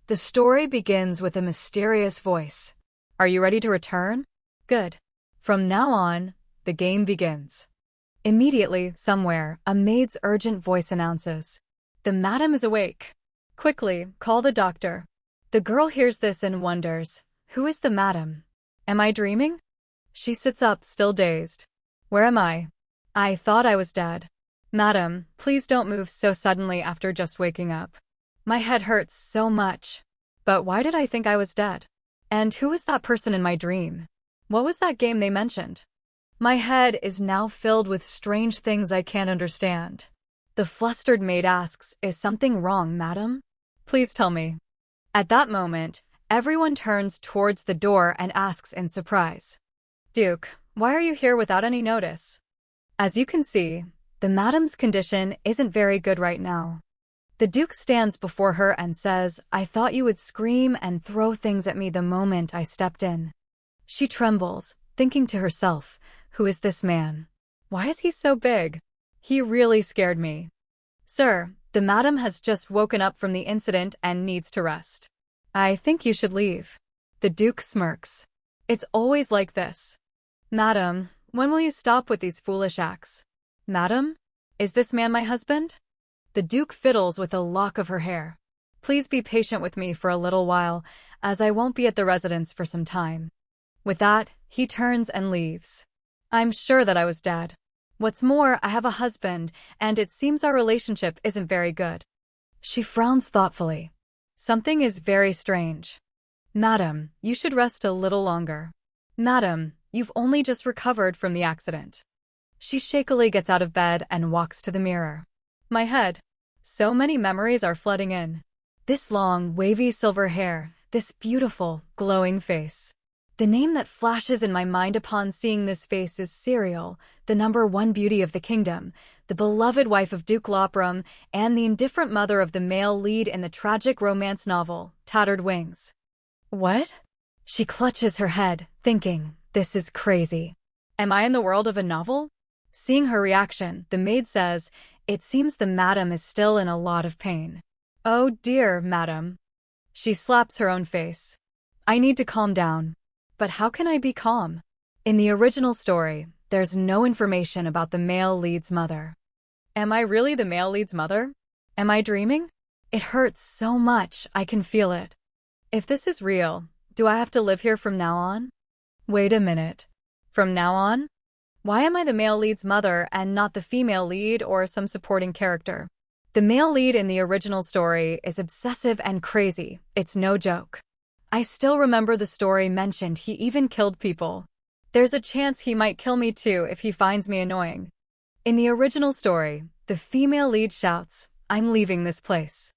The story begins with a mysterious voice. Are you ready to return? Good. From now on, the game begins. Immediately, somewhere, a maid's urgent voice announces, "The madam is awake. Quickly, call the doctor." The girl hears this and wonders, who is the madam? Am I dreaming? She sits up, still dazed. Where am I? I thought I was dead. Madam, please don't move so suddenly after just waking up. My head hurts so much. But why did I think I was dead? And who was that person in my dream? What was that game they mentioned? My head is now filled with strange things I can't understand. The flustered maid asks, "Is something wrong, madam? Please tell me." At that moment, everyone turns towards the door and asks in surprise, "Duke, why are you here without any notice?" As you can see, the madam's condition isn't very good right now. The Duke stands before her and says, "I thought you would scream and throw things at me the moment I stepped in." She trembles, thinking to herself, who is this man? Why is he so big? He really scared me. Sir, the madam has just woken up from the incident and needs to rest. I think you should leave. The Duke smirks. It's always like this. Madam, when will you stop with these foolish acts? Madam? Is this man my husband? The Duke fiddles with a lock of her hair. Please be patient with me for a little while, as I won't be at the residence for some time. With that, he turns and leaves. I'm sure that I was dead. What's more, I have a husband, and it seems our relationship isn't very good. She frowns thoughtfully. Something is very strange. Madam, you should rest a little longer. Madam, you've only just recovered from the accident. She shakily gets out of bed and walks to the mirror. My head. So many memories are flooding in. This long, wavy silver hair, this beautiful, glowing face. The name that flashes in my mind upon seeing this face is Serial, the #1 beauty of the kingdom, the beloved wife of Duke Lopram, and the indifferent mother of the male lead in the tragic romance novel, Tattered Wings. What? She clutches her head, thinking, this is crazy. Am I in the world of a novel? Seeing her reaction, the maid says, "It seems the madam is still in a lot of pain." Oh dear, madam. She slaps her own face. I need to calm down. But how can I be calm? In the original story, there's no information about the male lead's mother. Am I really the male lead's mother? Am I dreaming? It hurts so much, I can feel it. If this is real, do I have to live here from now on? Wait a minute. From now on? Why am I the male lead's mother and not the female lead or some supporting character? The male lead in the original story is obsessive and crazy, it's no joke. I still remember the story mentioned he even killed people. There's a chance he might kill me too if he finds me annoying. In the original story, the female lead shouts, "I'm leaving this place."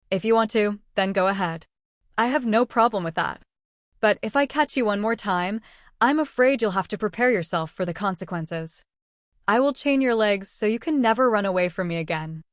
If you want to, then go ahead. I have no problem with that. But if I catch you one more time, I'm afraid you'll have to prepare yourself for the consequences. I will chain your legs so you can never run away from me again.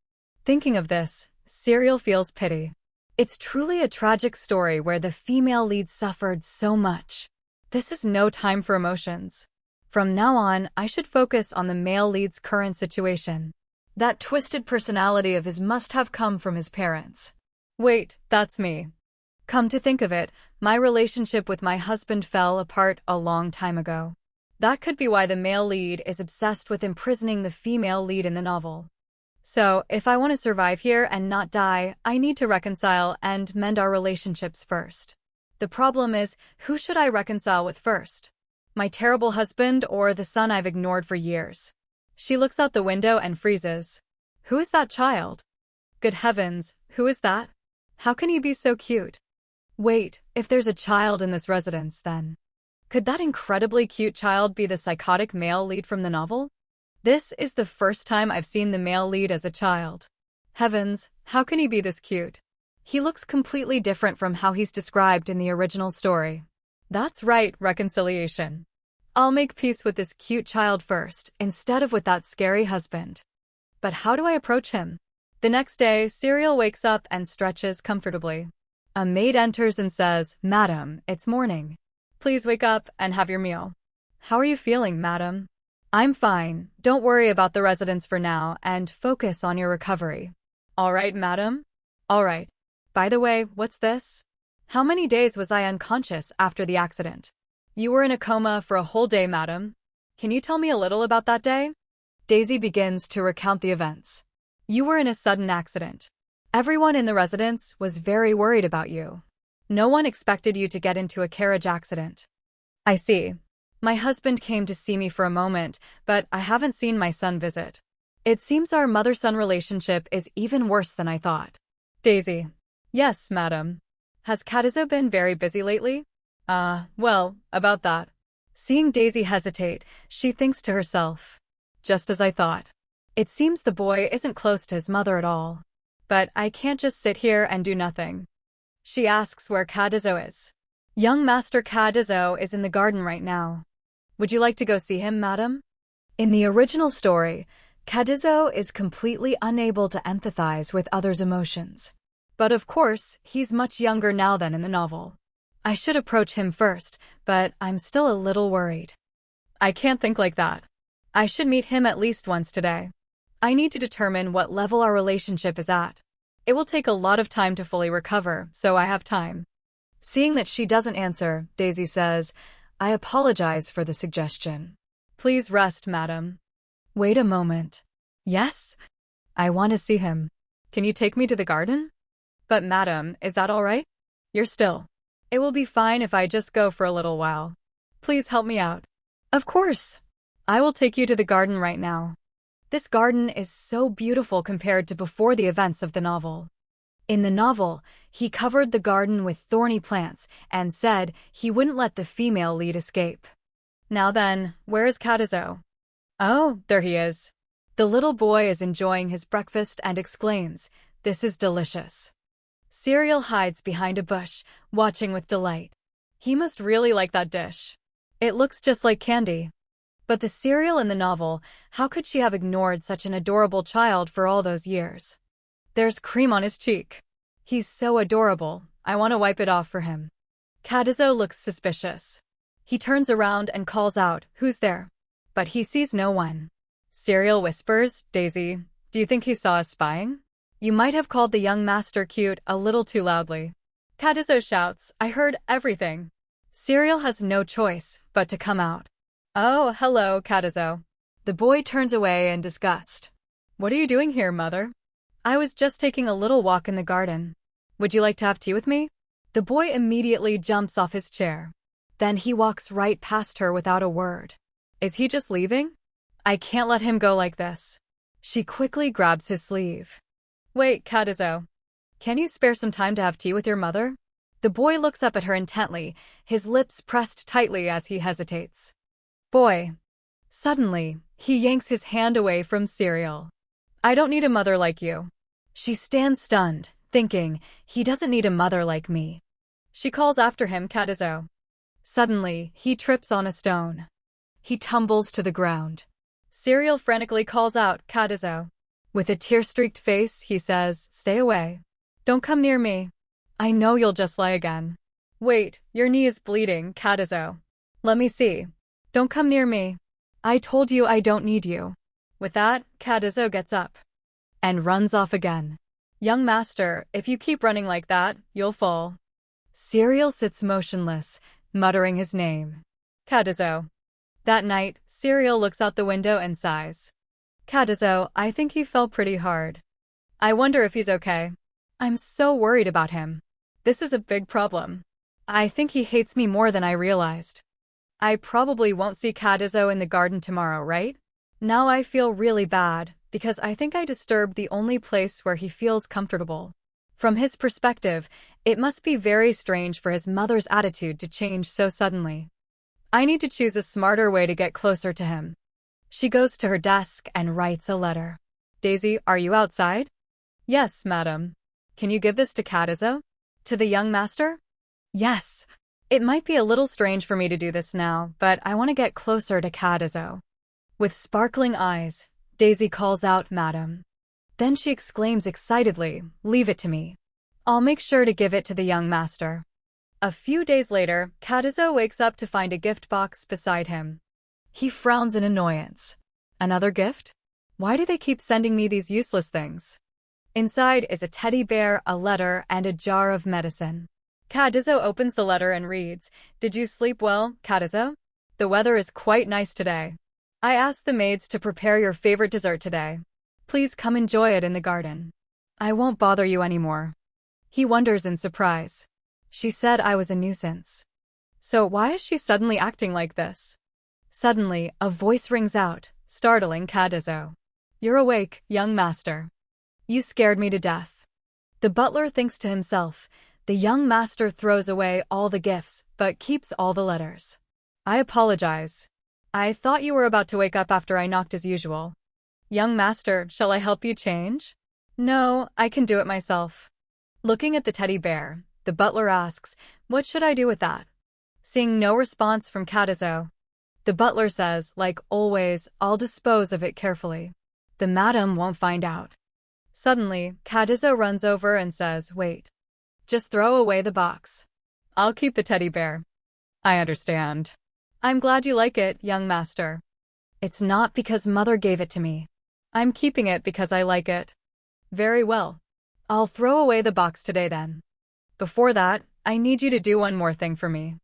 Thinking of this, Serial feels pity. It's truly a tragic story where the female lead suffered so much. This is no time for emotions. From now on, I should focus on the male lead's current situation. That twisted personality of his must have come from his parents. Wait, that's me. Come to think of it, my relationship with my husband fell apart a long time ago. That could be why the male lead is obsessed with imprisoning the female lead in the novel. So, if I want to survive here and not die, I need to reconcile and mend our relationships first. The problem is, who should I reconcile with first? My terrible husband or the son I've ignored for years? She looks out the window and freezes. Who is that child? Good heavens, who is that? How can he be so cute? Wait, if there's a child in this residence, then could that incredibly cute child be the psychotic male lead from the novel? This is the first time I've seen the male lead as a child. Heavens, how can he be this cute? He looks completely different from how he's described in the original story. That's right, reconciliation. I'll make peace with this cute child first, instead of with that scary husband. But how do I approach him? The next day, Serial wakes up and stretches comfortably. A maid enters and says, "Madam, it's morning. Please wake up and have your meal." How are you feeling, madam? I'm fine. Don't worry about the residence for now and focus on your recovery. All right, madam? All right. By the way, what's this? How many days was I unconscious after the accident? You were in a coma for a whole day, madam. Can you tell me a little about that day? Daisy begins to recount the events. You were in a sudden accident. Everyone in the residence was very worried about you. No one expected you to get into a carriage accident. I see. My husband came to see me for a moment, but I haven't seen my son visit. It seems our mother-son relationship is even worse than I thought. Daisy. Yes, madam. Has Kazo been very busy lately? Well, about that. Seeing Daisy hesitate, she thinks to herself. Just as I thought. It seems the boy isn't close to his mother at all. But I can't just sit here and do nothing. She asks where Kazo is. Young Master Kazo is in the garden right now. Would you like to go see him, madam? In the original story, Kazo is completely unable to empathize with others' emotions. But of course, he's much younger now than in the novel. I should approach him first, but I'm still a little worried. I can't think like that. I should meet him at least once today. I need to determine what level our relationship is at. It will take a lot of time to fully recover, so I have time. Seeing that she doesn't answer, Daisy says, I apologize for the suggestion. Please rest, madam. Wait a moment. Yes? I want to see him. Can you take me to the garden? But madam, is that all right? You're still. It will be fine if I just go for a little while. Please help me out. Of course. I will take you to the garden right now. This garden is so beautiful compared to before the events of the novel. In the novel, he covered the garden with thorny plants and said he wouldn't let the female lead escape. Now then, where is Kazo? Oh, there he is. The little boy is enjoying his breakfast and exclaims, This is delicious. Cereal hides behind a bush, watching with delight. He must really like that dish. It looks just like candy. But the cereal in the novel, how could she have ignored such an adorable child for all those years? There's cream on his cheek. He's so adorable, I want to wipe it off for him. Kazo looks suspicious. He turns around and calls out, Who's there? But he sees no one. Cereal whispers, Daisy, do you think he saw us spying? You might have called the young master cute a little too loudly. Kazo shouts, I heard everything. Cereal has no choice but to come out. Oh, hello, Kazo. The boy turns away in disgust. What are you doing here, mother? I was just taking a little walk in the garden. Would you like to have tea with me? The boy immediately jumps off his chair. Then he walks right past her without a word. Is he just leaving? I can't let him go like this. She quickly grabs his sleeve. Wait, Kazo. Can you spare some time to have tea with your mother? The boy looks up at her intently, his lips pressed tightly as he hesitates. Boy. Suddenly, he yanks his hand away from Cereal. I don't need a mother like you. She stands stunned, thinking, he doesn't need a mother like me. She calls after him, Kazo. Suddenly, he trips on a stone. He tumbles to the ground. Cereal frantically calls out, Kazo. With a tear-streaked face, he says, Stay away. Don't come near me. I know you'll just lie again. Wait, your knee is bleeding, Kazo. Let me see. Don't come near me. I told you I don't need you. With that, Kazo gets up and runs off again. Young master, if you keep running like that, you'll fall. Cereal sits motionless, muttering his name. Kazo. That night, Cereal looks out the window and sighs. Kazo, I think he fell pretty hard. I wonder if he's okay. I'm so worried about him. This is a big problem. I think he hates me more than I realized. I probably won't see Kazo in the garden tomorrow, right? Now I feel really bad, because I think I disturbed the only place where he feels comfortable. From his perspective, it must be very strange for his mother's attitude to change so suddenly. I need to choose a smarter way to get closer to him. She goes to her desk and writes a letter. Daisy, are you outside? Yes, madam. Can you give this to Kazo? To the young master? Yes. It might be a little strange for me to do this now, but I want to get closer to Kazo. With sparkling eyes, Daisy calls out, Madam. Then she exclaims excitedly, Leave it to me. I'll make sure to give it to the young master. A few days later, Kazo wakes up to find a gift box beside him. He frowns in annoyance. Another gift? Why do they keep sending me these useless things? Inside is a teddy bear, a letter, and a jar of medicine. Kazo opens the letter and reads, "Did you sleep well, Kazo? The weather is quite nice today. I asked the maids to prepare your favorite dessert today. Please come enjoy it in the garden. I won't bother you anymore." He wonders in surprise. She said I was a nuisance. So why is she suddenly acting like this? Suddenly, a voice rings out, startling Kazo. "You're awake, young master. You scared me to death." The butler thinks to himself. The young master throws away all the gifts, but keeps all the letters. "I apologize. I thought you were about to wake up after I knocked as usual. Young master, shall I help you change?" "No, I can do it myself." Looking at the teddy bear, the butler asks, "What should I do with that?" Seeing no response from Kazo, the butler says, "Like always, I'll dispose of it carefully. The madam won't find out." Suddenly, Kazo runs over and says, "Wait. Just throw away the box. I'll keep the teddy bear." "I understand. I'm glad you like it, young master." "It's not because mother gave it to me. I'm keeping it because I like it." "Very well. I'll throw away the box today then. Before that, I need you to do one more thing for me."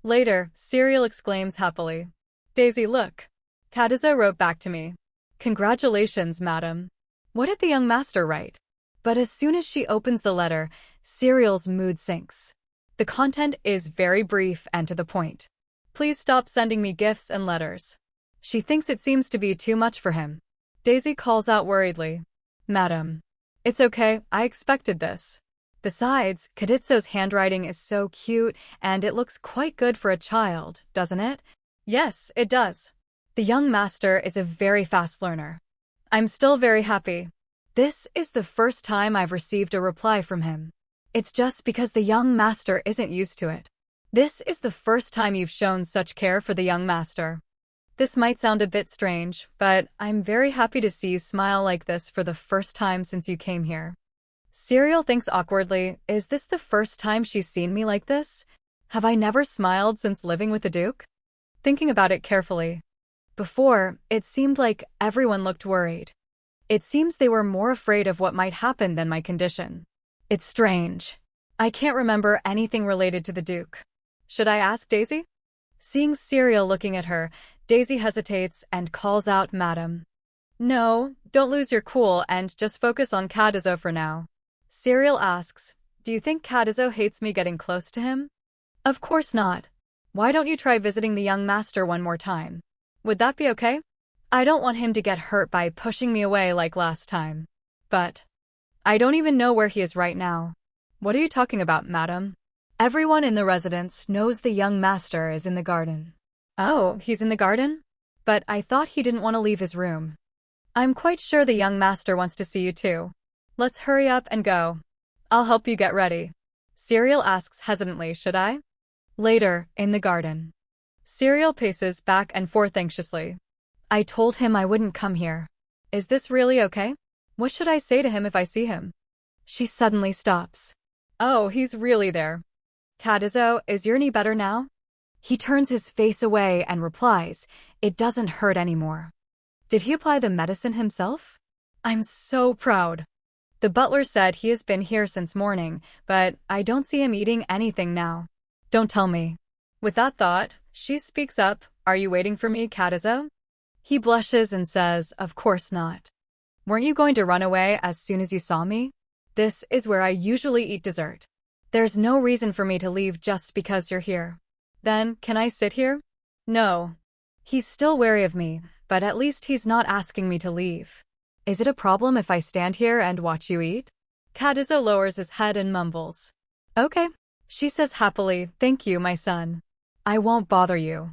Later, Serial exclaims happily, "Daisy, look. Kazo wrote back to me. Congratulations, madam." What did the young master write? But as soon as she opens the letter, Serial's mood sinks. The content is very brief and to the point. "Please stop sending me gifts and letters." She thinks it seems to be too much for him. Daisy calls out worriedly, "Madam. It's okay, I expected this. Besides, Kaditso's handwriting is so cute, and it looks quite good for a child, doesn't it?" "Yes, it does. The young master is a very fast learner. I'm still very happy. This is the first time I've received a reply from him. It's just because the young master isn't used to it. This is the first time you've shown such care for the young master. This might sound a bit strange, but I'm very happy to see you smile like this for the first time since you came here." Serial thinks awkwardly, is this the first time she's seen me like this? Have I never smiled since living with the Duke? Thinking about it carefully. Before, it seemed like everyone looked worried. It seems they were more afraid of what might happen than my condition. It's strange. I can't remember anything related to the Duke. Should I ask Daisy? Seeing Serial looking at her, Daisy hesitates and calls out, "Madam." "No, don't lose your cool and just focus on Kazo for now." Serial asks, "Do you think Kazo hates me getting close to him?" "Of course not. Why don't you try visiting the young master one more time? Would that be okay? I don't want him to get hurt by pushing me away like last time. But I don't even know where he is right now." "What are you talking about, madam?" Everyone in the residence knows the young master is in the garden. "Oh, he's in the garden? But I thought he didn't want to leave his room." "I'm quite sure the young master wants to see you too. Let's hurry up and go. I'll help you get ready." Serial asks hesitantly, "Should I?" Later, in the garden. Serial paces back and forth anxiously. "I told him I wouldn't come here. Is this really okay? What should I say to him if I see him?" She suddenly stops. "Oh, he's really there. Kazo, is your knee better now?" He turns his face away and replies, "It doesn't hurt anymore." Did he apply the medicine himself? I'm so proud. The butler said he has been here since morning, but I don't see him eating anything now. Don't tell me. With that thought, she speaks up, "Are you waiting for me, Kazo?" He blushes and says, "Of course not. Weren't you going to run away as soon as you saw me? This is where I usually eat dessert. There's no reason for me to leave just because you're here." "Then, can I sit here?" "No." He's still wary of me, but at least he's not asking me to leave. "Is it a problem if I stand here and watch you eat?" Kazo lowers his head and mumbles, "Okay." She says happily, "Thank you, my son. I won't bother you."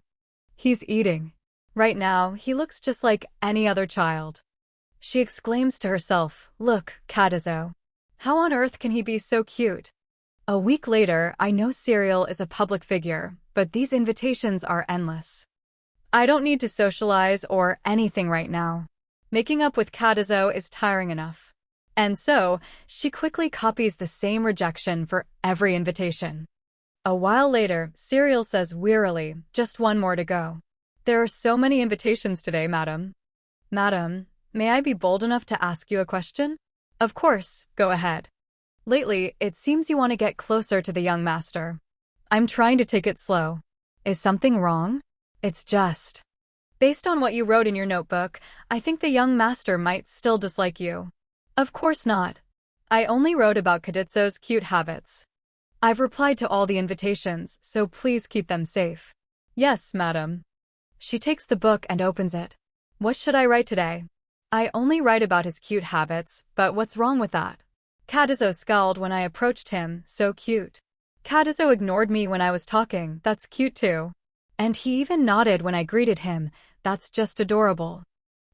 He's eating. Right now, he looks just like any other child. She exclaims to herself, "Look, Kazo. How on earth can he be so cute?" A week later, I know Serial is a public figure, but these invitations are endless. I don't need to socialize or anything right now. Making up with Kazo is tiring enough. And so, she quickly copies the same rejection for every invitation. A while later, Serial says wearily, "Just one more to go." "There are so many invitations today, madam." "Madam, may I be bold enough to ask you a question?" "Of course, go ahead." Lately, it seems you want to get closer to the young master. I'm trying to take it slow. Is something wrong? It's just. Based on what you wrote in your notebook, I think the young master might still dislike you. Of course not. I only wrote about Kadizo's cute habits. I've replied to all the invitations, so please keep them safe. Yes, madam. She takes the book and opens it. What should I write today? I only write about his cute habits, but what's wrong with that? Kazo scowled when I approached him, so cute. Kazo ignored me when I was talking, that's cute too. And he even nodded when I greeted him, that's just adorable.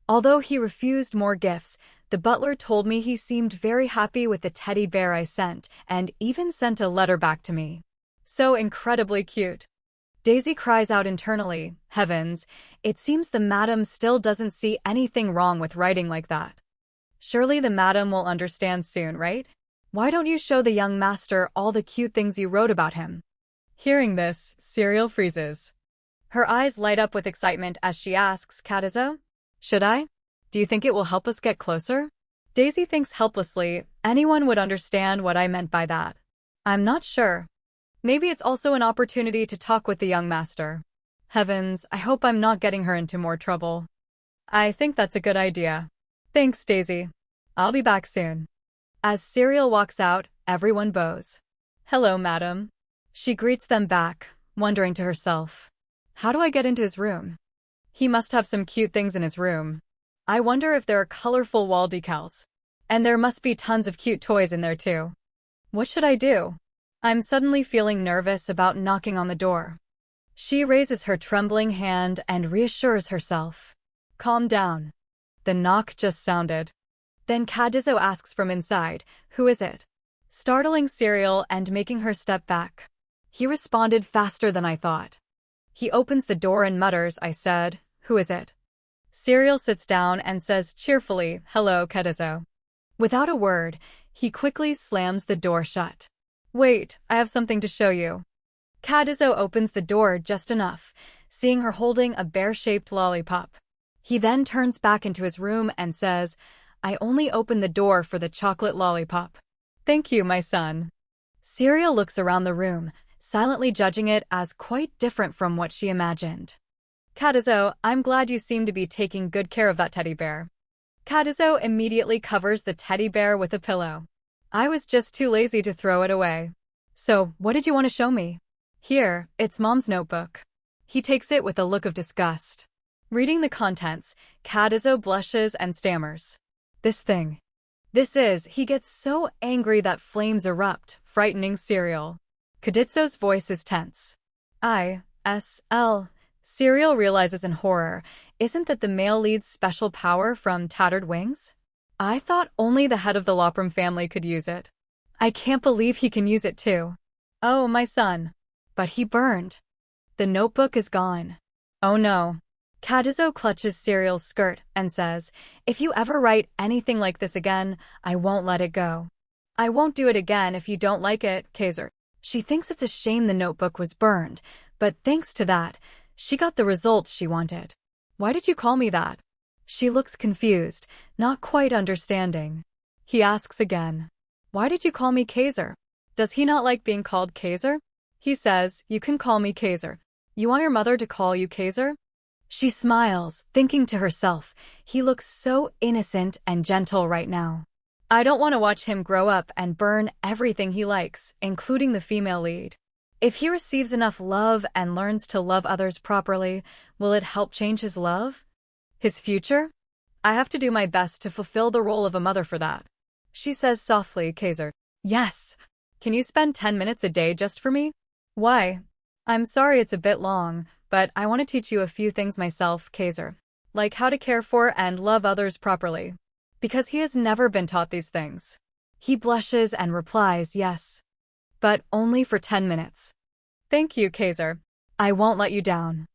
Although he refused more gifts, the butler told me he seemed very happy with the teddy bear I sent, and even sent a letter back to me. So incredibly cute. Daisy cries out internally, heavens, it seems the madam still doesn't see anything wrong with writing like that. Surely the madam will understand soon, right? Why don't you show the young master all the cute things you wrote about him? Hearing this, Serial freezes. Her eyes light up with excitement as she asks, Kazo, should I? Do you think it will help us get closer? Daisy thinks helplessly, anyone would understand what I meant by that. I'm not sure. Maybe it's also an opportunity to talk with the young master. Heavens, I hope I'm not getting her into more trouble. I think that's a good idea. Thanks, Daisy. I'll be back soon. As Serial walks out, everyone bows. Hello, madam. She greets them back, wondering to herself, how do I get into his room? He must have some cute things in his room. I wonder if there are colorful wall decals. And there must be tons of cute toys in there too. What should I do? I'm suddenly feeling nervous about knocking on the door. She raises her trembling hand and reassures herself. Calm down. The knock just sounded. Then Kazo asks from inside, who is it? Startling Serial and making her step back. He responded faster than I thought. He opens the door and mutters, I said, who is it? Serial sits down and says cheerfully, hello, Kazo. Without a word, he quickly slams the door shut. Wait, I have something to show you. Kazo opens the door just enough, seeing her holding a bear-shaped lollipop. He then turns back into his room and says, I only opened the door for the chocolate lollipop. Thank you, my son. Serial looks around the room, silently judging it as quite different from what she imagined. Kazo, I'm glad you seem to be taking good care of that teddy bear. Kazo immediately covers the teddy bear with a pillow. I was just too lazy to throw it away. So, what did you want to show me? Here, it's Mom's notebook. He takes it with a look of disgust. Reading the contents, Kazo blushes and stammers. This thing. He gets so angry that flames erupt, frightening Serial. Kadizo's voice is tense. Serial realizes in horror, isn't that the male lead's special power from Tattered Wings? I thought only the head of the Lopram family could use it. I can't believe he can use it too. Oh, my son. But he burned. The notebook is gone. Oh no. Kazo clutches Serial's skirt and says, if you ever write anything like this again, I won't let it go. I won't do it again if you don't like it, Kazo. She thinks it's a shame the notebook was burned, but thanks to that, she got the results she wanted. Why did you call me that? She looks confused, not quite understanding. He asks again. Why did you call me Kazo? Does he not like being called Kazo? He says, you can call me Kazo. You want your mother to call you Kazo? She smiles, thinking to herself, he looks so innocent and gentle right now. I don't want to watch him grow up and burn everything he likes, including the female lead. If he receives enough love and learns to love others properly, will it help change his love? His future? I have to do my best to fulfill the role of a mother for that. She says softly, Kazo. Yes. Can you spend 10 minutes a day just for me? Why? I'm sorry it's a bit long, but I want to teach you a few things myself, Kazo. Like how to care for and love others properly. Because he has never been taught these things. He blushes and replies yes. But only for 10 minutes. Thank you, Kazo. I won't let you down.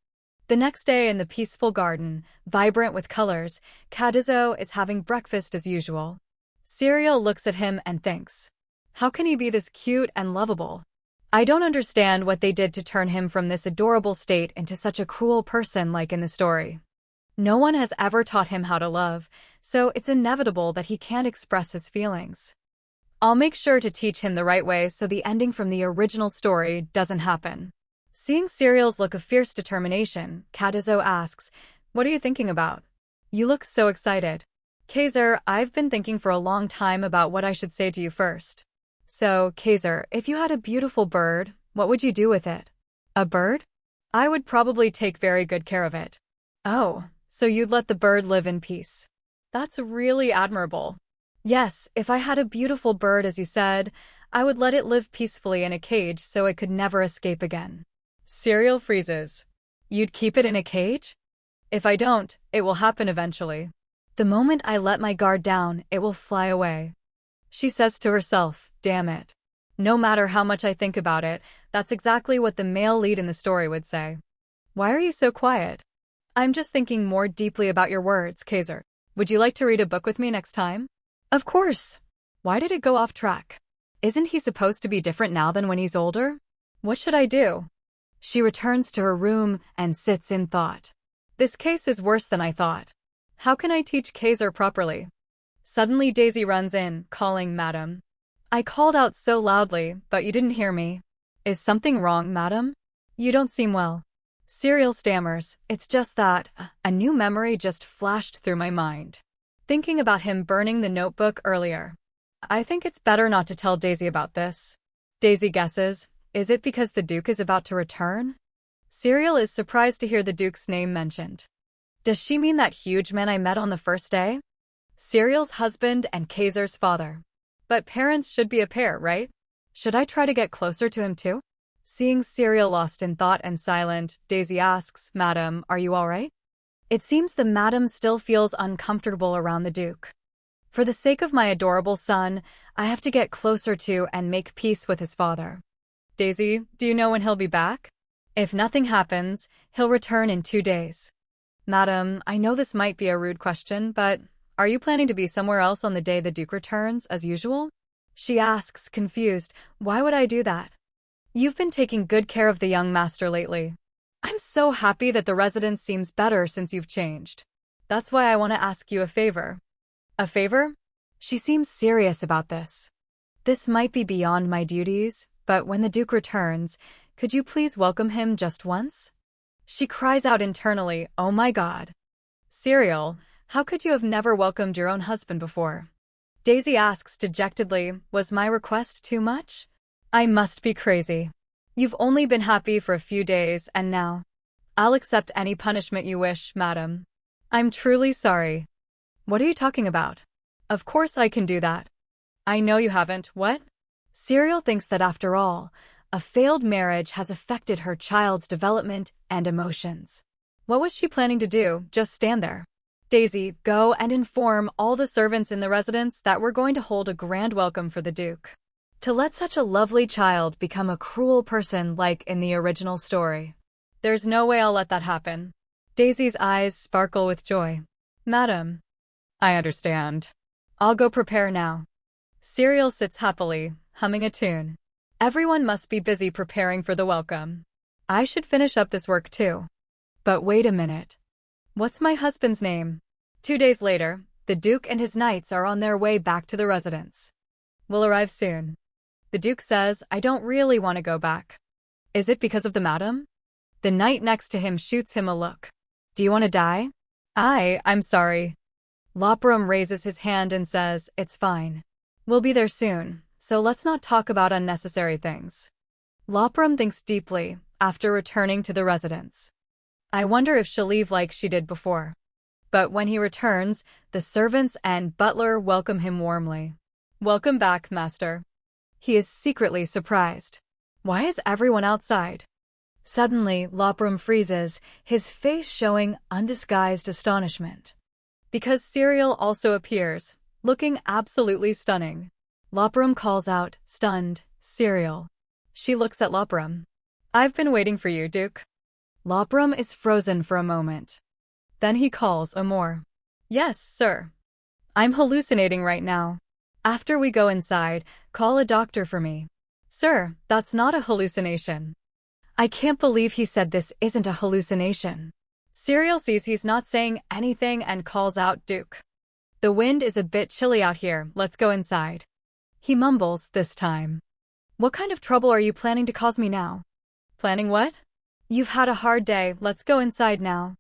The next day in the peaceful garden, vibrant with colors, Kazo is having breakfast as usual. Serial looks at him and thinks, how can he be this cute and lovable? I don't understand what they did to turn him from this adorable state into such a cruel person like in the story. No one has ever taught him how to love, so it's inevitable that he can't express his feelings. I'll make sure to teach him the right way so the ending from the original story doesn't happen. Seeing Serial's look of fierce determination, Kazo asks, "What are you thinking about? You look so excited." "Kazer, I've been thinking for a long time about what I should say to you first. So, Kazer, if you had a beautiful bird, what would you do with it?" "A bird? I would probably take very good care of it." "Oh, so you'd let the bird live in peace. That's really admirable." "Yes, if I had a beautiful bird as you said, I would let it live peacefully in a cage so it could never escape again." Serial freezes. "You'd keep it in a cage?" "If I don't, it will happen eventually. The moment I let my guard down, it will fly away." She says to herself, "Damn it. No matter how much I think about it, that's exactly what the male lead in the story would say." "Why are you so quiet?" "I'm just thinking more deeply about your words, Kazer. Would you like to read a book with me next time?" "Of course." Why did it go off track? Isn't he supposed to be different now than when he's older? What should I do? She returns to her room and sits in thought. This case is worse than I thought. How can I teach Kazer properly? Suddenly Daisy runs in, calling, "Madam." I called out so loudly, but you didn't hear me. "Is something wrong, madam? You don't seem well." Serial stammers, "It's just that a new memory just flashed through my mind. Thinking about him burning the notebook earlier. I think it's better not to tell Daisy about this." Daisy guesses, "Is it because the Duke is about to return?" Serial is surprised to hear the Duke's name mentioned. Does she mean that huge man I met on the first day? Serial's husband and Kazer's father. But parents should be a pair, right? Should I try to get closer to him too? Seeing Serial lost in thought and silent, Daisy asks, "Madam, are you all right?" It seems the madam still feels uncomfortable around the Duke. For the sake of my adorable son, I have to get closer to and make peace with his father. Daisy, do you know when he'll be back? If nothing happens, he'll return in 2 days. Madam, I know this might be a rude question, but are you planning to be somewhere else on the day the Duke returns, as usual? She asks, confused, "Why would I do that? You've been taking good care of the young master lately. I'm so happy that the residence seems better since you've changed. That's why I want to ask you a favor." "A favor?" She seems serious about this. "This might be beyond my duties, but when the Duke returns, could you please welcome him just once?" She cries out internally, "Oh my God. Serial, how could you have never welcomed your own husband before?" Daisy asks dejectedly, "Was my request too much? I must be crazy. You've only been happy for a few days, and now?" "I'll accept any punishment you wish, madam. I'm truly sorry." "What are you talking about?" "Of course I can do that." "I know you haven't, what?" Serial thinks that after all, a failed marriage has affected her child's development and emotions. What was she planning to do, just stand there? "Daisy, go and inform all the servants in the residence that we're going to hold a grand welcome for the Duke. To let such a lovely child become a cruel person like in the original story. There's no way I'll let that happen." Daisy's eyes sparkle with joy. "Madam, I understand. I'll go prepare now." Serial sits happily, humming a tune. Everyone must be busy preparing for the welcome. I should finish up this work too. But wait a minute. What's my husband's name? 2 days later, the Duke and his knights are on their way back to the residence. "We'll arrive soon." The Duke says, "I don't really want to go back." "Is it because of the madam?" The knight next to him shoots him a look. "Do you want to die?" I'm sorry." Lopram raises his hand and says, "It's fine. We'll be there soon, so let's not talk about unnecessary things." Lopram thinks deeply, after returning to the residence. I wonder if she'll leave like she did before. But when he returns, the servants and butler welcome him warmly. "Welcome back, master." He is secretly surprised. Why is everyone outside? Suddenly, Lopram freezes, his face showing undisguised astonishment. Because Serial also appears, looking absolutely stunning. Lopram calls out, stunned, "Serial." She looks at Lopram. "I've been waiting for you, Duke." Lopram is frozen for a moment. Then he calls Amor. "Yes, sir. I'm hallucinating right now. After we go inside, call a doctor for me." "Sir, that's not a hallucination." I can't believe he said this isn't a hallucination. Serial sees he's not saying anything and calls out, "Duke. The wind is a bit chilly out here, let's go inside." He mumbles this time. What kind of trouble are you planning to cause me now? Planning what? You've had a hard day, let's go inside now.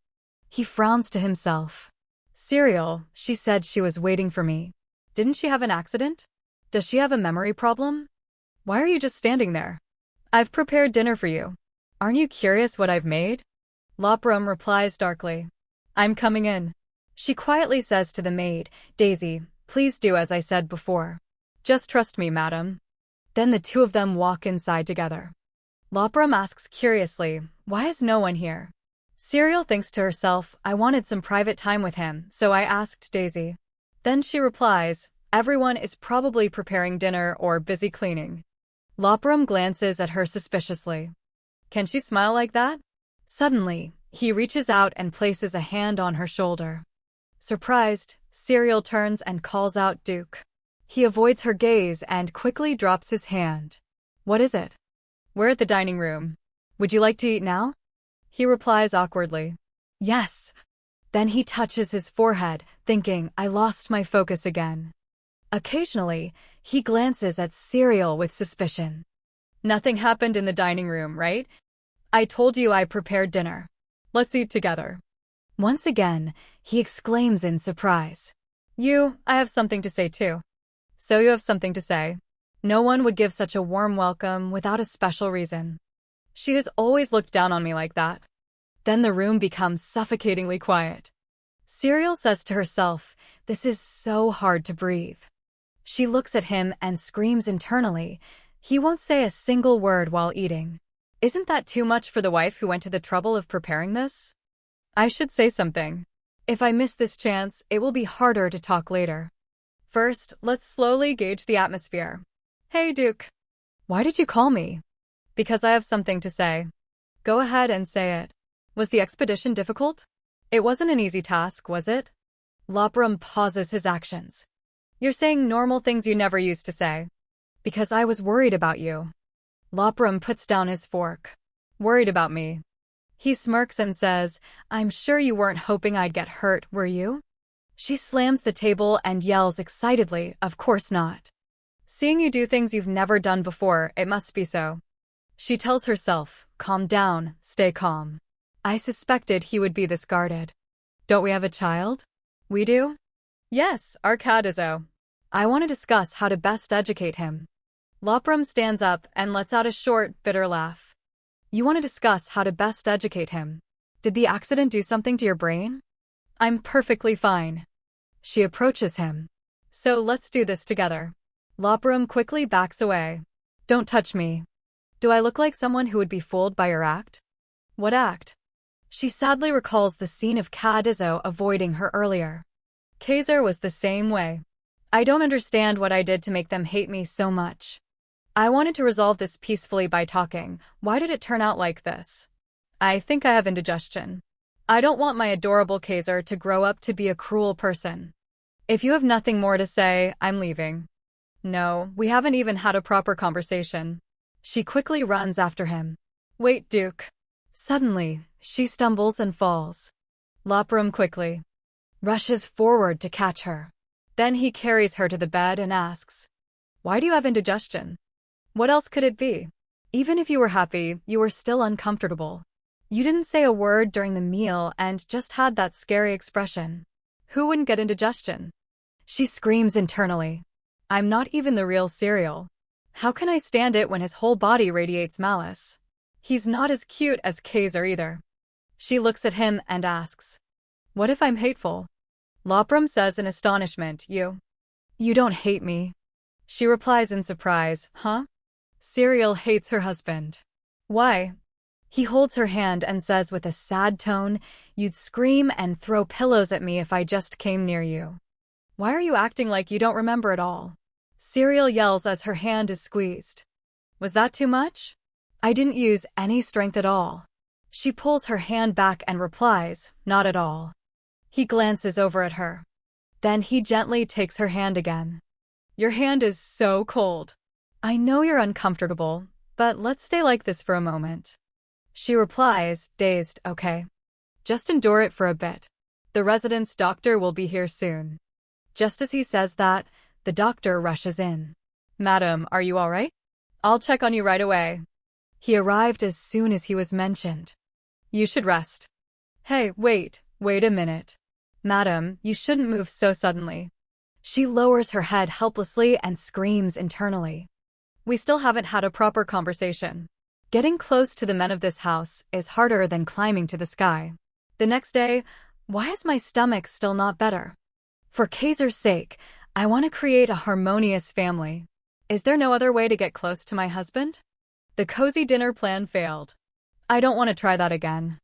He frowns to himself. Cereal, she said she was waiting for me. Didn't she have an accident? Does she have a memory problem? Why are you just standing there? I've prepared dinner for you. Aren't you curious what I've made? Loprum replies darkly. I'm coming in. She quietly says to the maid, Daisy, please do as I said before. Just trust me, madam. Then the two of them walk inside together. Loprum asks curiously, why is no one here? Cereal thinks to herself, I wanted some private time with him, so I asked Daisy. Then she replies, everyone is probably preparing dinner or busy cleaning. Loprum glances at her suspiciously. Can she smile like that? Suddenly, he reaches out and places a hand on her shoulder. Surprised, Cereal turns and calls out Duke. He avoids her gaze and quickly drops his hand. What is it? We're at the dining room. Would you like to eat now? He replies awkwardly. Yes. Then he touches his forehead, thinking, I lost my focus again. Occasionally, he glances at Cereal with suspicion. Nothing happened in the dining room, right? I told you I prepared dinner. Let's eat together. Once again, he exclaims in surprise. I have something to say too. So you have something to say? No one would give such a warm welcome without a special reason. She has always looked down on me like that. Then the room becomes suffocatingly quiet. Cereal says to herself, this is so hard to breathe. She looks at him and screams internally. He won't say a single word while eating. Isn't that too much for the wife who went to the trouble of preparing this? I should say something. If I miss this chance, it will be harder to talk later. First, let's slowly gauge the atmosphere. Hey, Duke. Why did you call me? Because I have something to say. Go ahead and say it. Was the expedition difficult? It wasn't an easy task, was it? Loprum pauses his actions. You're saying normal things you never used to say. Because I was worried about you. Loprum puts down his fork. Worried about me. He smirks and says, I'm sure you weren't hoping I'd get hurt, were you? She slams the table and yells excitedly, of course not. Seeing you do things you've never done before, it must be so. She tells herself, calm down, stay calm. I suspected he would be this guarded. Don't we have a child? We do? Yes, our Kazo. I want to discuss how to best educate him. Loprum stands up and lets out a short, bitter laugh. You want to discuss how to best educate him? Did the accident do something to your brain? I'm perfectly fine. She approaches him. So let's do this together. Loprum quickly backs away. Don't touch me. Do I look like someone who would be fooled by your act? What act? She sadly recalls the scene of Kazo avoiding her earlier. Kazo was the same way. I don't understand what I did to make them hate me so much. I wanted to resolve this peacefully by talking. Why did it turn out like this? I think I have indigestion. I don't want my adorable Kazo to grow up to be a cruel person. If you have nothing more to say, I'm leaving. No, we haven't even had a proper conversation. She quickly runs after him. Wait, Duke. Suddenly, she stumbles and falls. Loprum quickly rushes forward to catch her. Then he carries her to the bed and asks, why do you have indigestion? What else could it be? Even if you were happy, you were still uncomfortable. You didn't say a word during the meal and just had that scary expression. Who wouldn't get indigestion? She screams internally. I'm not even the real Cereal. How can I stand it when his whole body radiates malice? He's not as cute as Kazo either. She looks at him and asks, what if I'm hateful? Loprum says in astonishment, You don't hate me. She replies in surprise, huh? Cereal hates her husband. Why? He holds her hand and says with a sad tone, you'd scream and throw pillows at me if I just came near you. Why are you acting like you don't remember it all? Cereal yells as her hand is squeezed. Was that too much? I didn't use any strength at all. She pulls her hand back and replies, not at all. He glances over at her. Then he gently takes her hand again. Your hand is so cold. I know you're uncomfortable, but let's stay like this for a moment. She replies, dazed, okay. Just endure it for a bit. The residence doctor will be here soon. Just as he says that, the doctor rushes in. Madam, are you all right? I'll check on you right away. He arrived as soon as he was mentioned. You should rest. Hey, wait a minute. Madam, you shouldn't move so suddenly. She lowers her head helplessly and screams internally. We still haven't had a proper conversation. Getting close to the men of this house is harder than climbing to the sky. The next day, why is my stomach still not better? For Kazer's sake, I want to create a harmonious family. Is there no other way to get close to my husband? The cozy dinner plan failed. I don't want to try that again.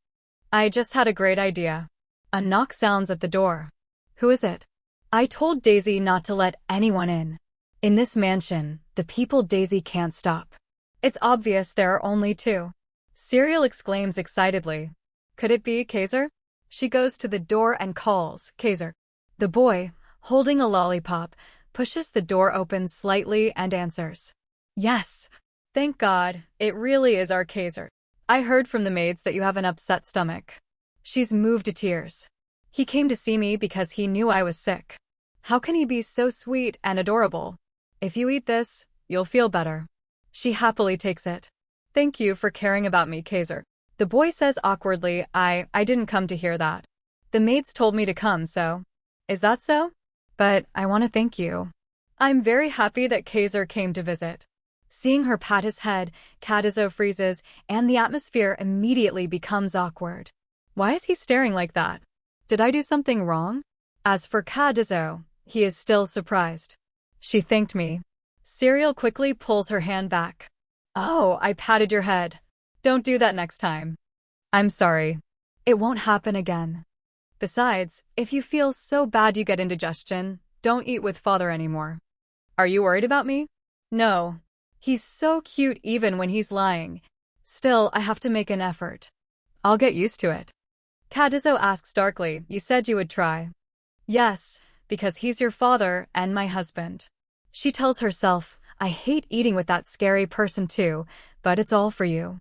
I just had a great idea. A knock sounds at the door. Who is it? I told Daisy not to let anyone in. In this mansion, the people Daisy can't stop. It's obvious there are only two. Serial exclaims excitedly. Could it be Kazer? She goes to the door and calls, Kazer. The boy, holding a lollipop, pushes the door open slightly and answers. Yes. Thank God, it really is our Kazer. I heard from the maids that you have an upset stomach. She's moved to tears. He came to see me because he knew I was sick. How can he be so sweet and adorable? If you eat this, you'll feel better. She happily takes it. Thank you for caring about me, Kazer. The boy says awkwardly, I didn't come to hear that. The maids told me to come, so. Is that so? But I want to thank you. I'm very happy that Kazer came to visit. Seeing her pat his head, Kazo freezes, and the atmosphere immediately becomes awkward. Why is he staring like that? Did I do something wrong? As for Kazo, he is still surprised. She thanked me. Serial quickly pulls her hand back. Oh, I patted your head. Don't do that next time. I'm sorry. It won't happen again. Besides, if you feel so bad you get indigestion, don't eat with father anymore. Are you worried about me? No. He's so cute even when he's lying. Still, I have to make an effort. I'll get used to it. Kazo asks darkly, you said you would try. Yes, because he's your father and my husband. She tells herself, I hate eating with that scary person too, but it's all for you.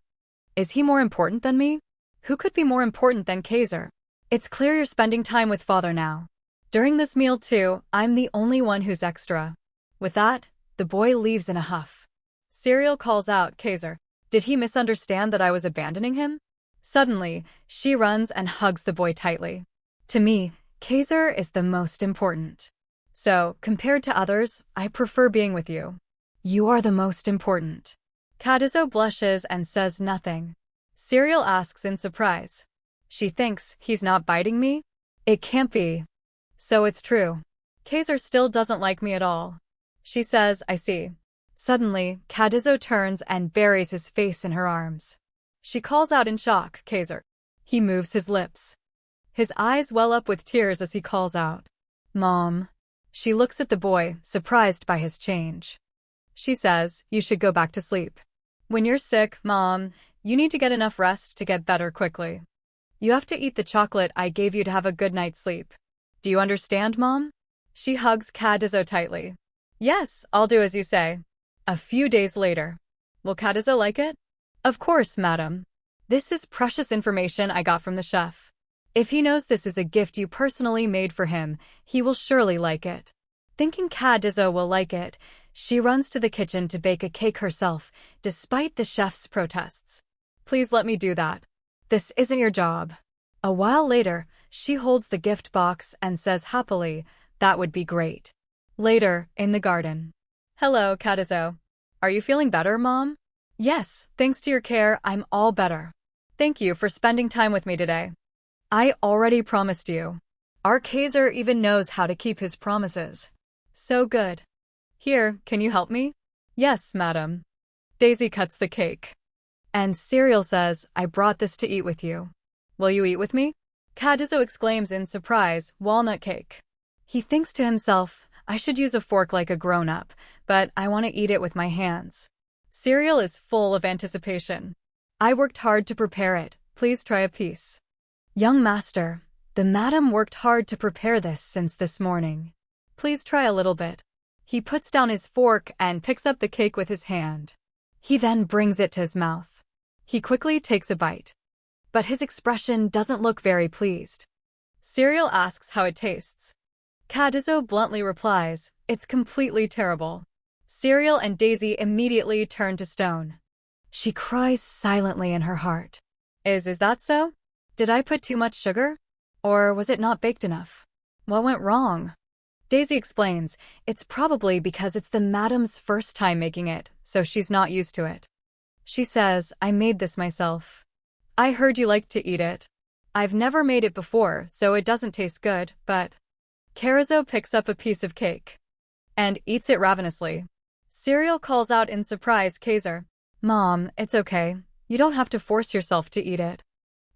Is he more important than me? Who could be more important than Kazer? It's clear you're spending time with father now. During this meal too, I'm the only one who's extra. With that, the boy leaves in a huff. Serial calls out, Kazer. Did he misunderstand that I was abandoning him? Suddenly, she runs and hugs the boy tightly. To me, Kazer is the most important. So, compared to others, I prefer being with you. You are the most important. Kazo blushes and says nothing. Serial asks in surprise. She thinks he's not biting me? It can't be. So it's true. Kazer still doesn't like me at all. She says, I see. Suddenly, Kazo turns and buries his face in her arms. She calls out in shock, Kazer. He moves his lips. His eyes well up with tears as he calls out. Mom. She looks at the boy, surprised by his change. She says, you should go back to sleep. When you're sick, Mom, you need to get enough rest to get better quickly. You have to eat the chocolate I gave you to have a good night's sleep. Do you understand, Mom? She hugs Kazo tightly. Yes, I'll do as you say. A few days later. Will Kazo like it? Of course, madam. This is precious information I got from the chef. If he knows this is a gift you personally made for him, he will surely like it. Thinking Kazo will like it, she runs to the kitchen to bake a cake herself, despite the chef's protests. Please let me do that. This isn't your job. A while later, she holds the gift box and says happily, that would be great. Later, in the garden. Hello, Kazo. Are you feeling better, Mom? Yes, thanks to your care, I'm all better. Thank you for spending time with me today. I already promised you. Our Kazer even knows how to keep his promises. So good. Here, can you help me? Yes, madam. Daisy cuts the cake. And Serial says, I brought this to eat with you. Will you eat with me? Kazo exclaims in surprise, walnut cake. He thinks to himself, I should use a fork like a grown-up, but I want to eat it with my hands. Serial is full of anticipation. I worked hard to prepare it. Please try a piece. Young master, the madam worked hard to prepare this since this morning. Please try a little bit. He puts down his fork and picks up the cake with his hand. He then brings it to his mouth. He quickly takes a bite. But his expression doesn't look very pleased. Serial asks how it tastes. Kazo bluntly replies, it's completely terrible. Cereal and Daisy immediately turn to stone. She cries silently in her heart. Is that so? Did I put too much sugar? Or was it not baked enough? What went wrong? Daisy explains, it's probably because it's the madam's first time making it, so she's not used to it. She says, I made this myself. I heard you like to eat it. I've never made it before, so it doesn't taste good, but... Kazo picks up a piece of cake and eats it ravenously. Cereal calls out in surprise, Kazo. Mom, it's okay. You don't have to force yourself to eat it.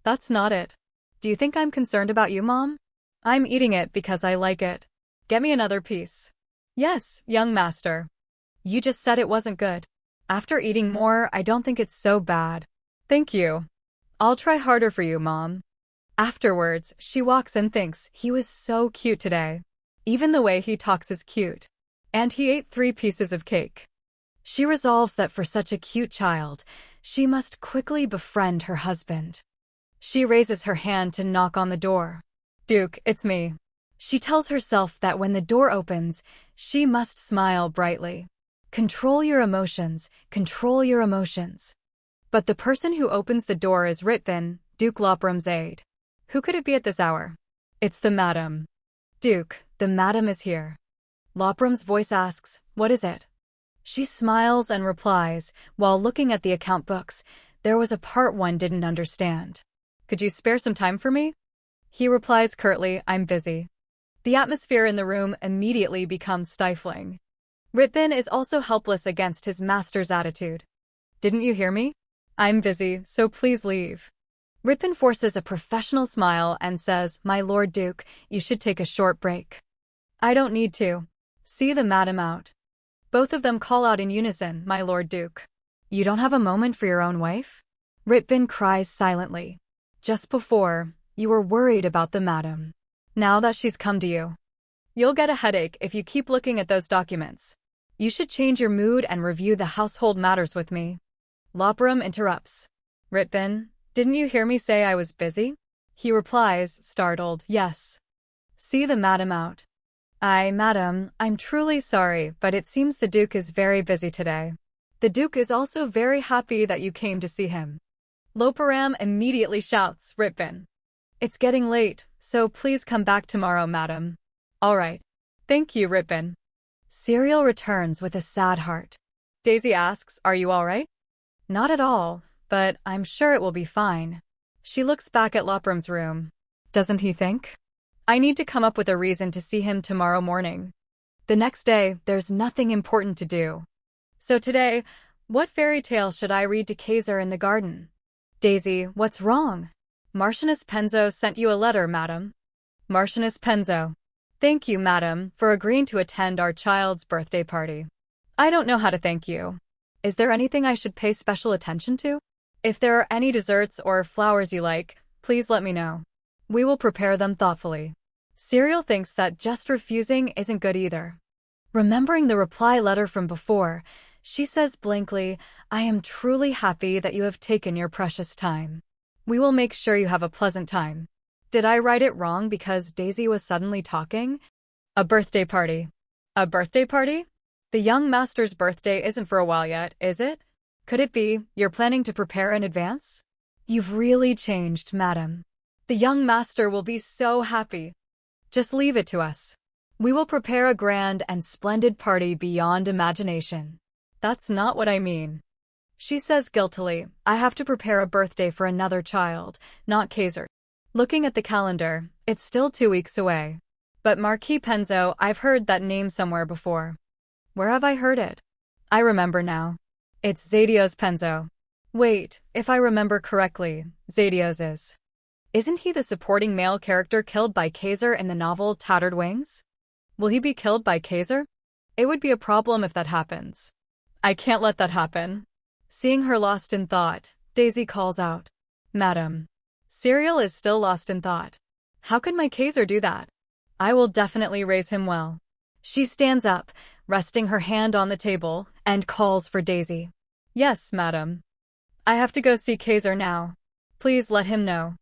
That's not it. Do you think I'm concerned about you, Mom? I'm eating it because I like it. Get me another piece. Yes, young master. You just said it wasn't good. After eating more, I don't think it's so bad. Thank you. I'll try harder for you, Mom. Afterwards, she walks and thinks he was so cute today. Even the way he talks is cute. And he ate 3 pieces of cake. She resolves that for such a cute child, she must quickly befriend her husband. She raises her hand to knock on the door. Duke, it's me. She tells herself that when the door opens, she must smile brightly. Control your emotions, control your emotions. But the person who opens the door is Ritbin, Duke Lopram's aide. Who could it be at this hour? It's the madam. Duke, the madam is here. Lopram's voice asks, what is it? She smiles and replies, while looking at the account books, there was a part one didn't understand. Could you spare some time for me? He replies curtly, I'm busy. The atmosphere in the room immediately becomes stifling. Ritbin is also helpless against his master's attitude. Didn't you hear me? I'm busy, so please leave. Ritbin forces a professional smile and says, My Lord Duke, you should take a short break. I don't need to. See the madam out. Both of them call out in unison, My Lord Duke. You don't have a moment for your own wife? Ritbin cries silently. Just before, you were worried about the madam. Now that she's come to you. You'll get a headache if you keep looking at those documents. You should change your mood and review the household matters with me. Lopram interrupts. Ritbin, didn't you hear me say I was busy? He replies, startled, yes. See the madam out. Madam, I'm truly sorry, but it seems the Duke is very busy today. The Duke is also very happy that you came to see him. Loparam immediately shouts, Ritbin. It's getting late, so please come back tomorrow, madam. All right. Thank you, Ritbin. Cereal returns with a sad heart. Daisy asks, are you all right? Not at all, but I'm sure it will be fine. She looks back at Lopram's room. Doesn't he think? I need to come up with a reason to see him tomorrow morning. The next day, there's nothing important to do. So today, what fairy tale should I read to Kazo in the garden? Daisy, what's wrong? Marchioness Penzo sent you a letter, madam. Marchioness Penzo. Thank you, madam, for agreeing to attend our child's birthday party. I don't know how to thank you. Is there anything I should pay special attention to? If there are any desserts or flowers you like, please let me know. We will prepare them thoughtfully. Cereal thinks that just refusing isn't good either. Remembering the reply letter from before, she says blankly, I am truly happy that you have taken your precious time. We will make sure you have a pleasant time. Did I write it wrong because Daisy was suddenly talking? A birthday party. A birthday party? The young master's birthday isn't for a while yet, is it? Could it be you're planning to prepare in advance? You've really changed, madam. The young master will be so happy. Just leave it to us. We will prepare a grand and splendid party beyond imagination. That's not what I mean. She says guiltily, I have to prepare a birthday for another child, not Kazo. Looking at the calendar, it's still 2 weeks away. But Marquis Penzo, I've heard that name somewhere before. Where have I heard it? I remember now. It's Zadio's Penzo. Wait, if I remember correctly, Zadio's is. Isn't he the supporting male character killed by Kazo in the novel Tattered Wings? Will he be killed by Kazo? It would be a problem if that happens. I can't let that happen. Seeing her lost in thought, Daisy calls out, Madam. Cereal is still lost in thought. How could my Kazo do that? I will definitely raise him well. She stands up, resting her hand on the table, and calls for Daisy. Yes, madam. I have to go see Kazo now. Please let him know.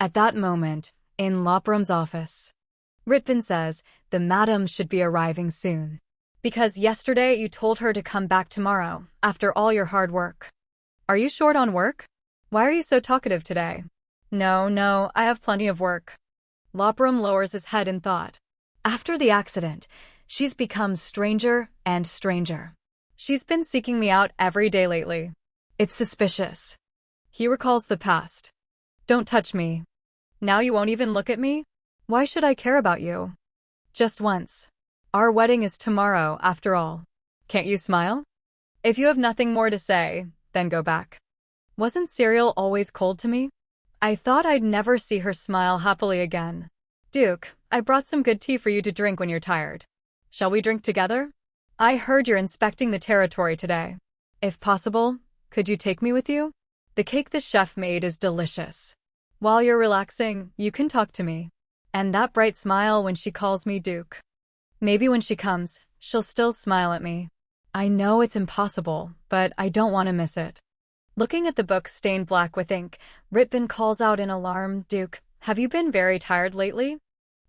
At that moment, in Lopram's office, Ritbin says, the madam should be arriving soon. Because yesterday you told her to come back tomorrow, after all your hard work. Are you short on work? Why are you so talkative today? No, I have plenty of work. Loprum lowers his head in thought. After the accident, she's become stranger and stranger. She's been seeking me out every day lately. It's suspicious. He recalls the past. Don't touch me. Now you won't even look at me? Why should I care about you? Just once. Our wedding is tomorrow, after all. Can't you smile? If you have nothing more to say, then go back. Wasn't Serial always cold to me? I thought I'd never see her smile happily again. Duke, I brought some good tea for you to drink when you're tired. Shall we drink together? I heard you're inspecting the territory today. If possible, could you take me with you? The cake the chef made is delicious. While you're relaxing, you can talk to me. And that bright smile when she calls me Duke. Maybe when she comes, she'll still smile at me. I know it's impossible, but I don't want to miss it. Looking at the book stained black with ink, Ritbin calls out in alarm, Duke, have you been very tired lately?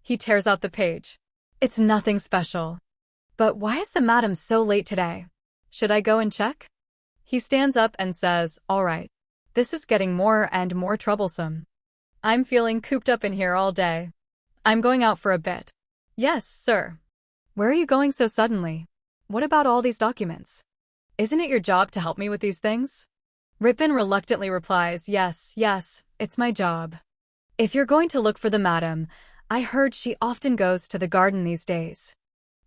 He tears out the page. It's nothing special. But why is the madam so late today? Should I go and check? He stands up and says, all right. This is getting more and more troublesome. I'm feeling cooped up in here all day. I'm going out for a bit. Yes, sir. Where are you going so suddenly? What about all these documents? Isn't it your job to help me with these things? Ritbin reluctantly replies, yes, it's my job. If you're going to look for the madam, I heard she often goes to the garden these days.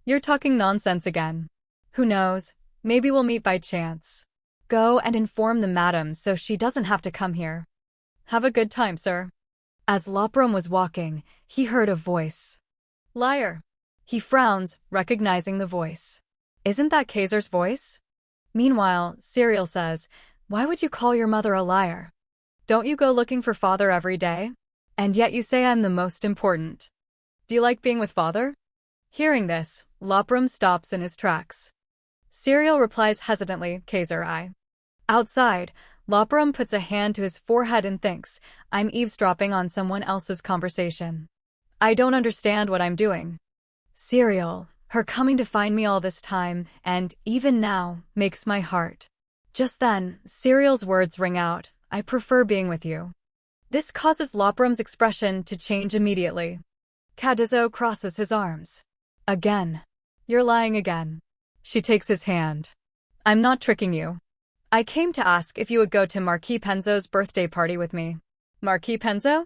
You're talking nonsense again. Who knows, maybe we'll meet by chance. Go and inform the madam so she doesn't have to come here. Have a good time, sir. As Loprum was walking, he heard a voice. Liar. He frowns, recognizing the voice. Isn't that Kaiser's voice? Meanwhile, Serial says, why would you call your mother a liar? Don't you go looking for father every day? And yet you say I'm the most important. Do you like being with father? Hearing this, Loprum stops in his tracks. Serial replies hesitantly, Kaiser, I. Outside, Loprum puts a hand to his forehead and thinks, I'm eavesdropping on someone else's conversation. I don't understand what I'm doing. Serial, her coming to find me all this time, and even now, makes my heart. Just then, Serial's words ring out, I prefer being with you. This causes Loprum's expression to change immediately. Kazo crosses his arms. Again. You're lying again. She takes his hand. I'm not tricking you. I came to ask if you would go to Marquis Penzo's birthday party with me. Marquis Penzo?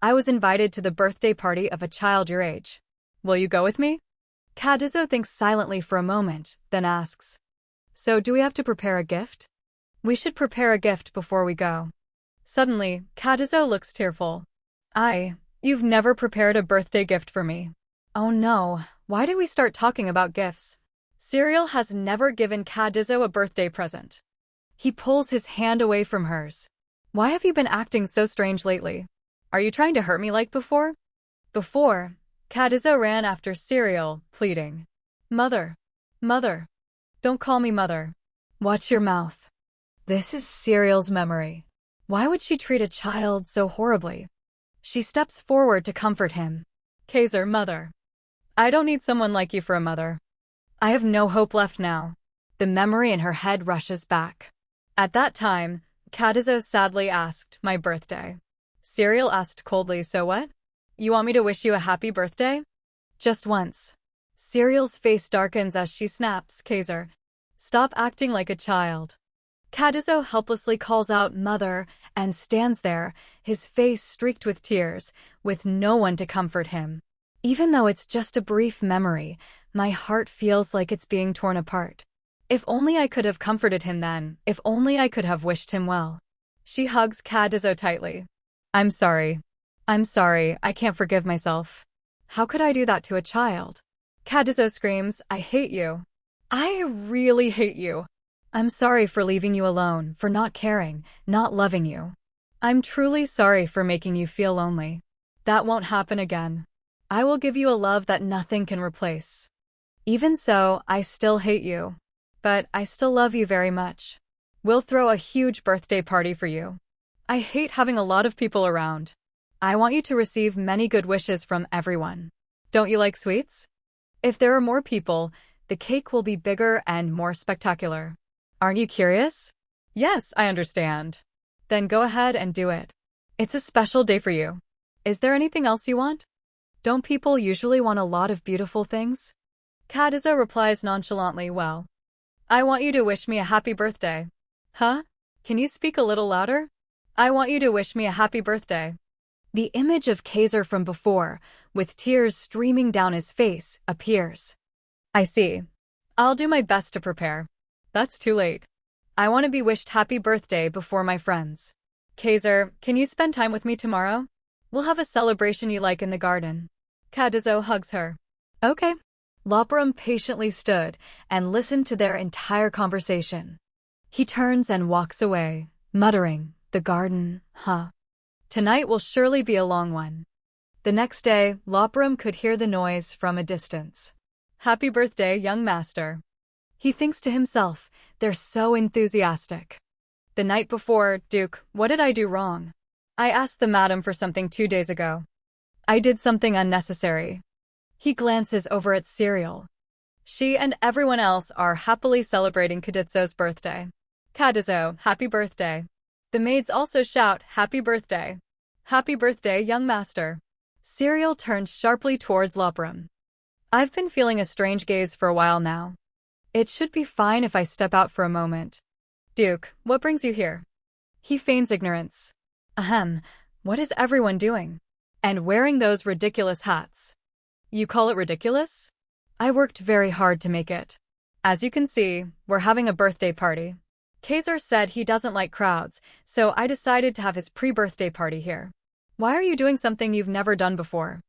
I was invited to the birthday party of a child your age. Will you go with me? Kazo thinks silently for a moment, then asks. So do we have to prepare a gift? We should prepare a gift before we go. Suddenly, Kazo looks tearful. You've never prepared a birthday gift for me. Oh no, why did we start talking about gifts? Serial has never given Kazo a birthday present. He pulls his hand away from hers. Why have you been acting so strange lately? Are you trying to hurt me like before? Before, Kazo ran after Serial, pleading. Mother. Don't call me mother. Watch your mouth. This is Serial's memory. Why would she treat a child so horribly? She steps forward to comfort him. Kaiser, mother. I don't need someone like you for a mother. I have no hope left now. The memory in her head rushes back. At that time, Kazo sadly asked, my birthday. Serial asked coldly, so what? You want me to wish you a happy birthday? Just once. Serial's face darkens as she snaps, Kaiser. Stop acting like a child. Kazo helplessly calls out, mother, and stands there, his face streaked with tears, with no one to comfort him. Even though it's just a brief memory, my heart feels like it's being torn apart. If only I could have comforted him then, if only I could have wished him well. She hugs Kazo tightly. I'm sorry, I can't forgive myself. How could I do that to a child? Kazo screams, I hate you. I really hate you. I'm sorry for leaving you alone, for not caring, not loving you. I'm truly sorry for making you feel lonely. That won't happen again. I will give you a love that nothing can replace. Even so, I still hate you. But I still love you very much. We'll throw a huge birthday party for you. I hate having a lot of people around. I want you to receive many good wishes from everyone. Don't you like sweets? If there are more people, the cake will be bigger and more spectacular. Aren't you curious? Yes, I understand. Then go ahead and do it. It's a special day for you. Is there anything else you want? Don't people usually want a lot of beautiful things? Kazo replies nonchalantly, well, I want you to wish me a happy birthday. Huh? Can you speak a little louder? I want you to wish me a happy birthday. The image of Kazo from before, with tears streaming down his face, appears. I see. I'll do my best to prepare. That's too late. I want to be wished happy birthday before my friends. Kazo, can you spend time with me tomorrow? We'll have a celebration you like in the garden. Kazo hugs her. Okay. Lopram patiently stood and listened to their entire conversation. He turns and walks away, muttering, the garden, huh? Tonight will surely be a long one. The next day, Lopram could hear the noise from a distance. Happy birthday, young master. He thinks to himself, they're so enthusiastic. The night before, Duke, what did I do wrong? I asked the madam for something 2 days ago. I did something unnecessary. He glances over at cereal. She and everyone else are happily celebrating Kadozo's birthday. Kazo, happy birthday. The maids also shout, happy birthday. Happy birthday, young master. Cereal turns sharply towards Lopram. I've been feeling a strange gaze for a while now. It should be fine if I step out for a moment. Duke, what brings you here? He feigns ignorance. Ahem, what is everyone doing? And wearing those ridiculous hats. You call it ridiculous? I worked very hard to make it. As you can see, we're having a birthday party. Kazo said he doesn't like crowds, so I decided to have his pre-birthday party here. Why are you doing something you've never done before?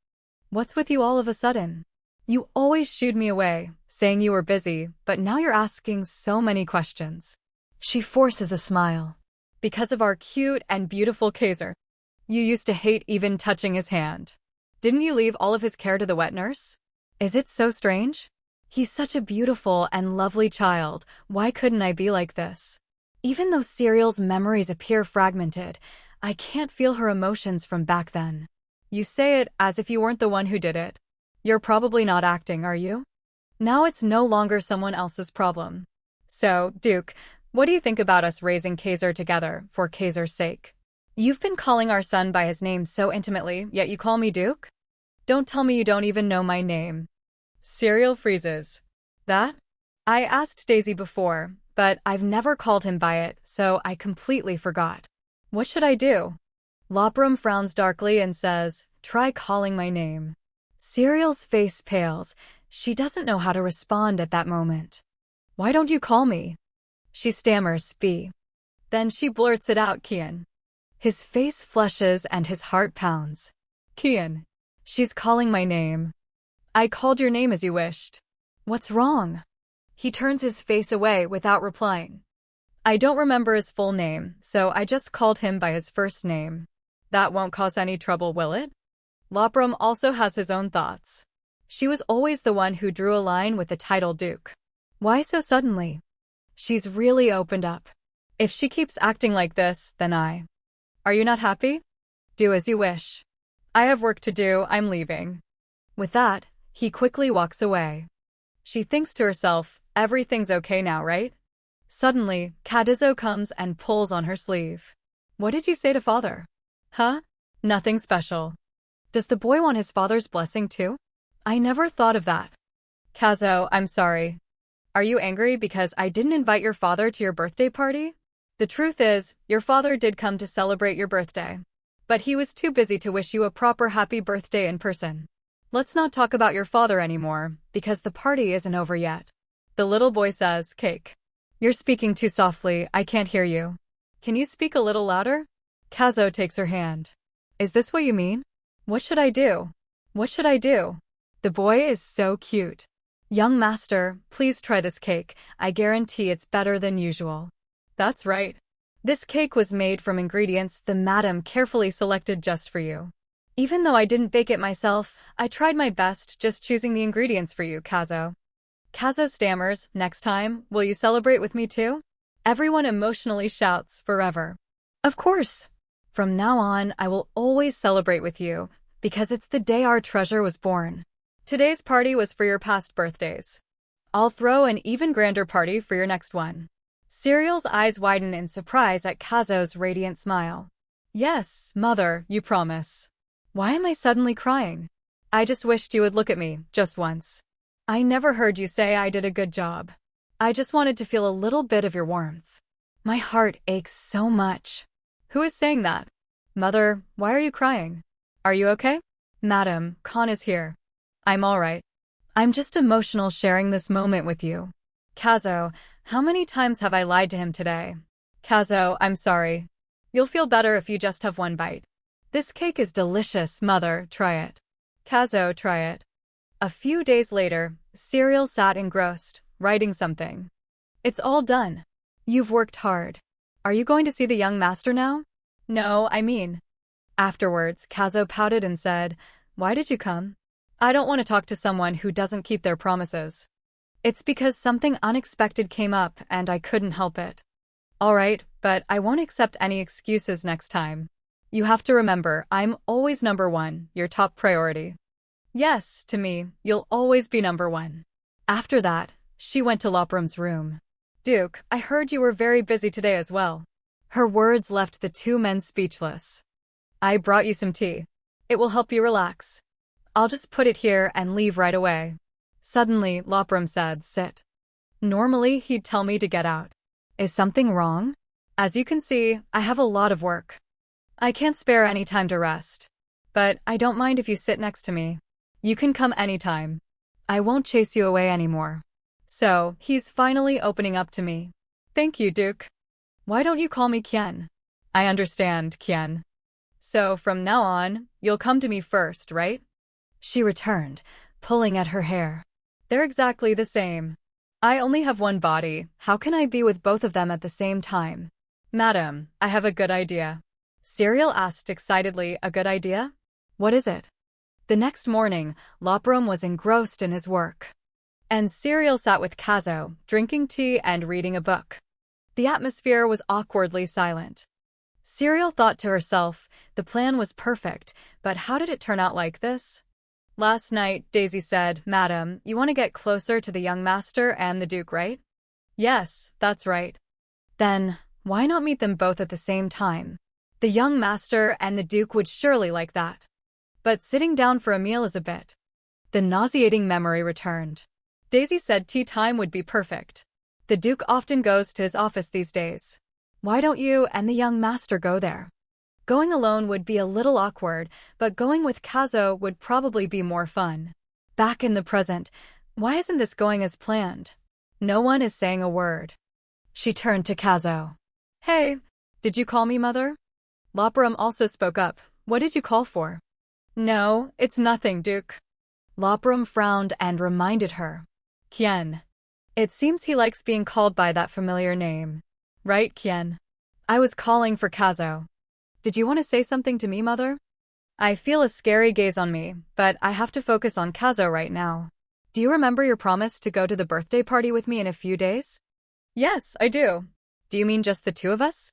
What's with you all of a sudden? You always shooed me away, saying you were busy, but now you're asking so many questions. She forces a smile. Because of our cute and beautiful Kazo. You used to hate even touching his hand. Didn't you leave all of his care to the wet nurse? Is it so strange? He's such a beautiful and lovely child, why couldn't I be like this? Even though Cereal's memories appear fragmented, I can't feel her emotions from back then. You say it as if you weren't the one who did it. You're probably not acting, are you? Now it's no longer someone else's problem. So, Duke, what do you think about us raising Kazo together, for Kazo's sake? You've been calling our son by his name so intimately, yet you call me Duke? Don't tell me you don't even know my name. Cereal freezes. That? I asked Daisy before, but I've never called him by it, so I completely forgot. What should I do? Lopram frowns darkly and says, try calling my name. Cereal's face pales. She doesn't know how to respond at that moment. Why don't you call me? She stammers, B. Then she blurts it out, Kien. His face flushes and his heart pounds. Kien. She's calling my name. I called your name as you wished. What's wrong? He turns his face away without replying. I don't remember his full name, so I just called him by his first name. That won't cause any trouble, will it? Lopram also has his own thoughts. She was always the one who drew a line with the title Duke. Why so suddenly? She's really opened up. If she keeps acting like this, then Are you not happy? Do as you wish. I have work to do, I'm leaving. With that, he quickly walks away. She thinks to herself, everything's okay now, right? Suddenly, Kazo comes and pulls on her sleeve. What did you say to father? Huh? Nothing special. Does the boy want his father's blessing too? I never thought of that. Kazo, I'm sorry. Are you angry because I didn't invite your father to your birthday party? The truth is, your father did come to celebrate your birthday. But he was too busy to wish you a proper happy birthday in person. Let's not talk about your father anymore, because the party isn't over yet. The little boy says, cake. You're speaking too softly, I can't hear you. Can you speak a little louder? Kazo takes her hand. Is this what you mean? What should I do? What should I do? The boy is so cute. Young master, please try this cake. I guarantee it's better than usual. That's right. This cake was made from ingredients the madam carefully selected just for you. Even though I didn't bake it myself, I tried my best just choosing the ingredients for you, Kazo. Kazo stammers, next time, will you celebrate with me too? Everyone emotionally shouts, forever. Of course. From now on, I will always celebrate with you, because it's the day our treasure was born. Today's party was for your past birthdays. I'll throw an even grander party for your next one. Serial's eyes widen in surprise at Kazo's radiant smile. Yes, mother, you promise. Why am I suddenly crying? I just wished you would look at me, just once. I never heard you say I did a good job. I just wanted to feel a little bit of your warmth. My heart aches so much. Who is saying that? Mother, why are you crying? Are you okay? Madam, Khan is here. I'm all right. I'm just emotional sharing this moment with you. Kazo, how many times have I lied to him today? Kazo, I'm sorry. You'll feel better if you just have one bite. This cake is delicious, mother, try it. Kazo, try it. A few days later, Serial sat engrossed, writing something. It's all done. You've worked hard. Are you going to see the young master now? No, I mean. Afterwards, Kazo pouted and said, Why did you come? I don't want to talk to someone who doesn't keep their promises. It's because something unexpected came up and I couldn't help it. All right, but I won't accept any excuses next time. You have to remember, I'm always number one, your top priority. Yes, to me, you'll always be number one. After that, she went to Lopram's room. Duke, I heard you were very busy today as well. Her words left the two men speechless. I brought you some tea. It will help you relax. I'll just put it here and leave right away. Suddenly, Lopram said, Sit. Normally, he'd tell me to get out. Is something wrong? As you can see, I have a lot of work. I can't spare any time to rest. But I don't mind if you sit next to me. You can come anytime. I won't chase you away anymore. So, he's finally opening up to me. Thank you, Duke. Why don't you call me Kien? I understand, Kien. So, from now on, you'll come to me first, right? She returned, pulling at her hair. They're exactly the same. I only have one body. How can I be with both of them at the same time? Madam, I have a good idea. Serial asked excitedly, a good idea? What is it? The next morning, Lopram was engrossed in his work. And Serial sat with Kazo, drinking tea and reading a book. The atmosphere was awkwardly silent. Serial thought to herself, the plan was perfect, but how did it turn out like this? Last night, Daisy said, Madam, you want to get closer to the young master and the Duke, right? Yes, that's right. Then, why not meet them both at the same time? The young master and the Duke would surely like that. But sitting down for a meal is a bit. The nauseating memory returned. Daisy said tea time would be perfect. The Duke often goes to his office these days. Why don't you and the young master go there? Going alone would be a little awkward, but going with Kazo would probably be more fun. Back in the present, why isn't this going as planned? No one is saying a word. She turned to Kazo. Hey, did you call me, mother? Lopram also spoke up. What did you call for? No, it's nothing, Duke. Lopram frowned and reminded her. Kien. It seems he likes being called by that familiar name. Right, Kien? I was calling for Kazo. Did you want to say something to me, mother? I feel a scary gaze on me, but I have to focus on Kazo right now. Do you remember your promise to go to the birthday party with me in a few days? Yes, I do. Do you mean just the two of us?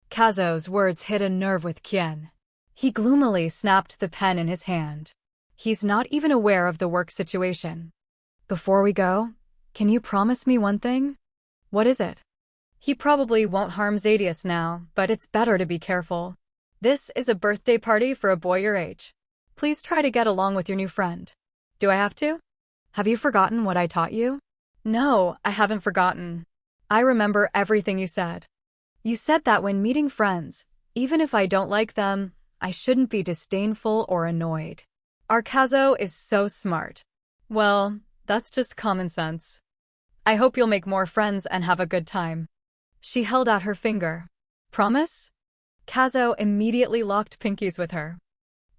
Kazo's words hit a nerve with Kien. He gloomily snapped the pen in his hand. He's not even aware of the work situation. Before we go, can you promise me one thing? What is it? He probably won't harm Zadius now, but it's better to be careful. This is a birthday party for a boy your age. Please try to get along with your new friend. Do I have to? Have you forgotten what I taught you? No, I haven't forgotten. I remember everything you said. You said that when meeting friends, even if I don't like them, I shouldn't be disdainful or annoyed. Our Kazo is so smart. Well, that's just common sense. I hope you'll make more friends and have a good time. She held out her finger. Promise? Kazo immediately locked pinkies with her.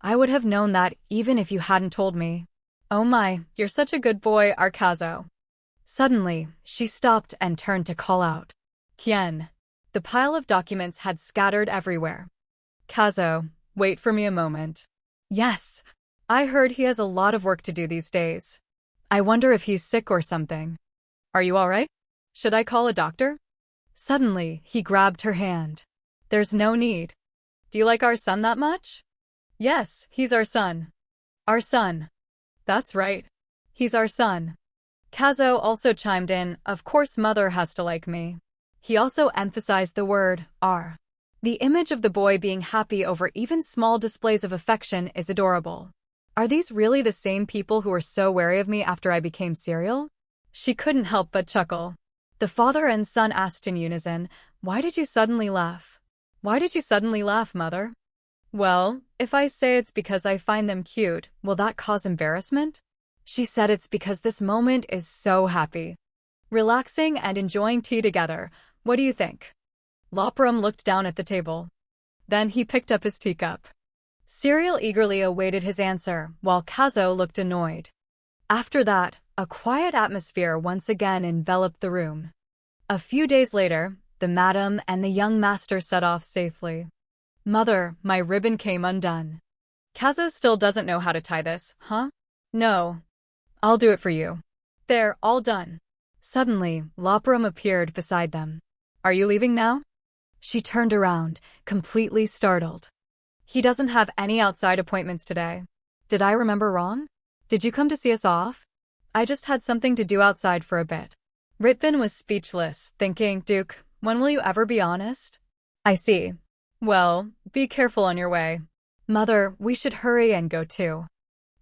I would have known that even if you hadn't told me. Oh my, you're such a good boy, our Kazo. Suddenly, she stopped and turned to call out. Kien. The pile of documents had scattered everywhere. Kazo, wait for me a moment. Yes. I heard he has a lot of work to do these days. I wonder if he's sick or something. Are you all right? Should I call a doctor? Suddenly, he grabbed her hand. There's no need. Do you like our son that much? Yes, he's our son. Our son. That's right. He's our son. Kazo also chimed in, of course mother has to like me. He also emphasized the word, "are." The image of the boy being happy over even small displays of affection is adorable. Are these really the same people who were so wary of me after I became serial? She couldn't help but chuckle. The father and son asked in unison, why did you suddenly laugh? Why did you suddenly laugh, mother? Well, if I say it's because I find them cute, will that cause embarrassment? She said it's because this moment is so happy. Relaxing and enjoying tea together. What do you think? Lopram looked down at the table. Then he picked up his teacup. Serial eagerly awaited his answer, while Kazo looked annoyed. After that, a quiet atmosphere once again enveloped the room. A few days later, the madam and the young master set off safely. Mother, my ribbon came undone. Kazo still doesn't know how to tie this, huh? No. I'll do it for you. There, all done. Suddenly, Lopram appeared beside them. Are you leaving now? She turned around, completely startled. He doesn't have any outside appointments today. Did I remember wrong? Did you come to see us off? I just had something to do outside for a bit. Ritvan was speechless, thinking, Duke, when will you ever be honest? I see. Well, be careful on your way. Mother, we should hurry and go too.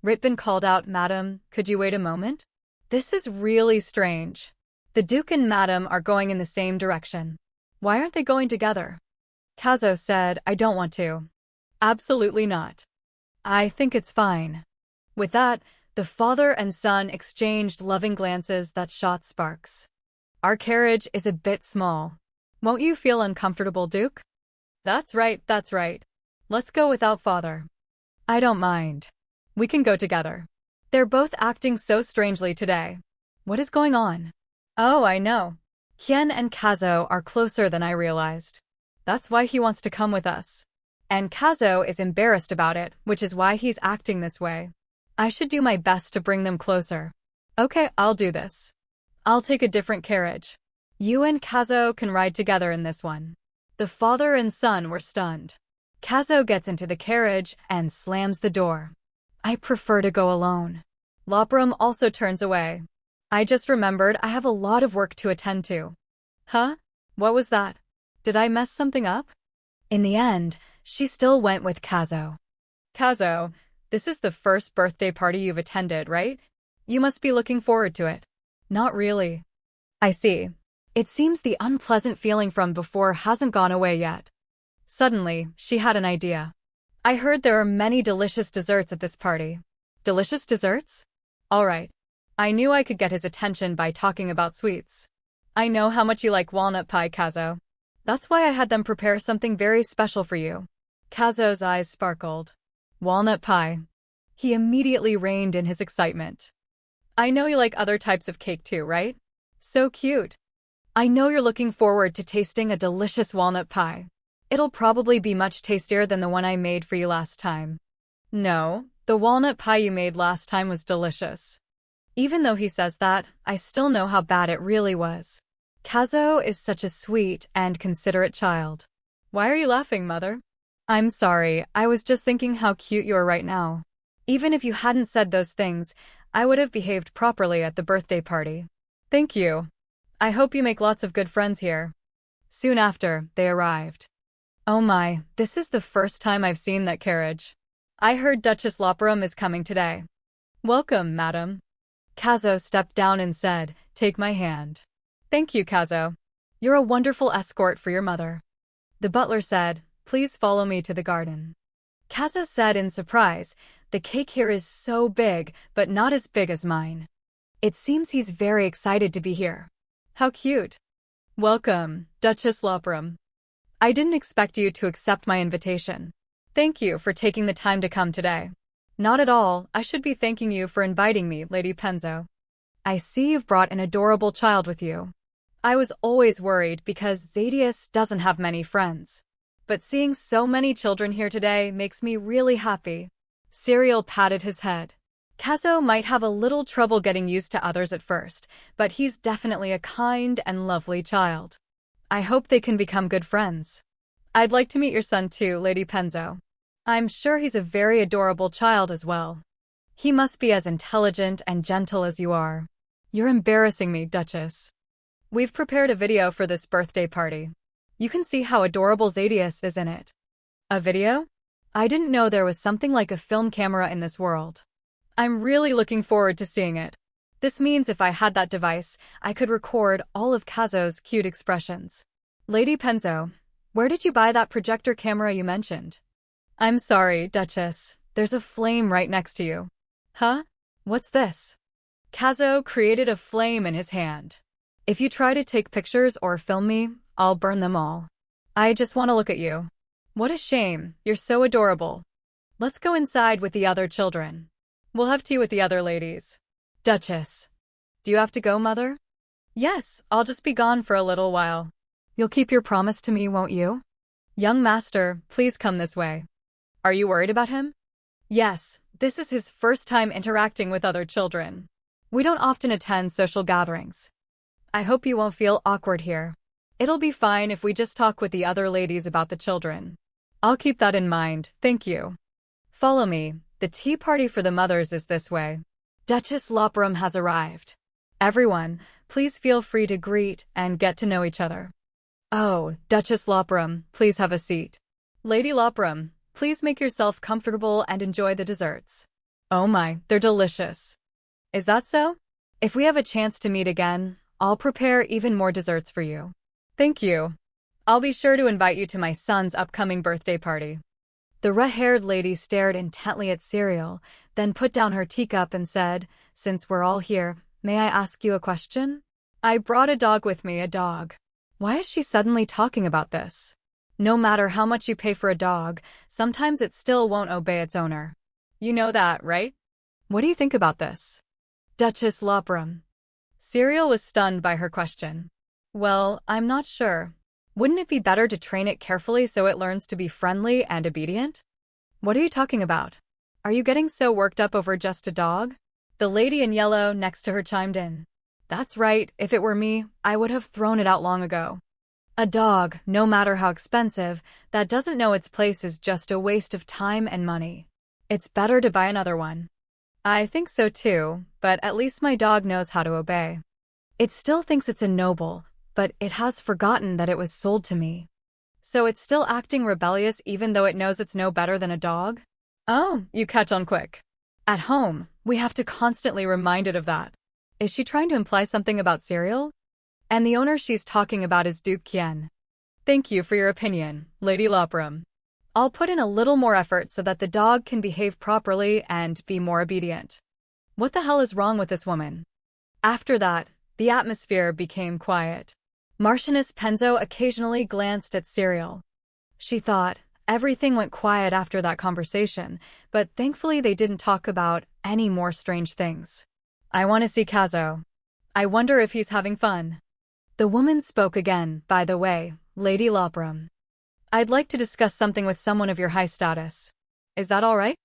Ritvan called out, Madam, could you wait a moment? This is really strange. The Duke and Madam are going in the same direction. Why aren't they going together? Kazo said, I don't want to. Absolutely not. I think it's fine. With that, the father and son exchanged loving glances that shot sparks. Our carriage is a bit small. Won't you feel uncomfortable, Duke? That's right, that's right. Let's go without father. I don't mind. We can go together. They're both acting so strangely today. What is going on? Oh, I know. Kien and Kazo are closer than I realized. That's why he wants to come with us. And Kazo is embarrassed about it, which is why he's acting this way. I should do my best to bring them closer. Okay, I'll do this. I'll take a different carriage. You and Kazo can ride together in this one. The father and son were stunned. Kazo gets into the carriage and slams the door. I prefer to go alone. Lopram also turns away. I just remembered I have a lot of work to attend to. Huh? What was that? Did I mess something up? In the end, she still went with Kazo. Kazo, this is the first birthday party you've attended, right? You must be looking forward to it. Not really. I see. It seems the unpleasant feeling from before hasn't gone away yet. Suddenly, she had an idea. I heard there are many delicious desserts at this party. Delicious desserts? All right. I knew I could get his attention by talking about sweets. I know how much you like walnut pie, Kazo. That's why I had them prepare something very special for you. Kazo's eyes sparkled. Walnut pie. He immediately reined in his excitement. I know you like other types of cake too, right? So cute. I know you're looking forward to tasting a delicious walnut pie. It'll probably be much tastier than the one I made for you last time. No, the walnut pie you made last time was delicious. Even though he says that, I still know how bad it really was. Kazo is such a sweet and considerate child. Why are you laughing, Mother? I'm sorry, I was just thinking how cute you are right now. Even if you hadn't said those things, I would have behaved properly at the birthday party. Thank you. I hope you make lots of good friends here. Soon after, they arrived. Oh my, this is the first time I've seen that carriage. I heard Duchess Lopram is coming today. Welcome, madam. Kazo stepped down and said, take my hand. Thank you, Kazo. You're a wonderful escort for your mother. The butler said, please follow me to the garden. Kazo said in surprise, the cake here is so big, but not as big as mine. It seems he's very excited to be here. How cute. Welcome, Duchess Lopram. I didn't expect you to accept my invitation. Thank you for taking the time to come today. Not at all, I should be thanking you for inviting me, Lady Penzo. I see you've brought an adorable child with you. I was always worried because Zadius doesn't have many friends. But seeing so many children here today makes me really happy. Serial patted his head. Kazo might have a little trouble getting used to others at first, but he's definitely a kind and lovely child. I hope they can become good friends. I'd like to meet your son too, Lady Penzo. I'm sure he's a very adorable child as well. He must be as intelligent and gentle as you are. You're embarrassing me, Duchess. We've prepared a video for this birthday party. You can see how adorable Zadius is in it. A video? I didn't know there was something like a film camera in this world. I'm really looking forward to seeing it. This means if I had that device, I could record all of Kazo's cute expressions. Lady Penzo, where did you buy that projector camera you mentioned? I'm sorry, Duchess. There's a flame right next to you. Huh? What's this? Kazo created a flame in his hand. If you try to take pictures or film me, I'll burn them all. I just want to look at you. What a shame, you're so adorable. Let's go inside with the other children. We'll have tea with the other ladies. Duchess. Do you have to go, Mother? Yes, I'll just be gone for a little while. You'll keep your promise to me, won't you? Young master, please come this way. Are you worried about him? Yes, this is his first time interacting with other children. We don't often attend social gatherings. I hope you won't feel awkward here. It'll be fine if we just talk with the other ladies about the children. I'll keep that in mind, thank you. Follow me, the tea party for the mothers is this way. Duchess Lopram has arrived. Everyone, please feel free to greet and get to know each other. Oh, Duchess Lopram, please have a seat. Lady Lopram, please make yourself comfortable and enjoy the desserts. Oh my, they're delicious. Is that so? If we have a chance to meet again, I'll prepare even more desserts for you. Thank you. I'll be sure to invite you to my son's upcoming birthday party. The red-haired lady stared intently at Cereal, then put down her teacup and said, Since we're all here, may I ask you a question? I brought a dog with me, a dog. Why is she suddenly talking about this? No matter how much you pay for a dog, sometimes it still won't obey its owner. You know that, right? What do you think about this? Duchess Lopram. Cereal was stunned by her question. Well, I'm not sure. Wouldn't it be better to train it carefully so it learns to be friendly and obedient? What are you talking about? Are you getting so worked up over just a dog? The lady in yellow next to her chimed in. That's right, if it were me, I would have thrown it out long ago. A dog, no matter how expensive, that doesn't know its place is just a waste of time and money. It's better to buy another one. I think so too, but at least my dog knows how to obey. It still thinks it's a noble, but it has forgotten that it was sold to me. So it's still acting rebellious even though it knows it's no better than a dog? Oh, you catch on quick. At home, we have to constantly remind it of that. Is she trying to imply something about Cereal? And the owner she's talking about is Duke Kien. Thank you for your opinion, Lady Lopram. I'll put in a little more effort so that the dog can behave properly and be more obedient. What the hell is wrong with this woman? After that, the atmosphere became quiet. Marchioness Penzo occasionally glanced at Cereal. She thought, everything went quiet after that conversation, but thankfully they didn't talk about any more strange things. I want to see Kazo. I wonder if he's having fun. The woman spoke again, by the way, Lady Lopram. I'd like to discuss something with someone of your high status. Is that all right?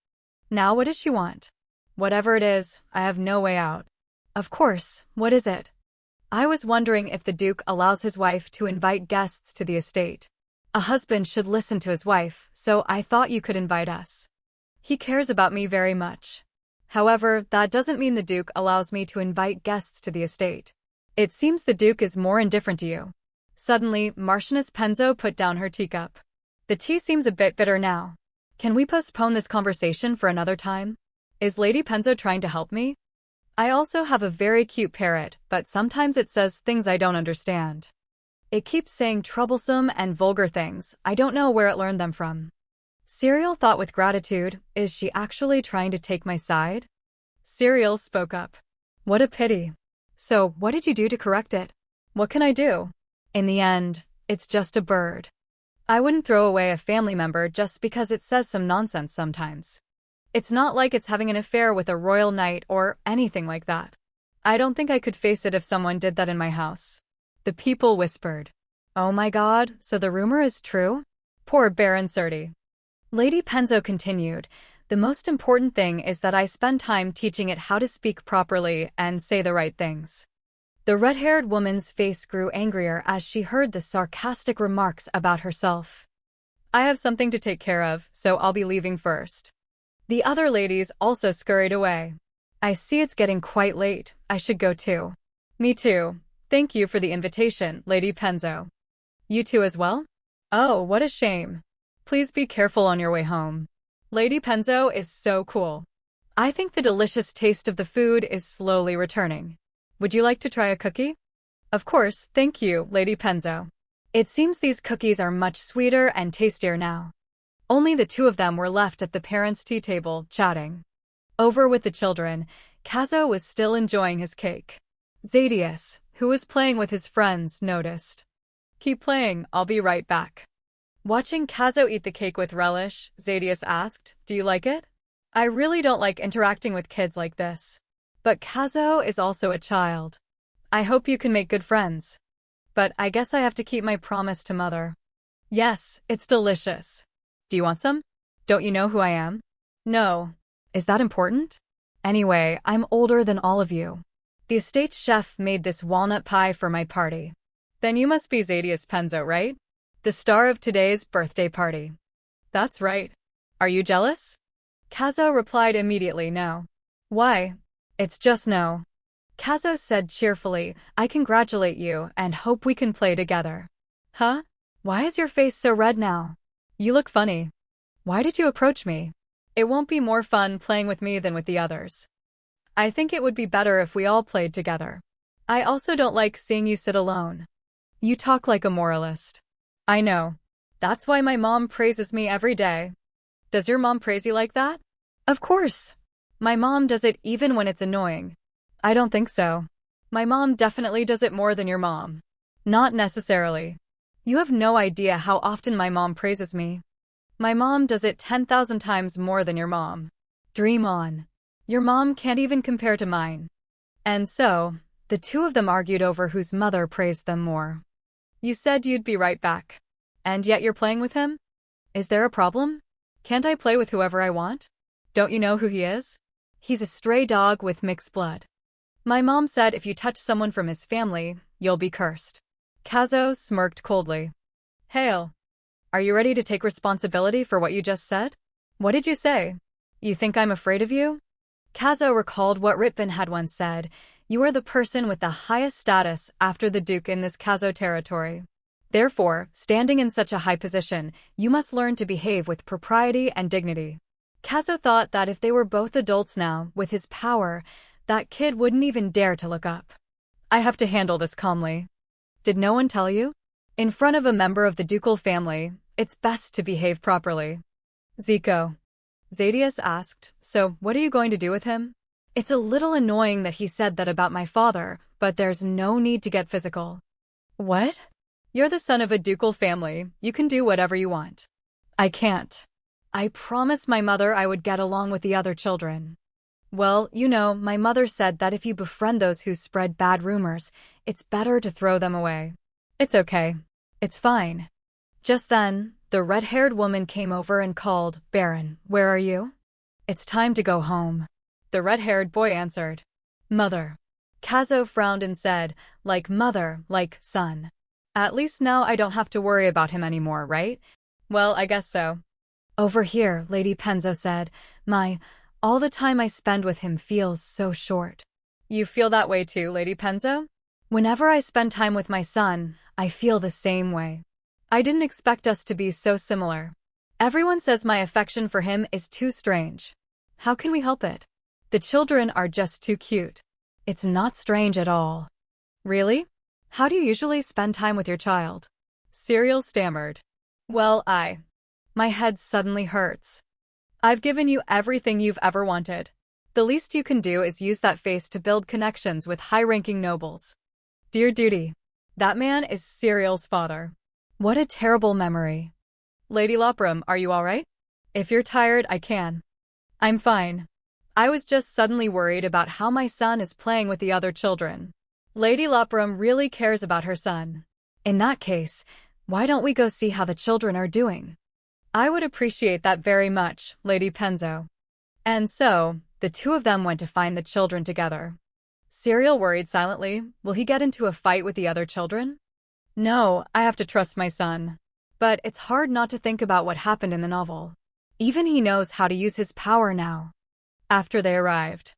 Now what does she want? Whatever it is, I have no way out. Of course, what is it? I was wondering if the Duke allows his wife to invite guests to the estate. A husband should listen to his wife, so I thought you could invite us. He cares about me very much. However, that doesn't mean the Duke allows me to invite guests to the estate. It seems the Duke is more indifferent to you. Suddenly, Marchioness Penzo put down her teacup. The tea seems a bit bitter now. Can we postpone this conversation for another time? Is Lady Penzo trying to help me? I also have a very cute parrot, but sometimes it says things I don't understand. It keeps saying troublesome and vulgar things. I don't know where it learned them from. Cereal thought with gratitude, is she actually trying to take my side? Cereal spoke up. What a pity. So, what did you do to correct it? What can I do? In the end, it's just a bird. I wouldn't throw away a family member just because it says some nonsense sometimes. It's not like it's having an affair with a royal knight or anything like that. I don't think I could face it if someone did that in my house. The people whispered. Oh my god, so the rumor is true? Poor Baron Surti. Lady Penzo continued, the most important thing is that I spend time teaching it how to speak properly and say the right things. The red-haired woman's face grew angrier as she heard the sarcastic remarks about herself. I have something to take care of, so I'll be leaving first. The other ladies also scurried away. I see it's getting quite late. I should go too. Me too. Thank you for the invitation, Lady Penzo. You too as well? Oh, what a shame. Please be careful on your way home. Lady Penzo is so cool. I think the delicious taste of the food is slowly returning. Would you like to try a cookie? Of course, thank you, Lady Penzo. It seems these cookies are much sweeter and tastier now. Only the two of them were left at the parents' tea table, chatting. Over with the children, Kazo was still enjoying his cake. Zadius, who was playing with his friends, noticed. Keep playing, I'll be right back. Watching Kazo eat the cake with relish, Zadius asked, do you like it? I really don't like interacting with kids like this. But Kazo is also a child. I hope you can make good friends. But I guess I have to keep my promise to Mother. Yes, it's delicious. Do you want some? Don't you know who I am? No. Is that important? Anyway, I'm older than all of you. The estate chef made this walnut pie for my party. Then you must be Zadius Penzo, right? The star of today's birthday party. That's right. Are you jealous? Kazo replied immediately no. Why? It's just no. Kazo said cheerfully, I congratulate you and hope we can play together. Huh? Why is your face so red now? You look funny. Why did you approach me? It won't be more fun playing with me than with the others. I think it would be better if we all played together. I also don't like seeing you sit alone. You talk like a moralist. I know. That's why my mom praises me every day. Does your mom praise you like that? Of course. My mom does it even when it's annoying. I don't think so. My mom definitely does it more than your mom. Not necessarily. You have no idea how often my mom praises me. My mom does it 10,000 times more than your mom. Dream on. Your mom can't even compare to mine. And so, the two of them argued over whose mother praised them more. You said you'd be right back. And yet you're playing with him? Is there a problem? Can't I play with whoever I want? Don't you know who he is? He's a stray dog with mixed blood. My mom said if you touch someone from his family, you'll be cursed. Kazo smirked coldly. Hail. Are you ready to take responsibility for what you just said? What did you say? You think I'm afraid of you? Kazo recalled what Ritbin had once said, you are the person with the highest status after the Duke in this Kazo territory. Therefore, standing in such a high position, you must learn to behave with propriety and dignity. Kazo thought that if they were both adults now, with his power, that kid wouldn't even dare to look up. I have to handle this calmly. Did no one tell you? In front of a member of the ducal family, it's best to behave properly. Zico. Zadius asked, so what are you going to do with him? It's a little annoying that he said that about my father, but there's no need to get physical. What? You're the son of a ducal family, you can do whatever you want. I can't. I promised my mother I would get along with the other children. Well, you know, my mother said that if you befriend those who spread bad rumors, it's better to throw them away. It's okay. It's fine. Just then, the red-haired woman came over and called, Baron, where are you? It's time to go home. The red-haired boy answered. Mother. Kazo frowned and said, like mother, like son. At least now I don't have to worry about him anymore, right? Well, I guess so. Over here, Lady Penzo said, all the time I spend with him feels so short. You feel that way too, Lady Penzo? Whenever I spend time with my son, I feel the same way. I didn't expect us to be so similar. Everyone says my affection for him is too strange. How can we help it? The children are just too cute. It's not strange at all. Really? How do you usually spend time with your child? Serial stammered. Well, my head suddenly hurts. I've given you everything you've ever wanted. The least you can do is use that face to build connections with high-ranking nobles. Dear Duty. That man is Serial's father. What a terrible memory. Lady Lopram, are you all right? If you're tired, I can. I'm fine. I was just suddenly worried about how my son is playing with the other children. Lady Lopram really cares about her son. In that case, why don't we go see how the children are doing? I would appreciate that very much, Lady Penzo. And so, the two of them went to find the children together. Serial worried silently, will he get into a fight with the other children? No, I have to trust my son. But it's hard not to think about what happened in the novel. Even he knows how to use his power now. After they arrived.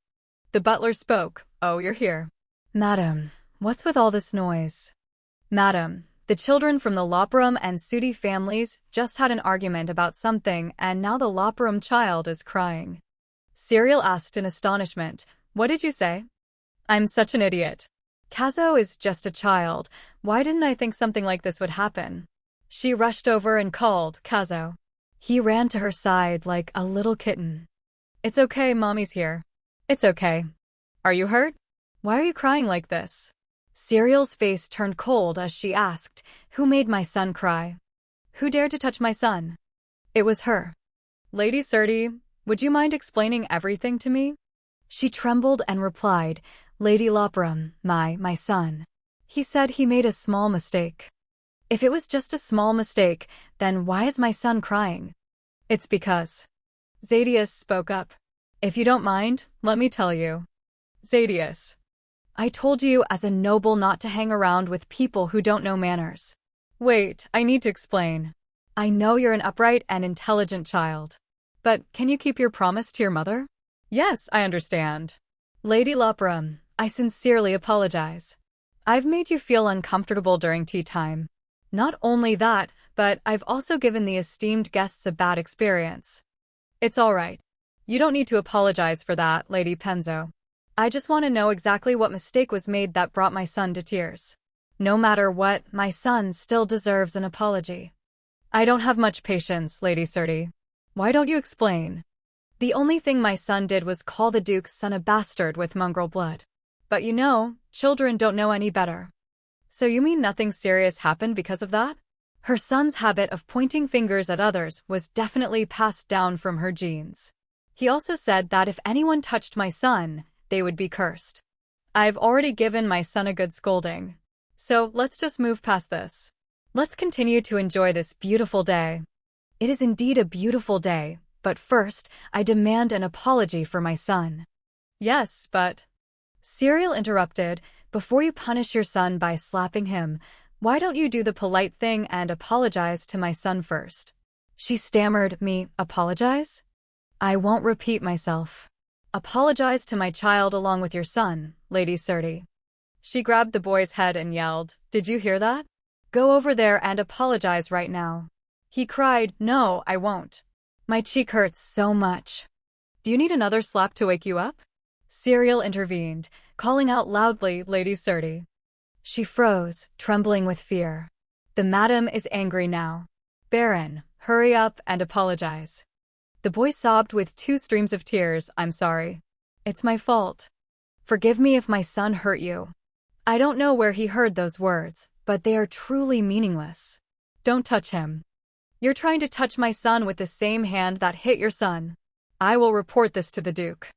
The butler spoke. Oh, you're here. Madam, what's with all this noise? Madam, the children from the Loparum and Sudi families just had an argument about something and now the Loparum child is crying. Serial asked in astonishment. What did you say? I'm such an idiot. Kazo is just a child. Why didn't I think something like this would happen? She rushed over and called, Kazo. He ran to her side like a little kitten. It's okay, Mommy's here. It's okay. Are you hurt? Why are you crying like this? Serial's face turned cold as she asked, Who made my son cry? Who dared to touch my son? It was her. Lady Surti, would you mind explaining everything to me? She trembled and replied, Lady Loparum, my son. He said he made a small mistake. If it was just a small mistake, then why is my son crying? It's because. Zadius spoke up. If you don't mind, let me tell you. Zadius. I told you as a noble not to hang around with people who don't know manners. Wait, I need to explain. I know you're an upright and intelligent child. But can you keep your promise to your mother? Yes, I understand. Lady Loparum, I sincerely apologize. I've made you feel uncomfortable during tea time. Not only that, but I've also given the esteemed guests a bad experience. It's all right. You don't need to apologize for that, Lady Penzo. I just want to know exactly what mistake was made that brought my son to tears. No matter what, my son still deserves an apology. I don't have much patience, Lady Surti. Why don't you explain? The only thing my son did was call the Duke's son a bastard with mongrel blood. But you know, children don't know any better. So you mean nothing serious happened because of that? Her son's habit of pointing fingers at others was definitely passed down from her genes. He also said that if anyone touched my son, they would be cursed. I've already given my son a good scolding. So let's just move past this. Let's continue to enjoy this beautiful day. It is indeed a beautiful day, but first, I demand an apology for my son. Yes, but... Serial interrupted, before you punish your son by slapping him, why don't you do the polite thing and apologize to my son first? She stammered, Me, apologize? I won't repeat myself. Apologize to my child along with your son, Lady Surti. She grabbed the boy's head and yelled, Did you hear that? Go over there and apologize right now. He cried, No, I won't. My cheek hurts so much. Do you need another slap to wake you up? Serial intervened, calling out loudly, Lady Surti. She froze, trembling with fear. The madam is angry now. Baron, hurry up and apologize. The boy sobbed with 2 streams of tears. I'm sorry. It's my fault. Forgive me if my son hurt you. I don't know where he heard those words, but they are truly meaningless. Don't touch him. You're trying to touch my son with the same hand that hit your son. I will report this to the Duke.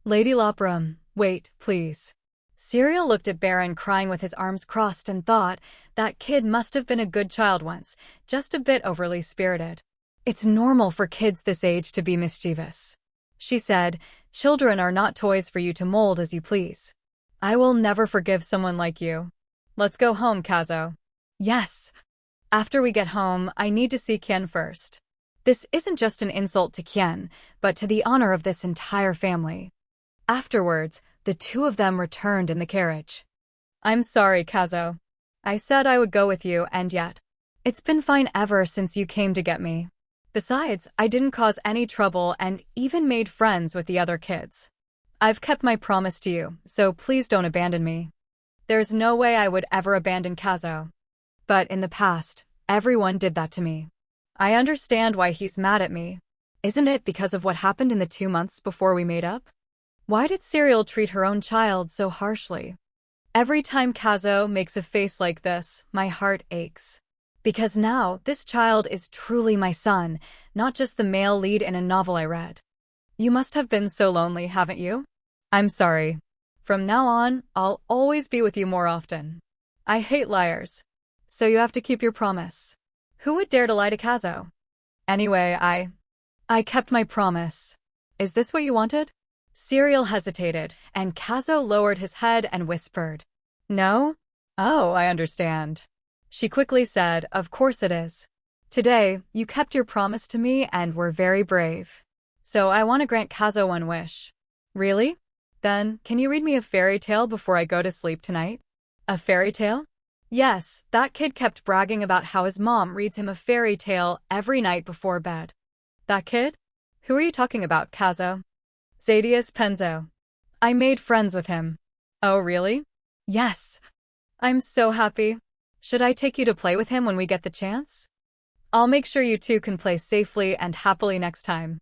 Lady Loparum, wait, please. Serial looked at Baron crying with his arms crossed and thought, that kid must have been a good child once, just a bit overly spirited. It's normal for kids this age to be mischievous. She said, Children are not toys for you to mold as you please. I will never forgive someone like you. Let's go home, Kazo. Yes. After we get home, I need to see Kien first. This isn't just an insult to Kien, but to the honor of this entire family. Afterwards, the 2 of them returned in the carriage. I'm sorry, Kazo. I said I would go with you, and yet. It's been fine ever since you came to get me. Besides, I didn't cause any trouble and even made friends with the other kids. I've kept my promise to you, so please don't abandon me. There's no way I would ever abandon Kazo. But in the past, everyone did that to me. I understand why he's mad at me. Isn't it because of what happened in the 2 months before we made up? Why did Serial treat her own child so harshly? Every time Kazo makes a face like this, my heart aches. Because now, this child is truly my son, not just the male lead in a novel I read. You must have been so lonely, haven't you? I'm sorry. From now on, I'll always be with you more often. I hate liars. So you have to keep your promise. Who would dare to lie to Kazo? Anyway, I kept my promise. Is this what you wanted? Serial hesitated, and Kazo lowered his head and whispered. No? Oh, I understand. She quickly said, Of course it is. Today, you kept your promise to me and were very brave. So I want to grant Kazo one wish. Really? Then, can you read me a fairy tale before I go to sleep tonight? A fairy tale? Yes, that kid kept bragging about how his mom reads him a fairy tale every night before bed. That kid? Who are you talking about, Kazo? Zadius Penzo. I made friends with him. Oh, really? Yes. I'm so happy. Should I take you to play with him when we get the chance? I'll make sure you two can play safely and happily next time.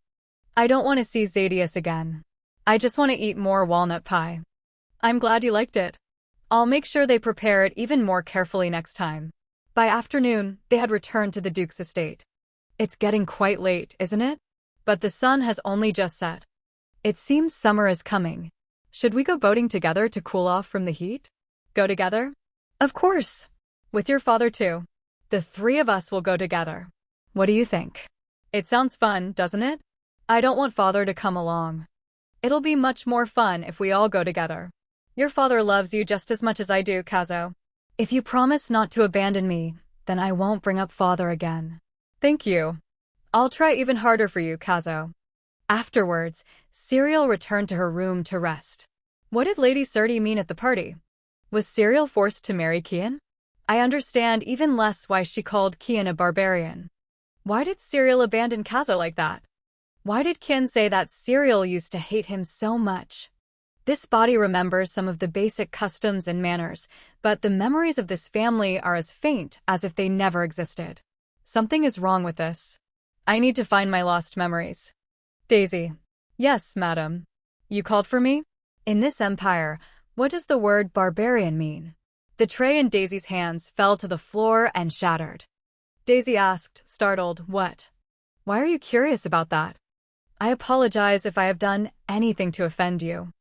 I don't want to see Zadius again. I just want to eat more walnut pie. I'm glad you liked it. I'll make sure they prepare it even more carefully next time. By afternoon, they had returned to the Duke's estate. It's getting quite late, isn't it? But the sun has only just set. It seems summer is coming. Should we go boating together to cool off from the heat? Go together? Of course. With your father too. The three of us will go together. What do you think? It sounds fun, doesn't it? I don't want father to come along. It'll be much more fun if we all go together. Your father loves you just as much as I do, Kazo. If you promise not to abandon me, then I won't bring up father again. Thank you. I'll try even harder for you, Kazo. Afterwards, Serial returned to her room to rest. What did Lady Surti mean at the party? Was Serial forced to marry Kien? I understand even less why she called Kien a barbarian. Why did Serial abandon Kazo like that? Why did Kien say that Serial used to hate him so much? This body remembers some of the basic customs and manners, but the memories of this family are as faint as if they never existed. Something is wrong with this. I need to find my lost memories. Daisy. Yes, madam. You called for me? In this empire, what does the word barbarian mean? The tray in Daisy's hands fell to the floor and shattered. Daisy asked, startled, what? Why are you curious about that? I apologize if I have done anything to offend you.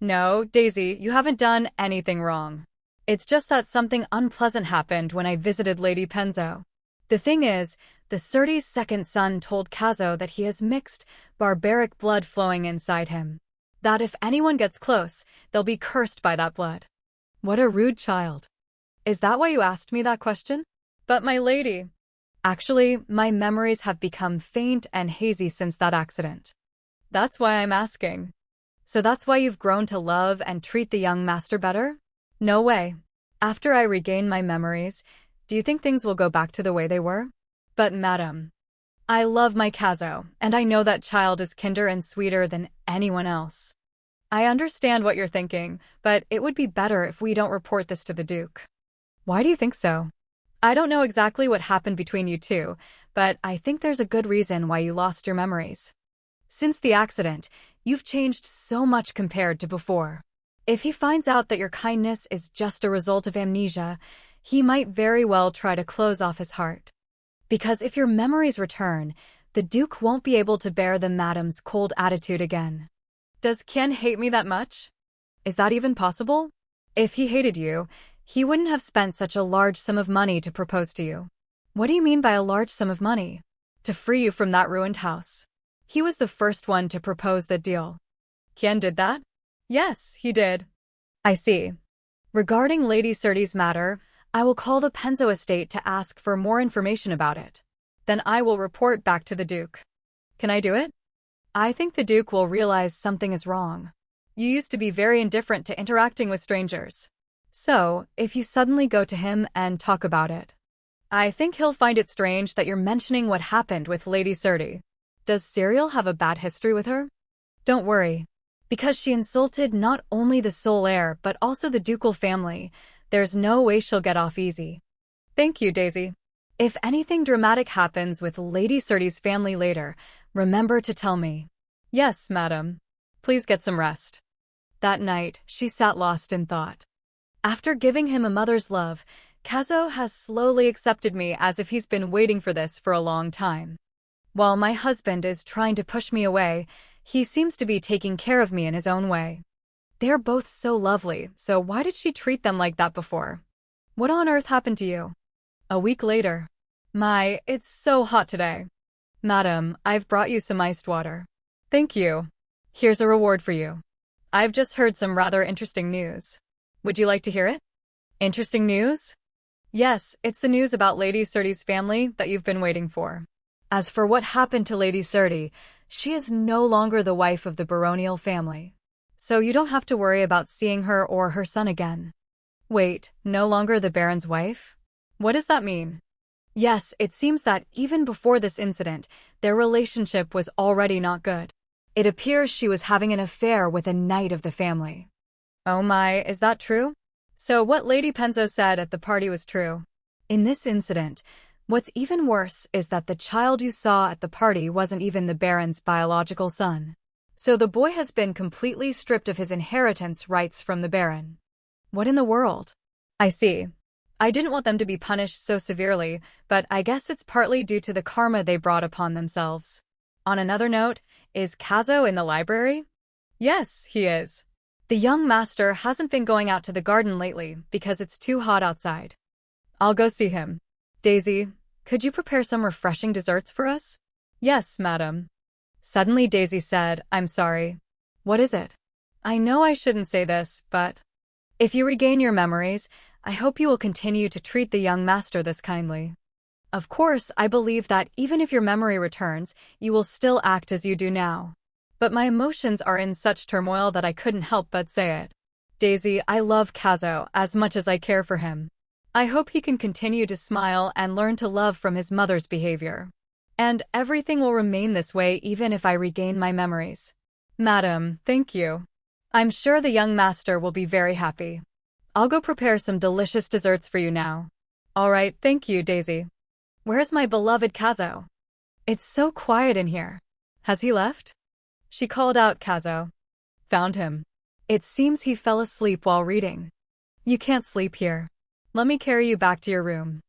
No, Daisy, you haven't done anything wrong. It's just that something unpleasant happened when I visited Lady Penzo. The thing is, the Surti's second son told Kazo that he has mixed, barbaric blood flowing inside him. That if anyone gets close, they'll be cursed by that blood. What a rude child. Is that why you asked me that question? But my lady. Actually, my memories have become faint and hazy since that accident. That's why I'm asking. So that's why you've grown to love and treat the young master better? No way. After I regain my memories, do you think things will go back to the way they were? But madam, I love my Kazo, and I know that child is kinder and sweeter than anyone else. I understand what you're thinking, but it would be better if we don't report this to the Duke. Why do you think so? I don't know exactly what happened between you two, but I think there's a good reason why you lost your memories. Since the accident, you've changed so much compared to before. If he finds out that your kindness is just a result of amnesia, he might very well try to close off his heart. Because if your memories return, the Duke won't be able to bear the madam's cold attitude again. Does Kien hate me that much? Is that even possible? If he hated you, he wouldn't have spent such a large sum of money to propose to you. What do you mean by a large sum of money? To free you from that ruined house. He was the first one to propose the deal. Kien did that? Yes, he did. I see. Regarding Lady Surti's matter, I will call the Penzo estate to ask for more information about it. Then I will report back to the Duke. Can I do it? I think the Duke will realize something is wrong. You used to be very indifferent to interacting with strangers. So, if you suddenly go to him and talk about it, I think he'll find it strange that you're mentioning what happened with Lady Surti. Does Serial have a bad history with her? Don't worry. Because she insulted not only the sole heir but also the ducal family, there's no way she'll get off easy. Thank you, Daisy. If anything dramatic happens with Lady Surti's family later, remember to tell me. Yes, madam. Please get some rest. That night, she sat lost in thought. After giving him a mother's love, Kazo has slowly accepted me as if he's been waiting for this for a long time. While my husband is trying to push me away, he seems to be taking care of me in his own way. They're both so lovely, so why did she treat them like that before? What on earth happened to you? A week later. It's so hot today. Madam, I've brought you some iced water. Thank you. Here's a reward for you. I've just heard some rather interesting news. Would you like to hear it? Interesting news? Yes, it's the news about Lady Surti's family that you've been waiting for. As for what happened to Lady Surti, she is no longer the wife of the baronial family. so you don't have to worry about seeing her or her son again. Wait, no longer the Baron's wife? What does that mean? Yes, it seems that even before this incident, their relationship was already not good. It appears she was having an affair with a knight of the family. Oh my, is that true? So what Lady Penzo said at the party was true. In this incident, what's even worse is that the child you saw at the party wasn't even the Baron's biological son. So the boy has been completely stripped of his inheritance rights from the Baron. What in the world? I see. I didn't want them to be punished so severely, but I guess it's partly due to the karma they brought upon themselves. On another note, is Kazo in the library? Yes, he is. The young master hasn't been going out to the garden lately because it's too hot outside. I'll go see him. Daisy, could you prepare some refreshing desserts for us? Yes, madam. Suddenly Daisy said, I'm sorry. What is it? I know I shouldn't say this, but if you regain your memories, I hope you will continue to treat the young master this kindly. Of course, I believe that even if your memory returns, you will still act as you do now. But my emotions are in such turmoil that I couldn't help but say it. Daisy, I love Kazo as much as I care for him. I hope he can continue to smile and learn to love from his mother's behavior. And everything will remain this way even if I regain my memories. Madam, thank you. I'm sure the young master will be very happy. I'll go prepare some delicious desserts for you now. All right, thank you, Daisy. Where's my beloved Kazo? It's so quiet in here. Has he left? She called out Kazo. Found him. It seems he fell asleep while reading. You can't sleep here. Let me carry you back to your room.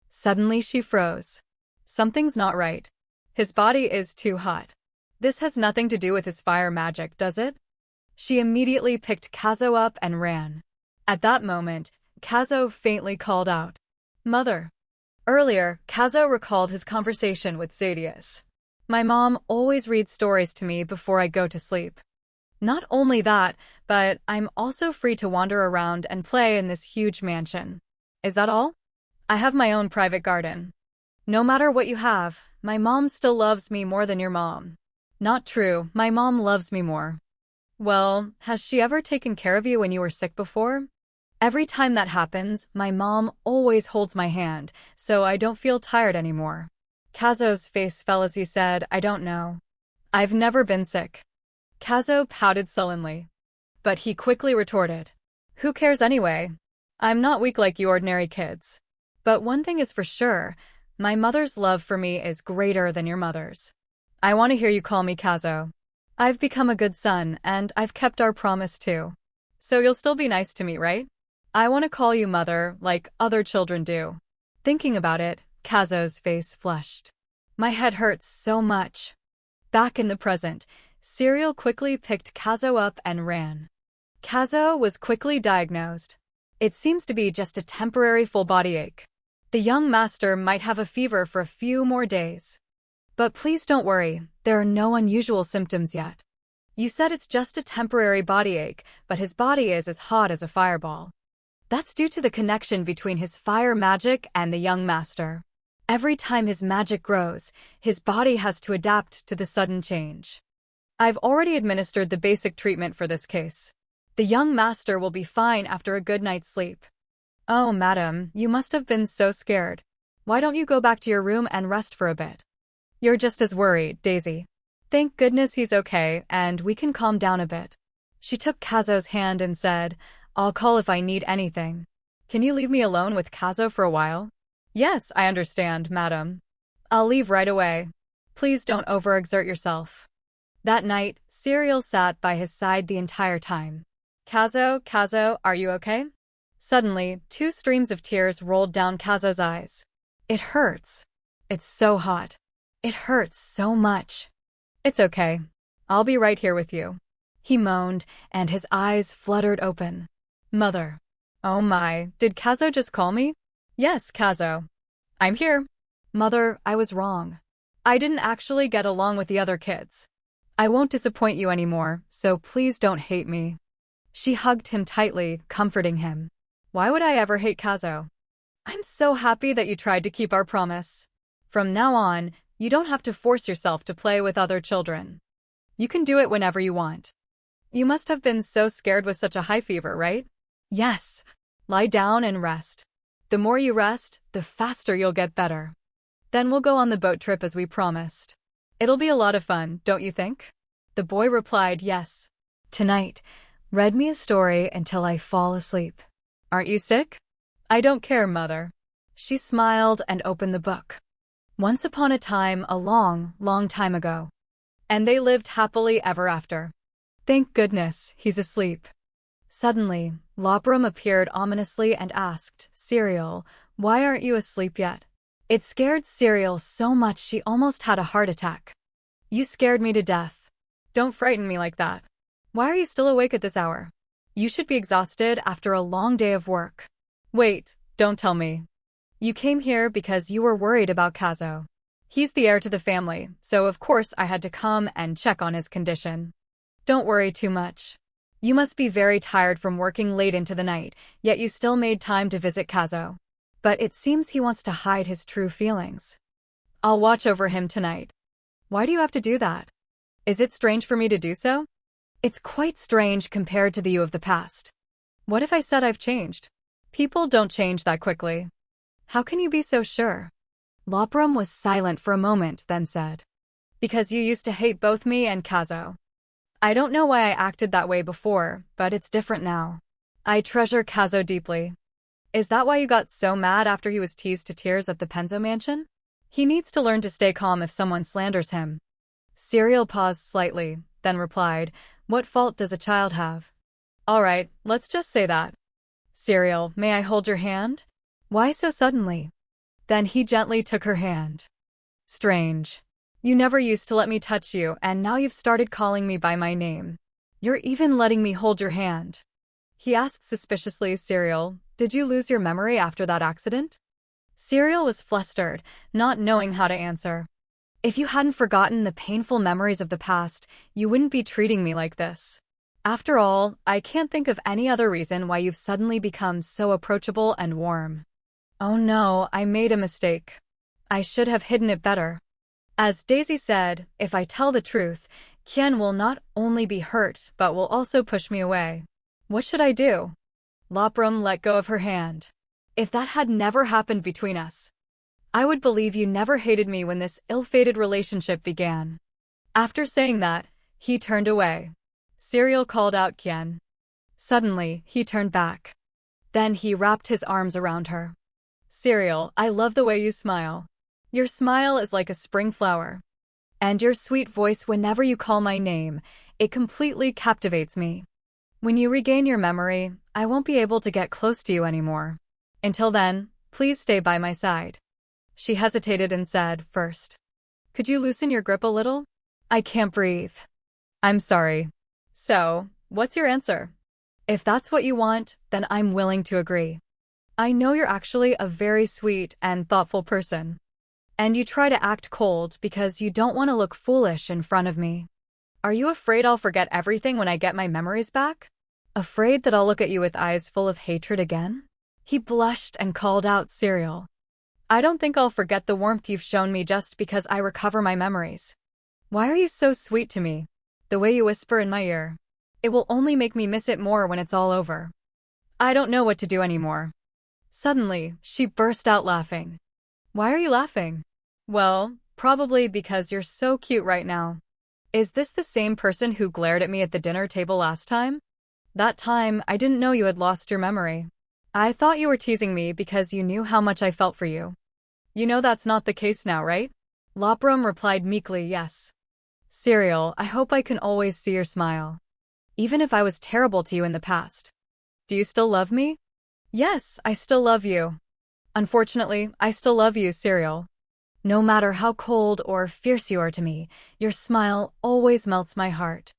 Suddenly she froze. Something's not right. His body is too hot. This has nothing to do with his fire magic, does it? She immediately picked Kazo up and ran. At that moment, Kazo faintly called out, Mother. Earlier, Kazo recalled his conversation with Zadius. My mom always reads stories to me before I go to sleep. Not only that, but I'm also free to wander around and play in this huge mansion. Is that all? I have my own private garden. No matter what you have, my mom still loves me more than your mom. Not true, my mom loves me more. Well, has she ever taken care of you when you were sick before? Every time that happens, my mom always holds my hand, so I don't feel tired anymore. Kazo's face fell as he said, I don't know. I've never been sick. Kazo pouted sullenly. But he quickly retorted. Who cares anyway? I'm not weak like you ordinary kids. But one thing is for sure, my mother's love for me is greater than your mother's. I want to hear you call me Kazo. I've become a good son, and I've kept our promise too. So you'll still be nice to me, right? I want to call you mother, like other children do. Thinking about it, Kazo's face flushed. My head hurts so much. Back in the present, Serial quickly picked Kazo up and ran. Kazo was quickly diagnosed. It seems to be just a temporary full body ache. The young master might have a fever for a few more days. But please don't worry, there are no unusual symptoms yet. You said it's just a temporary body ache, but his body is as hot as a fireball. That's due to the connection between his fire magic and the young master. Every time his magic grows, his body has to adapt to the sudden change. I've already administered the basic treatment for this case. The young master will be fine after a good night's sleep. Oh, madam, you must have been so scared. Why don't you go back to your room and rest for a bit? You're just as worried, Daisy. Thank goodness he's okay, and we can calm down a bit. She took Kazo's hand and said, I'll call if I need anything. Can you leave me alone with Kazo for a while? Yes, I understand, madam. I'll leave right away. Please don't overexert yourself. That night, Serial sat by his side the entire time. Kazo, are you okay? Suddenly, 2 streams of tears rolled down Kazo's eyes. It hurts. It's so hot. It hurts so much. It's okay. I'll be right here with you. He moaned, and his eyes fluttered open. Mother. Oh my, did Kazo just call me? Yes, Kazo. I'm here. Mother, I was wrong. I didn't actually get along with the other kids. I won't disappoint you anymore, so please don't hate me. She hugged him tightly, comforting him. Why would I ever hate Kazo? I'm so happy that you tried to keep our promise. From now on, you don't have to force yourself to play with other children. You can do it whenever you want. You must have been so scared with such a high fever, right? Yes. Lie down and rest. The more you rest, the faster you'll get better. Then we'll go on the boat trip as we promised. It'll be a lot of fun, don't you think? The boy replied yes. Tonight, read me a story until I fall asleep. Aren't you sick? I don't care, mother. She smiled and opened the book. Once upon a time, a long, long time ago. And they lived happily ever after. Thank goodness, he's asleep. Suddenly, Lopram appeared ominously and asked, Serial, why aren't you asleep yet? It scared Serial so much she almost had a heart attack. You scared me to death. Don't frighten me like that. Why are you still awake at this hour? You should be exhausted after a long day of work. Wait, don't tell me. You came here because you were worried about Kazo. He's the heir to the family, so of course I had to come and check on his condition. Don't worry too much. You must be very tired from working late into the night, yet you still made time to visit Kazo. But it seems he wants to hide his true feelings. I'll watch over him tonight. Why do you have to do that? Is it strange for me to do so? It's quite strange compared to the you of the past. What if I said I've changed? People don't change that quickly. How can you be so sure? Lopram was silent for a moment, then said, Because you used to hate both me and Kazo. I don't know why I acted that way before, but it's different now. I treasure Kazo deeply. Is that why you got so mad after he was teased to tears at the Penzo mansion? He needs to learn to stay calm if someone slanders him. Serial paused slightly, then replied, What fault does a child have? All right, let's just say that. Serial, may I hold your hand? Why so suddenly? Then he gently took her hand. Strange. You never used to let me touch you, and now you've started calling me by my name. You're even letting me hold your hand. He asked suspiciously, Serial, did you lose your memory after that accident? Serial was flustered, not knowing how to answer. If you hadn't forgotten the painful memories of the past, you wouldn't be treating me like this. After all, I can't think of any other reason why you've suddenly become so approachable and warm. Oh no, I made a mistake. I should have hidden it better. As Daisy said, if I tell the truth, Kien will not only be hurt but will also push me away. What should I do? Lopram let go of her hand. If that had never happened between us, I would believe you never hated me when this ill-fated relationship began. After saying that, he turned away. Serial called out Kien. Suddenly, he turned back. Then he wrapped his arms around her. Serial, I love the way you smile. Your smile is like a spring flower. And your sweet voice whenever you call my name, it completely captivates me. When you regain your memory, I won't be able to get close to you anymore. Until then, please stay by my side. She hesitated and said, First, could you loosen your grip a little? I can't breathe. I'm sorry. So, what's your answer? If that's what you want, then I'm willing to agree. I know you're actually a very sweet and thoughtful person. And you try to act cold because you don't want to look foolish in front of me. Are you afraid I'll forget everything when I get my memories back? Afraid that I'll look at you with eyes full of hatred again? He blushed and called out, Serial. I don't think I'll forget the warmth you've shown me just because I recover my memories. Why are you so sweet to me? The way you whisper in my ear. It will only make me miss it more when it's all over. I don't know what to do anymore. Suddenly, she burst out laughing. Why are you laughing? Well, probably because you're so cute right now. Is this the same person who glared at me at the dinner table last time? That time, I didn't know you had lost your memory. I thought you were teasing me because you knew how much I felt for you. You know that's not the case now, right? Lopram replied meekly, yes. Serial, I hope I can always see your smile. Even if I was terrible to you in the past. Do you still love me? Yes, I still love you. Unfortunately, I still love you, Serial. No matter how cold or fierce you are to me, your smile always melts my heart.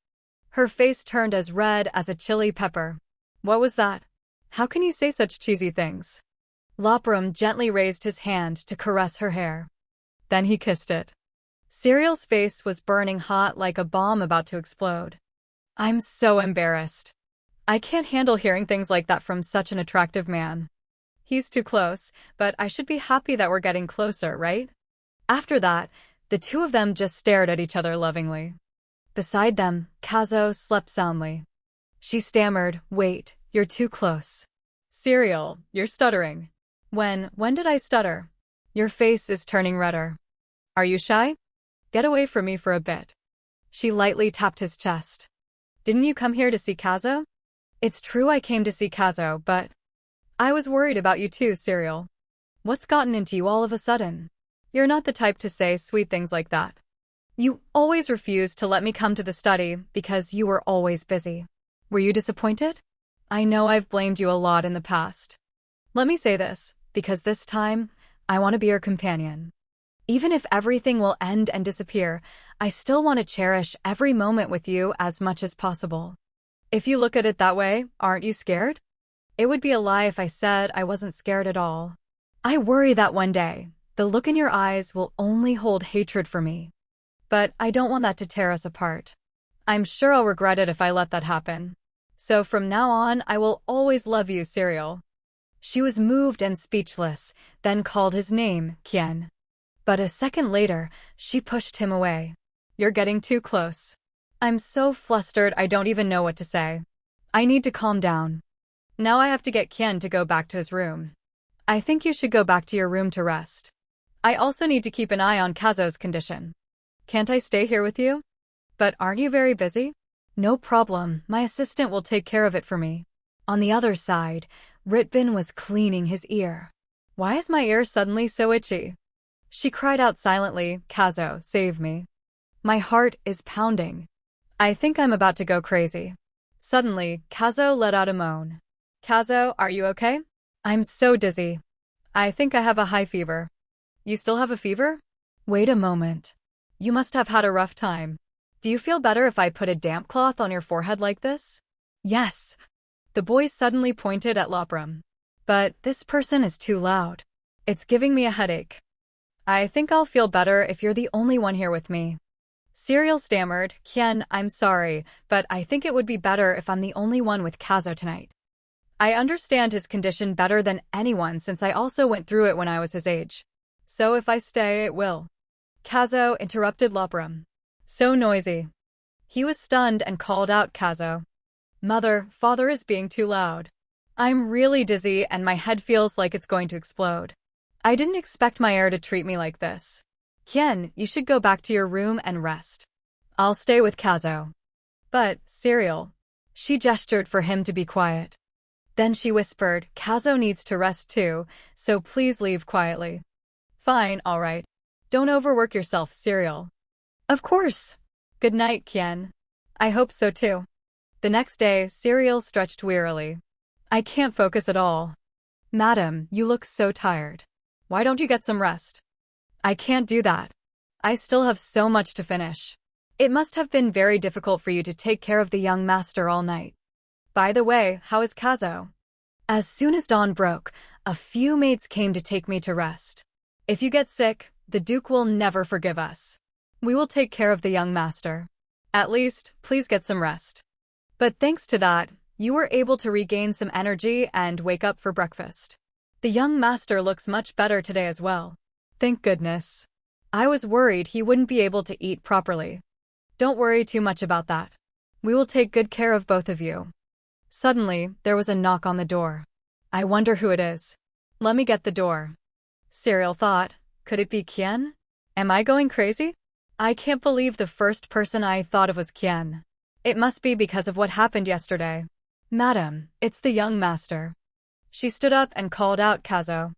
Her face turned as red as a chili pepper. What was that? How can you say such cheesy things? Lopram gently raised his hand to caress her hair. Then he kissed it. Serial's face was burning hot like a bomb about to explode. I'm so embarrassed. I can't handle hearing things like that from such an attractive man. He's too close, but I should be happy that we're getting closer, right? After that, the two of them just stared at each other lovingly. Beside them, Kazo slept soundly. She stammered, "Wait, you're too close." "Serial, you're stuttering." When did I stutter?" "Your face is turning redder." "Are you shy? Get away from me for a bit." She lightly tapped his chest. "Didn't you come here to see Kazo?" "It's true I came to see Kazo, but I was worried about you too, Serial. What's gotten into you all of a sudden? You're not the type to say sweet things like that. You always refused to let me come to the study because you were always busy. Were you disappointed? I know I've blamed you a lot in the past. Let me say this, because this time, I want to be your companion. Even if everything will end and disappear, I still want to cherish every moment with you as much as possible. If you look at it that way, aren't you scared? It would be a lie if I said I wasn't scared at all. I worry that one day, the look in your eyes will only hold hatred for me. But I don't want that to tear us apart. I'm sure I'll regret it if I let that happen. So from now on, I will always love you, Serial." She was moved and speechless, then called his name, Kien. But a second later, she pushed him away. "You're getting too close." "I'm so flustered I don't even know what to say. I need to calm down." Now I have to get Kien to go back to his room. "I think you should go back to your room to rest. I also need to keep an eye on Kazo's condition. Can't I stay here with you?" "But aren't you very busy?" "No problem, my assistant will take care of it for me." On the other side, Ritbin was cleaning his ear. "Why is my ear suddenly so itchy?" She cried out silently, "Kazo, save me. My heart is pounding. I think I'm about to go crazy." Suddenly, Kazo let out a moan. "Kazo, are you okay?" "I'm so dizzy. I think I have a high fever." "You still have a fever?" "Wait a moment. You must have had a rough time. Do you feel better if I put a damp cloth on your forehead like this?" "Yes." The boy suddenly pointed at Lopram. "But this person is too loud. It's giving me a headache. I think I'll feel better if you're the only one here with me." Serial stammered, "Kien, I'm sorry, but I think it would be better if I'm the only one with Kazo tonight. I understand his condition better than anyone since I also went through it when I was his age. So if I stay, it will." Kazo interrupted Lopram. "So noisy." He was stunned and called out Kazo. "Mother, father is being too loud. I'm really dizzy and my head feels like it's going to explode. I didn't expect my heir to treat me like this. Kien, you should go back to your room and rest. I'll stay with Kazo." "But, Serial." She gestured for him to be quiet. Then she whispered, "Kazo needs to rest too, so please leave quietly." "Fine, all right. Don't overwork yourself, Serial." "Of course. Good night, Kien." "I hope so too." The next day, Serial stretched wearily. "I can't focus at all." "Madam, you look so tired. Why don't you get some rest?" "I can't do that. I still have so much to finish." "It must have been very difficult for you to take care of the young master all night. By the way, how is Kazo?" "As soon as dawn broke, a few maids came to take me to rest. If you get sick, the Duke will never forgive us. We will take care of the young master. At least, please get some rest." "But thanks to that, you were able to regain some energy and wake up for breakfast. The young master looks much better today as well." "Thank goodness. I was worried he wouldn't be able to eat properly." "Don't worry too much about that. We will take good care of both of you." Suddenly, there was a knock on the door. "I wonder who it is. Let me get the door." Serial thought, could it be Kien? Am I going crazy? I can't believe the first person I thought of was Kien. It must be because of what happened yesterday. "Madam, it's the young master." She stood up and called out, "Kazo.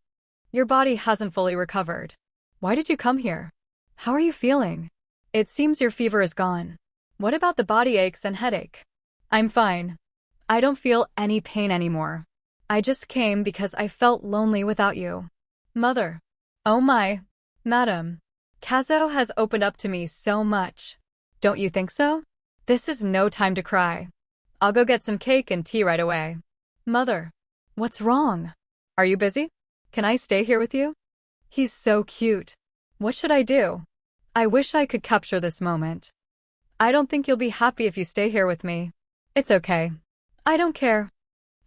Your body hasn't fully recovered. Why did you come here? How are you feeling? It seems your fever is gone. What about the body aches and headache?" "I'm fine. I don't feel any pain anymore. I just came because I felt lonely without you." "Mother." "Oh my. Madam. Kazo has opened up to me so much. Don't you think so? This is no time to cry. I'll go get some cake and tea right away." "Mother." "What's wrong? Are you busy? Can I stay here with you? He's so cute. What should I do? I wish I could capture this moment." "I don't think you'll be happy if you stay here with me." "It's okay. I don't care.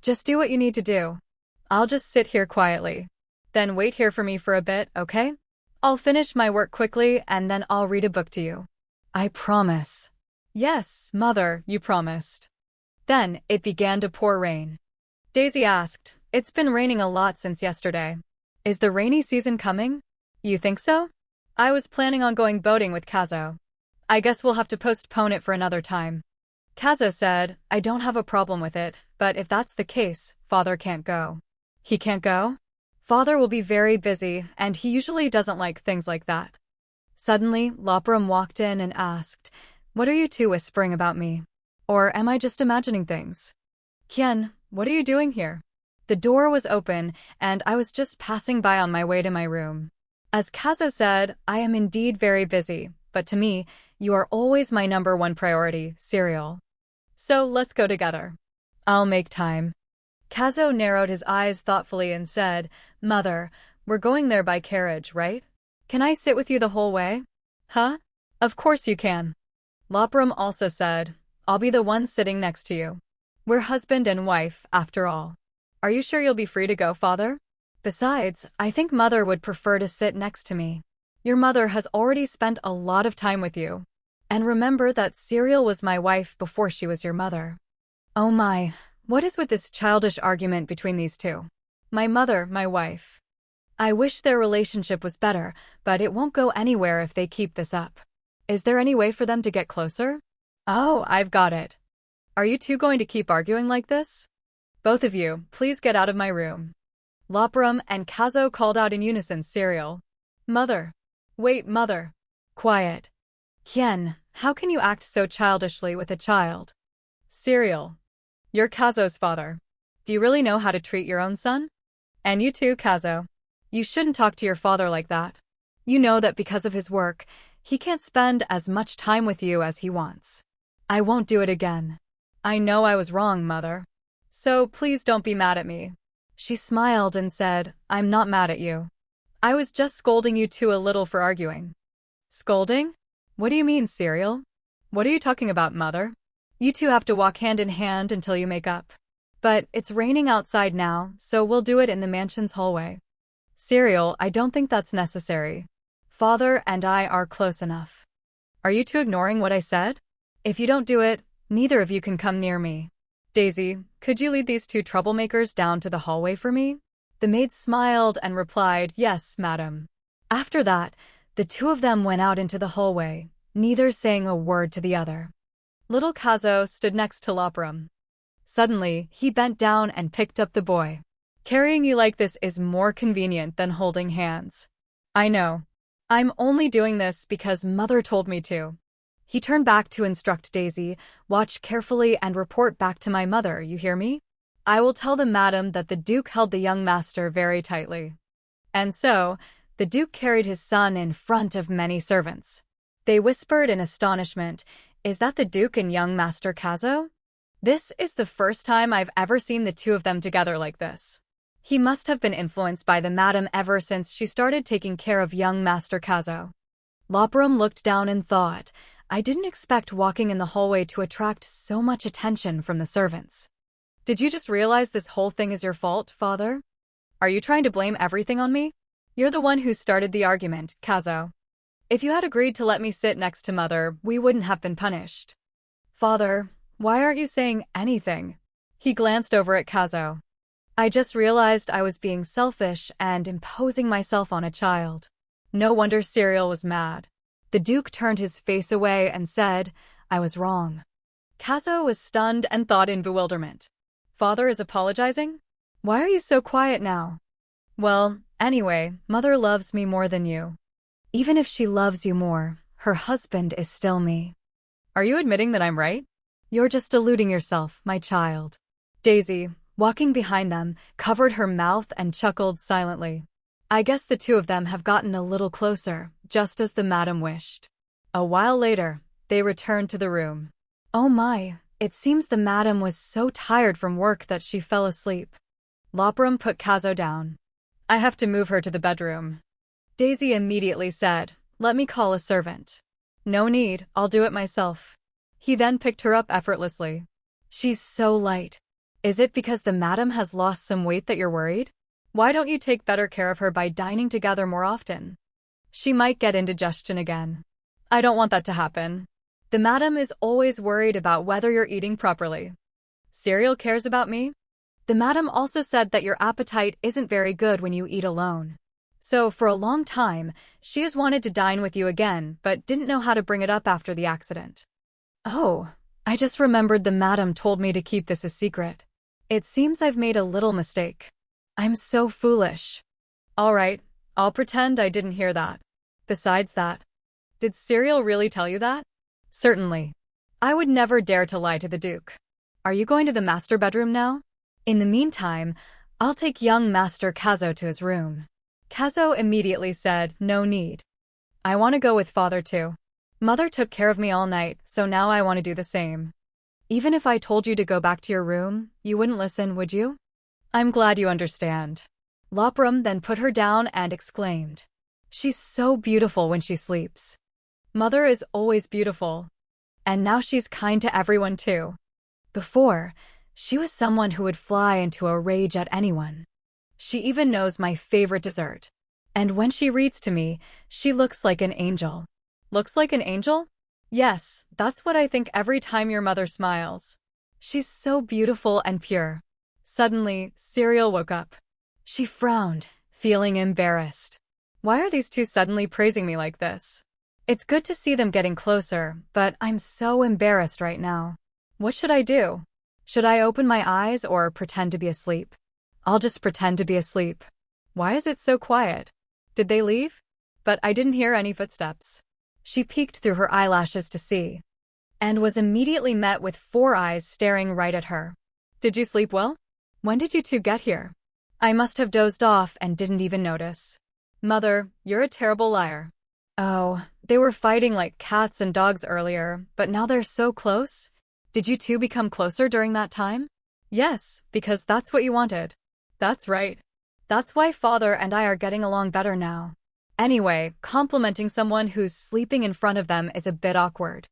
Just do what you need to do. I'll just sit here quietly. Then wait here for me for a bit, okay? I'll finish my work quickly and then I'll read a book to you." "I promise." Yes, mother, you promised. Then it began to pour rain. Daisy asked, "It's been raining a lot since yesterday. Is the rainy season coming? You think so? I was planning on going boating with Kazo. I guess we'll have to postpone it for another time." Kazo said, "I don't have a problem with it, but if that's the case, father can't go." He can't go? Father will be very busy, and he usually doesn't like things like that. Suddenly, Lopram walked in and asked, "What are you two whispering about me? Or am I just imagining things?" "Kien, what are you doing here?" The door was open, and I was just passing by on my way to my room. As Kazo said, "I am indeed very busy, but to me, you are always my #1 priority, cereal. So let's go together. I'll make time." Kazo narrowed his eyes thoughtfully and said, "Mother, we're going there by carriage, right? Can I sit with you the whole way?" "Huh? Of course you can." Lopram also said, "I'll be the one sitting next to you. We're husband and wife, after all. Are you sure you'll be free to go, father? Besides, I think mother would prefer to sit next to me. Your mother has already spent a lot of time with you. And remember that Cereal was my wife before she was your mother." Oh my, what is with this childish argument between these two? My mother, my wife. I wish their relationship was better, but it won't go anywhere if they keep this up. Is there any way for them to get closer? Oh, I've got it. Are you two going to keep arguing like this? Both of you, please get out of my room. Lopram and Kazo called out in unison, "Cereal." "Mother." "Wait, mother." "Quiet." "Kien, how can you act so childishly with a child?" "Cereal. You're Kazo's father. Do you really know how to treat your own son? And you too, Kazo. You shouldn't talk to your father like that. You know that because of his work, he can't spend as much time with you as he wants." "I won't do it again. I know I was wrong, mother. So please don't be mad at me." She smiled and said, "I'm not mad at you. I was just scolding you two a little for arguing." "Scolding? What do you mean, Cereal? What are you talking about, mother? You two have to walk hand in hand until you make up. But it's raining outside now, so we'll do it in the mansion's hallway." "Cereal, I don't think that's necessary. Father and I are close enough. Are you two ignoring what I said? If you don't do it, neither of you can come near me. Daisy, could you lead these two troublemakers down to the hallway for me?" The maid smiled and replied, "Yes, madam." After that, the two of them went out into the hallway, neither saying a word to the other. Little Kazo stood next to Lopram. Suddenly, he bent down and picked up the boy. "Carrying you like this is more convenient than holding hands. I know. I'm only doing this because mother told me to." He turned back to instruct Daisy, "Watch carefully and report back to my mother, you hear me? I will tell the madam that the Duke held the young master very tightly." And so, the Duke carried his son in front of many servants. They whispered in astonishment, "Is that the Duke and young Master Kazo? This is the first time I've ever seen the two of them together like this. He must have been influenced by the madam ever since she started taking care of young Master Kazo." Lopram looked down and thought, "I didn't expect walking in the hallway to attract so much attention from the servants." "Did you just realize this whole thing is your fault, father? Are you trying to blame everything on me? You're the one who started the argument, Kazo. If you had agreed to let me sit next to mother, we wouldn't have been punished." "Father, why aren't you saying anything?" He glanced over at Kazo. "I just realized I was being selfish and imposing myself on a child." No wonder Cereal was mad. The Duke turned his face away and said, "I was wrong." Kazo was stunned and thought in bewilderment. "Father is apologizing? Why are you so quiet now?" "Well, anyway, mother loves me more than you." "Even if she loves you more, her husband is still me." "Are you admitting that I'm right?" "You're just deluding yourself, my child." Daisy, walking behind them, covered her mouth and chuckled silently. I guess the two of them have gotten a little closer, just as the madam wished. A while later, they returned to the room. Oh my, it seems the madam was so tired from work that she fell asleep. Lopram put Kazo down. "I have to move her to the bedroom." Daisy immediately said, "Let me call a servant." "No need, I'll do it myself." He then picked her up effortlessly. "She's so light. Is it because the madam has lost some weight that you're worried? Why don't you take better care of her by dining together more often? She might get indigestion again." "I don't want that to happen." The madam is always worried about whether you're eating properly. Cereal cares about me? The madam also said that your appetite isn't very good when you eat alone. So for a long time, she has wanted to dine with you again, but didn't know how to bring it up after the accident. Oh, I just remembered the madam told me to keep this a secret. It seems I've made a little mistake. I'm so foolish. All right, I'll pretend I didn't hear that. Besides that, did Cereal really tell you that? Certainly. I would never dare to lie to the Duke. Are you going to the master bedroom now? In the meantime, I'll take young Master Kazo to his room. Kazo immediately said, no need. I want to go with father too. Mother took care of me all night, so now I want to do the same. Even if I told you to go back to your room, you wouldn't listen, would you? I'm glad you understand. Lopram then put her down and exclaimed, she's so beautiful when she sleeps. Mother is always beautiful. And now she's kind to everyone too. Before, she was someone who would fly into a rage at anyone. She even knows my favorite dessert. And when she reads to me, she looks like an angel. Looks like an angel? Yes, that's what I think every time your mother smiles. She's so beautiful and pure. Suddenly, Cereal woke up. She frowned, feeling embarrassed. Why are these two suddenly praising me like this? It's good to see them getting closer, but I'm so embarrassed right now. What should I do? Should I open my eyes or pretend to be asleep? I'll just pretend to be asleep. Why is it so quiet? Did they leave? But I didn't hear any footsteps. She peeked through her eyelashes to see, and was immediately met with 4 eyes staring right at her. Did you sleep well? When did you two get here? I must have dozed off and didn't even notice. Mother, you're a terrible liar. Oh, they were fighting like cats and dogs earlier, but now they're so close. Did you two become closer during that time? Yes, because that's what you wanted. That's right. That's why father and I are getting along better now. Anyway, complimenting someone who's sleeping in front of them is a bit awkward.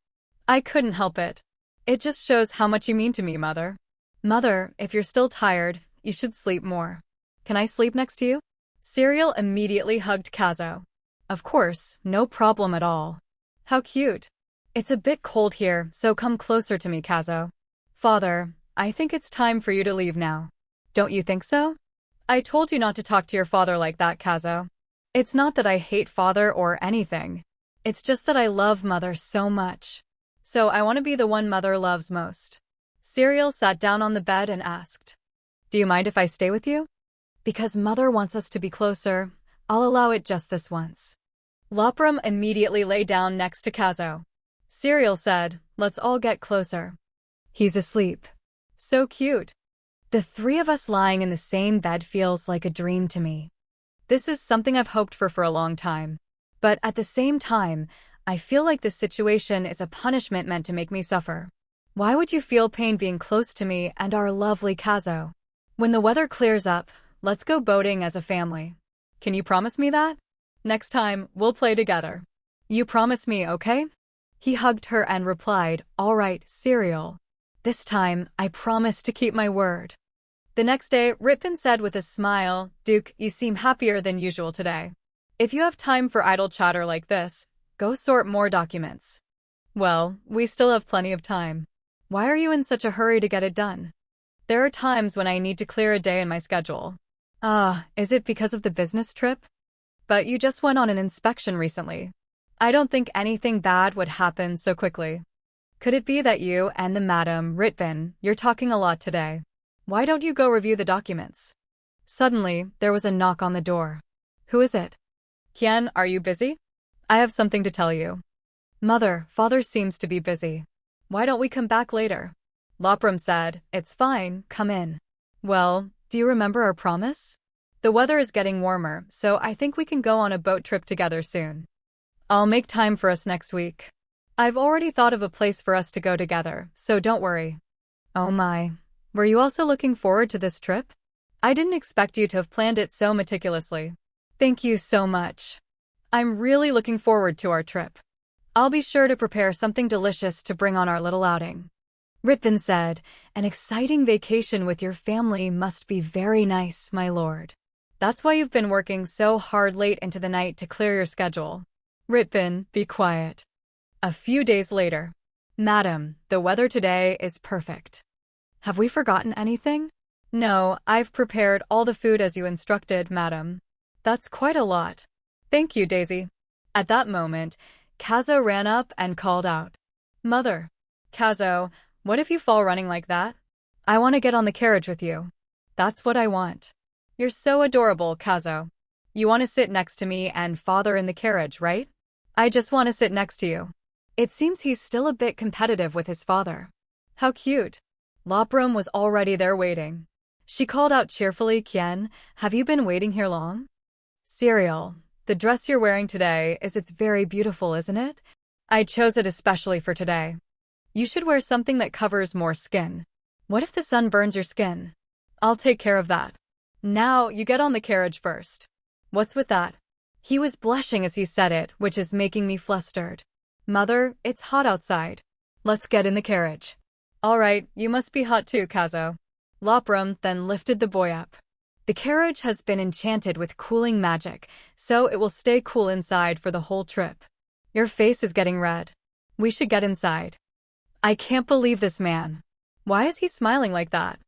I couldn't help it. It just shows how much you mean to me, Mother. Mother, if you're still tired, you should sleep more. Can I sleep next to you? Cereal immediately hugged Kazo. Of course, no problem at all. How cute. It's a bit cold here, so come closer to me, Kazo. Father, I think it's time for you to leave now. Don't you think so? I told you not to talk to your father like that, Kazo. It's not that I hate father or anything. It's just that I love mother so much. So I want to be the one mother loves most. Cereal sat down on the bed and asked, do you mind if I stay with you? Because mother wants us to be closer, I'll allow it just this once. Lopram immediately lay down next to Kazo. Cereal said, let's all get closer. He's asleep. So cute. The 3 of us lying in the same bed feels like a dream to me. This is something I've hoped for a long time. But at the same time, I feel like this situation is a punishment meant to make me suffer. Why would you feel pain being close to me and our lovely Kazo? When the weather clears up, let's go boating as a family. Can you promise me that? Next time, we'll play together. You promise me, okay? He hugged her and replied, all right, Cereal. This time, I promise to keep my word. The next day, Ripon said with a smile, Duke, you seem happier than usual today. If you have time for idle chatter like this, go sort more documents. Well, we still have plenty of time. Why are you in such a hurry to get it done? There are times when I need to clear a day in my schedule. Is it because of the business trip? But you just went on an inspection recently. I don't think anything bad would happen so quickly. Could it be that you and the Madam Ritbin, you're talking a lot today? Why don't you go review the documents? Suddenly, there was a knock on the door. Who is it? Kien, are you busy? I have something to tell you. Mother, father seems to be busy. Why don't we come back later? Lopram said, it's fine, come in. Well, do you remember our promise? The weather is getting warmer, so I think we can go on a boat trip together soon. I'll make time for us next week. I've already thought of a place for us to go together, so don't worry. Oh my. Were you also looking forward to this trip? I didn't expect you to have planned it so meticulously. Thank you so much. I'm really looking forward to our trip. I'll be sure to prepare something delicious to bring on our little outing. Ripon said, an exciting vacation with your family must be very nice, my lord. That's why you've been working so hard late into the night to clear your schedule. Ripon, be quiet. A few days later. Madam, the weather today is perfect. Have we forgotten anything? No, I've prepared all the food as you instructed, madam. That's quite a lot. Thank you, Daisy. At that moment, Kazo ran up and called out, Mother. Kazo, what if you fall running like that? I want to get on the carriage with you. That's what I want. You're so adorable, Kazo. You want to sit next to me and father in the carriage, right? I just want to sit next to you. It seems he's still a bit competitive with his father. How cute. Loprum was already there waiting. She called out cheerfully, Kien, have you been waiting here long? Cereal, the dress you're wearing today it's very beautiful, isn't it? I chose it especially for today. You should wear something that covers more skin. What if the sun burns your skin? I'll take care of that. Now, you get on the carriage first. What's with that? He was blushing as he said it, which is making me flustered. Mother, it's hot outside. Let's get in the carriage. All right, you must be hot too, Kazo. Loprum then lifted the boy up. The carriage has been enchanted with cooling magic, so it will stay cool inside for the whole trip. Your face is getting red. We should get inside. I can't believe this man. Why is he smiling like that?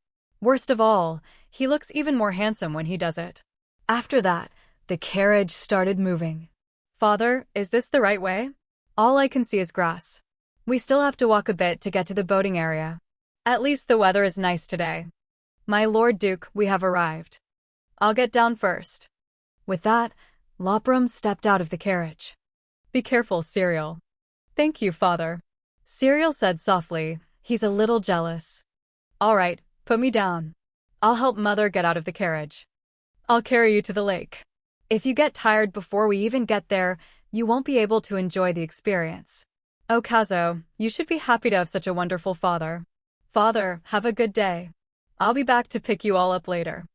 Worst of all, he looks even more handsome when he does it. After that, the carriage started moving. Father, is this the right way? All I can see is grass. We still have to walk a bit to get to the boating area. At least the weather is nice today. My Lord Duke, we have arrived. I'll get down first. With that, Loprum stepped out of the carriage. Be careful, Cereal. Thank you, Father. Cereal said softly, he's a little jealous. All right, put me down. I'll help Mother get out of the carriage. I'll carry you to the lake. If you get tired before we even get there, you won't be able to enjoy the experience. Oh, Kazo, you should be happy to have such a wonderful father. Father, have a good day. I'll be back to pick you all up later.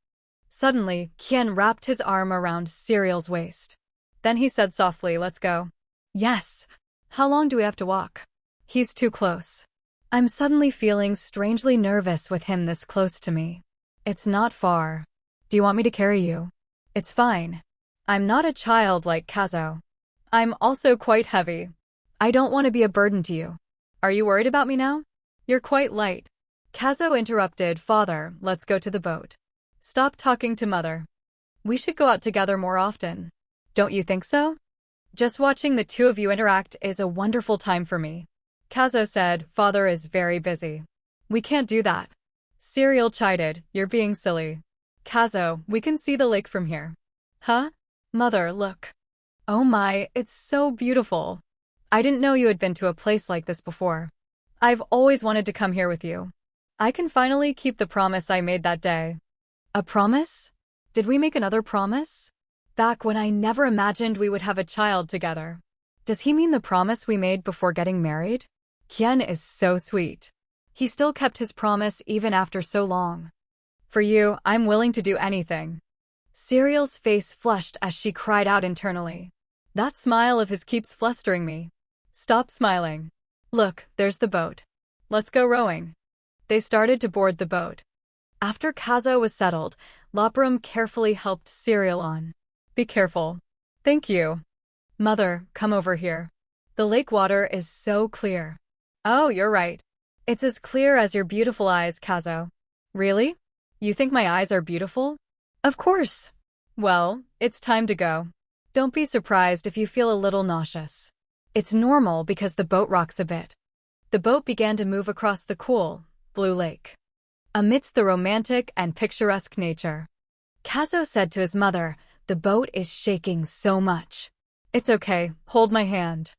Suddenly, Kien wrapped his arm around Cereal's waist. Then he said softly, let's go. Yes. How long do we have to walk? He's too close. I'm suddenly feeling strangely nervous with him this close to me. It's not far. Do you want me to carry you? It's fine. I'm not a child like Kazo. I'm also quite heavy. I don't want to be a burden to you. Are you worried about me now? You're quite light. Kazo interrupted, Father, let's go to the boat. Stop talking to Mother. We should go out together more often. Don't you think so? Just watching the two of you interact is a wonderful time for me. Kazo said, Father is very busy. We can't do that. Cereal chided, you're being silly. Kazo, we can see the lake from here. Huh? Mother, look. Oh my, it's so beautiful. I didn't know you had been to a place like this before. I've always wanted to come here with you. I can finally keep the promise I made that day. A promise? Did we make another promise? Back when I never imagined we would have a child together. Does he mean the promise we made before getting married? Kien is so sweet. He still kept his promise even after so long. For you, I'm willing to do anything. Cereal's face flushed as she cried out internally. That smile of his keeps flustering me. Stop smiling. Look, there's the boat. Let's go rowing. They started to board the boat. After Kazo was settled, Loprum carefully helped Cereal on. Be careful. Thank you. Mother, come over here. The lake water is so clear. Oh, you're right. It's as clear as your beautiful eyes, Kazo. Really? You think my eyes are beautiful? Of course. Well, it's time to go. Don't be surprised if you feel a little nauseous. It's normal because the boat rocks a bit. The boat began to move across the cool, blue lake. Amidst the romantic and picturesque nature, Kazo said to his mother, the boat is shaking so much. It's okay, hold my hand.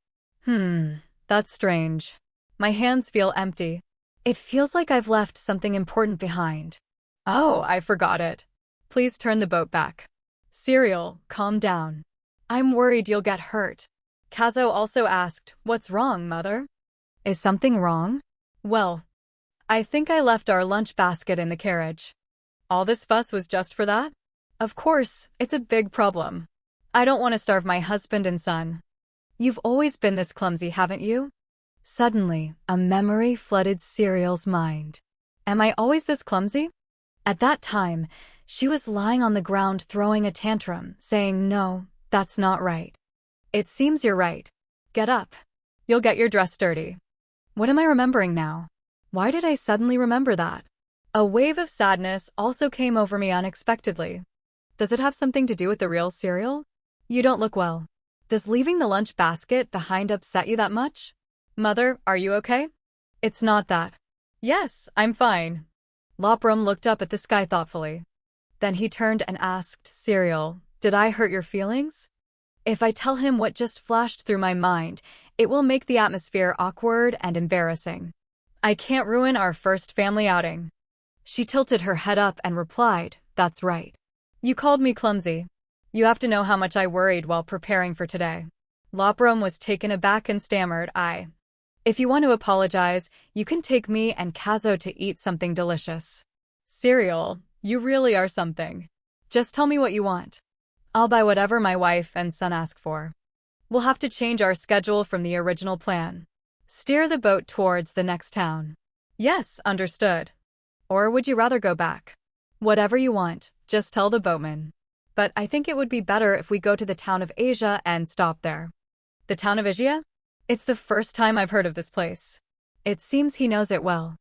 That's strange. My hands feel empty. It feels like I've left something important behind. Oh, I forgot it. Please turn the boat back. Cereal, calm down. I'm worried you'll get hurt. Kazo also asked, what's wrong, Mother? Is something wrong? Well, I think I left our lunch basket in the carriage. All this fuss was just for that? Of course, it's a big problem. I don't want to starve my husband and son. You've always been this clumsy, haven't you? Suddenly, a memory flooded Cereal's mind. Am I always this clumsy? At that time, she was lying on the ground throwing a tantrum, saying, no, that's not right. It seems you're right. Get up. You'll get your dress dirty. What am I remembering now? Why did I suddenly remember that? A wave of sadness also came over me unexpectedly. Does it have something to do with the real cereal? You don't look well. Does leaving the lunch basket behind upset you that much? Mother, are you okay? It's not that. Yes, I'm fine. Lopram looked up at the sky thoughtfully. Then he turned and asked, Cereal, did I hurt your feelings? If I tell him what just flashed through my mind, it will make the atmosphere awkward and embarrassing. I can't ruin our first family outing. She tilted her head up and replied, That's right. You called me clumsy. You have to know how much I worried while preparing for today. Lopram was taken aback and stammered, If you want to apologize, you can take me and Kazo to eat something delicious. Cereal, you really are something. Just tell me what you want. I'll buy whatever my wife and son ask for. We'll have to change our schedule from the original plan. Steer the boat towards the next town. Yes, understood. Or would you rather go back? Whatever you want, just tell the boatman. But I think it would be better if we go to the town of Asia and stop there. The town of Asia? It's the first time I've heard of this place. It seems he knows it well.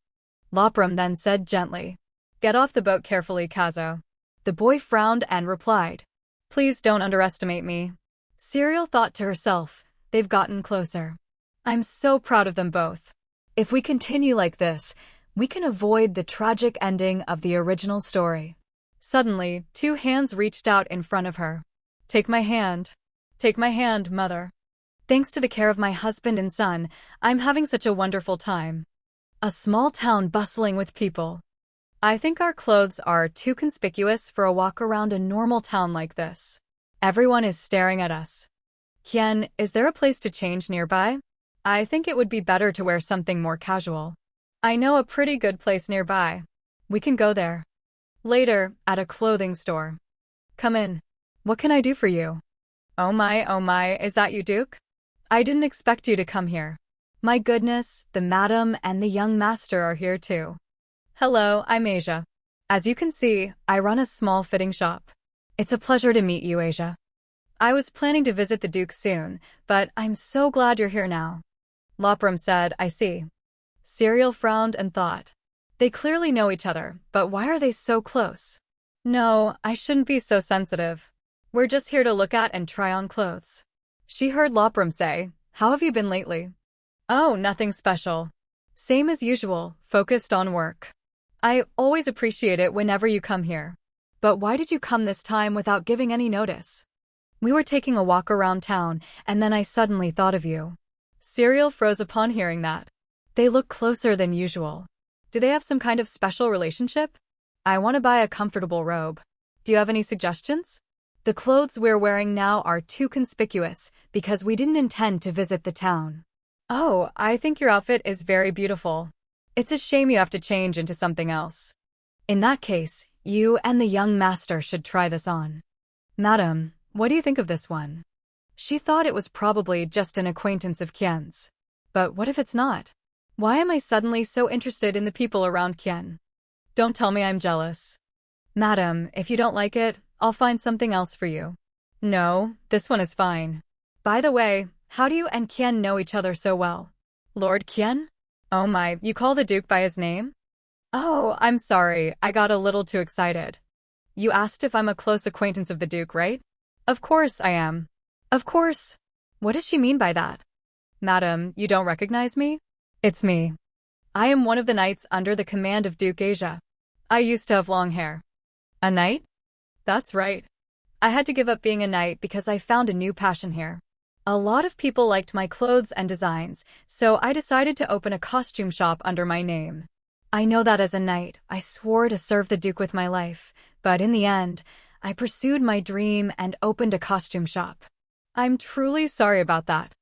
Lopram then said gently, Get off the boat carefully, Kazo. The boy frowned and replied, Please don't underestimate me. Cereal thought to herself, they've gotten closer. I'm so proud of them both. If we continue like this, we can avoid the tragic ending of the original story. Suddenly, 2 hands reached out in front of her. Take my hand. Take my hand, mother. Thanks to the care of my husband and son, I'm having such a wonderful time. A small town bustling with people. I think our clothes are too conspicuous for a walk around a normal town like this. Everyone is staring at us. Kien, is there a place to change nearby? I think it would be better to wear something more casual. I know a pretty good place nearby. We can go there. Later, at a clothing store. Come in. What can I do for you? Oh my, is that you, Duke? I didn't expect you to come here. My goodness, the madam and the young master are here too. Hello, I'm Asia. As you can see, I run a small fitting shop. It's a pleasure to meet you, Asia. I was planning to visit the Duke soon, but I'm so glad you're here now. Lopram said, I see. Cereal frowned and thought. They clearly know each other, but why are they so close? No, I shouldn't be so sensitive. We're just here to look at and try on clothes. She heard Lopram say, How have you been lately? Oh, nothing special. Same as usual, focused on work. I always appreciate it whenever you come here. But why did you come this time without giving any notice? We were taking a walk around town, and then I suddenly thought of you. Cereal froze upon hearing that. They look closer than usual. Do they have some kind of special relationship? I want to buy a comfortable robe. Do you have any suggestions? The clothes we're wearing now are too conspicuous because we didn't intend to visit the town. Oh, I think your outfit is very beautiful. It's a shame you have to change into something else. In that case, you and the young master should try this on. Madam, what do you think of this one? She thought it was probably just an acquaintance of Kien's. But what if it's not? Why am I suddenly so interested in the people around Kien? Don't tell me I'm jealous. Madam, if you don't like it, I'll find something else for you. No, this one is fine. By the way, how do you and Kien know each other so well? Lord Kien? Oh my, you call the Duke by his name? Oh, I'm sorry, I got a little too excited. You asked if I'm a close acquaintance of the Duke, right? Of course I am. Of course. What does she mean by that? Madam, you don't recognize me? It's me. I am one of the knights under the command of Duke Asia. I used to have long hair. A knight? That's right. I had to give up being a knight because I found a new passion here. A lot of people liked my clothes and designs, so I decided to open a costume shop under my name. I know that as a knight, I swore to serve the Duke with my life, but in the end, I pursued my dream and opened a costume shop. I'm truly sorry about that.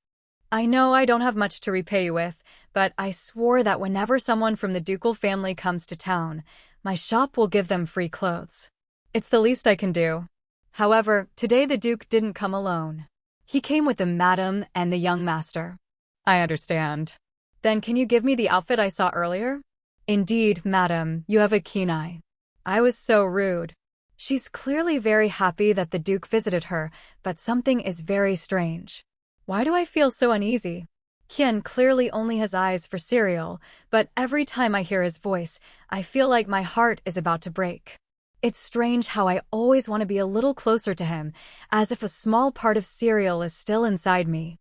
I know I don't have much to repay you with, but I swore that whenever someone from the ducal family comes to town, my shop will give them free clothes. It's the least I can do. However, today the Duke didn't come alone. He came with the madam and the young master. I understand. Then can you give me the outfit I saw earlier? Indeed, madam, you have a keen eye. I was so rude. She's clearly very happy that the Duke visited her, but something is very strange. Why do I feel so uneasy? Kien clearly only has eyes for cereal, but every time I hear his voice, I feel like my heart is about to break. It's strange how I always want to be a little closer to him, as if a small part of cereal is still inside me.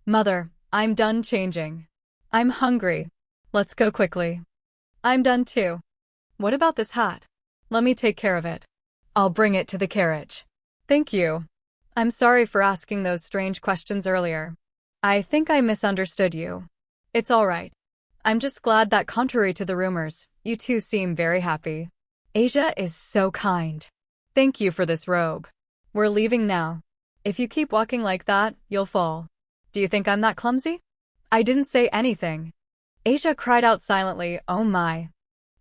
Mother, I'm done changing. I'm hungry. Let's go quickly. I'm done too. What about this hat? Let me take care of it. I'll bring it to the carriage. Thank you. I'm sorry for asking those strange questions earlier. I think I misunderstood you. It's all right. I'm just glad that contrary to the rumors, you two seem very happy. Asia is so kind. Thank you for this robe. We're leaving now. If you keep walking like that, you'll fall. Do you think I'm that clumsy? I didn't say anything. Asia cried out silently, oh my.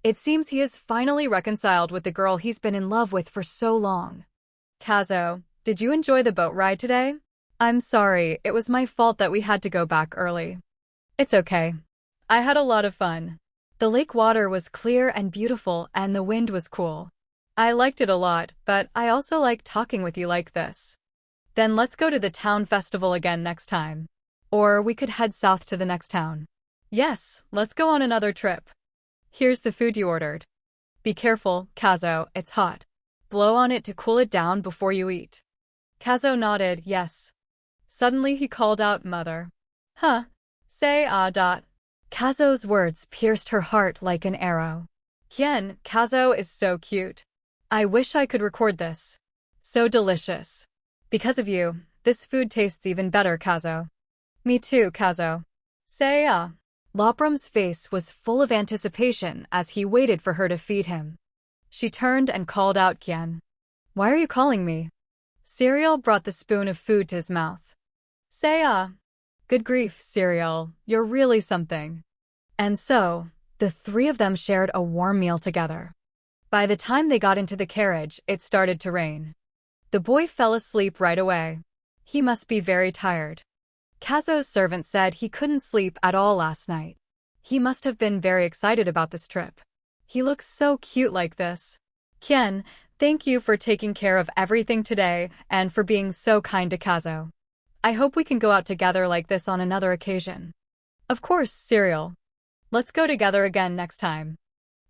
It seems he is finally reconciled with the girl he's been in love with for so long. Kazo, did you enjoy the boat ride today? I'm sorry, it was my fault that we had to go back early. It's okay. I had a lot of fun. The lake water was clear and beautiful and the wind was cool. I liked it a lot, but I also like talking with you like this. Then let's go to the town festival again next time. Or we could head south to the next town. Yes, let's go on another trip. Here's the food you ordered. Be careful, Kazo, it's hot. Blow on it to cool it down before you eat. Kazo nodded, yes. Suddenly he called out, Mother. Huh? Say dot. Kazo's words pierced her heart like an arrow. Kien, Kazo is so cute. I wish I could record this. So delicious. Because of you, this food tastes even better, Kazo. Me too, Kazo. Say Lopram's face was full of anticipation as he waited for her to feed him. She turned and called out Kien. Why are you calling me? Cereal brought the spoon of food to his mouth. Say Good grief, Cereal, you're really something. And so, the three of them shared a warm meal together. By the time they got into the carriage, it started to rain. The boy fell asleep right away. He must be very tired. Kazo's servant said he couldn't sleep at all last night. He must have been very excited about this trip. He looks so cute like this. Kien, thank you for taking care of everything today and for being so kind to Kazo. I hope we can go out together like this on another occasion. Of course, Cereal. Let's go together again next time.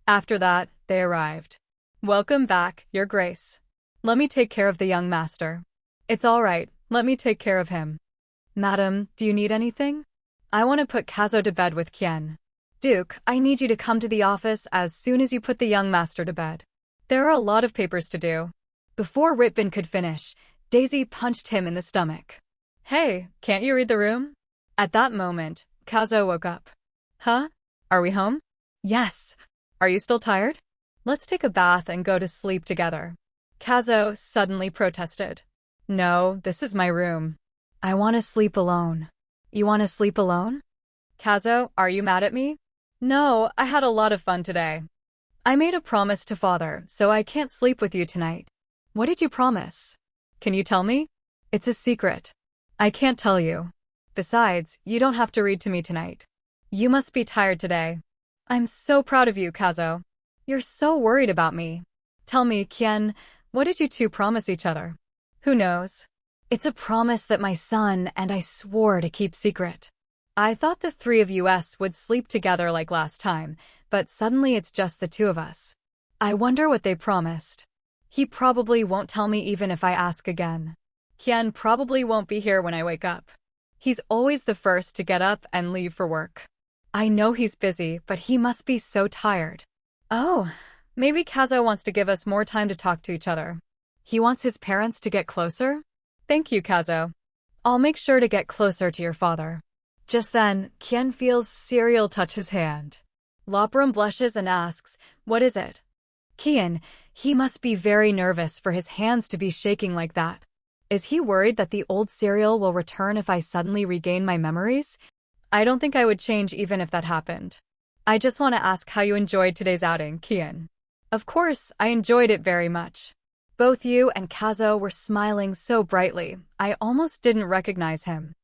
After that, they arrived. Welcome back, Your Grace. Let me take care of the young master. It's all right, let me take care of him. Madam, do you need anything? I want to put Kazo to bed with Kien. Duke, I need you to come to the office as soon as you put the young master to bed. There are a lot of papers to do. Before Ritbin could finish, Daisy punched him in the stomach. Hey, can't you read the room? At that moment, Kazo woke up. Huh? Are we home? Yes. Are you still tired? Let's take a bath and go to sleep together. Kazo suddenly protested. No, this is my room. I want to sleep alone. You want to sleep alone? Kazo, are you mad at me? No, I had a lot of fun today. I made a promise to Father, so I can't sleep with you tonight. What did you promise? Can you tell me? It's a secret. I can't tell you. Besides, you don't have to read to me tonight. You must be tired today. I'm so proud of you, Kazo. You're so worried about me. Tell me, Kien, what did you two promise each other? Who knows? It's a promise that my son and I swore to keep secret. I thought the three of us would sleep together like last time, but suddenly it's just the two of us. I wonder what they promised. He probably won't tell me even if I ask again. Kien probably won't be here when I wake up. He's always the first to get up and leave for work. I know he's busy, but he must be so tired. Oh, maybe Kazo wants to give us more time to talk to each other. He wants his parents to get closer? Thank you, Kazo. I'll make sure to get closer to your father. Just then, Kien feels Cereal touch his hand. Lopram blushes and asks, what is it? Kien, he must be very nervous for his hands to be shaking like that. Is he worried that the old Cereal will return if I suddenly regain my memories? I don't think I would change even if that happened. I just want to ask how you enjoyed today's outing, Kien. Of course, I enjoyed it very much. Both you and Kazo were smiling so brightly, I almost didn't recognize him.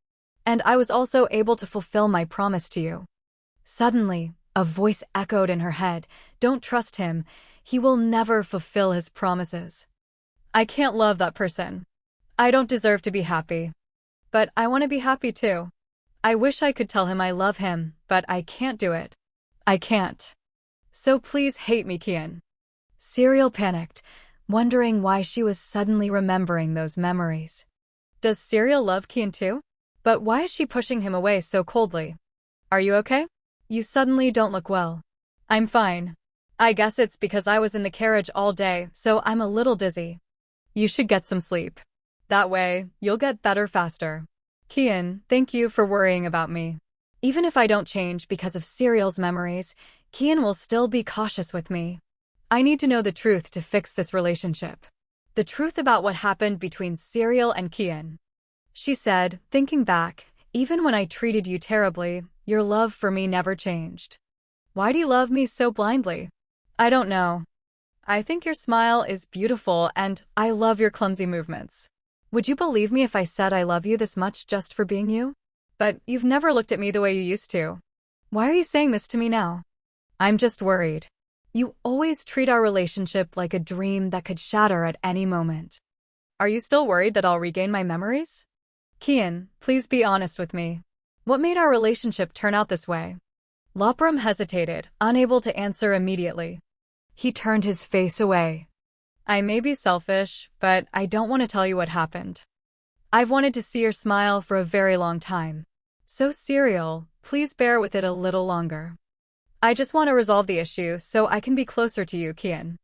And I was also able to fulfill my promise to you. Suddenly, a voice echoed in her head, don't trust him, he will never fulfill his promises. I can't love that person. I don't deserve to be happy. But I want to be happy too. I wish I could tell him I love him, but I can't do it. I can't. So please hate me, Kien. Serial panicked, wondering why she was suddenly remembering those memories. Does Serial love Kien too? But why is she pushing him away so coldly? Are you okay? You suddenly don't look well. I'm fine. I guess it's because I was in the carriage all day, so I'm a little dizzy. You should get some sleep. That way, you'll get better faster. Kien, thank you for worrying about me. Even if I don't change because of Serial's memories, Kien will still be cautious with me. I need to know the truth to fix this relationship. The truth about what happened between Serial and Kien. She said, thinking back, even when I treated you terribly, your love for me never changed. Why do you love me so blindly? I don't know. I think your smile is beautiful and I love your clumsy movements. Would you believe me if I said I love you this much just for being you? But you've never looked at me the way you used to. Why are you saying this to me now? I'm just worried. You always treat our relationship like a dream that could shatter at any moment. Are you still worried that I'll regain my memories? Kien, please be honest with me. What made our relationship turn out this way? Lopram hesitated, unable to answer immediately. He turned his face away. I may be selfish, but I don't want to tell you what happened. I've wanted to see your smile for a very long time. So Serial, please bear with it a little longer. I just want to resolve the issue so I can be closer to you, Kien.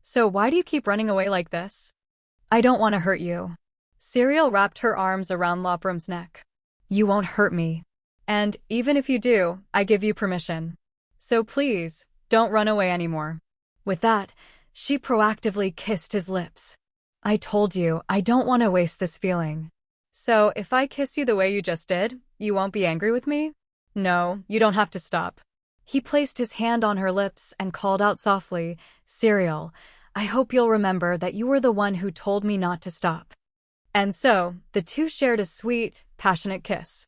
So why do you keep running away like this? I don't want to hurt you. Serial wrapped her arms around Lopram's neck. You won't hurt me. And even if you do, I give you permission. So please, don't run away anymore. With that, she proactively kissed his lips. I told you, I don't want to waste this feeling. So if I kiss you the way you just did, you won't be angry with me? No, you don't have to stop. He placed his hand on her lips and called out softly, Serial, I hope you'll remember that you were the one who told me not to stop. And so, the two shared a sweet, passionate kiss.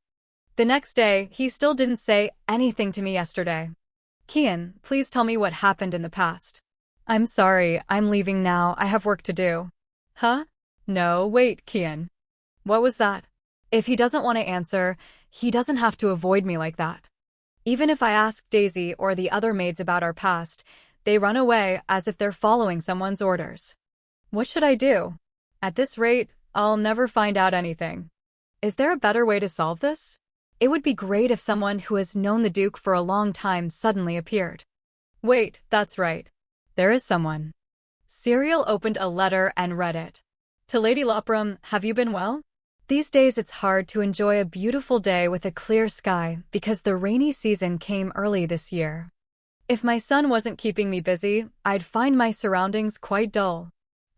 The next day, he still didn't say anything to me yesterday. Kien, please tell me what happened in the past. I'm sorry, I'm leaving now, I have work to do. Huh? No, wait, Kien. What was that? If he doesn't want to answer, he doesn't have to avoid me like that. Even if I ask Daisy or the other maids about our past, they run away as if they're following someone's orders. What should I do? At this rate, I'll never find out anything. Is there a better way to solve this? It would be great if someone who has known the Duke for a long time suddenly appeared. Wait, that's right. There is someone. Serial opened a letter and read it. To Lady Lopram, have you been well? These days it's hard to enjoy a beautiful day with a clear sky because the rainy season came early this year. If my son wasn't keeping me busy, I'd find my surroundings quite dull.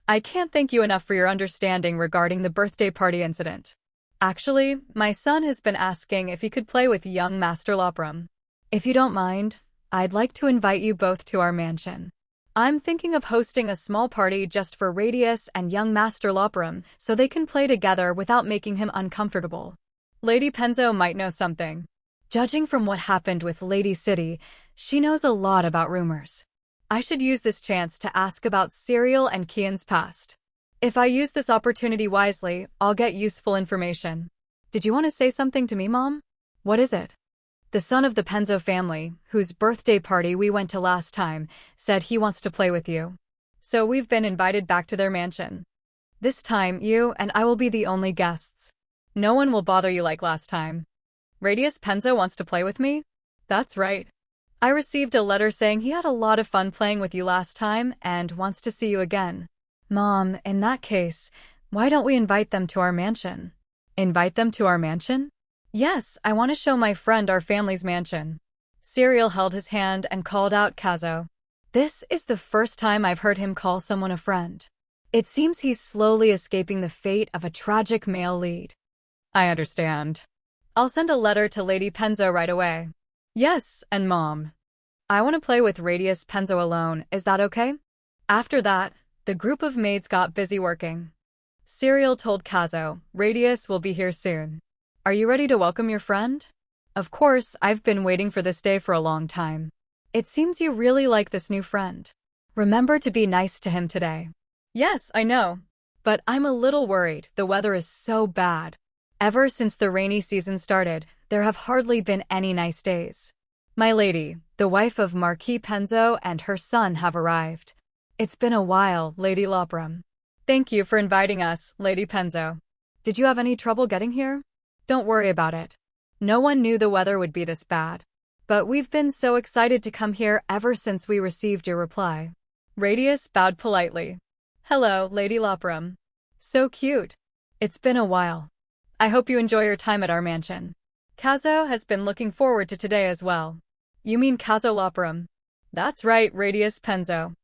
I can't thank you enough for your understanding regarding the birthday party incident. Actually, my son has been asking if he could play with young Master Lopram. If you don't mind, I'd like to invite you both to our mansion. I'm thinking of hosting a small party just for Radius and young Master Lopram so they can play together without making him uncomfortable. Lady Penzo might know something. Judging from what happened with Lady City, she knows a lot about rumors. I should use this chance to ask about Serial and Kien's past. If I use this opportunity wisely, I'll get useful information. Did you want to say something to me, Mom? What is it? The son of the Penzo family, whose birthday party we went to last time, said he wants to play with you. So we've been invited back to their mansion. This time, you and I will be the only guests. No one will bother you like last time. Radius Penzo wants to play with me? That's right. I received a letter saying he had a lot of fun playing with you last time and wants to see you again. Mom, in that case, why don't we invite them to our mansion? Invite them to our mansion? Yes, I want to show my friend our family's mansion. Serial held his hand and called out Kazo. This is the first time I've heard him call someone a friend. It seems he's slowly escaping the fate of a tragic male lead. I understand. I'll send a letter to Lady Penzo right away. Yes, and Mom. I want to play with Radius Penzo alone, is that okay? After that, the group of maids got busy working. Serial told Kazo, Radius will be here soon. Are you ready to welcome your friend? Of course, I've been waiting for this day for a long time. It seems you really like this new friend. Remember to be nice to him today. Yes, I know. But I'm a little worried, the weather is so bad. Ever since the rainy season started, there have hardly been any nice days. My lady, the wife of Marquis Penzo and her son have arrived. It's been a while, Lady Lopram. Thank you for inviting us, Lady Penzo. Did you have any trouble getting here? Don't worry about it. No one knew the weather would be this bad. But we've been so excited to come here ever since we received your reply. Radius bowed politely. Hello, Lady Lopram. So cute. It's been a while. I hope you enjoy your time at our mansion. Kazo has been looking forward to today as well. You mean Kazo Lopram? That's right, Radius Penzo.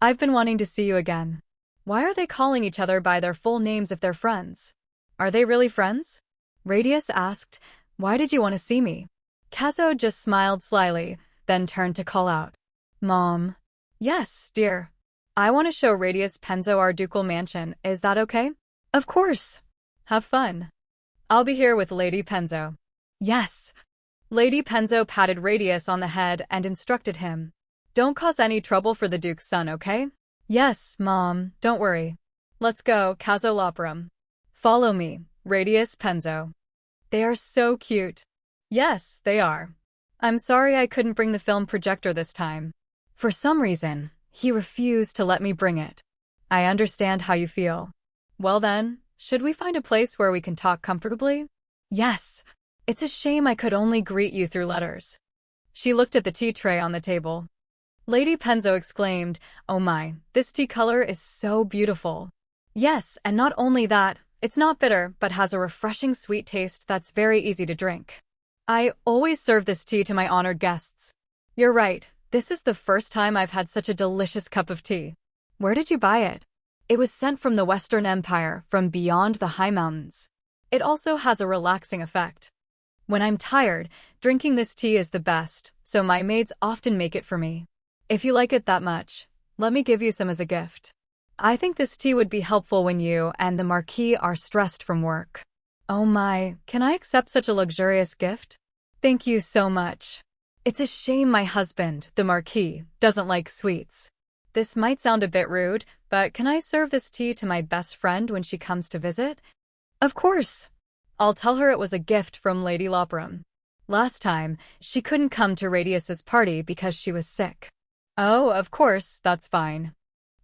I've been wanting to see you again. Why are they calling each other by their full names if they're friends? Are they really friends? Radius asked, why did you want to see me? Kazo just smiled slyly, then turned to call out. Mom. Yes, dear. I want to show Radius Penzo our ducal mansion, is that okay? Of course. Have fun. I'll be here with Lady Penzo. Yes. Lady Penzo patted Radius on the head and instructed him. Don't cause any trouble for the Duke's son, okay? Yes, Mom, don't worry. Let's go, Kazo Lopram. Follow me, Radius Penzo. They are so cute. Yes, they are. I'm sorry I couldn't bring the film projector this time. For some reason, he refused to let me bring it. I understand how you feel. Well then, should we find a place where we can talk comfortably? Yes. It's a shame I could only greet you through letters. She looked at the tea tray on the table. Lady Penzo exclaimed, oh my, this tea color is so beautiful. Yes, and not only that, it's not bitter, but has a refreshing sweet taste that's very easy to drink. I always serve this tea to my honored guests. You're right, this is the first time I've had such a delicious cup of tea. Where did you buy it? It was sent from the Western Empire, from beyond the high mountains. It also has a relaxing effect. When I'm tired, drinking this tea is the best, so my maids often make it for me. If you like it that much, let me give you some as a gift. I think this tea would be helpful when you and the Marquis are stressed from work. Oh my, can I accept such a luxurious gift? Thank you so much. It's a shame my husband, the Marquis, doesn't like sweets. This might sound a bit rude, but can I serve this tea to my best friend when she comes to visit? Of course. I'll tell her it was a gift from Lady Lopram. Last time, she couldn't come to Radius's party because she was sick. Oh, of course, that's fine.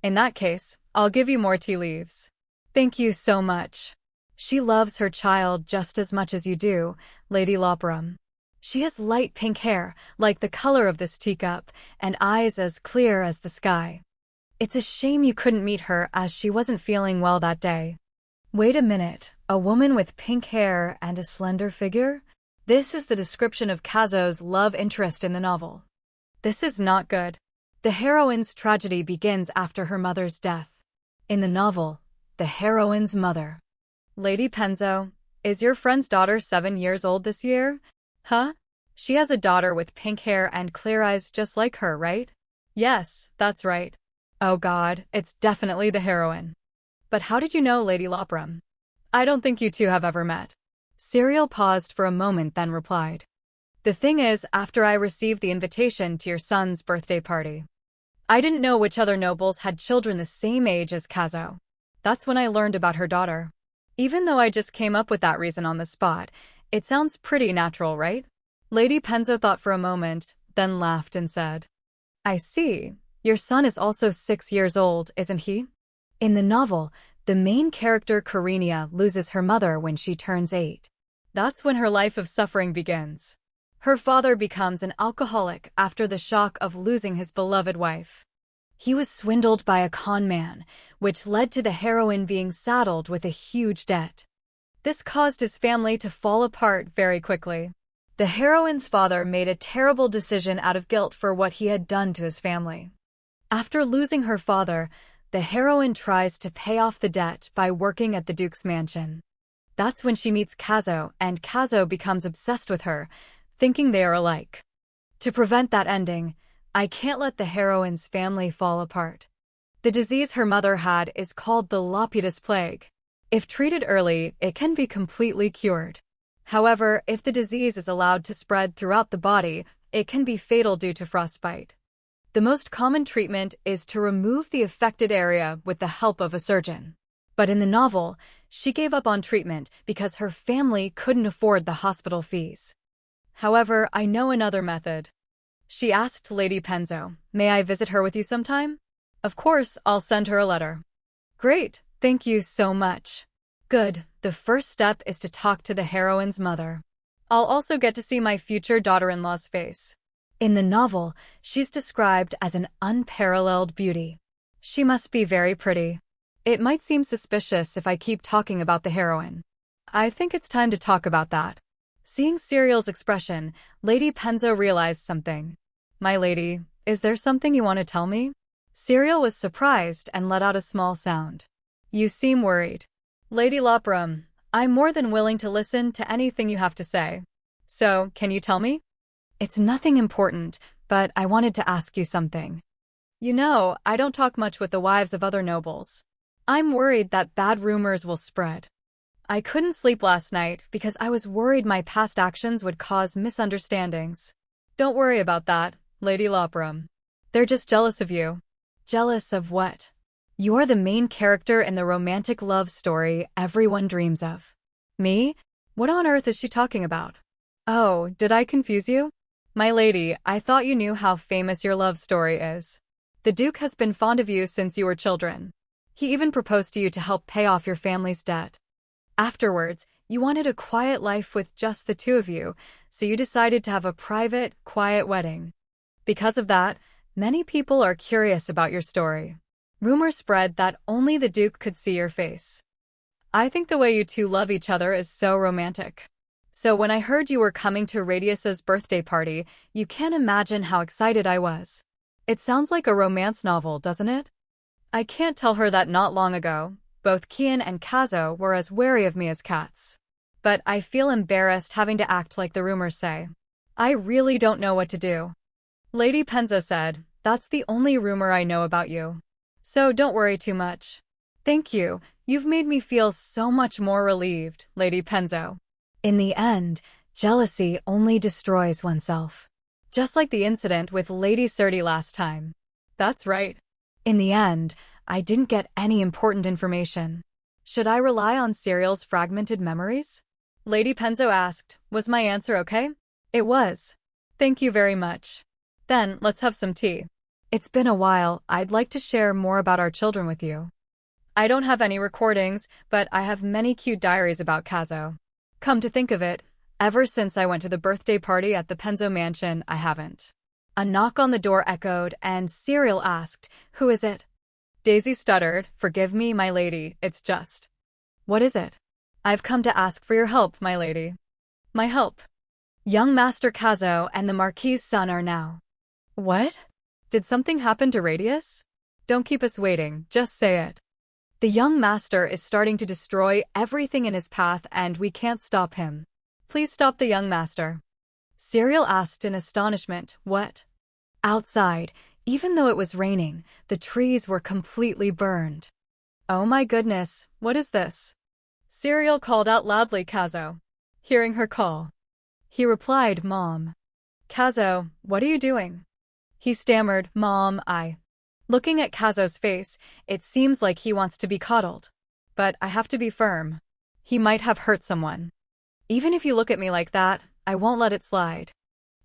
In that case, I'll give you more tea leaves. Thank you so much. She loves her child just as much as you do, Lady Lopram. She has light pink hair, like the color of this teacup, and eyes as clear as the sky. It's a shame you couldn't meet her as she wasn't feeling well that day. Wait a minute, a woman with pink hair and a slender figure? This is the description of Kazo's love interest in the novel. This is not good. The heroine's tragedy begins after her mother's death. In the novel, the heroine's mother. Lady Penzo, is your friend's daughter 7 years old this year? Huh? She has a daughter with pink hair and clear eyes just like her, right? Yes, that's right. Oh God, it's definitely the heroine. But how did you know Lady Lopram? I don't think you two have ever met. Serial paused for a moment then replied. The thing is, after I received the invitation to your son's birthday party, I didn't know which other nobles had children the same age as Kazo. That's when I learned about her daughter. Even though I just came up with that reason on the spot, it sounds pretty natural, right? Lady Penzo thought for a moment, then laughed and said, I see. Your son is also 6 years old, isn't he? In the novel, the main character Karenia loses her mother when she turns 8. That's when her life of suffering begins. Her father becomes an alcoholic after the shock of losing his beloved wife. He was swindled by a con man, which led to the heroine being saddled with a huge debt. This caused his family to fall apart very quickly. The heroine's father made a terrible decision out of guilt for what he had done to his family. After losing her father, the heroine tries to pay off the debt by working at the Duke's mansion. That's when she meets Kazo, and Kazo becomes obsessed with her, thinking they are alike. To prevent that ending, I can't let the heroine's family fall apart. The disease her mother had is called the Lapidus plague. If treated early, it can be completely cured. However, if the disease is allowed to spread throughout the body, it can be fatal due to frostbite. The most common treatment is to remove the affected area with the help of a surgeon. But in the novel, she gave up on treatment because her family couldn't afford the hospital fees. However, I know another method. She asked Lady Penzo, "May I visit her with you sometime?" "Of course, I'll send her a letter." "Great, thank you so much." "Good, the first step is to talk to the heroine's mother. I'll also get to see my future daughter-in-law's face." In the novel, she's described as an unparalleled beauty. She must be very pretty. It might seem suspicious if I keep talking about the heroine. I think it's time to talk about that. Seeing Serial's expression, Lady Penzo realized something. "My lady, is there something you want to tell me?" Serial was surprised and let out a small sound. "You seem worried." "Lady Lopram, I'm more than willing to listen to anything you have to say. So, can you tell me?" "It's nothing important, but I wanted to ask you something. You know, I don't talk much with the wives of other nobles. I'm worried that bad rumors will spread. I couldn't sleep last night because I was worried my past actions would cause misunderstandings." "Don't worry about that, Lady Lopram. They're just jealous of you." "Jealous of what?" "You're the main character in the romantic love story everyone dreams of." "Me? What on earth is she talking about?" "Oh, did I confuse you?" "My lady, I thought you knew how famous your love story is. The Duke has been fond of you since you were children. He even proposed to you to help pay off your family's debt. Afterwards, you wanted a quiet life with just the two of you, so you decided to have a private, quiet wedding. Because of that, many people are curious about your story. Rumors spread that only the Duke could see your face. I think the way you two love each other is so romantic. So when I heard you were coming to Radius's birthday party, you can't imagine how excited I was. It sounds like a romance novel, doesn't it?" I can't tell her that not long ago, both Kien and Kazo were as wary of me as cats. But I feel embarrassed having to act like the rumors say. I really don't know what to do. Lady Penzo said, "That's the only rumor I know about you. So don't worry too much." "Thank you, you've made me feel so much more relieved, Lady Penzo." In the end, jealousy only destroys oneself. Just like the incident with Lady Surti last time. That's right. In the end, I didn't get any important information. Should I rely on Serial's fragmented memories? Lady Penzo asked, "Was my answer okay?" "It was. Thank you very much." "Then, let's have some tea." "It's been a while. I'd like to share more about our children with you." "I don't have any recordings, but I have many cute diaries about Kazo. Come to think of it, ever since I went to the birthday party at the Penzo mansion, I haven't." A knock on the door echoed, and Serial asked, "Who is it?" Daisy stuttered, "Forgive me, my lady, it's just." "What is it?" "I've come to ask for your help, my lady." "My help?" "Young Master Kazo and the Marquis's son are now." "What? Did something happen to Radius?" "Don't keep us waiting, just say it." "The young master is starting to destroy everything in his path and we can't stop him. Please stop the young master." Serial asked in astonishment, "What?" Outside, even though it was raining, the trees were completely burned. "Oh my goodness, what is this?" Serial called out loudly Kazo. Hearing her call, he replied, "Mom." "Kazo, what are you doing?" He stammered, "Mom, I..." Looking at Kazo's face, it seems like he wants to be coddled. But I have to be firm. He might have hurt someone. Even if you look at me like that, I won't let it slide.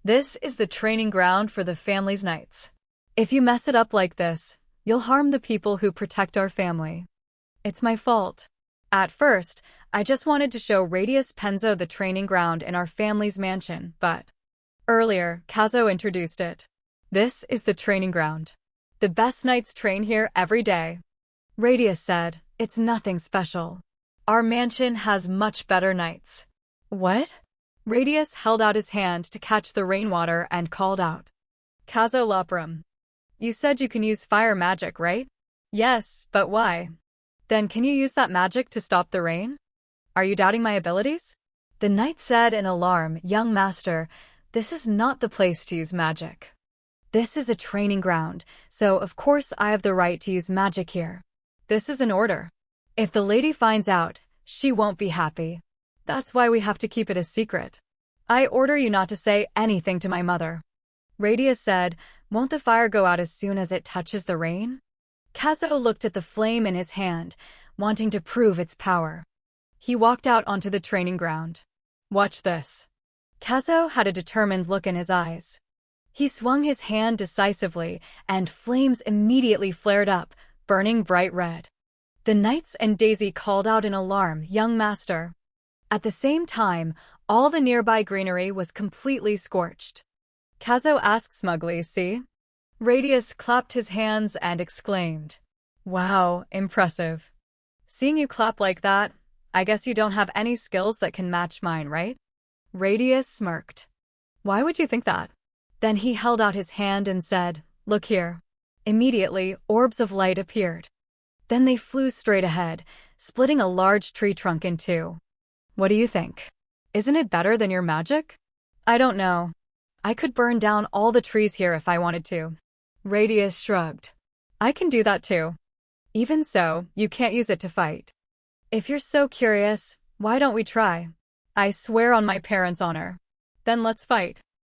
This is the training ground for the family's knights. If you mess it up like this, you'll harm the people who protect our family. It's my fault. At first, I just wanted to show Radius Penzo the training ground in our family's mansion, but earlier, Kazo introduced it. This is the training ground. The best knights train here every day. Radius said, "It's nothing special. Our mansion has much better knights." "What?" Radius held out his hand to catch the rainwater and called out. "Kazo Lopram. You said you can use fire magic, right?" "Yes, but why?" "Then can you use that magic to stop the rain?" "Are you doubting my abilities?" The knight said in alarm, "Young master, this is not the place to use magic. This is a training ground, so of course I have the right to use magic here. This is an order. If the lady finds out, she won't be happy. That's why we have to keep it a secret. I order you not to say anything to my mother." Radius said, "Won't the fire go out as soon as it touches the rain?" Kazo looked at the flame in his hand, wanting to prove its power. He walked out onto the training ground. Watch this. Kazo had a determined look in his eyes. He swung his hand decisively, and flames immediately flared up, burning bright red. The knights and Daisy called out in alarm, "Young master!" At the same time, all the nearby greenery was completely scorched. Kazo asked smugly, "See?" Radius clapped his hands and exclaimed, "Wow, impressive. Seeing you clap like that, I guess you don't have any skills that can match mine, right?" Radius smirked. "Why would you think that?" Then he held out his hand and said, "Look here." Immediately, orbs of light appeared. Then they flew straight ahead, splitting a large tree trunk in two. "What do you think? Isn't it better than your magic?" "I don't know. I could burn down all the trees here if I wanted to." Radius shrugged. "I can do that too. Even so, you can't use it to fight. If you're so curious, why don't we try? I swear on my parents' honor." "Then let's fight."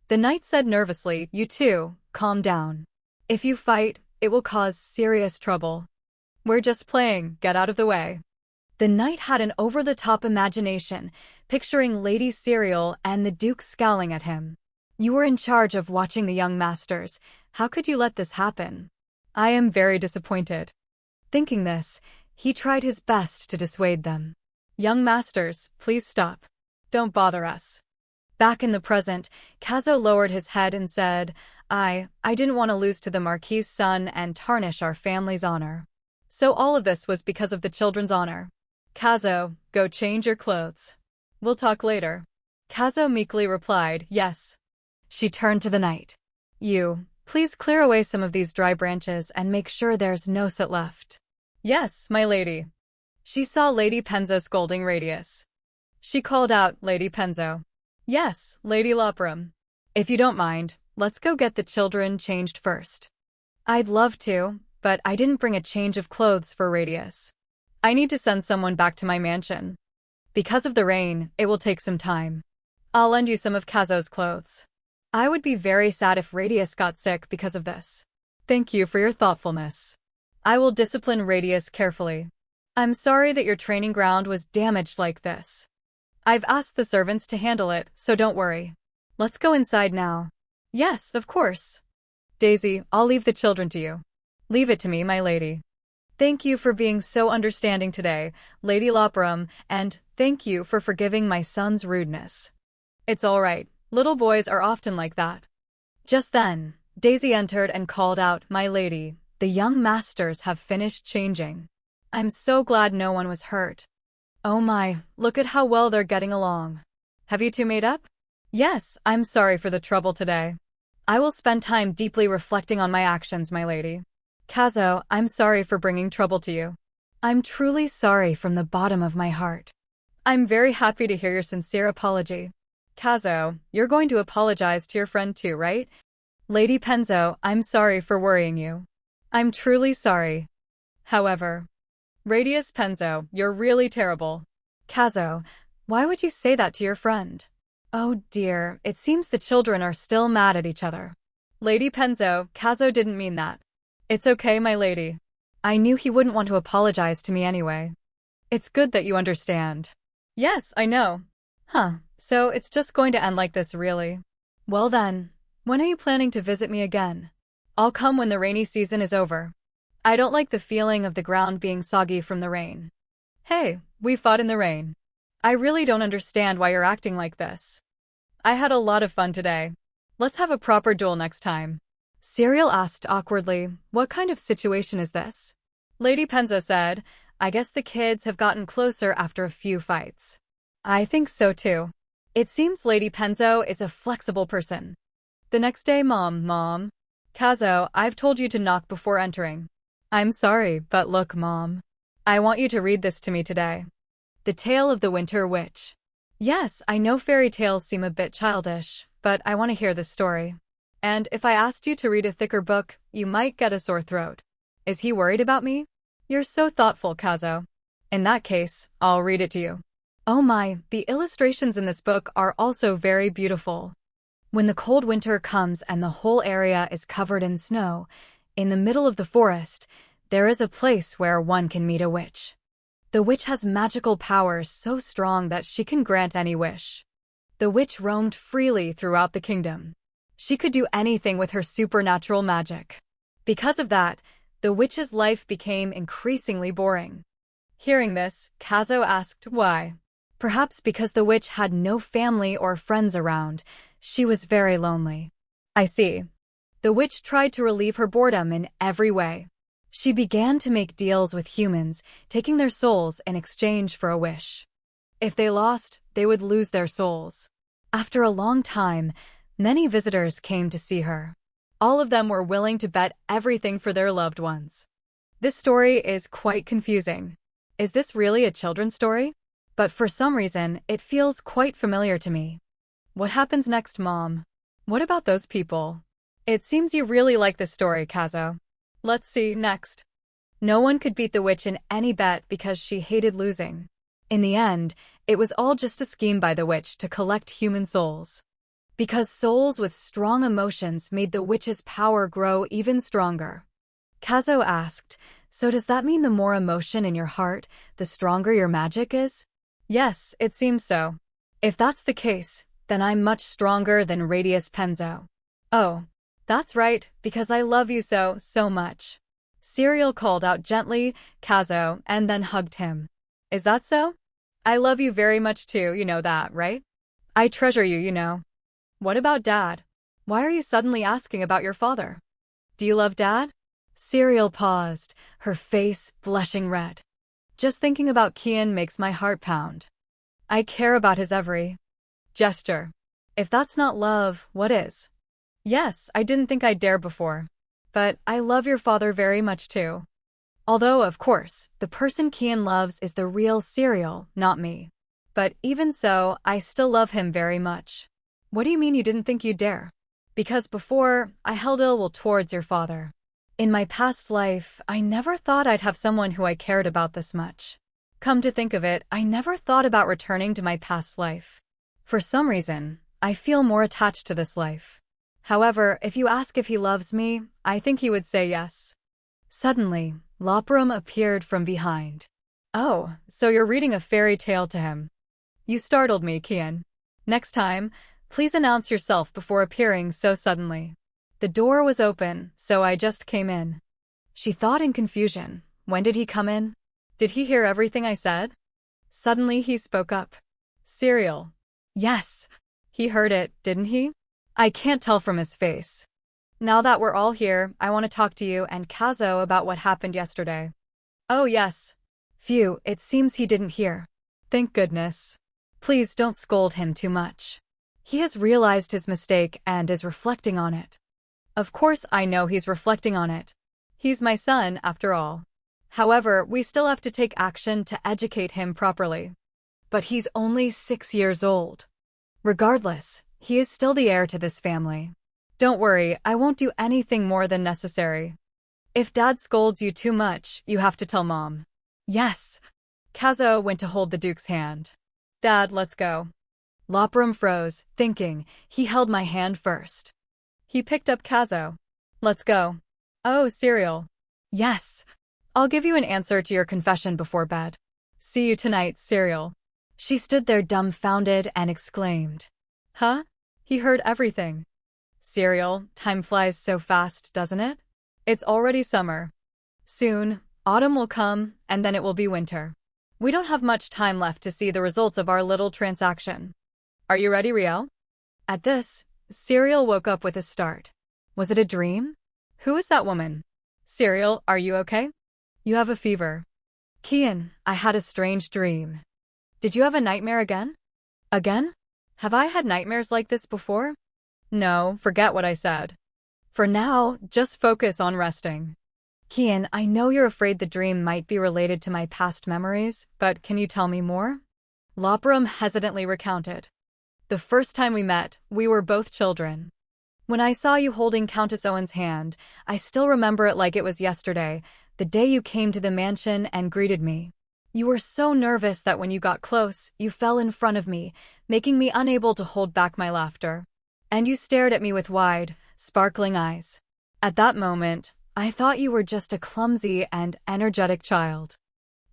The knight said nervously, "You two, calm down. If you fight, it will cause serious trouble. We're just playing, get out of the way." The knight had an over-the-top imagination, picturing Lady Serial and the Duke scowling at him. "You were in charge of watching the young masters. How could you let this happen?" "I am very disappointed." Thinking this, he tried his best to dissuade them. "Young masters, please stop. Don't bother us." Back in the present, Kazo lowered his head and said, I didn't want to lose to the Marquis's son and tarnish our family's honor. So all of this was because of the children's honor. Kazo, go change your clothes. We'll talk later." Kazo meekly replied, "Yes." She turned to the knight. "You, please clear away some of these dry branches and make sure there's no soot left." "Yes, my lady." She saw Lady Penzo scolding Radius. She called out, "Lady Penzo." "Yes, Lady Lopram. If you don't mind, let's go get the children changed first." "I'd love to, but I didn't bring a change of clothes for Radius. I need to send someone back to my mansion. Because of the rain, it will take some time. I'll lend you some of Kazo's clothes. I would be very sad if Radius got sick because of this." "Thank you for your thoughtfulness. I will discipline Radius carefully. I'm sorry that your training ground was damaged like this. I've asked the servants to handle it, so don't worry. Let's go inside now." "Yes, of course. Daisy, I'll leave the children to you." "Leave it to me, my lady." "Thank you for being so understanding today, Lady Lopram, and thank you for forgiving my son's rudeness." "It's all right. Little boys are often like that." Just then, Daisy entered and called out, "My lady, the young masters have finished changing. I'm so glad no one was hurt. Oh my, look at how well they're getting along. Have you two made up?" "Yes, I'm sorry for the trouble today. I will spend time deeply reflecting on my actions, my lady." "Kazo, I'm sorry for bringing trouble to you." "I'm truly sorry from the bottom of my heart." "I'm very happy to hear your sincere apology." "Kazo, you're going to apologize to your friend too, right?" "Lady Penzo, I'm sorry for worrying you." "I'm truly sorry. However." "Radius Penzo, you're really terrible." "Kazo, why would you say that to your friend?" "Oh dear, it seems the children are still mad at each other." "Lady Penzo, Kazo didn't mean that." "It's okay, my lady. I knew he wouldn't want to apologize to me anyway." "It's good that you understand." "Yes, I know." So it's just going to end like this, really? Well then, when are you planning to visit me again?" "I'll come when the rainy season is over. I don't like the feeling of the ground being soggy from the rain." "Hey, we fought in the rain. I really don't understand why you're acting like this. I had a lot of fun today. Let's have a proper duel next time." Serial asked awkwardly, "What kind of situation is this?" Lady Penzo said, "I guess the kids have gotten closer after a few fights." "I think so too. It seems Lady Penzo is a flexible person." The next day, Mom. "Kazo, I've told you to knock before entering." "I'm sorry, but look, Mom. I want you to read this to me today. The Tale of the Winter Witch." "Yes, I know fairy tales seem a bit childish, but I want to hear this story. And if I asked you to read a thicker book, you might get a sore throat." Is he worried about me? You're so thoughtful, Kazo. In that case, I'll read it to you. Oh my, the illustrations in this book are also very beautiful. When the cold winter comes and the whole area is covered in snow, in the middle of the forest, there is a place where one can meet a witch. The witch has magical powers so strong that she can grant any wish. The witch roamed freely throughout the kingdom. She could do anything with her supernatural magic. Because of that, the witch's life became increasingly boring. Hearing this, Kazo asked why. Perhaps because the witch had no family or friends around, she was very lonely. I see. The witch tried to relieve her boredom in every way. She began to make deals with humans, taking their souls in exchange for a wish. If they lost, they would lose their souls. After a long time, many visitors came to see her. All of them were willing to bet everything for their loved ones. This story is quite confusing. Is this really a children's story? But for some reason, it feels quite familiar to me. What happens next, Mom? What about those people? It seems you really like this story, Kazo. Let's see next. No one could beat the witch in any bet because she hated losing. In the end, it was all just a scheme by the witch to collect human souls. Because souls with strong emotions made the witch's power grow even stronger. Kazo asked, so does that mean the more emotion in your heart, the stronger your magic is? Yes, it seems so. If that's the case, then I'm much stronger than Radius Penzo. Oh, that's right, because I love you so much. Serial called out gently, Kazo, and then hugged him. Is that so? I love you very much too, you know that, right? I treasure you, you know. What about Dad? Why are you suddenly asking about your father? Do you love Dad? Serial paused, her face blushing red. Just thinking about Kien makes my heart pound. I care about his every gesture. If that's not love, what is? Yes, I didn't think I'd dare before. But I love your father very much too. Although, of course, the person Kien loves is the real Serial, not me. But even so, I still love him very much. What do you mean you didn't think you'd dare? Because before, I held ill will towards your father. In my past life, I never thought I'd have someone who I cared about this much. Come to think of it, I never thought about returning to my past life. For some reason, I feel more attached to this life. However, if you ask if he loves me, I think he would say yes. Suddenly, Loprum appeared from behind. Oh, so you're reading a fairy tale to him. You startled me, Kien. Next time, please announce yourself before appearing so suddenly. The door was open, so I just came in. She thought in confusion. When did he come in? Did he hear everything I said? Suddenly he spoke up. Serial. Yes. He heard it, didn't he? I can't tell from his face. Now that we're all here, I want to talk to you and Kazo about what happened yesterday. Oh yes. Phew, it seems he didn't hear. Thank goodness. Please don't scold him too much. He has realized his mistake and is reflecting on it. Of course I know he's reflecting on it. He's my son, after all. However, we still have to take action to educate him properly. But he's only 6 years old. Regardless, he is still the heir to this family. Don't worry, I won't do anything more than necessary. If Dad scolds you too much, you have to tell Mom. Yes. Kazo went to hold the Duke's hand. Dad, let's go. Loprum froze, thinking, he held my hand first. He picked up Kazo. Let's go. Oh, Serial. Yes. I'll give you an answer to your confession before bed. See you tonight, Serial. She stood there dumbfounded and exclaimed. Huh? He heard everything. Serial, time flies so fast, doesn't it? It's already summer. Soon, autumn will come, and then it will be winter. We don't have much time left to see the results of our little transaction. Are you ready, Riel? At this, Serial woke up with a start. Was it a dream? Who is that woman? Serial, are you okay? You have a fever. Kien, I had a strange dream. Did you have a nightmare again? Again? Have I had nightmares like this before? No, forget what I said. For now, just focus on resting. Kien, I know you're afraid the dream might be related to my past memories, but can you tell me more? Loprum hesitantly recounted. The first time we met, we were both children. When I saw you holding Countess Owen's hand, I still remember it like it was yesterday, the day you came to the mansion and greeted me. You were so nervous that when you got close, you fell in front of me, making me unable to hold back my laughter. And you stared at me with wide, sparkling eyes. At that moment, I thought you were just a clumsy and energetic child.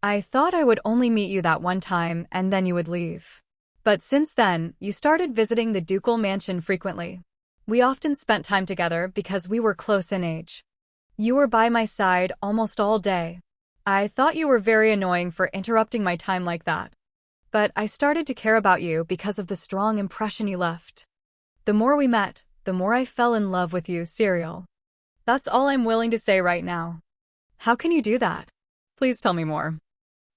I thought I would only meet you that one time and then you would leave. But since then, you started visiting the ducal mansion frequently. We often spent time together because we were close in age. You were by my side almost all day. I thought you were very annoying for interrupting my time like that. But I started to care about you because of the strong impression you left. The more we met, the more I fell in love with you, Serial. That's all I'm willing to say right now. How can you do that? Please tell me more.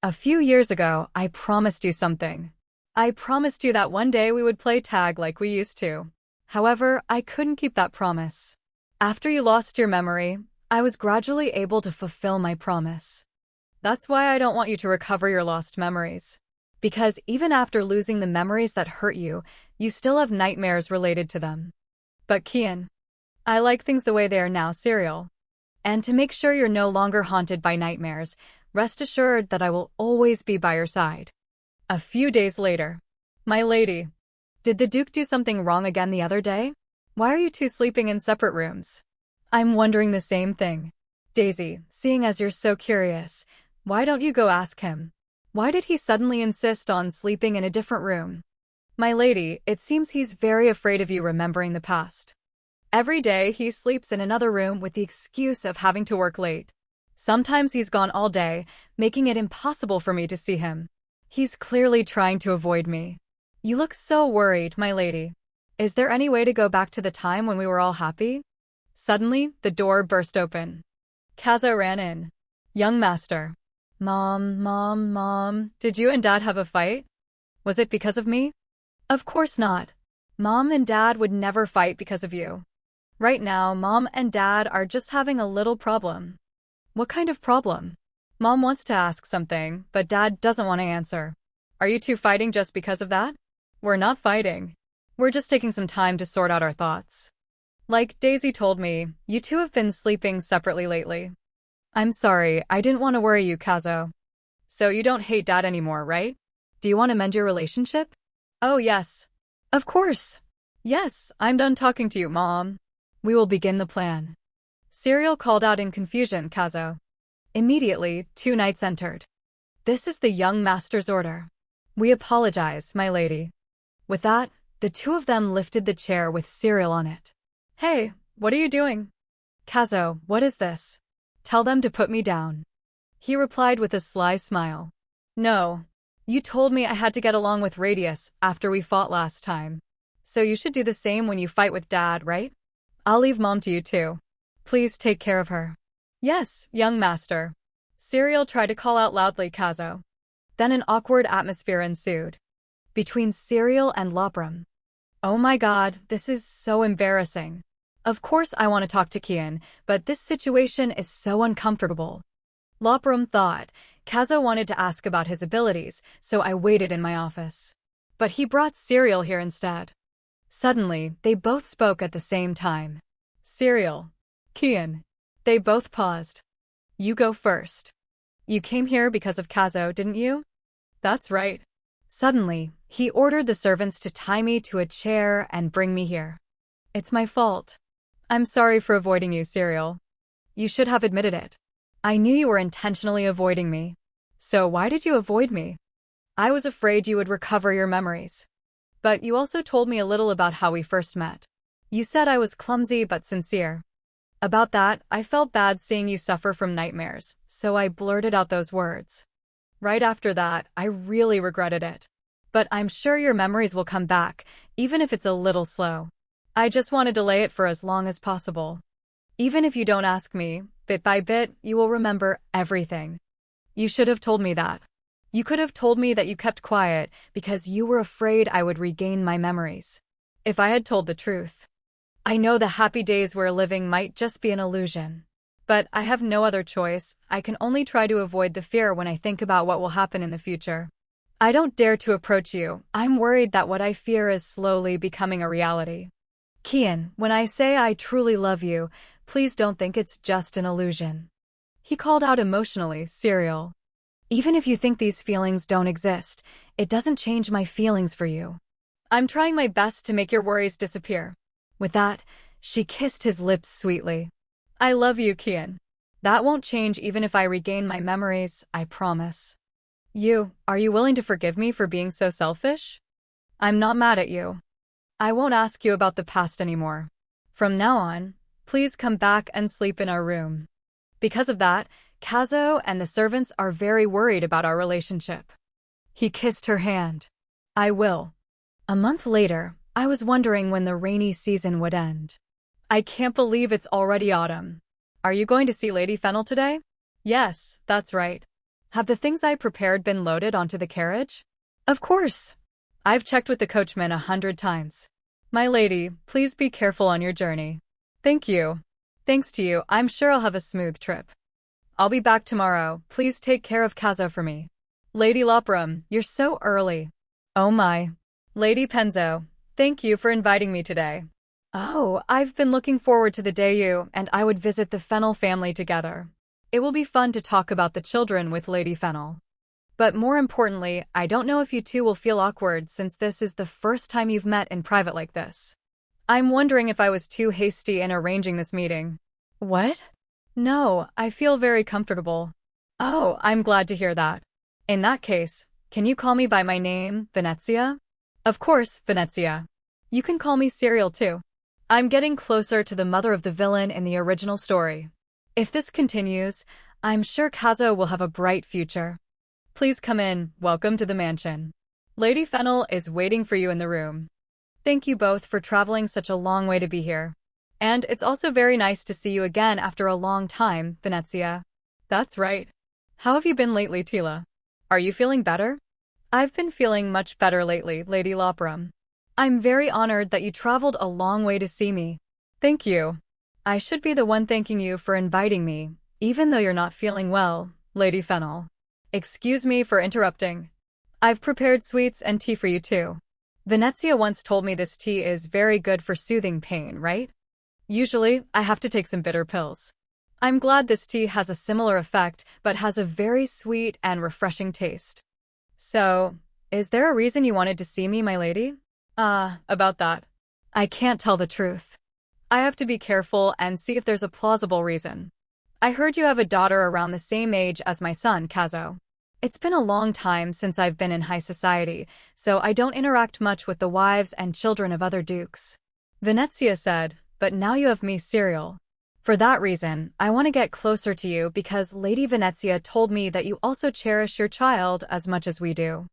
A few years ago, I promised you something. I promised you that one day we would play tag like we used to. However, I couldn't keep that promise. After you lost your memory, I was gradually able to fulfill my promise. That's why I don't want you to recover your lost memories. Because even after losing the memories that hurt you, you still have nightmares related to them. But Kien, I like things the way they are now, Serial. And to make sure you're no longer haunted by nightmares, rest assured that I will always be by your side. A few days later. My lady, did the Duke do something wrong again the other day? Why are you two sleeping in separate rooms? I'm wondering the same thing. Daisy, seeing as you're so curious, why don't you go ask him? Why did he suddenly insist on sleeping in a different room? My lady, it seems he's very afraid of you remembering the past. Every day he sleeps in another room with the excuse of having to work late. Sometimes he's gone all day, making it impossible for me to see him. He's clearly trying to avoid me. You look so worried, my lady. Is there any way to go back to the time when we were all happy? Suddenly, the door burst open. Kazo ran in. Young master. Mom, did you and Dad have a fight? Was it because of me? Of course not. Mom and Dad would never fight because of you. Right now, Mom and Dad are just having a little problem. What kind of problem? Mom wants to ask something, but Dad doesn't want to answer. Are you two fighting just because of that? We're not fighting. We're just taking some time to sort out our thoughts. Like Daisy told me, you two have been sleeping separately lately. I'm sorry, I didn't want to worry you, Kazo. So you don't hate Dad anymore, right? Do you want to mend your relationship? Oh, yes. Of course. Yes, I'm done talking to you, Mom. We will begin the plan. Serial called out in confusion, Kazo. Immediately, two knights entered. This is the young master's order. We apologize, my lady. With that, the two of them lifted the chair with Serial on it. Hey, what are you doing? Kazo, what is this? Tell them to put me down. He replied with a sly smile. No. You told me I had to get along with Radius after we fought last time. So you should do the same when you fight with Dad, right? I'll leave Mom to you too. Please take care of her. Yes, young master. Serial tried to call out loudly, Kazo. Then an awkward atmosphere ensued. Between Serial and Lopram. Oh my god, this is so embarrassing. Of course I want to talk to Kien, but this situation is so uncomfortable. Lopram thought. Kazo wanted to ask about his abilities, so I waited in my office. But he brought Serial here instead. Suddenly, they both spoke at the same time. Serial. Kien. They both paused. You go first. You came here because of Kazo, didn't you? That's right. Suddenly, he ordered the servants to tie me to a chair and bring me here. It's my fault. I'm sorry for avoiding you, Serial. You should have admitted it. I knew you were intentionally avoiding me. So why did you avoid me? I was afraid you would recover your memories. But you also told me a little about how we first met. You said I was clumsy but sincere. About that, I felt bad seeing you suffer from nightmares, so I blurted out those words. Right after that, I really regretted it. But I'm sure your memories will come back, even if it's a little slow. I just want to delay it for as long as possible. Even if you don't ask me, bit by bit, you will remember everything. You should have told me that. You could have told me that you kept quiet because you were afraid I would regain my memories. If I had told the truth. I know the happy days we're living might just be an illusion. But I have no other choice. I can only try to avoid the fear when I think about what will happen in the future. I don't dare to approach you. I'm worried that what I fear is slowly becoming a reality. Kien, when I say I truly love you, please don't think it's just an illusion. He called out emotionally, Serial. Even if you think these feelings don't exist, it doesn't change my feelings for you. I'm trying my best to make your worries disappear. With that, she kissed his lips sweetly. I love you, Kien. That won't change even if I regain my memories, I promise. Are you willing to forgive me for being so selfish? I'm not mad at you. I won't ask you about the past anymore. From now on, please come back and sleep in our room. Because of that, Kazo and the servants are very worried about our relationship. He kissed her hand. I will. A month later, I was wondering when the rainy season would end. I can't believe it's already autumn. Are you going to see Lady Fennel today? Yes, that's right. Have the things I prepared been loaded onto the carriage? Of course. I've checked with the coachman 100 times. My lady, please be careful on your journey. Thank you. Thanks to you, I'm sure I'll have a smooth trip. I'll be back tomorrow. Please take care of Kazo for me. Lady Lopram, you're so early. Oh my. Lady Penzo, thank you for inviting me today. Oh, I've been looking forward to the day you and I would visit the Fennel family together. It will be fun to talk about the children with Lady Fennel. But more importantly, I don't know if you two will feel awkward since this is the first time you've met in private like this. I'm wondering if I was too hasty in arranging this meeting. What? No, I feel very comfortable. Oh, I'm glad to hear that. In that case, can you call me by my name, Venezia? Of course, Venezia. You can call me Serial too. I'm getting closer to the mother of the villain in the original story. If this continues, I'm sure Kazo will have a bright future. Please come in, welcome to the mansion. Lady Fennel is waiting for you in the room. Thank you both for traveling such a long way to be here. And it's also very nice to see you again after a long time, Venezia. That's right. How have you been lately, Tila? Are you feeling better? I've been feeling much better lately, Lady Lopram. I'm very honored that you traveled a long way to see me. Thank you. I should be the one thanking you for inviting me, even though you're not feeling well, Lady Fennel. Excuse me for interrupting. I've prepared sweets and tea for you too. Venezia once told me this tea is very good for soothing pain, right? Usually, I have to take some bitter pills. I'm glad this tea has a similar effect, but has a very sweet and refreshing taste. So, is there a reason you wanted to see me, my lady? About that. I can't tell the truth. I have to be careful and see if there's a plausible reason. I heard you have a daughter around the same age as my son, Kazo. It's been a long time since I've been in high society, so I don't interact much with the wives and children of other dukes. Venezia said, but now you have me, Serial. For that reason, I want to get closer to you because Lady Venezia told me that you also cherish your child as much as we do.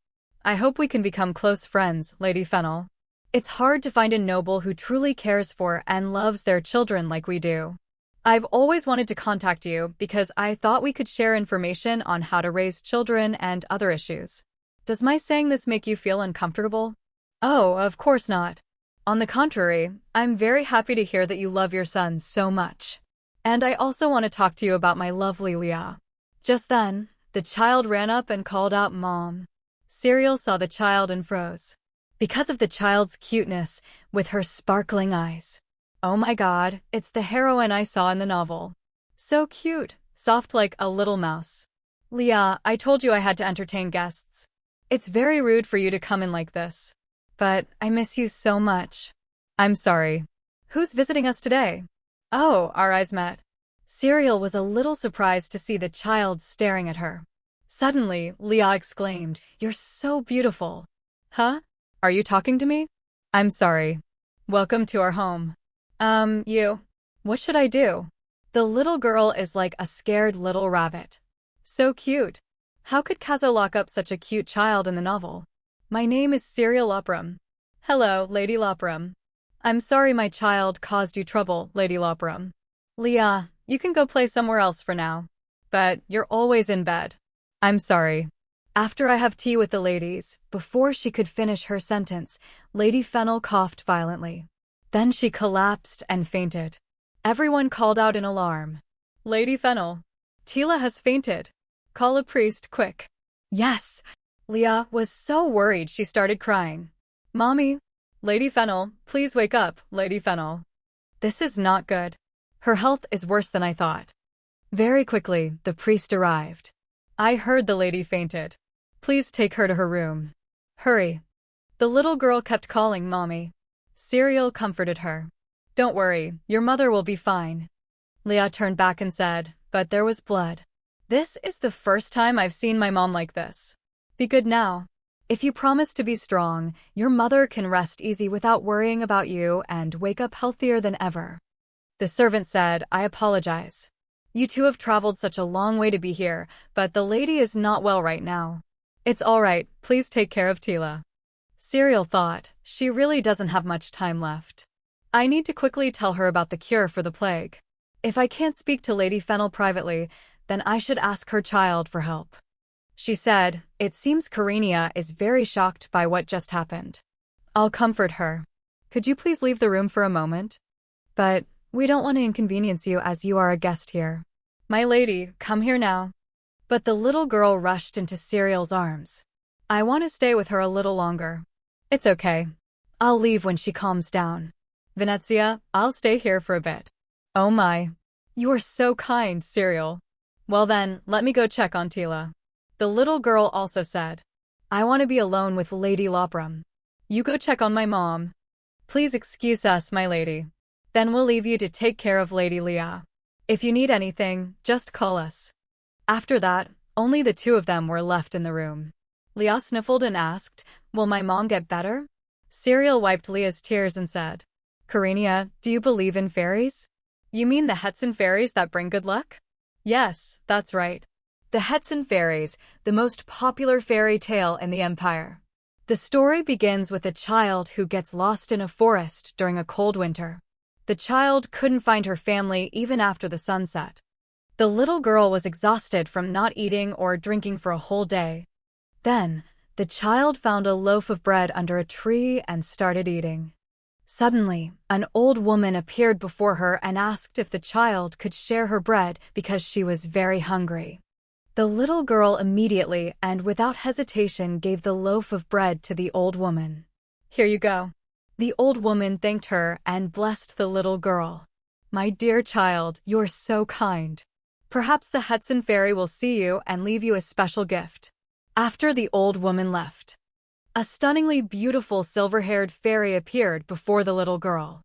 I hope we can become close friends, Lady Fennel. It's hard to find a noble who truly cares for and loves their children like we do. I've always wanted to contact you because I thought we could share information on how to raise children and other issues. Does my saying this make you feel uncomfortable? Oh, of course not. On the contrary, I'm very happy to hear that you love your son so much. And I also want to talk to you about my lovely Leah. Just then, the child ran up and called out, Mom. Serial saw the child and froze. Because of the child's cuteness, with her sparkling eyes. Oh my God, it's the heroine I saw in the novel. So cute, soft like a little mouse. Leah, I told you I had to entertain guests. It's very rude for you to come in like this. But I miss you so much. I'm sorry. Who's visiting us today? Oh, our eyes met. Serial was a little surprised to see the child staring at her. Suddenly, Leah exclaimed, You're so beautiful. Huh? Are you talking to me? I'm sorry. Welcome to our home. You. What should I do? The little girl is like a scared little rabbit. So cute. How could Kazo lock up such a cute child in the novel? My name is Serial Lopram. Hello, Lady Lopram. I'm sorry my child caused you trouble, Lady Lopram. Leah, you can go play somewhere else for now. But you're always in bed. I'm sorry. After I have tea with the ladies, before she could finish her sentence, Lady Fennel coughed violently. Then she collapsed and fainted. Everyone called out in alarm. Lady Fennel. Tila has fainted. Call a priest, quick. Yes. Leah was so worried she started crying. Mommy. Lady Fennel, please wake up, Lady Fennel. This is not good. Her health is worse than I thought. Very quickly, the priest arrived. I heard the lady fainted. Please take her to her room. Hurry. The little girl kept calling Mommy. Serial comforted her. Don't worry, your mother will be fine. Leah turned back and said, but there was blood. This is the first time I've seen my mom like this. Be good now. If you promise to be strong, your mother can rest easy without worrying about you and wake up healthier than ever. The servant said, I apologize. You two have traveled such a long way to be here, but the lady is not well right now. It's all right, please take care of Tila. Serial thought, she really doesn't have much time left. I need to quickly tell her about the cure for the plague. If I can't speak to Lady Fennel privately, then I should ask her child for help. She said, it seems Karenia is very shocked by what just happened. I'll comfort her. Could you please leave the room for a moment? But we don't want to inconvenience you as you are a guest here. My lady, come here now. But the little girl rushed into Serial's arms. I want to stay with her a little longer. It's okay. I'll leave when she calms down. Venezia, I'll stay here for a bit. Oh my. You are so kind, Serial. Well then, let me go check on Tila. The little girl also said, I want to be alone with Lady Lopram. You go check on my mom. Please excuse us, my lady. Then we'll leave you to take care of Lady Leah. If you need anything, just call us. After that, only the two of them were left in the room. Leah sniffled and asked, will my mom get better? Serial wiped Leah's tears and said, Karenia, do you believe in fairies? You mean the Hetson fairies that bring good luck? Yes, that's right. The Hetson fairies, the most popular fairy tale in the Empire. The story begins with a child who gets lost in a forest during a cold winter. The child couldn't find her family even after the sun set. The little girl was exhausted from not eating or drinking for a whole day. Then, the child found a loaf of bread under a tree and started eating. Suddenly, an old woman appeared before her and asked if the child could share her bread because she was very hungry. The little girl immediately and without hesitation gave the loaf of bread to the old woman. Here you go. The old woman thanked her and blessed the little girl. My dear child, you're so kind. Perhaps the Hetson fairy will see you and leave you a special gift. After the old woman left, a stunningly beautiful silver-haired fairy appeared before the little girl.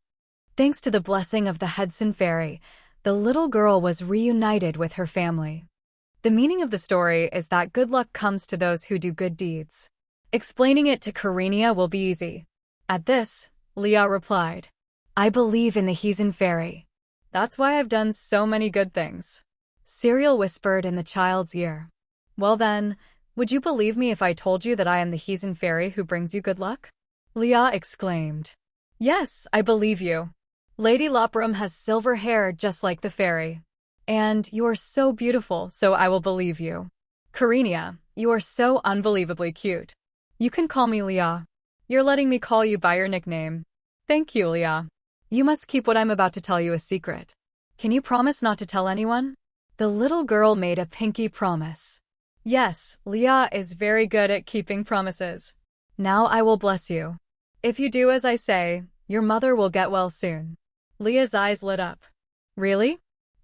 Thanks to the blessing of the Hetson fairy, the little girl was reunited with her family. The meaning of the story is that good luck comes to those who do good deeds. Explaining it to Karenia will be easy. At this, Leah replied, I believe in the Hetson fairy. That's why I've done so many good things. Serial whispered in the child's ear. Well then, would you believe me if I told you that I am the Hetson fairy who brings you good luck? Leah exclaimed. Yes, I believe you. Lady Lopram has silver hair just like the fairy. And you are so beautiful, so I will believe you. Karenia, you are so unbelievably cute. You can call me Leah. You're letting me call you by your nickname. Thank you, Leah. You must keep what I'm about to tell you a secret. Can you promise not to tell anyone? The little girl made a pinky promise. Yes, Leah is very good at keeping promises. Now I will bless you. If you do as I say, your mother will get well soon. Leah's eyes lit up. Really?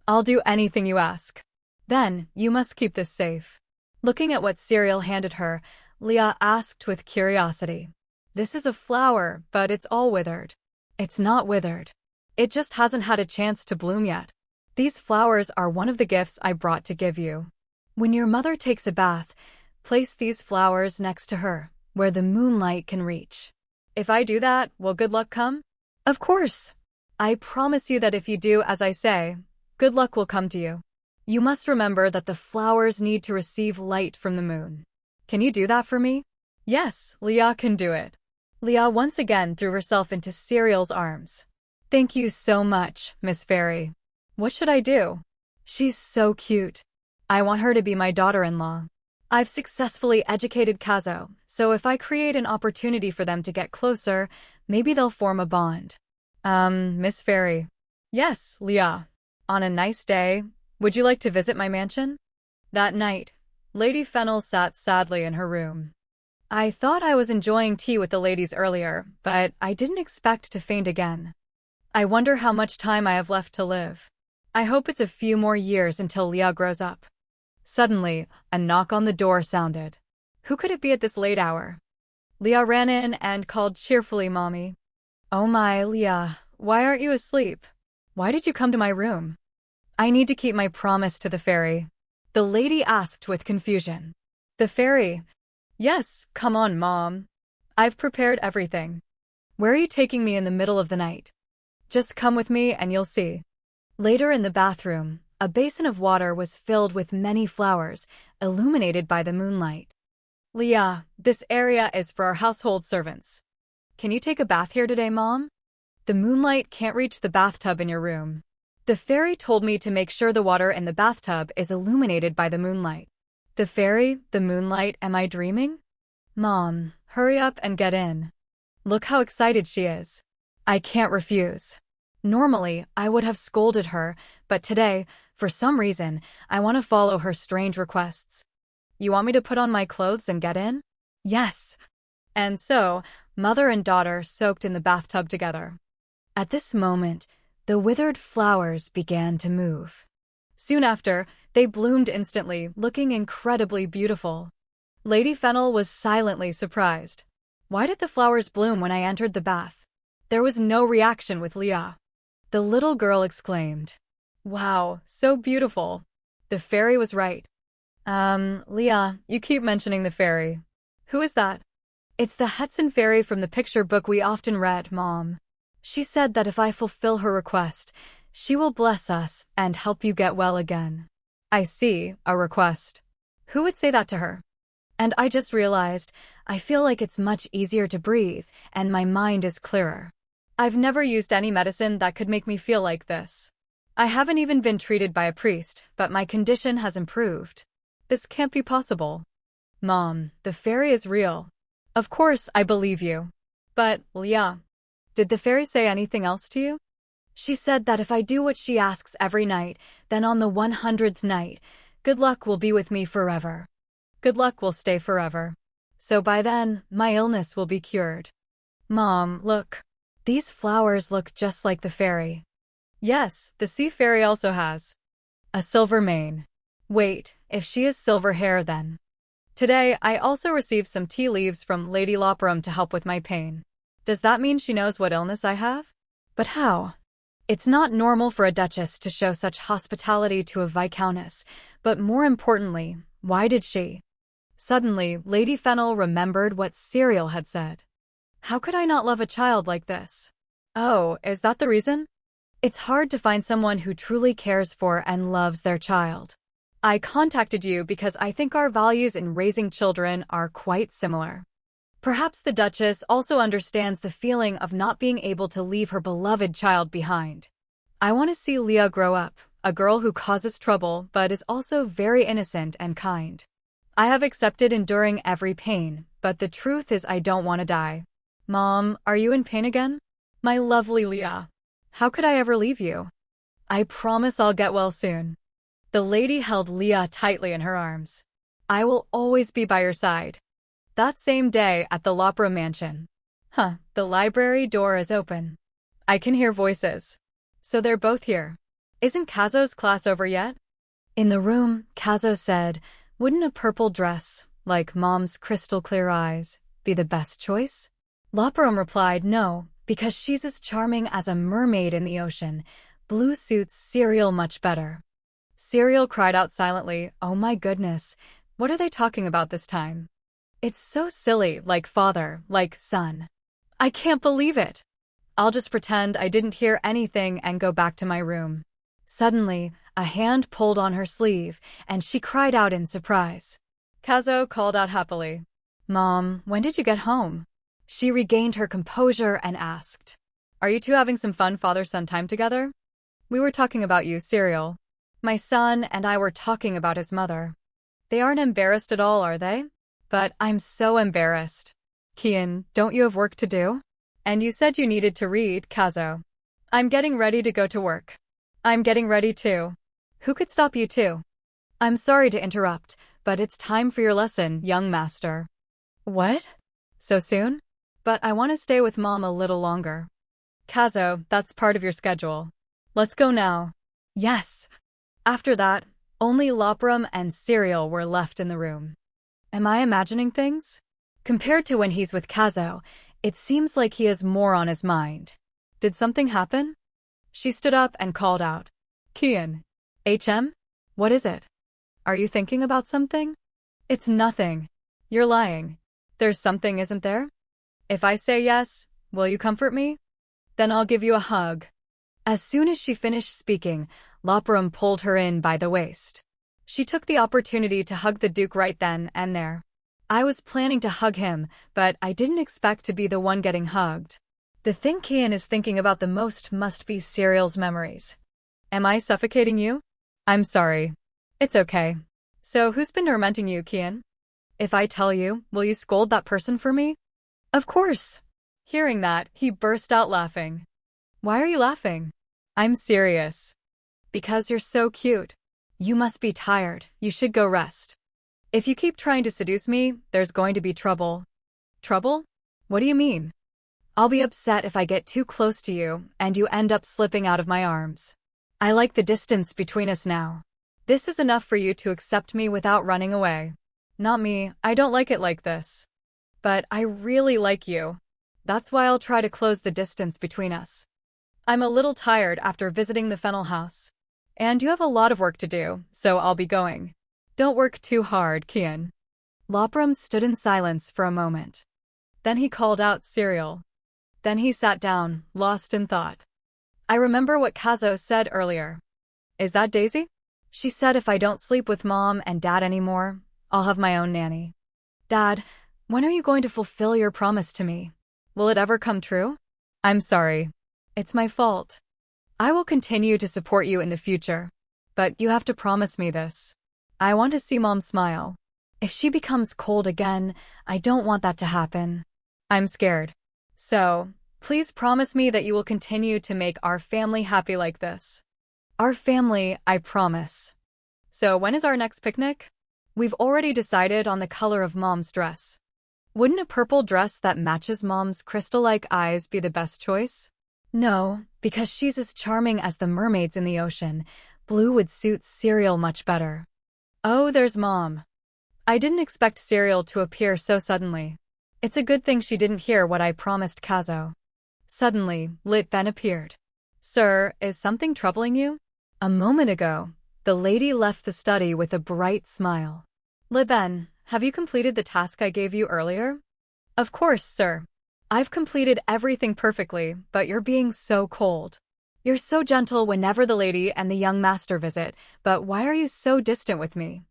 I'll do anything you ask. Then, you must keep this safe. Looking at what Serial handed her, Leah asked with curiosity. This is a flower, but it's all withered. It's not withered. It just hasn't had a chance to bloom yet. These flowers are one of the gifts I brought to give you. When your mother takes a bath, place these flowers next to her, where the moonlight can reach. If I do that, will good luck come? Of course. I promise you that if you do as I say, good luck will come to you. You must remember that the flowers need to receive light from the moon. Can you do that for me? Yes, Leah can do it. Leah once again threw herself into Serial's arms. Thank you so much, Miss Fairy. What should I do? She's so cute. I want her to be my daughter-in-law. I've successfully educated Kazo, so if I create an opportunity for them to get closer, maybe they'll form a bond. Miss Fairy. Yes, Leah. On a nice day, would you like to visit my mansion? That night, Lady Fennel sat sadly in her room. I thought I was enjoying tea with the ladies earlier, but I didn't expect to faint again. I wonder how much time I have left to live. I hope it's a few more years until Leah grows up. Suddenly, a knock on the door sounded. Who could it be at this late hour? Leah ran in and called cheerfully, Mommy. Oh my, Leah, why aren't you asleep? Why did you come to my room? I need to keep my promise to the fairy. The lady asked with confusion. The fairy. Yes, come on, Mom. I've prepared everything. Where are you taking me in the middle of the night? Just come with me and you'll see. Later in the bathroom, a basin of water was filled with many flowers, illuminated by the moonlight. Leah, this area is for our household servants. Can you take a bath here today, Mom? The moonlight can't reach the bathtub in your room. The fairy told me to make sure the water in the bathtub is illuminated by the moonlight. The fairy, the moonlight, am I dreaming? Mom, hurry up and get in. Look how excited she is. I can't refuse. Normally, I would have scolded her, but today, for some reason, I want to follow her strange requests. You want me to put on my clothes and get in? Yes. And so, mother and daughter soaked in the bathtub together. At this moment, the withered flowers began to move. Soon after, they bloomed instantly, looking incredibly beautiful. Lady Fennel was silently surprised. Why did the flowers bloom when I entered the bath? There was no reaction with Leah. The little girl exclaimed, "Wow, so beautiful." The fairy was right. Leah, you keep mentioning the fairy. Who is that? It's the Hudson fairy from the picture book we often read, Mom. She said that if I fulfill her request, she will bless us and help you get well again. I see, a request. Who would say that to her? And I just realized, I feel like it's much easier to breathe, and my mind is clearer. I've never used any medicine that could make me feel like this. I haven't even been treated by a priest, but my condition has improved. This can't be possible. Mom, the fairy is real. Of course, I believe you. But, Leah, did the fairy say anything else to you? She said that if I do what she asks every night, then on the 100th night, good luck will be with me forever. Good luck will stay forever. So by then, my illness will be cured. Mom, look. These flowers look just like the fairy. Yes, the sea fairy also has a silver mane. Wait, if she is silver hair then. Today, I also received some tea leaves from Lady Loperam to help with my pain. Does that mean she knows what illness I have? But how? It's not normal for a duchess to show such hospitality to a viscountess, but more importantly, why did she? Suddenly, Lady Fennel remembered what Serial had said. How could I not love a child like this? Oh, is that the reason? It's hard to find someone who truly cares for and loves their child. I contacted you because I think our values in raising children are quite similar. Perhaps the Duchess also understands the feeling of not being able to leave her beloved child behind. I want to see Leah grow up, a girl who causes trouble but is also very innocent and kind. I have accepted enduring every pain, but the truth is I don't want to die. Mom, are you in pain again? My lovely Leah. How could I ever leave you? I promise I'll get well soon. The lady held Leah tightly in her arms. I will always be by your side. That same day at the Loperam mansion. The library door is open. I can hear voices. So they're both here. Isn't Kazo's class over yet? In the room, Kazo said, wouldn't a purple dress, like Mom's crystal clear eyes, be the best choice? Loperam replied no, because she's as charming as a mermaid in the ocean. Blue suits Serial much better. Serial cried out silently, oh my goodness, what are they talking about this time? It's so silly, like father, like son. I can't believe it. I'll just pretend I didn't hear anything and go back to my room. Suddenly, a hand pulled on her sleeve, and she cried out in surprise. Kazo called out happily. Mom, when did you get home? She regained her composure and asked, are you two having some fun father-son time together? We were talking about you, Serial. My son and I were talking about his mother. They aren't embarrassed at all, are they? But I'm so embarrassed. Kien, don't you have work to do? And you said you needed to read, Kazo. I'm getting ready to go to work. I'm getting ready too. Who could stop you two? I'm sorry to interrupt, but it's time for your lesson, young master. What? So soon? But I want to stay with Mom a little longer. Kazo, that's part of your schedule. Let's go now. Yes. After that, only Loperam and Serial were left in the room. Am I imagining things? Compared to when he's with Kazo, it seems like he has more on his mind. Did something happen? She stood up and called out, Kien. What is it? Are you thinking about something? It's nothing. You're lying. There's something, isn't there? If I say yes, will you comfort me? Then I'll give you a hug. As soon as she finished speaking, Lopram pulled her in by the waist. She took the opportunity to hug the Duke right then and there. I was planning to hug him, but I didn't expect to be the one getting hugged. The thing Kien is thinking about the most must be Serial's memories. Am I suffocating you? I'm sorry. It's okay. So who's been tormenting you, Kien? If I tell you, will you scold that person for me? Of course. Hearing that, he burst out laughing. Why are you laughing? I'm serious. Because you're so cute. You must be tired. You should go rest. If you keep trying to seduce me, there's going to be trouble. Trouble? What do you mean? I'll be upset if I get too close to you and you end up slipping out of my arms. I like the distance between us now. This is enough for you to accept me without running away. Not me, I don't like it like this. But I really like you. That's why I'll try to close the distance between us. I'm a little tired after visiting the Fennel house. And you have a lot of work to do, so I'll be going. Don't work too hard, Kien. Lopram stood in silence for a moment. Then he called out Serial. Then he sat down, lost in thought. I remember what Kazo said earlier. Is that Daisy? She said if I don't sleep with Mom and Dad anymore, I'll have my own nanny. Dad, when are you going to fulfill your promise to me? Will it ever come true? I'm sorry. It's my fault. I will continue to support you in the future. But you have to promise me this. I want to see Mom smile. If she becomes cold again, I don't want that to happen. I'm scared. So, please promise me that you will continue to make our family happy like this. Our family, I promise. So when is our next picnic? We've already decided on the color of Mom's dress. Wouldn't a purple dress that matches Mom's crystal-like eyes be the best choice? No, because she's as charming as the mermaids in the ocean. Blue would suit Serial much better. Oh, there's Mom. I didn't expect Serial to appear so suddenly. It's a good thing she didn't hear what I promised Kazo. Suddenly, Lit Ben appeared. Sir, is something troubling you? A moment ago, the lady left the study with a bright smile. Lit Ben, have you completed the task I gave you earlier? Of course, sir. I've completed everything perfectly, but you're being so cold. You're so gentle whenever the lady and the young master visit, but why are you so distant with me?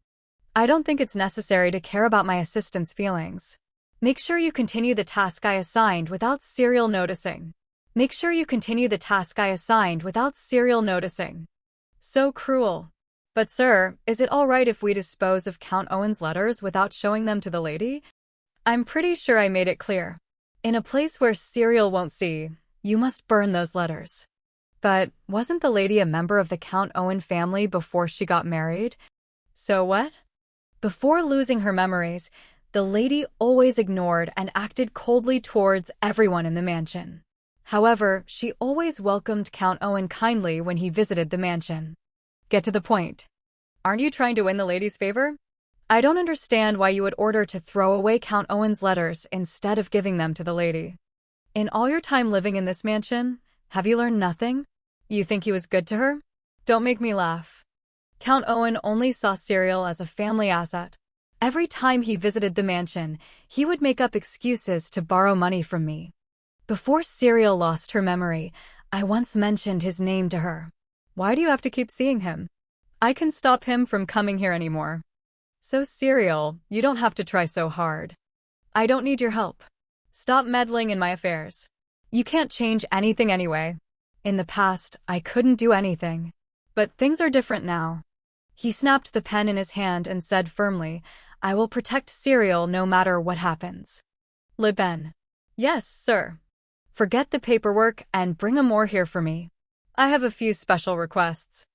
I don't think it's necessary to care about my assistant's feelings. Make sure you continue the task I assigned without Serial noticing. Make sure you continue the task I assigned without Serial noticing. So cruel. But sir, is it all right if we dispose of Count Owen's letters without showing them to the lady? I'm pretty sure I made it clear. In a place where Serial won't see, you must burn those letters. But wasn't the lady a member of the Count Owen family before she got married? So what? Before losing her memories, the lady always ignored and acted coldly towards everyone in the mansion. However, she always welcomed Count Owen kindly when he visited the mansion. Get to the point. Aren't you trying to win the lady's favor? I don't understand why you would order to throw away Count Owen's letters instead of giving them to the lady. In all your time living in this mansion, have you learned nothing? You think he was good to her? Don't make me laugh. Count Owen only saw Serial as a family asset. Every time he visited the mansion, he would make up excuses to borrow money from me. Before Serial lost her memory, I once mentioned his name to her. Why do you have to keep seeing him? I can stop him from coming here anymore. So Serial, you don't have to try so hard. I don't need your help. Stop meddling in my affairs. You can't change anything anyway. In the past, I couldn't do anything. But things are different now. He snapped the pen in his hand and said firmly, I will protect Serial no matter what happens. Lit Ben. Yes, sir. Forget the paperwork and bring more here for me. I have a few special requests.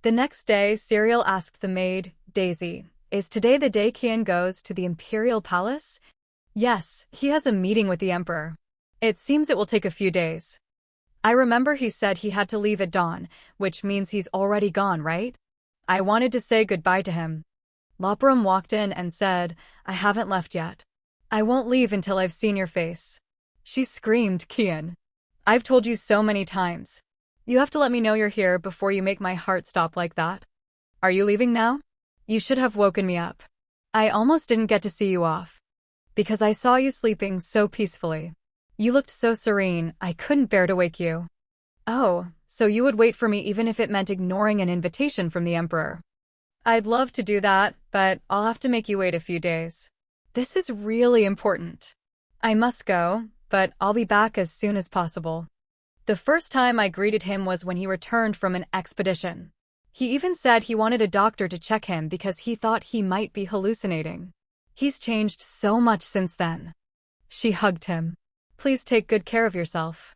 The next day, Serial asked the maid, Daisy, is today the day Kien goes to the Imperial Palace? Yes, he has a meeting with the Emperor. It seems it will take a few days. I remember he said he had to leave at dawn, which means he's already gone, right? I wanted to say goodbye to him. Lopram walked in and said, I haven't left yet. I won't leave until I've seen your face. She screamed, Kien. I've told you so many times. You have to let me know you're here before you make my heart stop like that. Are you leaving now? You should have woken me up. I almost didn't get to see you off. Because I saw you sleeping so peacefully. You looked so serene, I couldn't bear to wake you. Oh, so you would wait for me even if it meant ignoring an invitation from the Emperor. I'd love to do that, but I'll have to make you wait a few days. This is really important. I must go, but I'll be back as soon as possible. The first time I greeted him was when he returned from an expedition. He even said he wanted a doctor to check him because he thought he might be hallucinating. He's changed so much since then. She hugged him. Please take good care of yourself.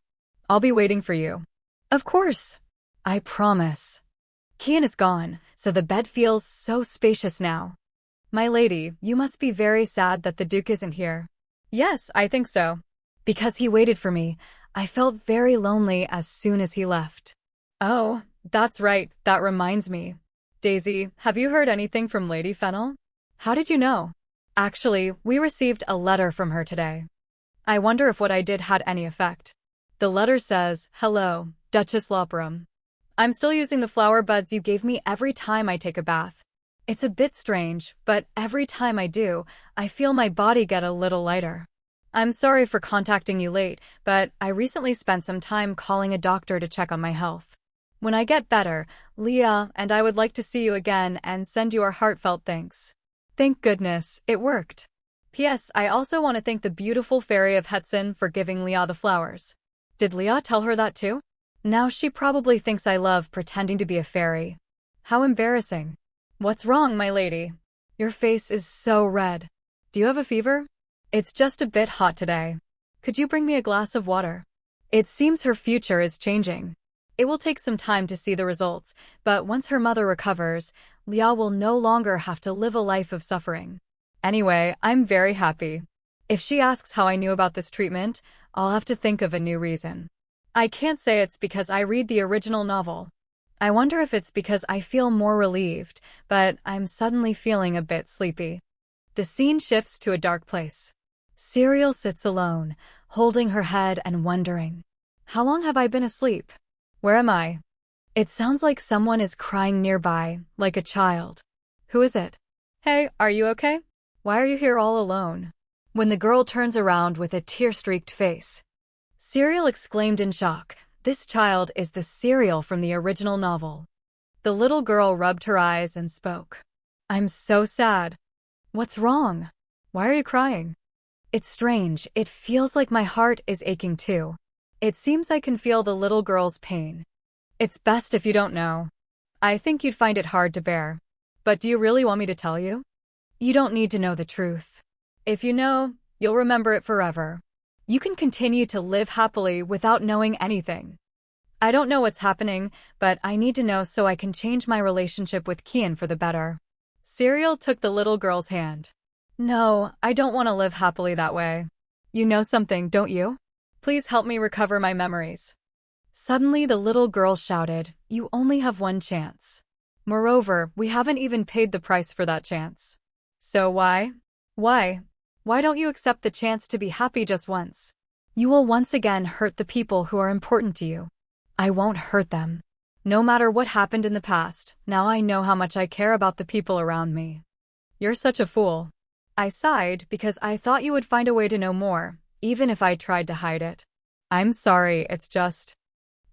I'll be waiting for you. Of course. I promise. Kien is gone, so the bed feels so spacious now. My lady, you must be very sad that the Duke isn't here. Yes, I think so. Because he waited for me, I felt very lonely as soon as he left. Oh, that's right, that reminds me. Daisy, have you heard anything from Lady Fennel? How did you know? Actually, we received a letter from her today. I wonder if what I did had any effect. The letter says, "Hello, Duchess Loperum. I'm still using the flower buds you gave me every time I take a bath. It's a bit strange, but every time I do, I feel my body get a little lighter. I'm sorry for contacting you late, but I recently spent some time calling a doctor to check on my health. When I get better, Leah and I would like to see you again and send you our heartfelt thanks." Thank goodness, it worked. P.S. I also want to thank the beautiful fairy of Hetson for giving Leah the flowers. Did Leah tell her that too? Now she probably thinks I love pretending to be a fairy. How embarrassing. What's wrong, my lady? Your face is so red. Do you have a fever? It's just a bit hot today. Could you bring me a glass of water? It seems her future is changing. It will take some time to see the results, but once her mother recovers, Leah will no longer have to live a life of suffering. Anyway, I'm very happy. If she asks how I knew about this treatment, I'll have to think of a new reason. I can't say it's because I read the original novel. I wonder if it's because I feel more relieved, but I'm suddenly feeling a bit sleepy. The scene shifts to a dark place. Serial sits alone, holding her head and wondering. How long have I been asleep? Where am I? It sounds like someone is crying nearby, like a child. Who is it? Hey, are you okay? Why are you here all alone? When the girl turns around with a tear-streaked face, Serial exclaimed in shock, "This child is the Serial from the original novel." The little girl rubbed her eyes and spoke. "I'm so sad." "What's wrong? Why are you crying?" "It's strange, it feels like my heart is aching too. It seems I can feel the little girl's pain. It's best if you don't know. I think you'd find it hard to bear. But do you really want me to tell you?" "You don't need to know the truth. If you know, you'll remember it forever. You can continue to live happily without knowing anything. I don't know what's happening, but I need to know so I can change my relationship with Kien for the better." Serial took the little girl's hand. "No, I don't want to live happily that way. You know something, don't you? Please help me recover my memories." Suddenly the little girl shouted, "You only have one chance. Moreover, we haven't even paid the price for that chance. So why? Why don't you accept the chance to be happy just once? You will once again hurt the people who are important to you." "I won't hurt them. No matter what happened in the past, now I know how much I care about the people around me." "You're such a fool." I sighed because I thought you would find a way to know more, even if I tried to hide it. "I'm sorry, it's just..."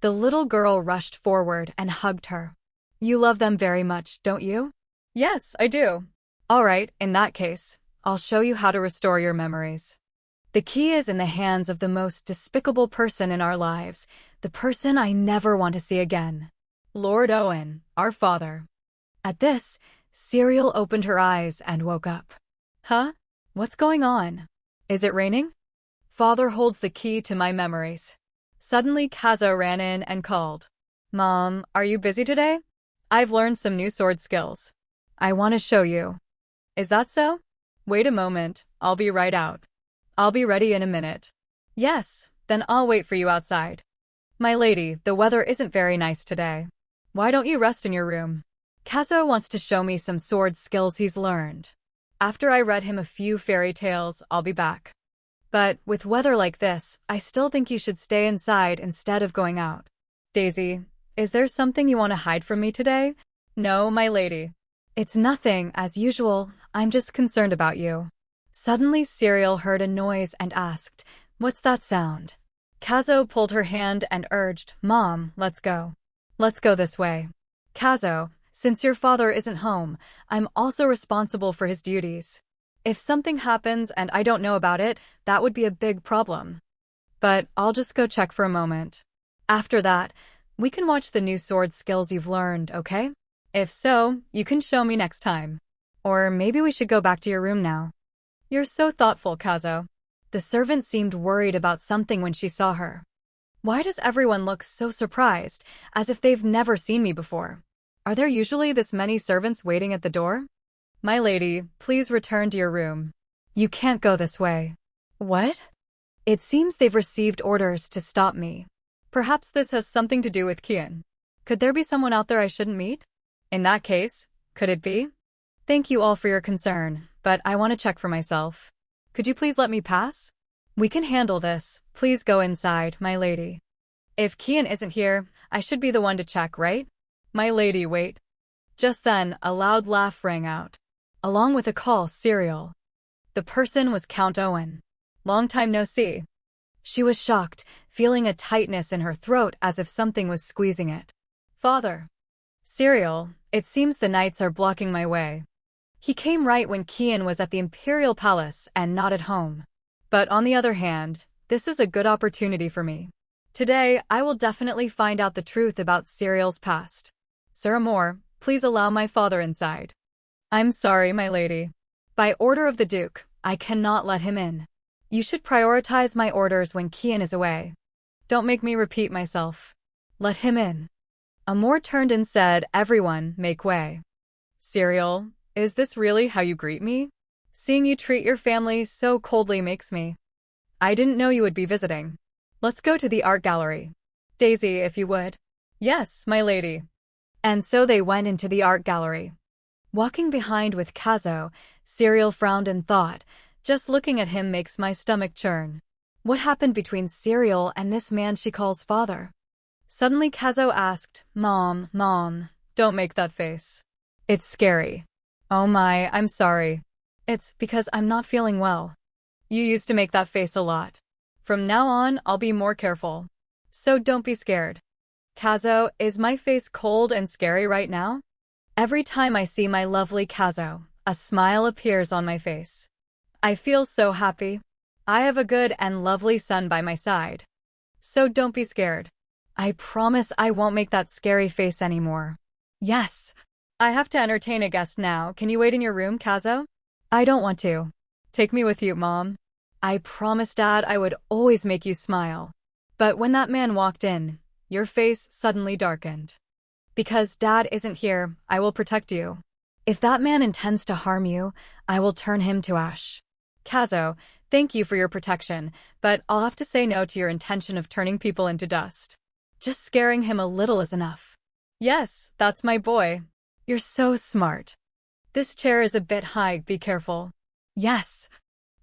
The little girl rushed forward and hugged her. "You love them very much, don't you?" "Yes, I do." "All right, in that case, I'll show you how to restore your memories. The key is in the hands of the most despicable person in our lives, the person I never want to see again. Lord Owen, our father." At this, Serial opened her eyes and woke up. "Huh? What's going on? Is it raining?" "Father holds the key to my memories." Suddenly Kazo ran in and called. "Mom, are you busy today? I've learned some new sword skills. I want to show you." "Is that so? Wait a moment, I'll be right out." "I'll be ready in a minute." "Yes, then I'll wait for you outside." "My lady, the weather isn't very nice today. Why don't you rest in your room?" Kazo wants to show me some sword skills he's learned. After I read him a few fairy tales, I'll be back. But with weather like this, I still think you should stay inside instead of going out. "Daisy, is there something you want to hide from me today? No, my lady. It's nothing, as usual. I'm just concerned about you. Suddenly, Serial heard a noise and asked, "What's that sound?" Kazo pulled her hand and urged, "Mom, let's go. Let's go this way." Kazo, since your father isn't home, I'm also responsible for his duties. If something happens and I don't know about it, that would be a big problem. But I'll just go check for a moment. After that, we can watch the new sword skills you've learned, okay? If so, you can show me next time. Or maybe we should go back to your room now. You're so thoughtful, Kazo. The servant seemed worried about something when she saw her. Why does everyone look so surprised, as if they've never seen me before? Are there usually this many servants waiting at the door? My lady, please return to your room. You can't go this way. What? It seems they've received orders to stop me. Perhaps this has something to do with Kien. Could there be someone out there I shouldn't meet? In that case, could it be? Thank you all for your concern, but I want to check for myself. Could you please let me pass? We can handle this. Please go inside, my lady. If Kien isn't here, I should be the one to check, right? My lady, wait. Just then, a loud laugh rang out. Along with a call, Serial. The person was Count Owen. Long time no see. She was shocked, feeling a tightness in her throat as if something was squeezing it. Father. Serial, it seems the knights are blocking my way. He came right when Kien was at the Imperial Palace and not at home. But on the other hand, this is a good opportunity for me. Today, I will definitely find out the truth about Serial's past. Sir Amor, please allow my father inside. I'm sorry, my lady. By order of the Duke, I cannot let him in. You should prioritize my orders when Kien is away. Don't make me repeat myself. Let him in. Amor turned and said, "Everyone, make way." Serial, is this really how you greet me? Seeing you treat your family so coldly makes me. I didn't know you would be visiting. Let's go to the art gallery. Daisy, if you would. Yes, my lady. And so they went into the art gallery. Walking behind with Kazo, Serial frowned and thought, just looking at him makes my stomach churn. What happened between Serial and this man she calls father? Suddenly Kazo asked, Mom, don't make that face. It's scary. Oh my, I'm sorry. It's because I'm not feeling well. You used to make that face a lot. From now on, I'll be more careful. So don't be scared. Kazo, is my face cold and scary right now? Every time I see my lovely Kazo, a smile appears on my face. I feel so happy. I have a good and lovely son by my side. So don't be scared. I promise I won't make that scary face anymore. Yes. I have to entertain a guest now. Can you wait in your room, Kazo? I don't want to. Take me with you, Mom. I promised Dad I would always make you smile. But when that man walked in, your face suddenly darkened. Because Dad isn't here, I will protect you. If that man intends to harm you, I will turn him to ash. Kazo, thank you for your protection, but I'll have to say no to your intention of turning people into dust. Just scaring him a little is enough. Yes, that's my boy. You're so smart. This chair is a bit high, be careful. Yes.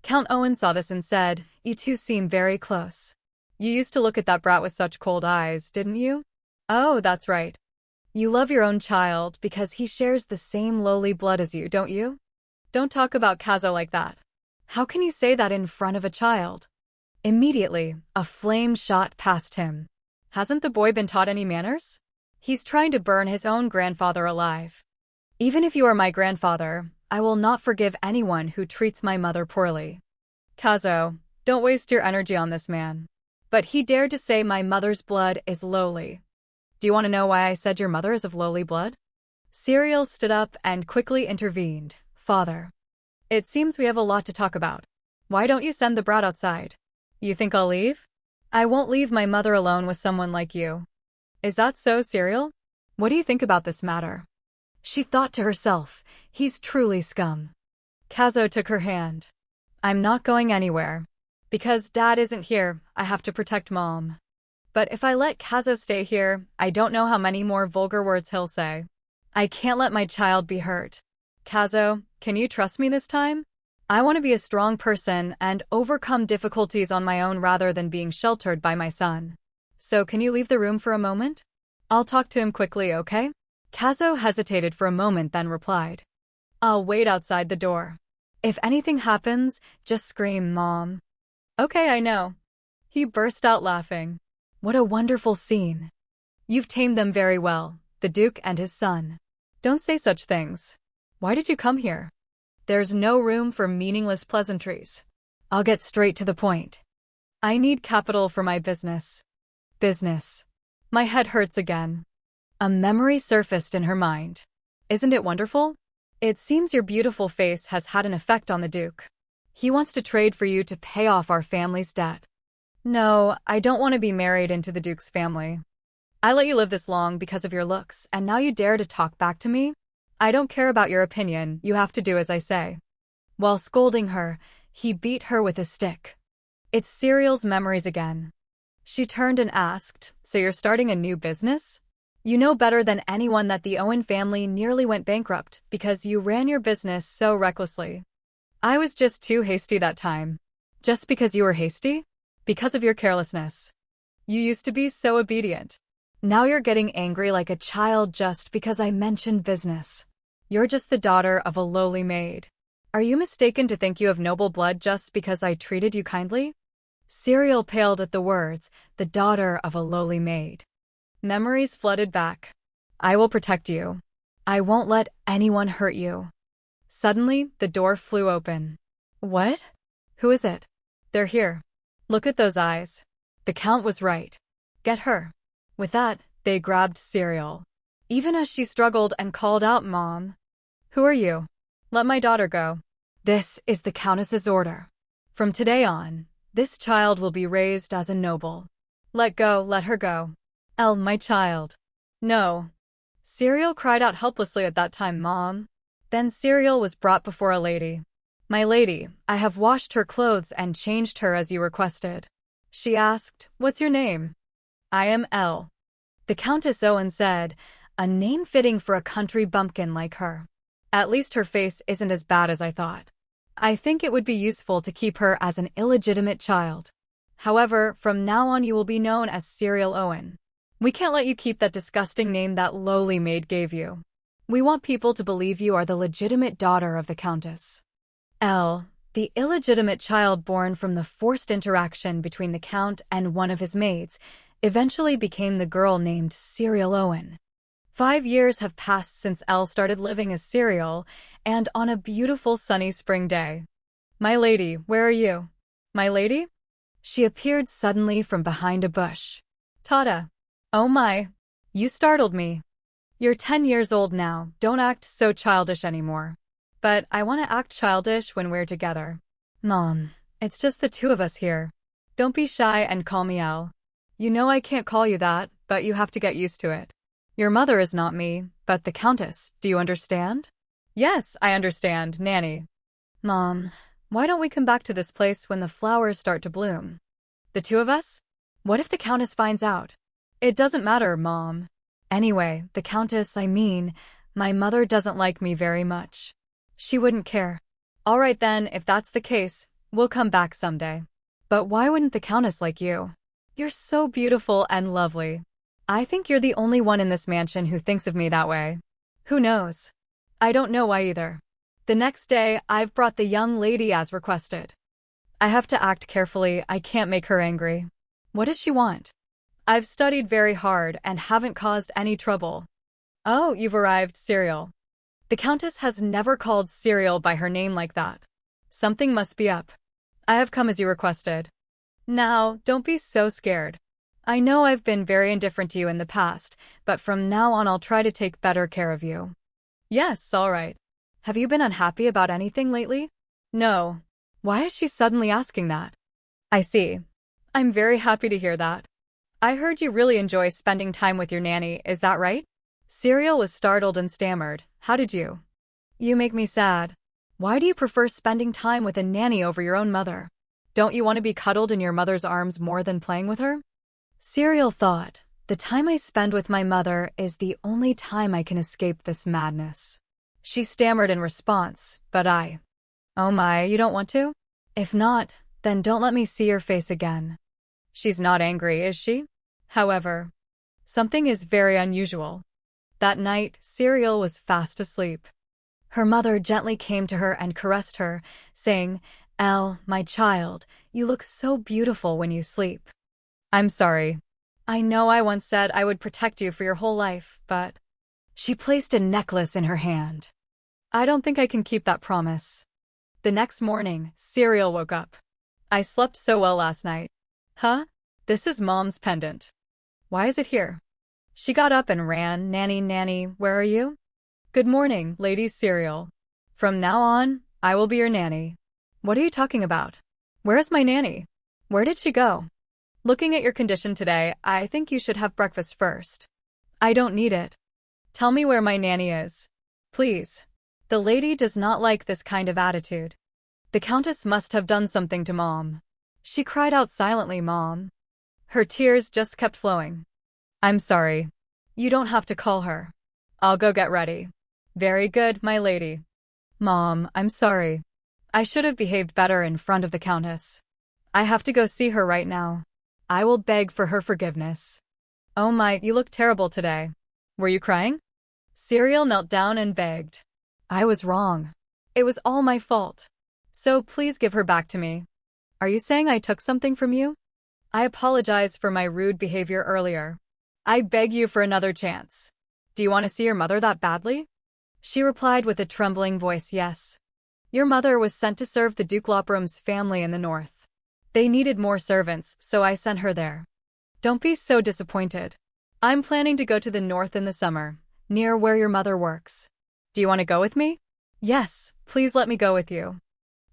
Count Owen saw this and said, you two seem very close. You used to look at that brat with such cold eyes, didn't you? Oh, that's right. You love your own child because he shares the same lowly blood as you, don't you? Don't talk about Kazo like that. How can you say that in front of a child? Immediately, a flame shot past him. Hasn't the boy been taught any manners? He's trying to burn his own grandfather alive. Even if you are my grandfather, I will not forgive anyone who treats my mother poorly. Kazo, don't waste your energy on this man. But he dared to say my mother's blood is lowly. Do you want to know why I said your mother is of lowly blood? Serial stood up and quickly intervened. Father. It seems we have a lot to talk about. Why don't you send the brat outside? You think I'll leave? I won't leave my mother alone with someone like you. Is that so, Serial? What do you think about this matter? She thought to herself, he's truly scum. Kazo took her hand. I'm not going anywhere. Because Dad isn't here, I have to protect Mom. But if I let Kazo stay here, I don't know how many more vulgar words he'll say. I can't let my child be hurt. Kazo, can you trust me this time? I want to be a strong person and overcome difficulties on my own rather than being sheltered by my son. So can you leave the room for a moment? I'll talk to him quickly, okay? Kazo hesitated for a moment then replied, "I'll wait outside the door. If anything happens, just scream, Mom." "Okay, I know." He burst out laughing. What a wonderful scene. You've tamed them very well, the Duke and his son. Don't say such things. Why did you come here? There's no room for meaningless pleasantries. I'll get straight to the point. I need capital for my business. Business. My head hurts again. A memory surfaced in her mind. Isn't it wonderful? It seems your beautiful face has had an effect on the Duke. He wants to trade for you to pay off our family's debt. No, I don't want to be married into the Duke's family. I let you live this long because of your looks, and now you dare to talk back to me? I don't care about your opinion, you have to do as I say. While scolding her, he beat her with his stick. It's Serial's memories again. She turned and asked, "So you're starting a new business? You know better than anyone that the Owen family nearly went bankrupt because you ran your business so recklessly." "I was just too hasty that time." "Just because you were hasty? Because of your carelessness. You used to be so obedient. Now you're getting angry like a child just because I mentioned business. You're just the daughter of a lowly maid. Are you mistaken to think you have noble blood just because I treated you kindly?" Serial paled at the words, the daughter of a lowly maid. Memories flooded back. "I will protect you. I won't let anyone hurt you." Suddenly, the door flew open. "What? Who is it?" "They're here. Look at those eyes." The Count was right. "Get her." With that, they grabbed Serial. Even as she struggled and called out, "Mom." "Who are you?" "Let my daughter go." "This is the Countess's order. From today on, this child will be raised as a noble." "Let go, let her go." My child." "No." Serial cried out helplessly at that time, "Mom." Then Serial was brought before a lady. "My lady, I have washed her clothes and changed her as you requested." She asked, "What's your name?" "I am L." The Countess Owen said, "A name fitting for a country bumpkin like her. At least her face isn't as bad as I thought. I think it would be useful to keep her as an illegitimate child. However, from now on you will be known as Serial Owen. We can't let you keep that disgusting name that lowly maid gave you. We want people to believe you are the legitimate daughter of the Countess." L, the illegitimate child born from the forced interaction between the Count and one of his maids, eventually became the girl named Serial Owen. 5 years have passed since Elle started living as Serial, and on a beautiful sunny spring day. "My lady, where are you?" "My lady?" She appeared suddenly from behind a bush. "Tata." "Oh my. You startled me. You're 10 years old now, don't act so childish anymore." "But I want to act childish when we're together." "Mom, it's just the two of us here. Don't be shy and call me Elle. You know I can't call you that, but you have to get used to it. Your mother is not me, but the Countess, do you understand?" "Yes, I understand, Nanny." "Mom, why don't we come back to this place when the flowers start to bloom? The two of us? What if the Countess finds out?" "It doesn't matter, Mom. Anyway, the Countess, my mother doesn't like me very much. She wouldn't care." "All right then, if that's the case, we'll come back someday." "But why wouldn't the Countess like you? You're so beautiful and lovely. I think you're the only one in this mansion who thinks of me that way." "Who knows? I don't know why either." The next day, I've brought the young lady as requested. I have to act carefully, I can't make her angry. "What does she want?" "I've studied very hard and haven't caused any trouble." "Oh, you've arrived, Serial." The Countess has never called Serial by her name like that. Something must be up. "I have come as you requested." "Now, don't be so scared. I know I've been very indifferent to you in the past, but from now on I'll try to take better care of you." "Yes, all right." "Have you been unhappy about anything lately?" "No." Why is she suddenly asking that? "I see. I'm very happy to hear that. I heard you really enjoy spending time with your nanny, is that right?" Serial was startled and stammered, "How did you?" "You make me sad. Why do you prefer spending time with a nanny over your own mother? Don't you want to be cuddled in your mother's arms more than playing with her?" Serial thought, "The time I spend with my mother is the only time I can escape this madness." She stammered in response, "But I..." "Oh my, you don't want to? If not, then don't let me see your face again." She's not angry, is she? However, something is very unusual. That night, Serial was fast asleep. Her mother gently came to her and caressed her, saying, "Elle, my child, you look so beautiful when you sleep." "I'm sorry. I know I once said I would protect you for your whole life, but—" She placed a necklace in her hand. "I don't think I can keep that promise." The next morning, Serial woke up. "I slept so well last night." "Huh? This is Mom's pendant. Why is it here?" She got up and ran. "Nanny, Nanny, where are you?" "Good morning, Lady Serial. From now on, I will be your nanny." "What are you talking about? Where is my nanny? Where did she go?" "Looking at your condition today, I think you should have breakfast first." "I don't need it. Tell me where my nanny is. Please." The lady does not like this kind of attitude. The Countess must have done something to Mom. She cried out silently, "Mom." Her tears just kept flowing. "I'm sorry. You don't have to call her. I'll go get ready." "Very good, my lady." "Mom, I'm sorry. I should have behaved better in front of the Countess. I have to go see her right now. I will beg for her forgiveness." "Oh my, you look terrible today. Were you crying?" Serial knelt down and begged. "I was wrong. It was all my fault. So please give her back to me." "Are you saying I took something from you?" "I apologize for my rude behavior earlier. I beg you for another chance." "Do you want to see your mother that badly?" She replied with a trembling voice, "Yes. Your mother was sent to serve the Duke Loprum's family in the north. They needed more servants, so I sent her there." "Don't be so disappointed. I'm planning to go to the north in the summer, near where your mother works. Do you want to go with me?" "Yes, please let me go with you."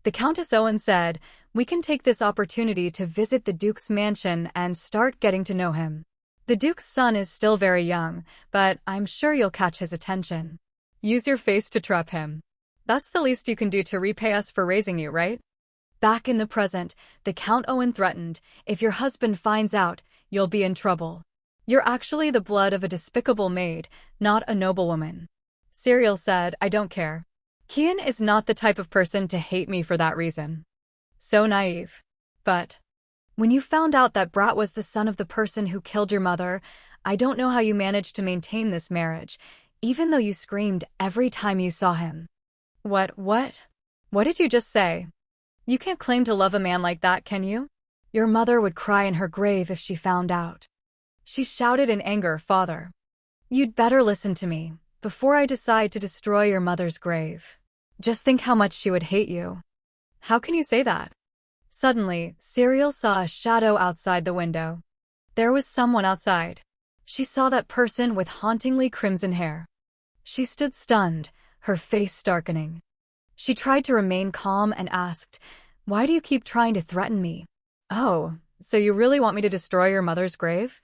The Countess Owen said, "We can take this opportunity to visit the Duke's mansion and start getting to know him. The Duke's son is still very young, but I'm sure you'll catch his attention. Use your face to trap him. That's the least you can do to repay us for raising you, right?" Back in the present, the Count Owen threatened, "If your husband finds out, you'll be in trouble. You're actually the blood of a despicable maid, not a noblewoman." Serial said, "I don't care. Kien is not the type of person to hate me for that reason." So naive. "But when you found out that Brat was the son of the person who killed your mother, I don't know how you managed to maintain this marriage, even though you screamed every time you saw him." What did you just say? You can't claim to love a man like that, can you? Your mother would cry in her grave if she found out." She shouted in anger, "Father, you'd better listen to me before I decide to destroy your mother's grave. Just think how much she would hate you." "How can you say that?" Suddenly, Serial saw a shadow outside the window. There was someone outside. She saw that person with hauntingly crimson hair. She stood stunned, her face darkening. She tried to remain calm and asked, "Why do you keep trying to threaten me?" "Oh, so you really want me to destroy your mother's grave?"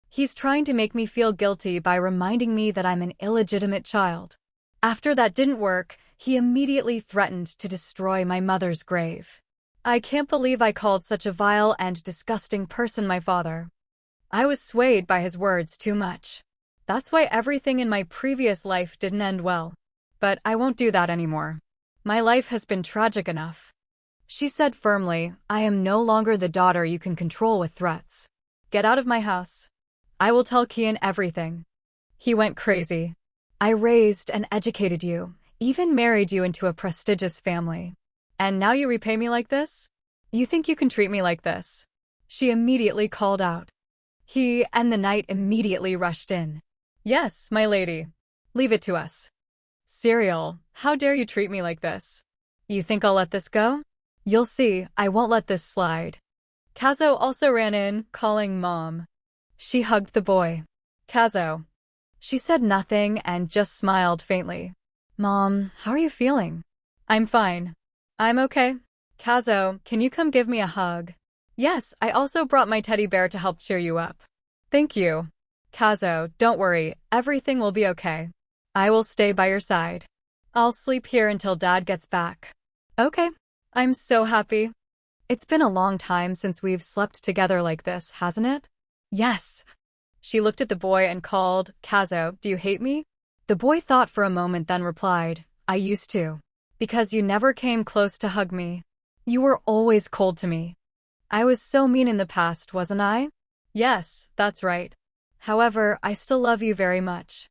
"He's trying to make me feel guilty by reminding me that I'm an illegitimate child. After that didn't work, he immediately threatened to destroy my mother's grave. I can't believe I called such a vile and disgusting person my father. I was swayed by his words too much. That's why everything in my previous life didn't end well. But I won't do that anymore. My life has been tragic enough." She said firmly, "I am no longer the daughter you can control with threats. Get out of my house. I will tell Kien everything. He went crazy. I raised and educated you, even married you into a prestigious family. And now you repay me like this? You think you can treat me like this?" She immediately called out. He and the knight immediately rushed in. "Yes, my lady. Leave it to us." "Serial, how dare you treat me like this? You think I'll let this go? You'll see, I won't let this slide." Kazo also ran in, calling Mom. She hugged the boy. "Kazo." She said nothing and just smiled faintly. "Mom, how are you feeling?" "I'm fine. I'm okay." "Kazo, can you come give me a hug?" "Yes, I also brought my teddy bear to help cheer you up." "Thank you." "Kazo, don't worry, everything will be okay. I will stay by your side. I'll sleep here until Dad gets back." "Okay." "I'm so happy. It's been a long time since we've slept together like this, hasn't it?" "Yes." She looked at the boy and called, "Kazo, do you hate me?" The boy thought for a moment, then replied, "I used to. Because you never came close to hug me. You were always cold to me. I was so mean in the past, wasn't I?" "Yes, that's right. However, I still love you very much."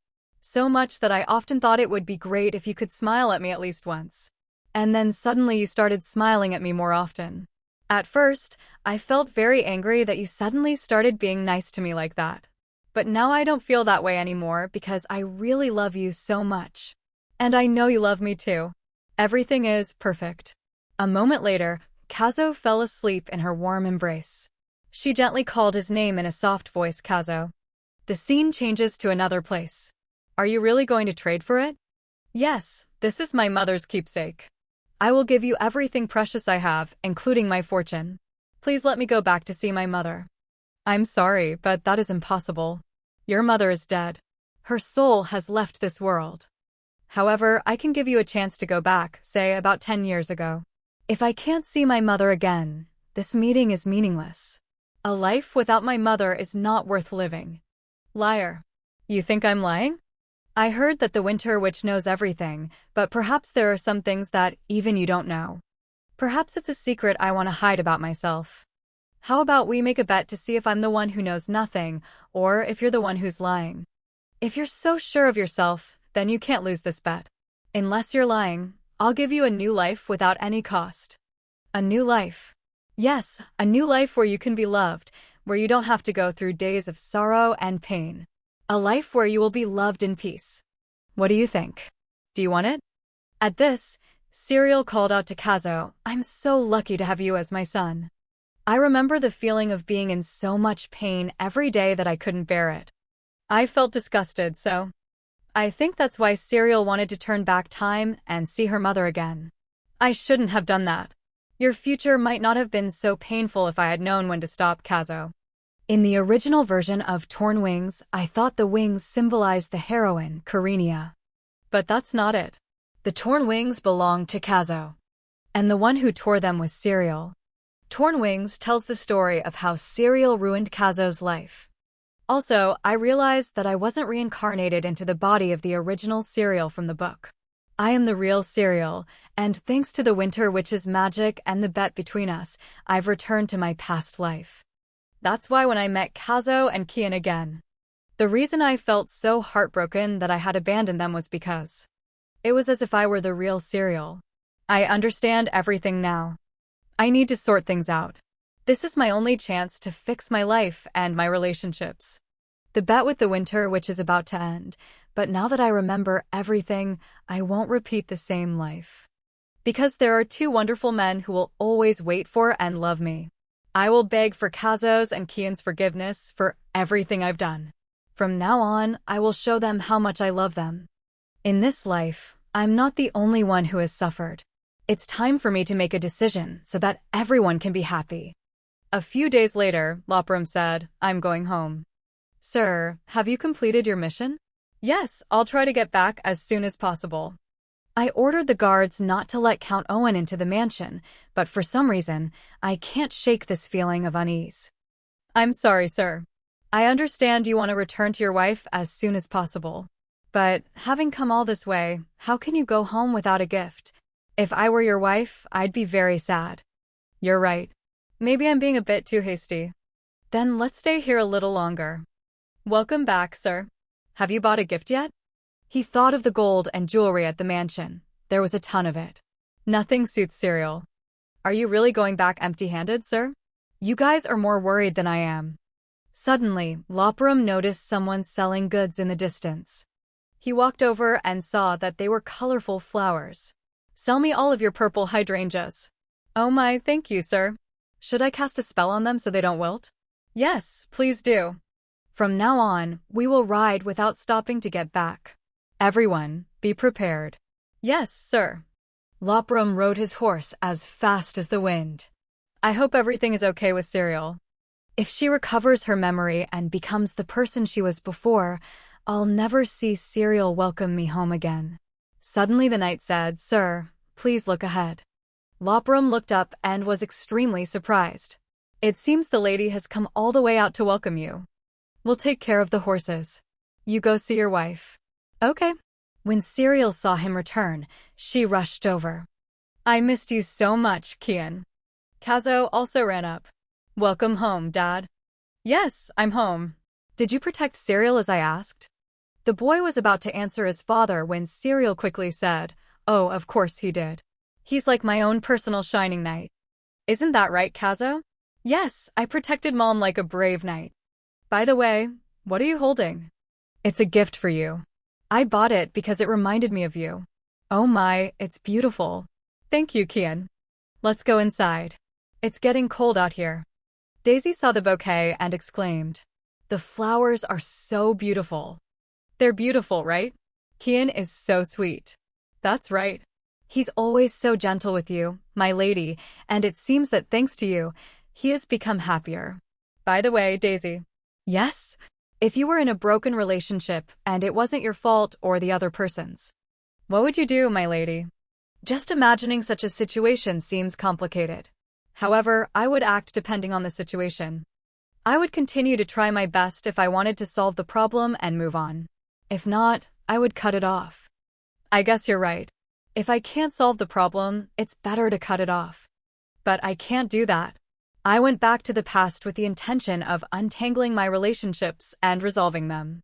So much that I often thought it would be great if you could smile at me at least once. And then suddenly you started smiling at me more often. At first, I felt very angry that you suddenly started being nice to me like that. But now I don't feel that way anymore because I really love you so much. And I know you love me too. Everything is perfect. A moment later, Kazo fell asleep in her warm embrace. She gently called his name in a soft voice, Kazo. The scene changes to another place. Are you really going to trade for it? Yes, this is my mother's keepsake. I will give you everything precious I have, including my fortune. Please let me go back to see my mother. I'm sorry, but that is impossible. Your mother is dead. Her soul has left this world. However, I can give you a chance to go back, say about 10 years ago. If I can't see my mother again, this meeting is meaningless. A life without my mother is not worth living. Liar. You think I'm lying? I heard that the Winter Witch knows everything, but perhaps there are some things that even you don't know. Perhaps it's a secret I want to hide about myself. How about we make a bet to see if I'm the one who knows nothing, or if you're the one who's lying? If you're so sure of yourself, then you can't lose this bet. Unless you're lying, I'll give you a new life without any cost. A new life. Yes, a new life where you can be loved, where you don't have to go through days of sorrow and pain. A life where you will be loved in peace. What do you think? Do you want it? At this, Serial called out to Kazo, I'm so lucky to have you as my son. I remember the feeling of being in so much pain every day that I couldn't bear it. I felt disgusted, so I think that's why Serial wanted to turn back time and see her mother again. I shouldn't have done that. Your future might not have been so painful if I had known when to stop, Kazo. In the original version of Torn Wings, I thought the wings symbolized the heroine, Karenia. But that's not it. The torn wings belonged to Kazo. And the one who tore them was Serial. Torn Wings tells the story of how Serial ruined Kazo's life. Also, I realized that I wasn't reincarnated into the body of the original Serial from the book. I am the real Serial, and thanks to the Winter Witch's magic and the bet between us, I've returned to my past life. That's why when I met Kazo and Kien again, the reason I felt so heartbroken that I had abandoned them was because it was as if I were the real Serial. I understand everything now. I need to sort things out. This is my only chance to fix my life and my relationships. The bet with the Winter Witch is about to end, but now that I remember everything, I won't repeat the same life. Because there are two wonderful men who will always wait for and love me. I will beg for Kazo's and Kien's forgiveness for everything I've done. From now on, I will show them how much I love them. In this life, I'm not the only one who has suffered. It's time for me to make a decision so that everyone can be happy. A few days later, Lopram said, I'm going home. Sir, have you completed your mission? Yes, I'll try to get back as soon as possible. I ordered the guards not to let Count Owen into the mansion, but for some reason, I can't shake this feeling of unease. I'm sorry, sir. I understand you want to return to your wife as soon as possible. But, having come all this way, how can you go home without a gift? If I were your wife, I'd be very sad. You're right. Maybe I'm being a bit too hasty. Then let's stay here a little longer. Welcome back, sir. Have you bought a gift yet? He thought of the gold and jewelry at the mansion. There was a ton of it. Nothing suits Serial. Are you really going back empty-handed, sir? You guys are more worried than I am. Suddenly, Lopram noticed someone selling goods in the distance. He walked over and saw that they were colorful flowers. Sell me all of your purple hydrangeas. Oh my, thank you, sir. Should I cast a spell on them so they don't wilt? Yes, please do. From now on, we will ride without stopping to get back. Everyone, be prepared. Yes, sir. Lopram rode his horse as fast as the wind. I hope everything is okay with Serial. If she recovers her memory and becomes the person she was before, I'll never see Serial welcome me home again. Suddenly the knight said, Sir, please look ahead. Lopram looked up and was extremely surprised. It seems the lady has come all the way out to welcome you. We'll take care of the horses. You go see your wife. Okay. When Serial saw him return, she rushed over. I missed you so much, Kien. Kazo also ran up. Welcome home, Dad. Yes, I'm home. Did you protect Serial as I asked? The boy was about to answer his father when Serial quickly said, "Oh, of course he did. He's like my own personal shining knight. Isn't that right, Kazo?" "Yes, I protected Mom like a brave knight. By the way, what are you holding?" "It's a gift for you. I bought it because it reminded me of you." "Oh my, it's beautiful." "Thank you, Kien. Let's go inside. It's getting cold out here." Daisy saw the bouquet and exclaimed, "The flowers are so beautiful." "They're beautiful, right? Kien is so sweet." "That's right. He's always so gentle with you, my lady, and it seems that thanks to you, he has become happier." "By the way, Daisy." "Yes? If you were in a broken relationship and it wasn't your fault or the other person's, what would you do, my lady?" "Just imagining such a situation seems complicated. However, I would act depending on the situation. I would continue to try my best if I wanted to solve the problem and move on. If not, I would cut it off." "I guess you're right. If I can't solve the problem, it's better to cut it off. But I can't do that. I went back to the past with the intention of untangling my relationships and resolving them."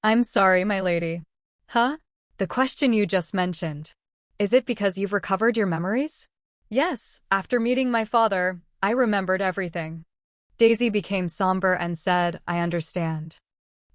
"I'm sorry, my lady." "Huh? The question you just mentioned. Is it because you've recovered your memories?" "Yes, after meeting my father, I remembered everything." Daisy became somber and said, "I understand.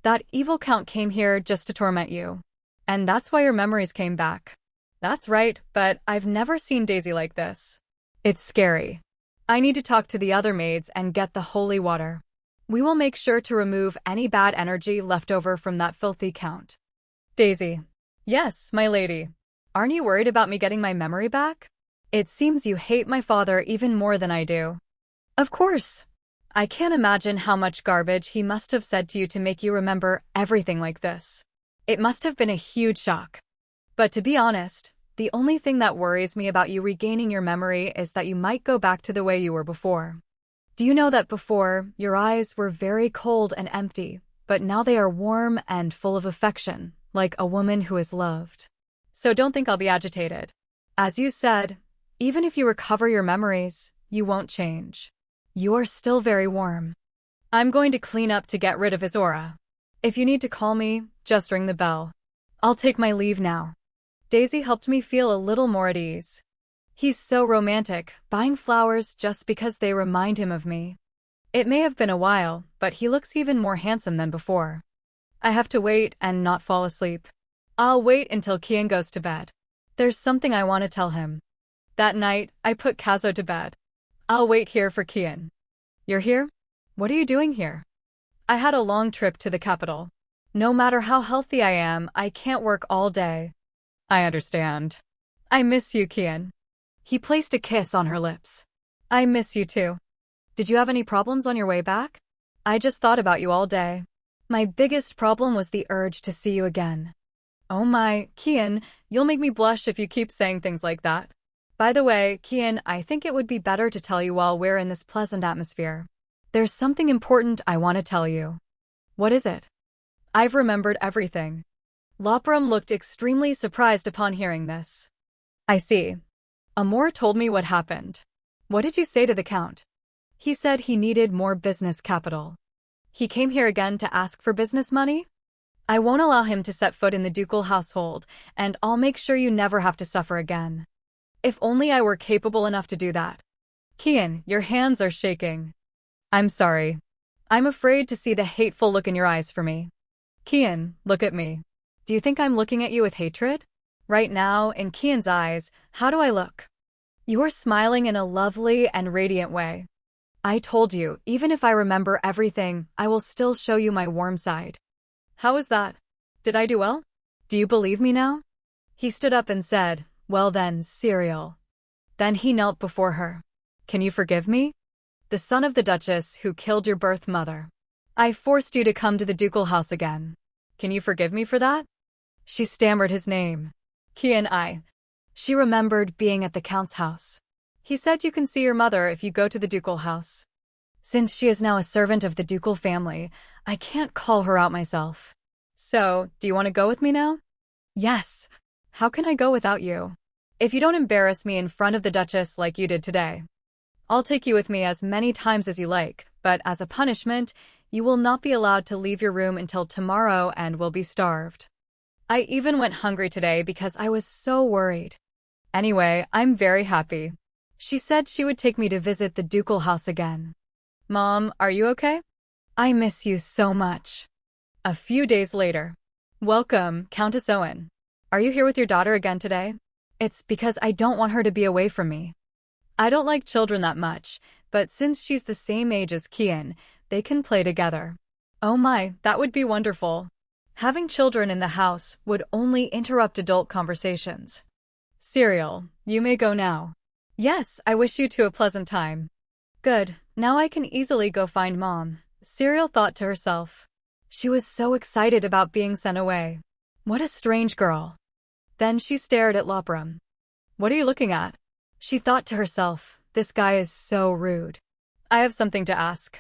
That evil count came here just to torment you. And that's why your memories came back." "That's right, but I've never seen Daisy like this. It's scary. I need to talk to the other maids and get the holy water. We will make sure to remove any bad energy left over from that filthy count." "Daisy." "Yes, my lady. Aren't you worried about me getting my memory back? It seems you hate my father even more than I do." "Of course. I can't imagine how much garbage he must have said to you to make you remember everything like this. It must have been a huge shock. But to be honest, the only thing that worries me about you regaining your memory is that you might go back to the way you were before. Do you know that before, your eyes were very cold and empty, but now they are warm and full of affection, like a woman who is loved? So don't think I'll be agitated. As you said, even if you recover your memories, you won't change. You are still very warm. I'm going to clean up to get rid of his aura. If you need to call me, just ring the bell. I'll take my leave now." Daisy helped me feel a little more at ease. He's so romantic, buying flowers just because they remind him of me. It may have been a while, but he looks even more handsome than before. I have to wait and not fall asleep. I'll wait until Kien goes to bed. There's something I want to tell him. That night, I put Kazo to bed. I'll wait here for Kien. You're here? What are you doing here? I had a long trip to the capital. No matter how healthy I am, I can't work all day. I understand. I miss you, Kien. He placed a kiss on her lips. I miss you too. Did you have any problems on your way back? I just thought about you all day. My biggest problem was the urge to see you again. Oh my, Kien, you'll make me blush if you keep saying things like that. By the way, Kien, I think it would be better to tell you while we're in this pleasant atmosphere. There's something important I want to tell you. What is it? I've remembered everything. Lopram looked extremely surprised upon hearing this. I see. Amor told me what happened. What did you say to the Count? He said he needed more business capital. He came here again to ask for business money? I won't allow him to set foot in the ducal household, and I'll make sure you never have to suffer again. If only I were capable enough to do that. Kien, your hands are shaking. I'm sorry. I'm afraid to see the hateful look in your eyes for me. Kien, look at me. Do you think I'm looking at you with hatred? Right now, in Kien's eyes, how do I look? You're smiling in a lovely and radiant way. I told you, even if I remember everything, I will still show you my warm side. How is that? Did I do well? Do you believe me now? He stood up and said, well then, Serial. Then he knelt before her. Can you forgive me? The son of the Duchess who killed your birth mother. I forced you to come to the ducal house again. Can you forgive me for that? She stammered his name. Kien. She remembered being at the Count's house. He said you can see your mother if you go to the ducal house. Since she is now a servant of the ducal family, I can't call her out myself. So, do you want to go with me now? Yes. How can I go without you? If you don't embarrass me in front of the Duchess like you did today. I'll take you with me as many times as you like, but as a punishment, You will not be allowed to leave your room until tomorrow and will be starved. I even went hungry today because I was so worried. Anyway, I'm very happy. She said she would take me to visit the ducal house again. Mom, are you okay? I miss you so much. A few days later. Welcome, Countess Owen. Are you here with your daughter again today? It's because I don't want her to be away from me. I don't like children that much, but since she's the same age as Kien, they can play together. Oh my, that would be wonderful. Having children in the house would only interrupt adult conversations. Cereal, you may go now. Yes, I wish you two a pleasant time. Good, now I can easily go find Mom, Cereal thought to herself. She was so excited about being sent away. What a strange girl. Then she stared at Lopram. What are you looking at? She thought to herself, this guy is so rude. I have something to ask.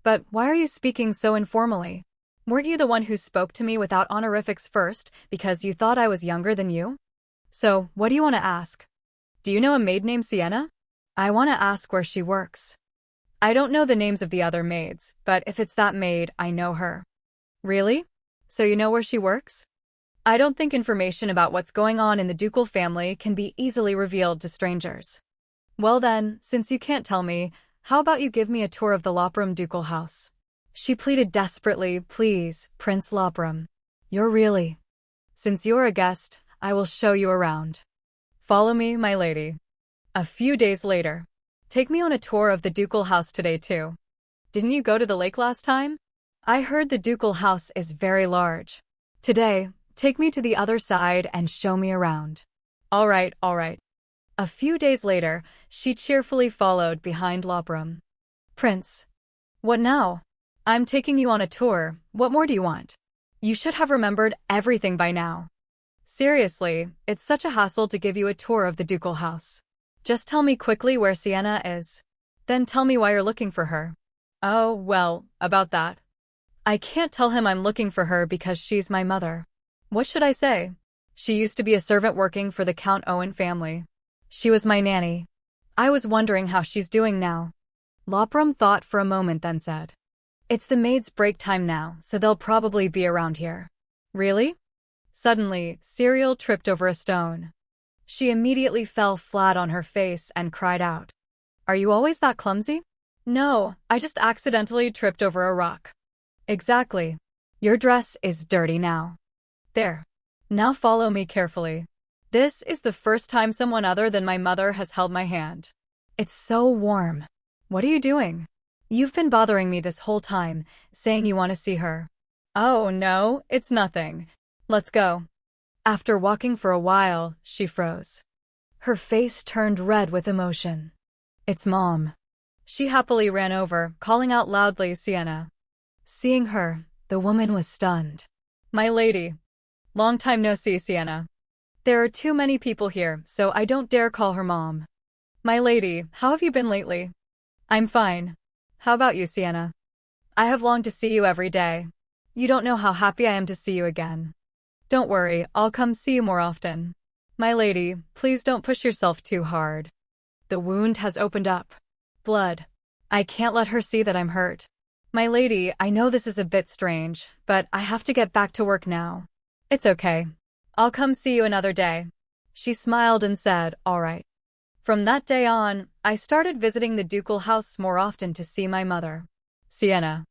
But why are you speaking so informally? Weren't you the one who spoke to me without honorifics first because you thought I was younger than you? So, what do you want to ask? Do you know a maid named Sienna? I want to ask where she works. I don't know the names of the other maids, but if it's that maid, I know her. Really? So you know where she works? I don't think information about what's going on in the ducal family can be easily revealed to strangers. Well then, since you can't tell me, how about you give me a tour of the Lopram ducal house? She pleaded desperately, please, Prince Lopram. You're really. Since you're a guest, I will show you around. Follow me, my lady. A few days later. Take me on a tour of the ducal house today too. Didn't you go to the lake last time? I heard the ducal house is very large. Today, take me to the other side and show me around. All right, all right. A few days later, she cheerfully followed behind Lopram. Prince. What now? I'm taking you on a tour, what more do you want? You should have remembered everything by now. Seriously, it's such a hassle to give you a tour of the ducal house. Just tell me quickly where Sienna is. Then tell me why you're looking for her. Oh, well, about that. I can't tell him I'm looking for her because she's my mother. What should I say? She used to be a servant working for the Count Owen family. She was my nanny. I was wondering how she's doing now. Lopram thought for a moment then said. It's the maid's break time now, so they'll probably be around here. Really? Suddenly, Cereal tripped over a stone. She immediately fell flat on her face and cried out. Are you always that clumsy? No, I just accidentally tripped over a rock. Exactly. Your dress is dirty now. There. Now follow me carefully. This is the first time someone other than my mother has held my hand. It's so warm. What are you doing? You've been bothering me this whole time, saying you want to see her. Oh no, it's nothing. Let's go. After walking for a while, she froze. Her face turned red with emotion. It's Mom. She happily ran over, calling out loudly Sienna. Seeing her, the woman was stunned. My lady. Long time no see, Sienna. There are too many people here, so I don't dare call her Mom. My lady, how have you been lately? I'm fine. How about you, Sienna? I have longed to see you every day. You don't know how happy I am to see you again. Don't worry, I'll come see you more often. My lady, please don't push yourself too hard. The wound has opened up. Blood. I can't let her see that I'm hurt. My lady, I know this is a bit strange, but I have to get back to work now. It's okay. I'll come see you another day. She smiled and said, all right. From that day on, I started visiting the ducal house more often to see my mother. Sienna.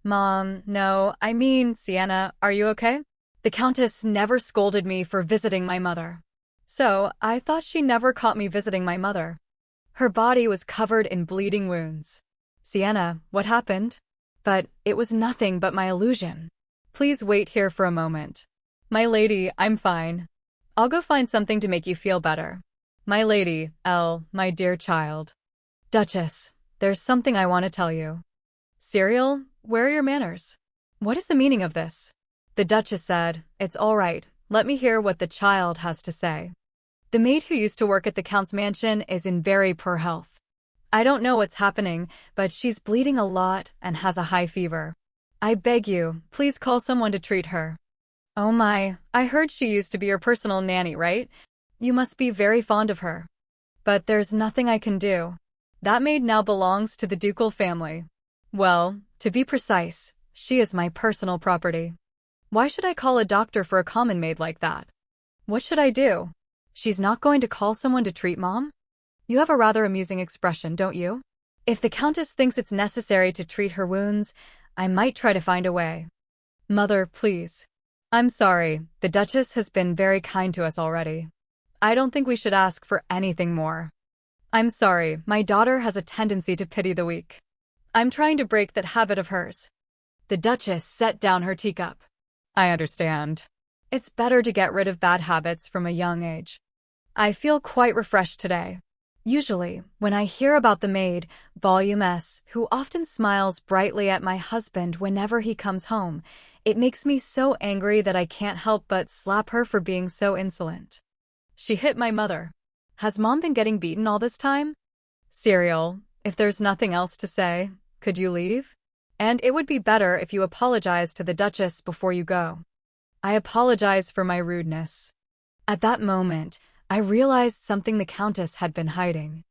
Mom, no, I mean, Sienna, are you okay? The Countess never scolded me for visiting my mother. So, I thought she never caught me visiting my mother. Her body was covered in bleeding wounds. Sienna, what happened? But it was nothing but my illusion. Please wait here for a moment. My lady, I'm fine. I'll go find something to make you feel better. My lady, my dear child. Duchess, there's something I want to tell you. Cereal, where are your manners? What is the meaning of this? The Duchess said, it's all right, let me hear what the child has to say. The maid who used to work at the Count's mansion is in very poor health. I don't know what's happening, but she's bleeding a lot and has a high fever. I beg you, please call someone to treat her. Oh my, I heard she used to be your personal nanny, right? You must be very fond of her. But there's nothing I can do. That maid now belongs to the ducal family. Well, to be precise, she is my personal property. Why should I call a doctor for a common maid like that? What should I do? She's not going to call someone to treat Mom? You have a rather amusing expression, don't you? If the Countess thinks it's necessary to treat her wounds, I might try to find a way. Mother, please. I'm sorry, the Duchess has been very kind to us already. I don't think we should ask for anything more. I'm sorry, my daughter has a tendency to pity the weak. I'm trying to break that habit of hers. The Duchess set down her teacup. I understand. It's better to get rid of bad habits from a young age. I feel quite refreshed today. Usually, when I hear about the maid, Volume S, who often smiles brightly at my husband whenever he comes home, it makes me so angry that I can't help but slap her for being so insolent. She hit my mother. Has Mom been getting beaten all this time? Serial, if there's nothing else to say, could you leave? And it would be better if you apologize to the Duchess before you go. I apologize for my rudeness. At that moment, I realized something the Countess had been hiding.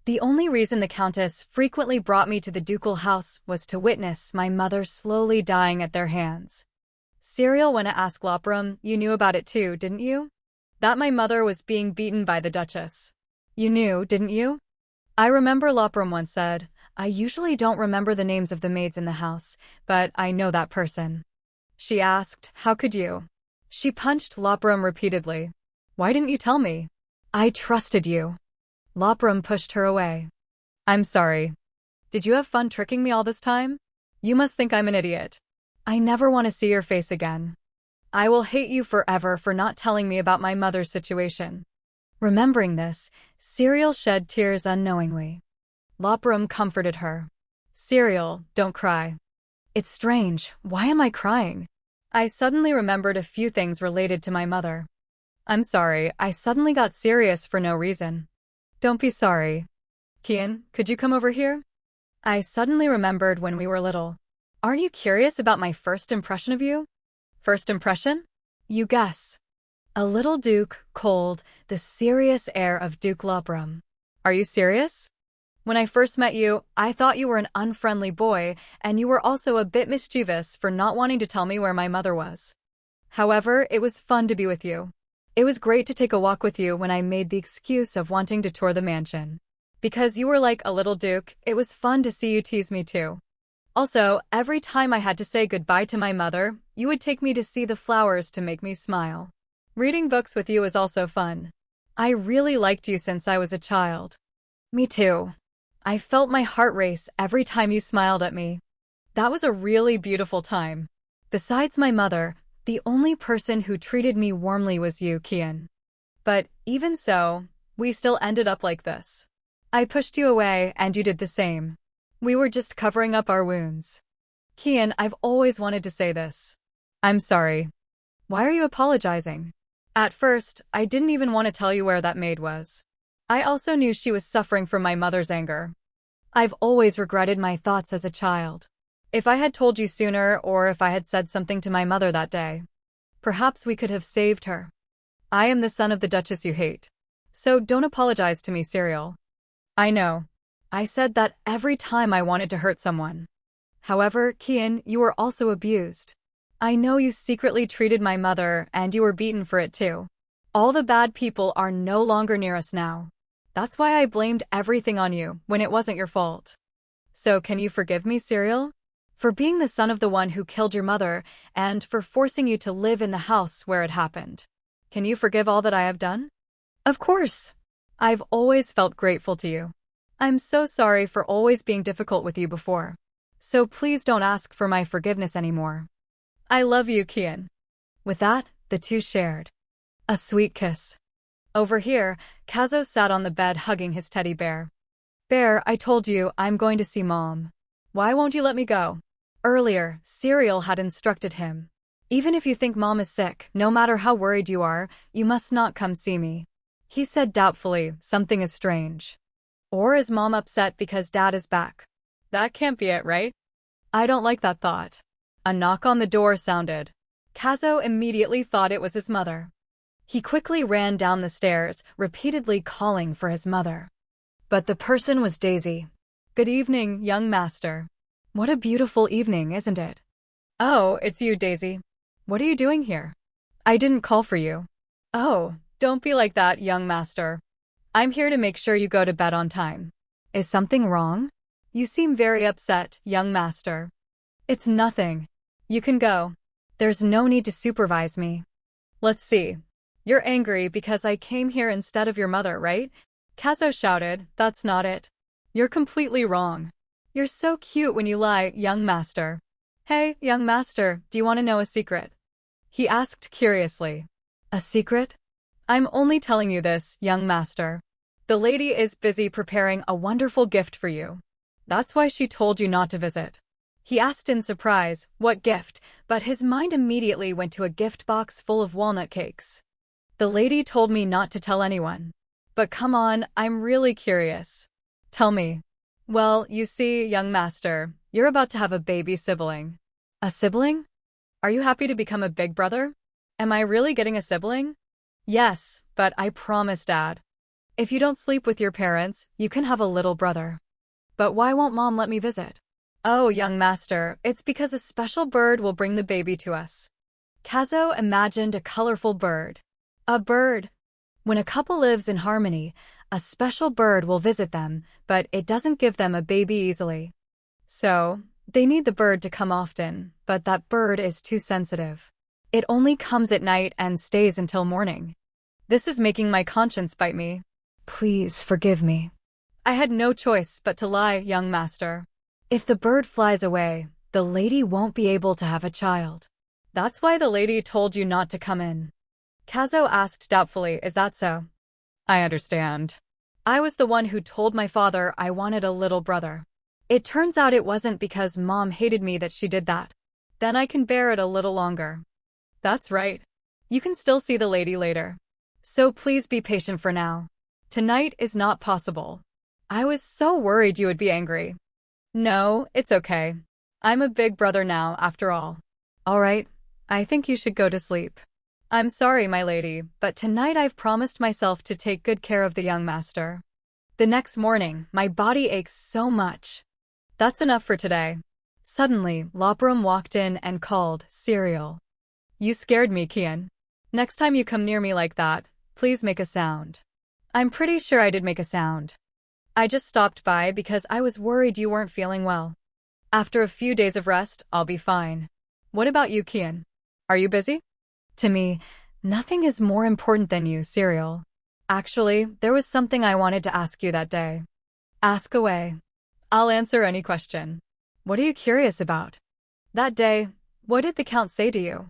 The only reason the Countess frequently brought me to the ducal house was to witness my mother slowly dying at their hands. Serial, when I asked Lopram, you knew about it too, didn't you? That my mother was being beaten by the Duchess. You knew, didn't you? I remember Lopram once said, I usually don't remember the names of the maids in the house, but I know that person. She asked, how could you? She punched Lopram repeatedly. Why didn't you tell me? I trusted you. Lopram pushed her away. I'm sorry. Did you have fun tricking me all this time? You must think I'm an idiot. I never want to see your face again. I will hate you forever for not telling me about my mother's situation. Remembering this, Serial shed tears unknowingly. Lopram comforted her. Serial, don't cry. It's strange, why am I crying? I suddenly remembered a few things related to my mother. I'm sorry, I suddenly got serious for no reason. Don't be sorry. Kien, could you come over here? I suddenly remembered when we were little. Aren't you curious about my first impression of you? First impression? You guess. A little Duke, cold, the serious air of Duke Lopram. Are you serious? When I first met you, I thought you were an unfriendly boy, and you were also a bit mischievous for not wanting to tell me where my mother was. However, it was fun to be with you. It was great to take a walk with you when I made the excuse of wanting to tour the mansion. Because you were like a little Duke, it was fun to see you tease me too. Also, every time I had to say goodbye to my mother, you would take me to see the flowers to make me smile. Reading books with you was also fun. I really liked you since I was a child. Me too. I felt my heart race every time you smiled at me. That was a really beautiful time. Besides my mother, the only person who treated me warmly was you, Kien. But even so, we still ended up like this. I pushed you away and you did the same. We were just covering up our wounds. Kien, I've always wanted to say this. I'm sorry. Why are you apologizing? At first, I didn't even want to tell you where that maid was. I also knew she was suffering from my mother's anger. I've always regretted my thoughts as a child. If I had told you sooner, or if I had said something to my mother that day, perhaps we could have saved her. I am the son of the Duchess you hate. So don't apologize to me, Serial. I know. I said that every time I wanted to hurt someone. However, Kien, you were also abused. I know you secretly treated my mother, and you were beaten for it too. All the bad people are no longer near us now. That's why I blamed everything on you, when it wasn't your fault. So can you forgive me, Serial? For being the son of the one who killed your mother, and for forcing you to live in the house where it happened. Can you forgive all that I have done? Of course. I've always felt grateful to you. I'm so sorry for always being difficult with you before. So please don't ask for my forgiveness anymore. I love you, Kien. With that, the two shared a sweet kiss. Over here, Kazo sat on the bed hugging his teddy bear. Bear, I told you I'm going to see Mom. Why won't you let me go? Earlier, Serial had instructed him. Even if you think Mom is sick, no matter how worried you are, you must not come see me. He said doubtfully, something is strange. Or is Mom upset because Dad is back? That can't be it, right? I don't like that thought. A knock on the door sounded. Kazo immediately thought it was his mother. He quickly ran down the stairs, repeatedly calling for his mother. But the person was Daisy. Good evening, young master. What a beautiful evening, isn't it? Oh, it's you, Daisy. What are you doing here? I didn't call for you. Oh, don't be like that, young master. I'm here to make sure you go to bed on time. Is something wrong? You seem very upset, young master. It's nothing. You can go. There's no need to supervise me. Let's see. You're angry because I came here instead of your mother, right? Kazo shouted. That's not it. You're completely wrong. You're so cute when you lie, young master. Hey, young master, do you want to know a secret? He asked curiously. A secret? I'm only telling you this, young master. The lady is busy preparing a wonderful gift for you. That's why she told you not to visit. He asked in surprise, what gift, but his mind immediately went to a gift box full of walnut cakes. The lady told me not to tell anyone. But come on, I'm really curious. Tell me. Well, you see, young master, you're about to have a baby sibling. A sibling? Are you happy to become a big brother? Am I really getting a sibling? Yes, but I promise, Dad. If you don't sleep with your parents, you can have a little brother. But why won't Mom let me visit? Oh, young master, it's because a special bird will bring the baby to us. Kazo imagined a colorful bird. A bird. When a couple lives in harmony, a special bird will visit them, but it doesn't give them a baby easily. So, they need the bird to come often, but that bird is too sensitive. It only comes at night and stays until morning. This is making my conscience bite me. Please forgive me. I had no choice but to lie, young master. If the bird flies away, the lady won't be able to have a child. That's why the lady told you not to come in. Kazo asked doubtfully, is that so? I understand. I was the one who told my father I wanted a little brother. It turns out it wasn't because Mom hated me that she did that. Then I can bear it a little longer. That's right. You can still see the lady later. So please be patient for now. Tonight is not possible. I was so worried you would be angry. No, it's okay. I'm a big brother now, after all. All right, I think you should go to sleep. I'm sorry, my lady, but tonight I've promised myself to take good care of the young master. The next morning, my body aches so much. That's enough for today. Suddenly, Lopram walked in and called, cereal. You scared me, Kien. Next time you come near me like that, please make a sound. I'm pretty sure I did make a sound. I just stopped by because I was worried you weren't feeling well. After a few days of rest, I'll be fine. What about you, Kien? Are you busy? To me, nothing is more important than you, cereal. Actually, there was something I wanted to ask you that day. Ask away. I'll answer any question. What are you curious about? That day, what did the Count say to you?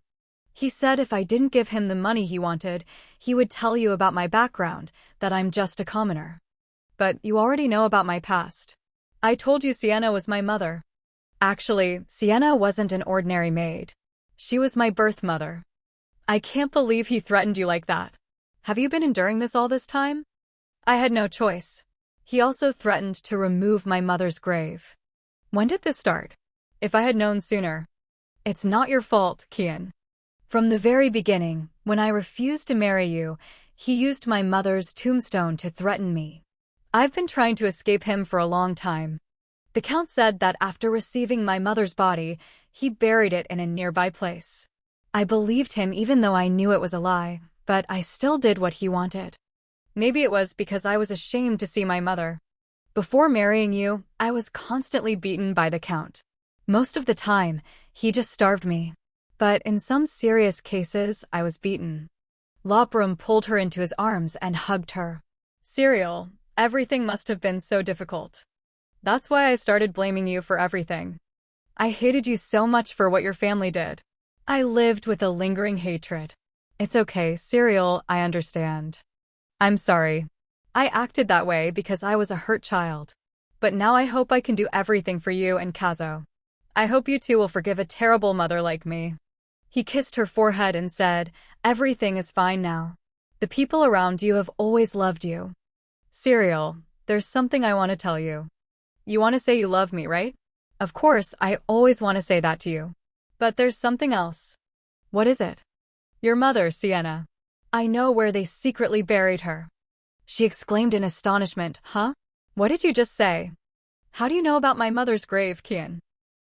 He said if I didn't give him the money he wanted, he would tell you about my background, that I'm just a commoner. But you already know about my past. I told you Sienna was my mother. Actually, Sienna wasn't an ordinary maid. She was my birth mother. I can't believe he threatened you like that. Have you been enduring this all this time? I had no choice. He also threatened to remove my mother's grave. When did this start? If I had known sooner. It's not your fault, Kien. From the very beginning, when I refused to marry you, he used my mother's tombstone to threaten me. I've been trying to escape him for a long time. The Count said that after receiving my mother's body, he buried it in a nearby place. I believed him even though I knew it was a lie, but I still did what he wanted. Maybe it was because I was ashamed to see my mother. Before marrying you, I was constantly beaten by the Count. Most of the time, he just starved me. But in some serious cases, I was beaten. Lopram pulled her into his arms and hugged her. Cereal, everything must have been so difficult. That's why I started blaming you for everything. I hated you so much for what your family did. I lived with a lingering hatred. It's okay, Cereal, I understand. I'm sorry. I acted that way because I was a hurt child. But now I hope I can do everything for you and Kazo. I hope you two will forgive a terrible mother like me. He kissed her forehead and said, everything is fine now. The people around you have always loved you. Cereal, there's something I want to tell you. You want to say you love me, right? Of course, I always want to say that to you. But there's something else. What is it? Your mother, Sienna. I know where they secretly buried her. She exclaimed in astonishment, huh? What did you just say? How do you know about my mother's grave, Kien?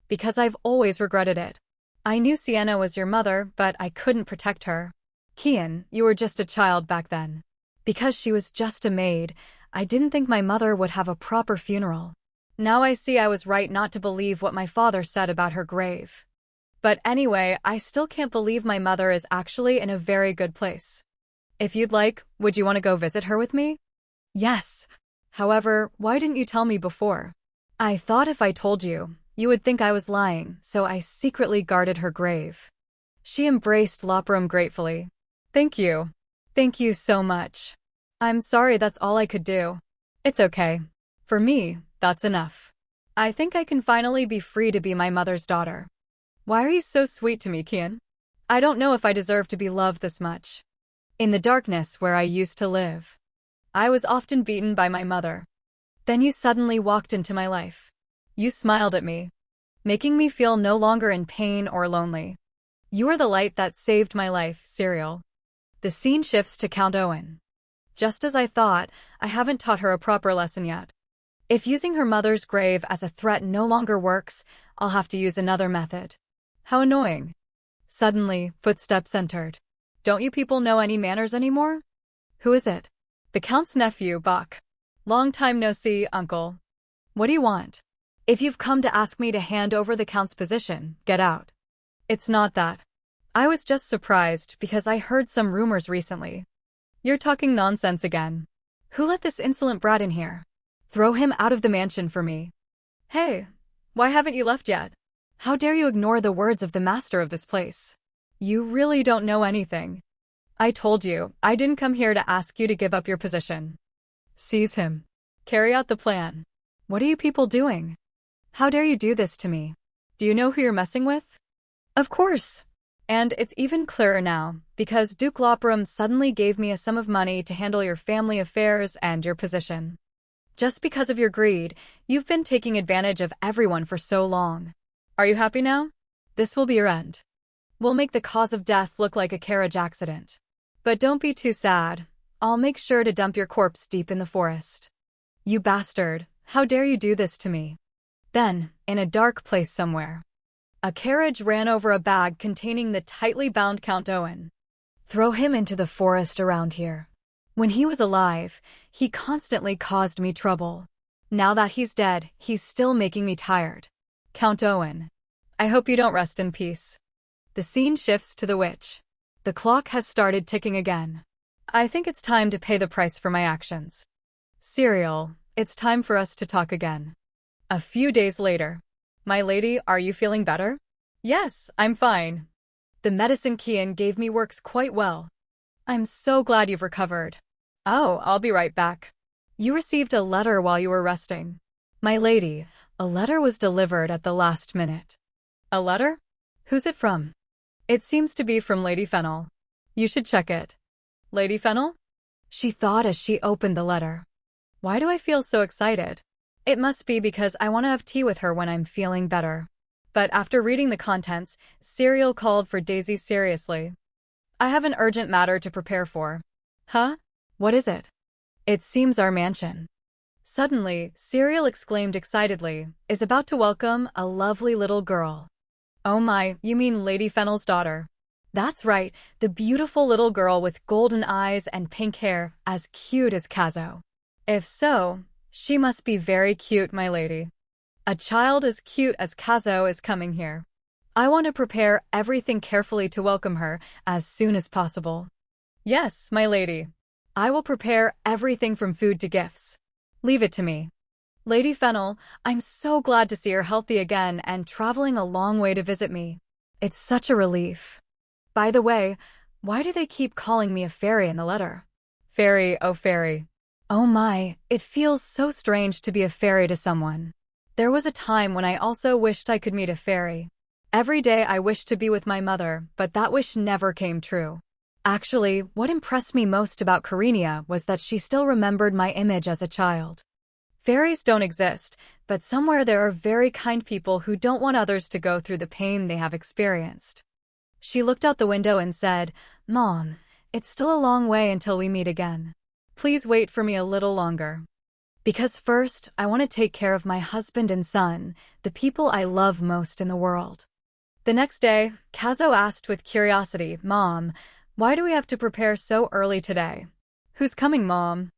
Because I've always regretted it. I knew Sienna was your mother, but I couldn't protect her. Kien, you were just a child back then. Because she was just a maid, I didn't think my mother would have a proper funeral. Now I see I was right not to believe what my father said about her grave. But anyway, I still can't believe my mother is actually in a very good place. If you'd like, would you want to go visit her with me? Yes. However, why didn't you tell me before? I thought if I told you, you would think I was lying, so I secretly guarded her grave. She embraced Loprum gratefully. Thank you. Thank you so much. I'm sorry that's all I could do. It's okay. For me, that's enough. I think I can finally be free to be my mother's daughter. Why are you so sweet to me, Kien? I don't know if I deserve to be loved this much. In the darkness where I used to live, I was often beaten by my mother. Then you suddenly walked into my life. You smiled at me, making me feel no longer in pain or lonely. You are the light that saved my life, Serial. The scene shifts to Count Owen. Just as I thought, I haven't taught her a proper lesson yet. If using her mother's grave as a threat no longer works, I'll have to use another method. How annoying. Suddenly, footsteps entered. Don't you people know any manners anymore? Who is it? The Count's nephew, Buck. Long time no see, uncle. What do you want? If you've come to ask me to hand over the Count's position, get out. It's not that. I was just surprised because I heard some rumors recently. You're talking nonsense again. Who let this insolent brat in here? Throw him out of the mansion for me. Hey, why haven't you left yet? How dare you ignore the words of the master of this place? You really don't know anything. I told you, I didn't come here to ask you to give up your position. Seize him. Carry out the plan. What are you people doing? How dare you do this to me? Do you know who you're messing with? Of course. And it's even clearer now, because Duke Loprum suddenly gave me a sum of money to handle your family affairs and your position. Just because of your greed, you've been taking advantage of everyone for so long. Are you happy now? This will be your end. We'll make the cause of death look like a carriage accident. But don't be too sad. I'll make sure to dump your corpse deep in the forest. You bastard, how dare you do this to me? Then, in a dark place somewhere, a carriage ran over a bag containing the tightly bound Count Owen. Throw him into the forest around here. When he was alive, he constantly caused me trouble. Now that he's dead, he's still making me tired. Count Owen. I hope you don't rest in peace. The scene shifts to the witch. The clock has started ticking again. I think it's time to pay the price for my actions. Serial, it's time for us to talk again. A few days later. My lady, are you feeling better? Yes, I'm fine. The medicine Kien gave me works quite well. I'm so glad you've recovered. Oh, I'll be right back. You received a letter while you were resting. My lady, a letter was delivered at the last minute. A letter? Who's it from? It seems to be from Lady Fennel. You should check it. Lady Fennel? She thought as she opened the letter. Why do I feel so excited? It must be because I want to have tea with her when I'm feeling better. But after reading the contents, Serial called for Daisy seriously. I have an urgent matter to prepare for. Huh? What is it? It seems our mansion. Suddenly, Serial exclaimed excitedly, is about to welcome a lovely little girl. Oh my, you mean Lady Fennel's daughter. That's right, the beautiful little girl with golden eyes and pink hair, as cute as Kazo. If so, she must be very cute, my lady. A child as cute as Kazo is coming here. I want to prepare everything carefully to welcome her as soon as possible. Yes, my lady. I will prepare everything from food to gifts. Leave it to me. Lady Fennel, I'm so glad to see her healthy again and traveling a long way to visit me. It's such a relief. By the way, why do they keep calling me a fairy in the letter? Fairy, oh fairy. Oh my, it feels so strange to be a fairy to someone. There was a time when I also wished I could meet a fairy. Every day I wished to be with my mother, but that wish never came true. Actually, what impressed me most about Karenia was that she still remembered my image as a child. Fairies don't exist, but somewhere there are very kind people who don't want others to go through the pain they have experienced. She looked out the window and said, Mom, it's still a long way until we meet again. Please wait for me a little longer. Because first, I want to take care of my husband and son, the people I love most in the world. The next day, Kazo asked with curiosity, Mom, why do we have to prepare so early today? Who's coming, Mom?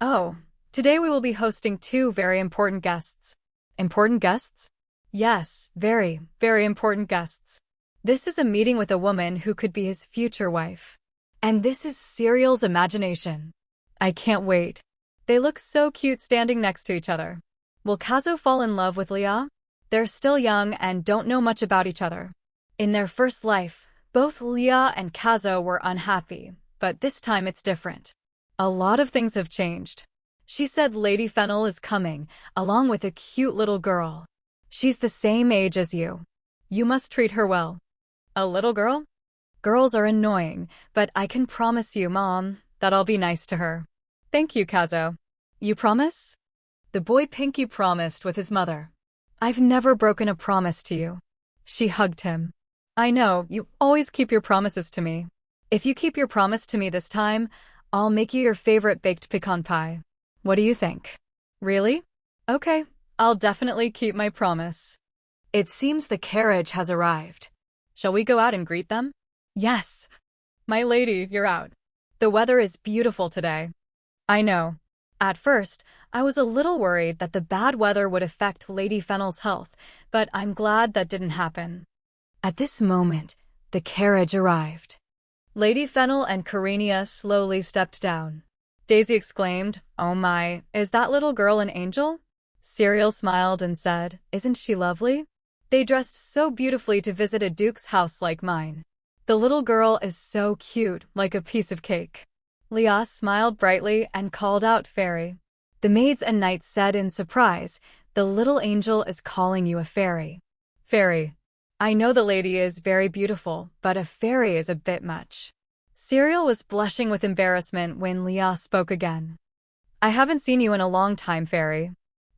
Oh, today we will be hosting two very important guests. Important guests? Yes, very, very important guests. This is a meeting with a woman who could be his future wife. And this is Serial's imagination. I can't wait. They look so cute standing next to each other. Will Kazo fall in love with Leah? They're still young and don't know much about each other. In their first life, both Leah and Kazo were unhappy, but this time it's different. A lot of things have changed. She said Lady Fennel is coming, along with a cute little girl. She's the same age as you. You must treat her well. A little girl? Girls are annoying, but I can promise you, Mom, that I'll be nice to her. Thank you, Kazo. You promise? The boy Pinky promised with his mother. I've never broken a promise to you. She hugged him. I know, you always keep your promises to me. If you keep your promise to me this time, I'll make you your favorite baked pecan pie. What do you think? Really? Okay, I'll definitely keep my promise. It seems the carriage has arrived. Shall we go out and greet them? Yes. My lady, you're out. The weather is beautiful today. I know. At first, I was a little worried that the bad weather would affect Lady Fennel's health, but I'm glad that didn't happen. At this moment, the carriage arrived. Lady Fennel and Karenia slowly stepped down. Daisy exclaimed, "Oh my, is that little girl an angel?" Serial smiled and said, "Isn't she lovely?" They dressed so beautifully to visit a duke's house like mine. The little girl is so cute, like a piece of cake. Leah smiled brightly and called out fairy. The maids and knights said in surprise, "The little angel is calling you a fairy." Fairy. I know the lady is very beautiful, but a fairy is a bit much. Serial was blushing with embarrassment when Leah spoke again. I haven't seen you in a long time, fairy.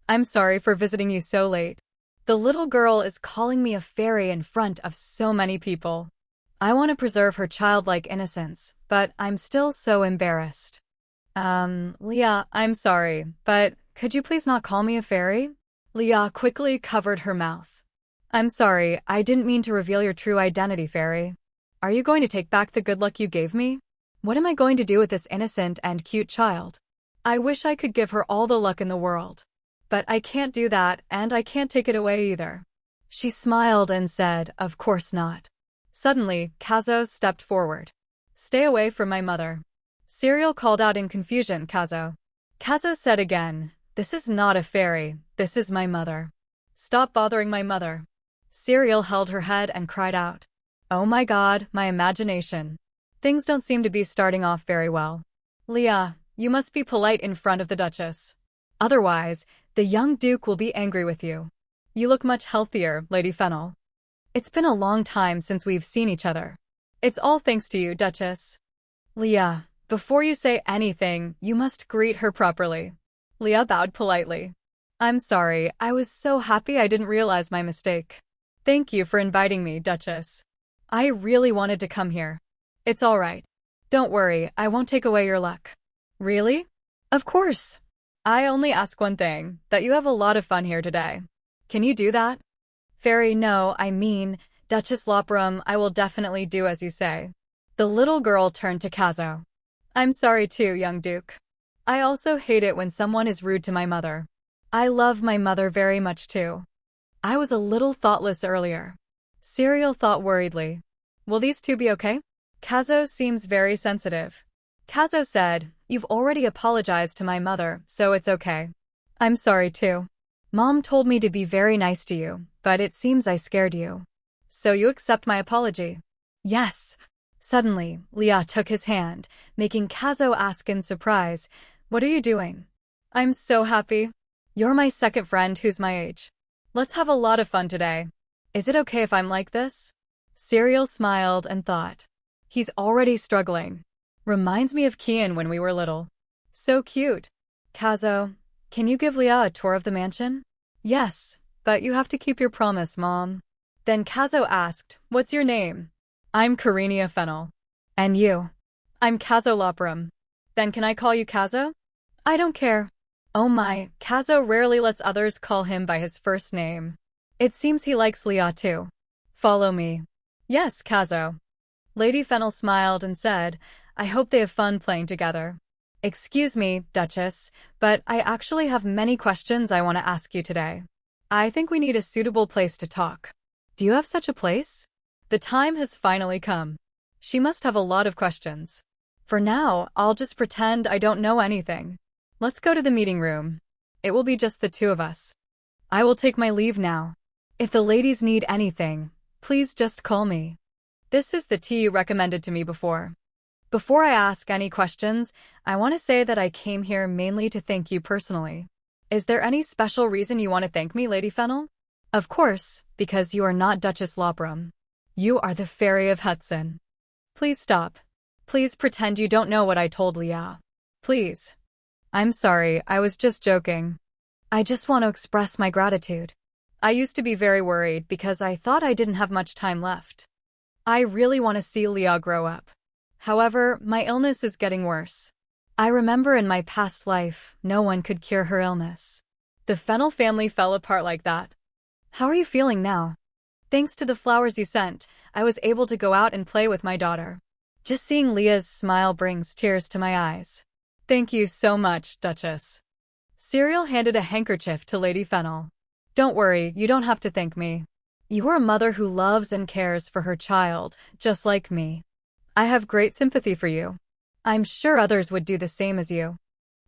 I'm sorry for visiting you so late. The little girl is calling me a fairy in front of so many people. I want to preserve her childlike innocence, but I'm still so embarrassed. Leah, I'm sorry, but could you please not call me a fairy? Leah quickly covered her mouth. I'm sorry, I didn't mean to reveal your true identity, fairy. Are you going to take back the good luck you gave me? What am I going to do with this innocent and cute child? I wish I could give her all the luck in the world. But I can't do that, and I can't take it away either. She smiled and said, "Of course not." Suddenly, Kazo stepped forward. "Stay away from my mother." Serial called out in confusion, "Kazo." Kazo said again, "This is not a fairy, this is my mother. Stop bothering my mother." Serial held her head and cried out, "Oh my god, my imagination. Things don't seem to be starting off very well. Leah, you must be polite in front of the Duchess. Otherwise, the young Duke will be angry with you. You look much healthier, Lady Fennel. It's been a long time since we've seen each other. It's all thanks to you, Duchess." Leah, before you say anything, you must greet her properly. Leah bowed politely. "I'm sorry, I was so happy I didn't realize my mistake. Thank you for inviting me, Duchess. I really wanted to come here. It's all right. Don't worry, I won't take away your luck." "Really?" "Of course. I only ask one thing, that you have a lot of fun here today. Can you do that?" "Fairy, no, I mean, Duchess Lopram, I will definitely do as you say." The little girl turned to Kazo. "I'm sorry too, young Duke. I also hate it when someone is rude to my mother. I love my mother very much too. I was a little thoughtless earlier." Serial thought worriedly. Will these two be okay? Kazo seems very sensitive. Kazo said, "You've already apologized to my mother, so it's okay. I'm sorry too. Mom told me to be very nice to you, but it seems I scared you. So you accept my apology?" "Yes." Suddenly, Leah took his hand, making Kazo ask in surprise, "What are you doing?" "I'm so happy. You're my second friend who's my age. Let's have a lot of fun today. Is it okay if I'm like this?" Serial smiled and thought, "He's already struggling. Reminds me of Kien when we were little. So cute." "Kazo, can you give Leah a tour of the mansion?" "Yes, but you have to keep your promise, Mom." Then Kazo asked, "What's your name?" "I'm Karenia Fennel." "And you?" "I'm Kazo Lopram." "Then can I call you Kazo?" "I don't care." Oh my, Kazo rarely lets others call him by his first name. It seems he likes Leah too. Follow me. Yes, Kazo. Lady Fennel smiled and said, I hope they have fun playing together. Excuse me, Duchess, but I actually have many questions I want to ask you today. I think we need a suitable place to talk. Do you have such a place? The time has finally come. She must have a lot of questions. For now, I'll just pretend I don't know anything. Let's go to the meeting room. It will be just the two of us. I will take my leave now. If the ladies need anything, please just call me. This is the tea you recommended to me before. Before I ask any questions, I want to say that I came here mainly to thank you personally. Is there any special reason you want to thank me, Lady Fennel? Of course, because you are not Duchess Lopram. You are the Fairy of Hudson. Please stop. Please pretend you don't know what I told Leah. Please. I'm sorry, I was just joking. I just want to express my gratitude. I used to be very worried because I thought I didn't have much time left. I really want to see Leah grow up. However, my illness is getting worse. I remember in my past life, no one could cure her illness. The Fennel family fell apart like that. How are you feeling now? Thanks to the flowers you sent, I was able to go out and play with my daughter. Just seeing Leah's smile brings tears to my eyes. Thank you so much, Duchess. Cyril handed a handkerchief to Lady Fennel. Don't worry, you don't have to thank me. You are a mother who loves and cares for her child, just like me. I have great sympathy for you. I'm sure others would do the same as you.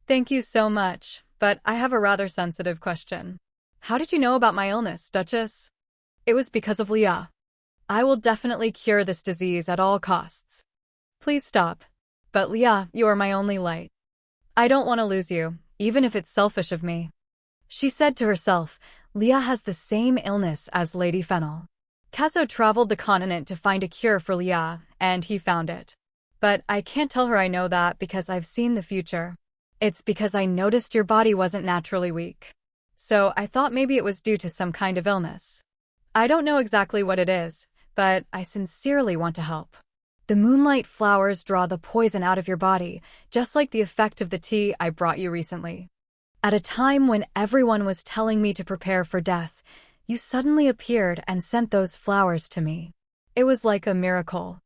Thank you so much, but I have a rather sensitive question. How did you know about my illness, Duchess? It was because of Leah. I will definitely cure this disease at all costs. Please stop. But Leah, you are my only light. I don't want to lose you, even if it's selfish of me. She said to herself, Leah has the same illness as Lady Fennel. Kazo traveled the continent to find a cure for Leah, and he found it. But I can't tell her I know that because I've seen the future. It's because I noticed your body wasn't naturally weak. So I thought maybe it was due to some kind of illness. I don't know exactly what it is, but I sincerely want to help. The moonlight flowers draw the poison out of your body, just like the effect of the tea I brought you recently. At a time when everyone was telling me to prepare for death, you suddenly appeared and sent those flowers to me. It was like a miracle.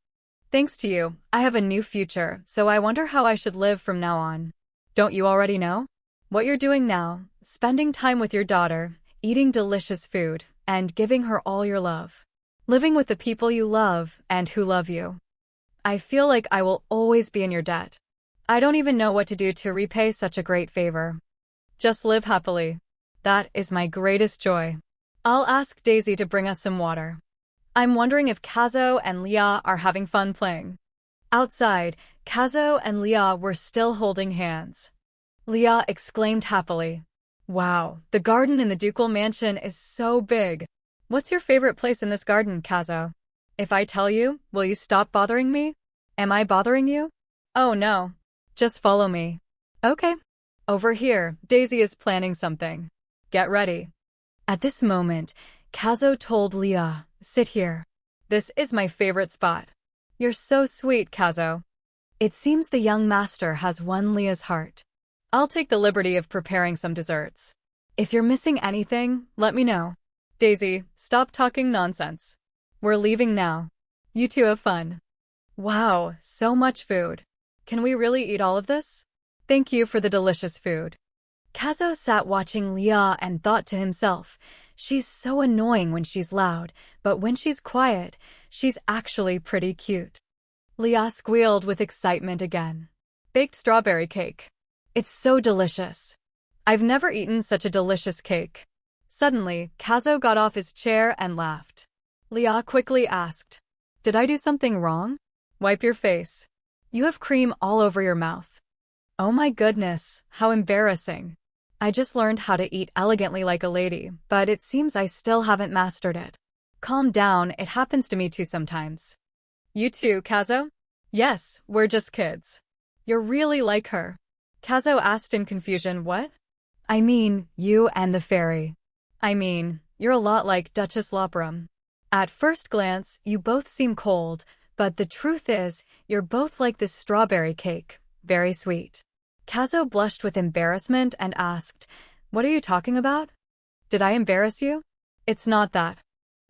Thanks to you, I have a new future, so I wonder how I should live from now on. Don't you already know? What you're doing now, spending time with your daughter, eating delicious food, and giving her all your love. Living with the people you love and who love you. I feel like I will always be in your debt. I don't even know what to do to repay such a great favor. Just live happily. That is my greatest joy. I'll ask Daisy to bring us some water. I'm wondering if Kazo and Leah are having fun playing. Outside, Kazo and Leah were still holding hands. Leah exclaimed happily. Wow, the garden in the ducal mansion is so big. What's your favorite place in this garden, Kazo? If I tell you, will you stop bothering me? Am I bothering you? Oh no. Just follow me. Okay. Over here, Daisy is planning something. Get ready. At this moment, Kazo told Leah, sit here. This is my favorite spot. You're so sweet, Kazo. It seems the young master has won Leah's heart. I'll take the liberty of preparing some desserts. If you're missing anything, let me know. Daisy, stop talking nonsense. We're leaving now. You two have fun. Wow, so much food. Can we really eat all of this? Thank you for the delicious food. Kazo sat watching Leah and thought to himself, she's so annoying when she's loud, but when she's quiet, she's actually pretty cute. Leah squealed with excitement again. Baked strawberry cake. It's so delicious. I've never eaten such a delicious cake. Suddenly, Kazo got off his chair and laughed. Leah quickly asked, did I do something wrong? Wipe your face. You have cream all over your mouth. Oh my goodness, how embarrassing. I just learned how to eat elegantly like a lady, but it seems I still haven't mastered it. Calm down, it happens to me too sometimes. You too, Kazo? Yes, we're just kids. You're really like her. Kazo asked in confusion, what? I mean, you and the fairy. I mean, you're a lot like Duchess Lopram. At first glance, you both seem cold, but the truth is, you're both like this strawberry cake, very sweet. Kazo blushed with embarrassment and asked, "What are you talking about? Did I embarrass you?" "It's not that."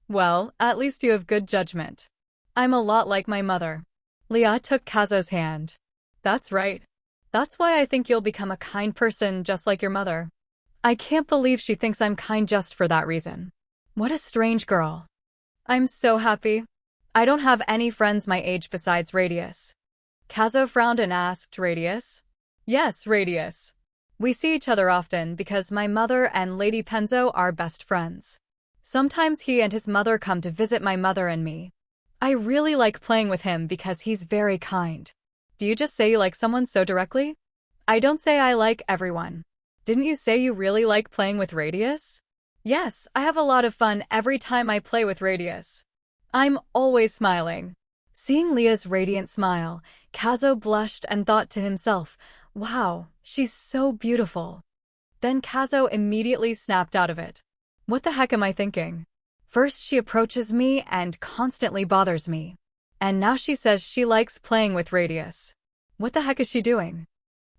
"Well, at least you have good judgment. I'm a lot like my mother." Leah took Kazo's hand. "That's right. That's why I think you'll become a kind person just like your mother." "I can't believe she thinks I'm kind just for that reason. What a strange girl." "I'm so happy. I don't have any friends my age besides Radius." Kazo frowned and asked, "Radius?" "Yes, Radius. We see each other often because my mother and Lady Penzo are best friends. Sometimes he and his mother come to visit my mother and me. I really like playing with him because he's very kind." "Do you just say you like someone so directly?" "I don't say I like everyone." "Didn't you say you really like playing with Radius?" "Yes, I have a lot of fun every time I play with Radius. I'm always smiling." Seeing Leah's radiant smile, Kazo blushed and thought to himself, "Wow, she's so beautiful." Then Kazo immediately snapped out of it. "What the heck am I thinking? First she approaches me and constantly bothers me. And now she says she likes playing with Radius. What the heck is she doing?"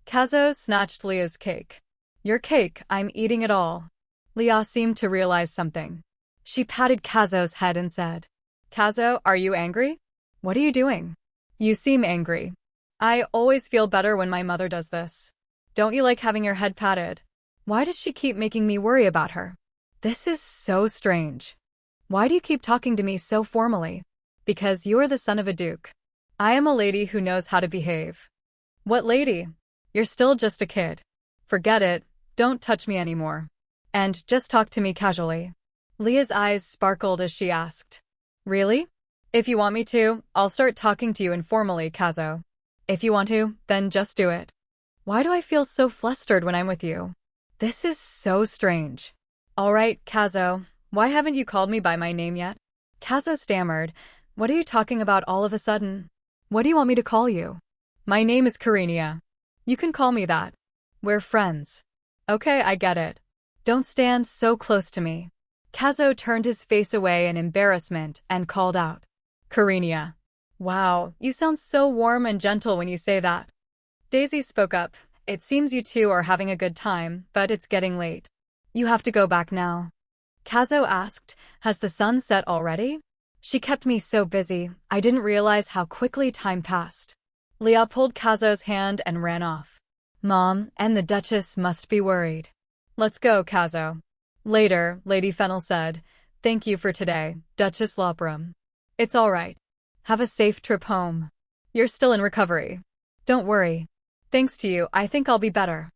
Kazo snatched Leah's cake. "Your cake, I'm eating it all." Leah seemed to realize something. She patted Kazo's head and said, "Kazo, are you angry? What are you doing? You seem angry." "I always feel better when my mother does this." "Don't you like having your head patted? Why does she keep making me worry about her? This is so strange. Why do you keep talking to me so formally?" "Because you are the son of a duke. I am a lady who knows how to behave." "What lady? You're still just a kid. Forget it, don't touch me anymore. And just talk to me casually." Leah's eyes sparkled as she asked, "Really? If you want me to, I'll start talking to you informally, Kazo. If you want to, then just do it." "Why do I feel so flustered when I'm with you? This is so strange." "All right, Kazo, why haven't you called me by my name yet?" Kazo stammered, "What are you talking about all of a sudden? What do you want me to call you?" "My name is Karinia. You can call me that. We're friends." "Okay, I get it. Don't stand so close to me." Kazo turned his face away in embarrassment and called out, "Karinia." "Wow, you sound so warm and gentle when you say that." Daisy spoke up, "It seems you two are having a good time, but it's getting late. You have to go back now." Kazo asked, "Has the sun set already?" "She kept me so busy, I didn't realize how quickly time passed." Leah pulled Kazo's hand and ran off. Mom and the Duchess must be worried. "Let's go, Kazo." Later, Lady Fennel said, "Thank you for today, Duchess Lopram. It's all right. Have a safe trip home. You're still in recovery. Don't worry. Thanks to you, I think I'll be better."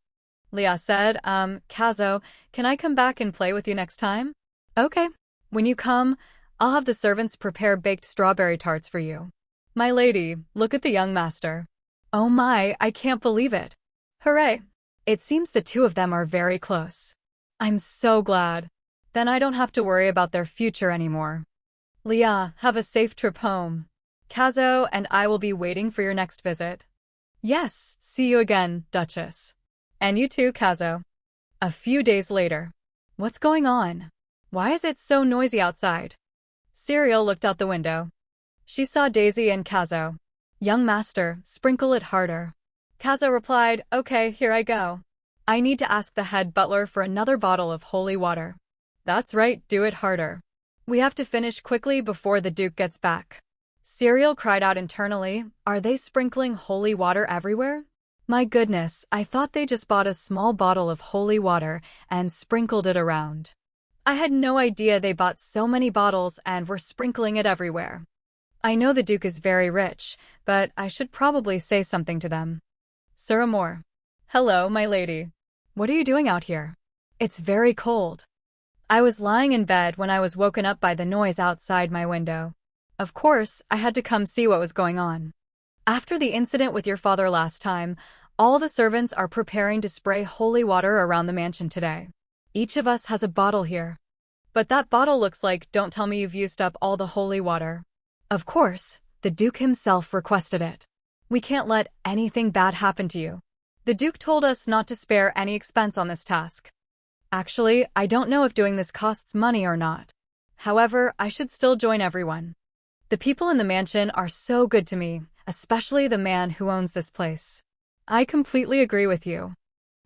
Leah said, Kazo, can I come back and play with you next time?" "Okay. When you come, I'll have the servants prepare baked strawberry tarts for you." "My lady, look at the young master." "Oh my, I can't believe it. Hooray. It seems the two of them are very close. I'm so glad. Then I don't have to worry about their future anymore." "Leah, have a safe trip home. Kazo and I will be waiting for your next visit." "Yes, see you again, Duchess." "And you too, Kazo." A few days later. What's going on? Why is it so noisy outside? Serial looked out the window. She saw Daisy and Kazo. "Young master, sprinkle it harder." Kazo replied, "Okay, here I go. I need to ask the head butler for another bottle of holy water." "That's right, do it harder. We have to finish quickly before the Duke gets back." Serial cried out internally, "Are they sprinkling holy water everywhere? My goodness, I thought they just bought a small bottle of holy water and sprinkled it around. I had no idea they bought so many bottles and were sprinkling it everywhere. I know the Duke is very rich, but I should probably say something to them." Sir Amor. "Hello, my lady. What are you doing out here? It's very cold." "I was lying in bed when I was woken up by the noise outside my window. Of course, I had to come see what was going on. After the incident with your father last time, all the servants are preparing to spray holy water around the mansion today. Each of us has a bottle here. But that bottle looks like, don't tell me you've used up all the holy water." "Of course, the Duke himself requested it. We can't let anything bad happen to you. The Duke told us not to spare any expense on this task. Actually, I don't know if doing this costs money or not. However, I should still join everyone. The people in the mansion are so good to me, especially the man who owns this place. I completely agree with you.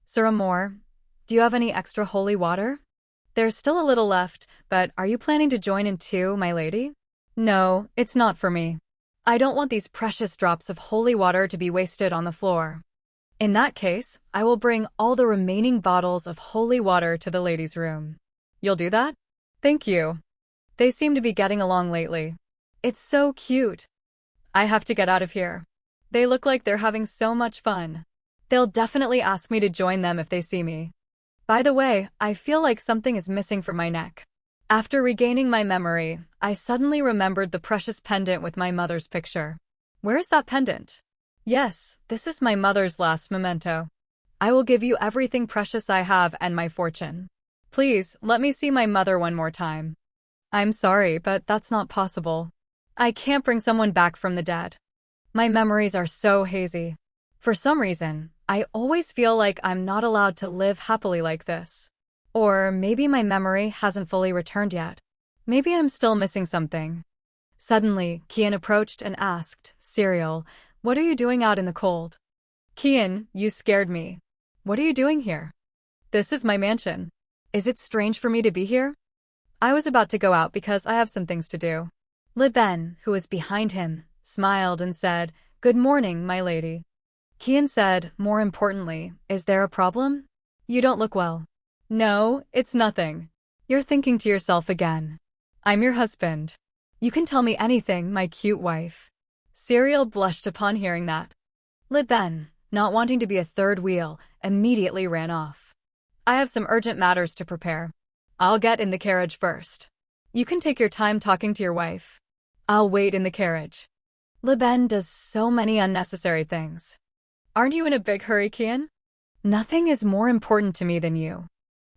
Sir Amor, do you have any extra holy water? There's still a little left, but are you planning to join in too, my lady? No, it's not for me. I don't want these precious drops of holy water to be wasted on the floor. In that case, I will bring all the remaining bottles of holy water to the ladies' room. You'll do that? Thank you. They seem to be getting along lately. It's so cute. I have to get out of here. They look like they're having so much fun. They'll definitely ask me to join them if they see me. By the way, I feel like something is missing from my neck. After regaining my memory, I suddenly remembered the precious pendant with my mother's picture. Where's that pendant? Yes, this is my mother's last memento. I will give you everything precious I have and my fortune. Please, let me see my mother one more time. I'm sorry, but that's not possible. I can't bring someone back from the dead. My memories are so hazy. For some reason, I always feel like I'm not allowed to live happily like this. Or maybe my memory hasn't fully returned yet. Maybe I'm still missing something. Suddenly, Kien approached and asked, "Serial, what are you doing out in the cold?" "Kien, you scared me. What are you doing here?" "This is my mansion. Is it strange for me to be here?" "I was about to go out because I have some things to do." Liben, who was behind him, smiled and said, "Good morning, my lady." Kien said, "More importantly, is there a problem? You don't look well." "No, it's nothing. You're thinking to yourself again. I'm your husband. You can tell me anything, my cute wife." Serial blushed upon hearing that. Liben, not wanting to be a third wheel, immediately ran off. "I have some urgent matters to prepare. I'll get in the carriage first. You can take your time talking to your wife. I'll wait in the carriage." Liben does so many unnecessary things. Aren't you in a big hurry, Kien? Nothing is more important to me than you.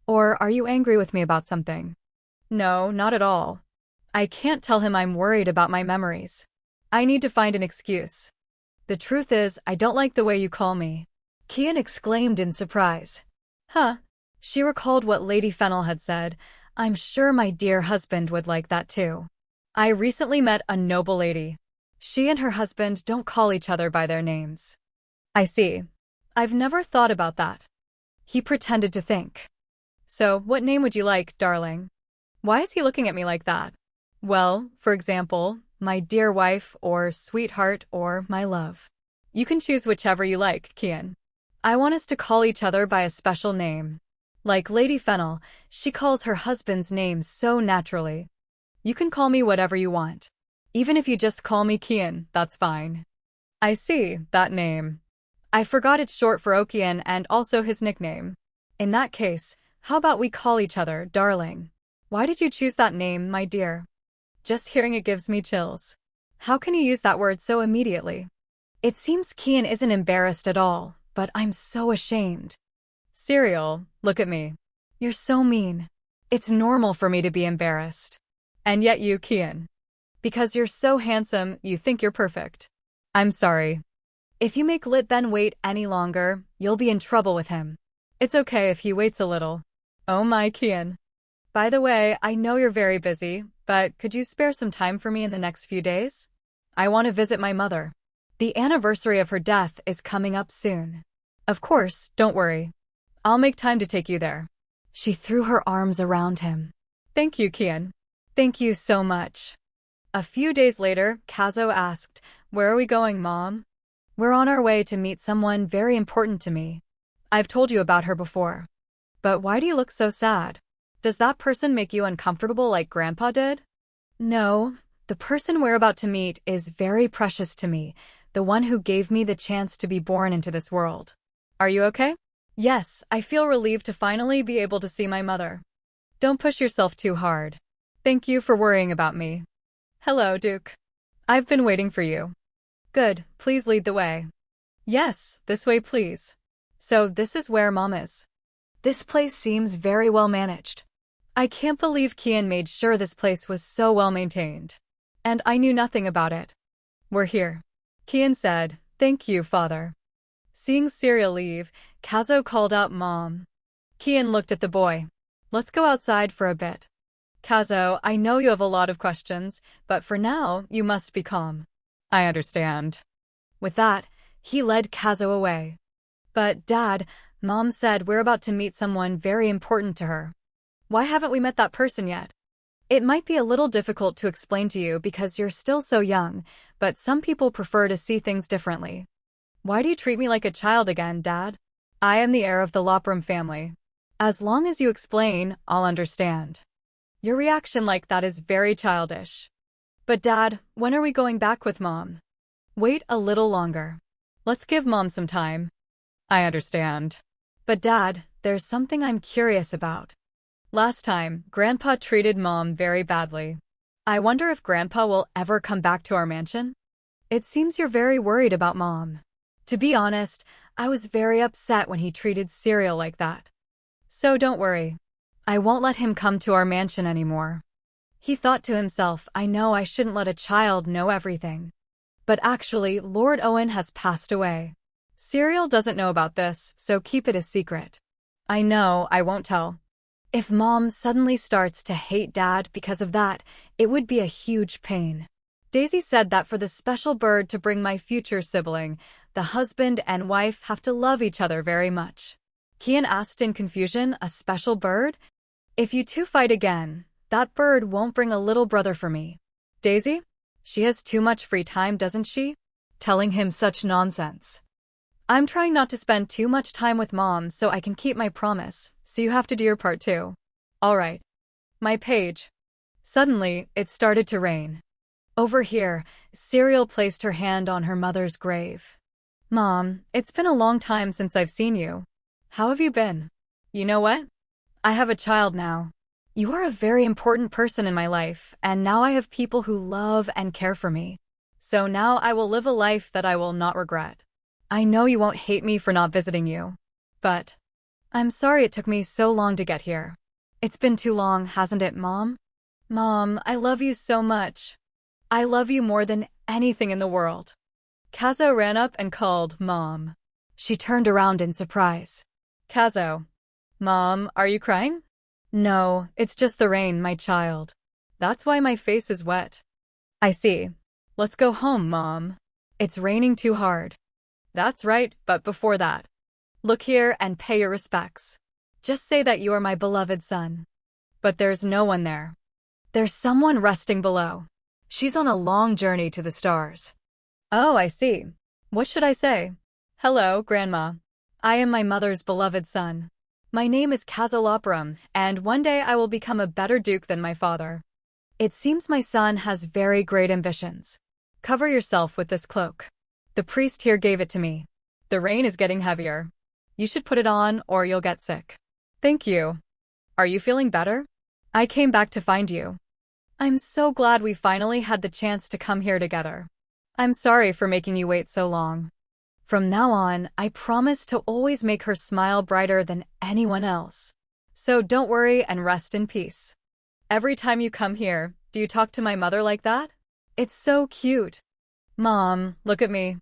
Or are you angry with me about something? No, not at all. I can't tell him I'm worried about my memories. I need to find an excuse. The truth is, I don't like the way you call me. Kien exclaimed in surprise. Huh. She recalled what Lady Fennel had said. I'm sure my dear husband would like that too. I recently met a noble lady. She and her husband don't call each other by their names. I see. I've never thought about that. He pretended to think. So, what name would you like, darling? Why is he looking at me like that? Well, for example, my dear wife, or sweetheart, or my love. You can choose whichever you like, Kien. I want us to call each other by a special name. Like Lady Fennel, she calls her husband's name so naturally. You can call me whatever you want. Even if you just call me Kien, that's fine. I see, that name. I forgot it's short for Okien and also his nickname. In that case, how about we call each other darling? Why did you choose that name, my dear? Just hearing it gives me chills. How can you use that word so immediately? It seems Kien isn't embarrassed at all, but I'm so ashamed. Serial, look at me. You're so mean. It's normal for me to be embarrassed. And yet you, Kien. Because you're so handsome, you think you're perfect. I'm sorry. If you make Liben wait any longer, you'll be in trouble with him. It's okay if he waits a little. Oh my, Kien. By the way, I know you're very busy, but could you spare some time for me in the next few days? I want to visit my mother. The anniversary of her death is coming up soon. Of course, don't worry. I'll make time to take you there. She threw her arms around him. Thank you, Kien. Thank you so much. A few days later, Kazo asked, Where are we going, Mom? We're on our way to meet someone very important to me. I've told you about her before. But why do you look so sad? Does that person make you uncomfortable like Grandpa did? No, the person we're about to meet is very precious to me, the one who gave me the chance to be born into this world. Are you okay? Yes, I feel relieved to finally be able to see my mother. Don't push yourself too hard. Thank you for worrying about me. Hello, Duke. I've been waiting for you. Good, please lead the way. Yes, this way please. So this is where Mom is. This place seems very well managed. I can't believe Kien made sure this place was so well maintained. And I knew nothing about it. We're here. Kien said, Thank you, Father. Seeing Serial leave, Kazo called out Mom. Kien looked at the boy. Let's go outside for a bit. Kazo, I know you have a lot of questions, but for now, you must be calm. I understand. With that, he led Kazo away. But, Dad, Mom said we're about to meet someone very important to her. Why haven't we met that person yet? It might be a little difficult to explain to you because you're still so young, but some people prefer to see things differently. Why do you treat me like a child again, Dad? I am the heir of the Lopram family. As long as you explain, I'll understand. Your reaction like that is very childish. But Dad, when are we going back with Mom? Wait a little longer. Let's give Mom some time. I understand. But Dad, there's something I'm curious about. Last time, Grandpa treated Mom very badly. I wonder if Grandpa will ever come back to our mansion? It seems you're very worried about Mom. To be honest, I was very upset when he treated Serial like that. So don't worry. I won't let him come to our mansion anymore. He thought to himself, I know I shouldn't let a child know everything. But actually, Lord Owen has passed away. Serial doesn't know about this, so keep it a secret. I know, I won't tell. If Mom suddenly starts to hate Dad because of that, it would be a huge pain. Daisy said that for the special bird to bring my future sibling, the husband and wife have to love each other very much. Kien asked in confusion, a special bird? If you two fight again, that bird won't bring a little brother for me. Daisy? She has too much free time, doesn't she? Telling him such nonsense. I'm trying not to spend too much time with Mom so I can keep my promise, so you have to do your part too. All right. My page. Suddenly, it started to rain. Over here, Serial placed her hand on her mother's grave. Mom, it's been a long time since I've seen you. How have you been? You know what? I have a child now. You are a very important person in my life, and now I have people who love and care for me. So now I will live a life that I will not regret. I know you won't hate me for not visiting you. But I'm sorry it took me so long to get here. It's been too long, hasn't it, Mom? Mom, I love you so much. I love you more than anything in the world. Kazo ran up and called, Mom. She turned around in surprise. Kazo. Mom, are you crying? No, it's just the rain, my child. That's why my face is wet. I see. Let's go home, Mom. It's raining too hard. That's right, but before that, look here and pay your respects. Just say that you are my beloved son. But there's no one there. There's someone resting below. She's on a long journey to the stars. Oh, I see. What should I say? Hello, Grandma. I am my mother's beloved son. My name is Kazo, and one day I will become a better duke than my father. It seems my son has very great ambitions. Cover yourself with this cloak. The priest here gave it to me. The rain is getting heavier. You should put it on or you'll get sick. Thank you. Are you feeling better? I came back to find you. I'm so glad we finally had the chance to come here together. I'm sorry for making you wait so long. From now on, I promise to always make her smile brighter than anyone else. So don't worry and rest in peace. Every time you come here, do you talk to my mother like that? It's so cute. Mom, look at me.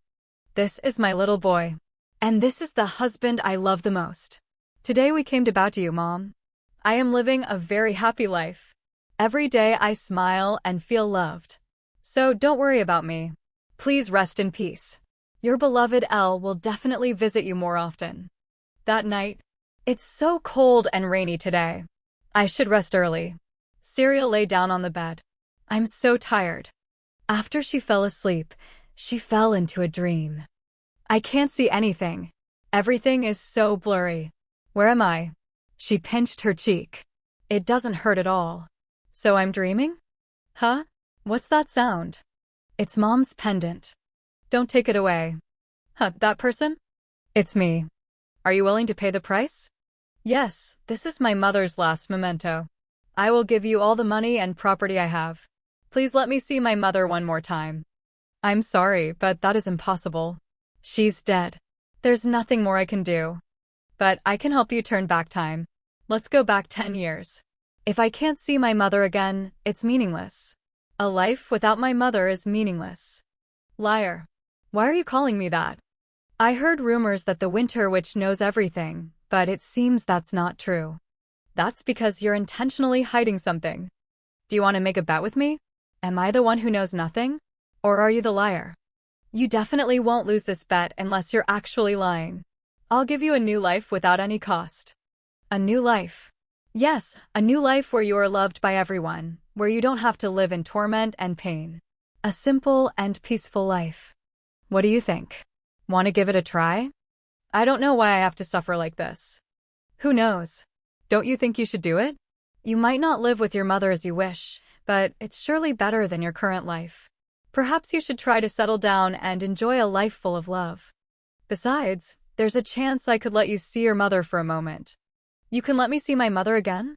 This is my little boy. And this is the husband I love the most. Today we came to bow to you, Mom. I am living a very happy life. Every day I smile and feel loved. So don't worry about me. Please rest in peace. Your beloved Elle will definitely visit you more often. That night, it's so cold and rainy today. I should rest early. Serial lay down on the bed. I'm so tired. After she fell asleep, she fell into a dream. I can't see anything. Everything is so blurry. Where am I? She pinched her cheek. It doesn't hurt at all. So I'm dreaming? Huh? What's that sound? It's Mom's pendant. Don't take it away. Huh, that person? It's me. Are you willing to pay the price? Yes, this is my mother's last memento. I will give you all the money and property I have. Please let me see my mother one more time. I'm sorry, but that is impossible. She's dead. There's nothing more I can do. But I can help you turn back time. Let's go back 10 years. If I can't see my mother again, it's meaningless. A life without my mother is meaningless. Liar. Why are you calling me that? I heard rumors that the Winter Witch knows everything, but it seems that's not true. That's because you're intentionally hiding something. Do you want to make a bet with me? Am I the one who knows nothing? Or are you the liar? You definitely won't lose this bet unless you're actually lying. I'll give you a new life without any cost. A new life. Yes, a new life where you are loved by everyone, where you don't have to live in torment and pain. A simple and peaceful life. What do you think? Want to give it a try? I don't know why I have to suffer like this. Who knows? Don't you think you should do it? You might not live with your mother as you wish, but it's surely better than your current life. Perhaps you should try to settle down and enjoy a life full of love. Besides, there's a chance I could let you see your mother for a moment. You can let me see my mother again?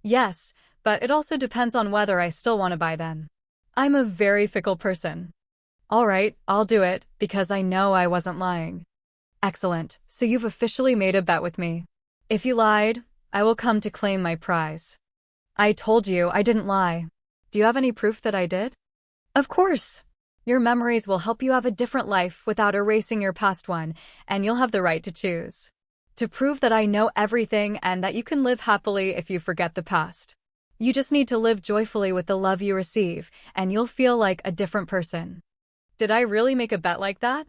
Yes, but it also depends on whether I still want to by then. I'm a very fickle person. All right, I'll do it, because I know I wasn't lying. Excellent, so you've officially made a bet with me. If you lied, I will come to claim my prize. I told you I didn't lie. Do you have any proof that I did? Of course. Your memories will help you have a different life without erasing your past one, and you'll have the right to choose. To prove that I know everything and that you can live happily if you forget the past. You just need to live joyfully with the love you receive, and you'll feel like a different person. Did I really make a bet like that?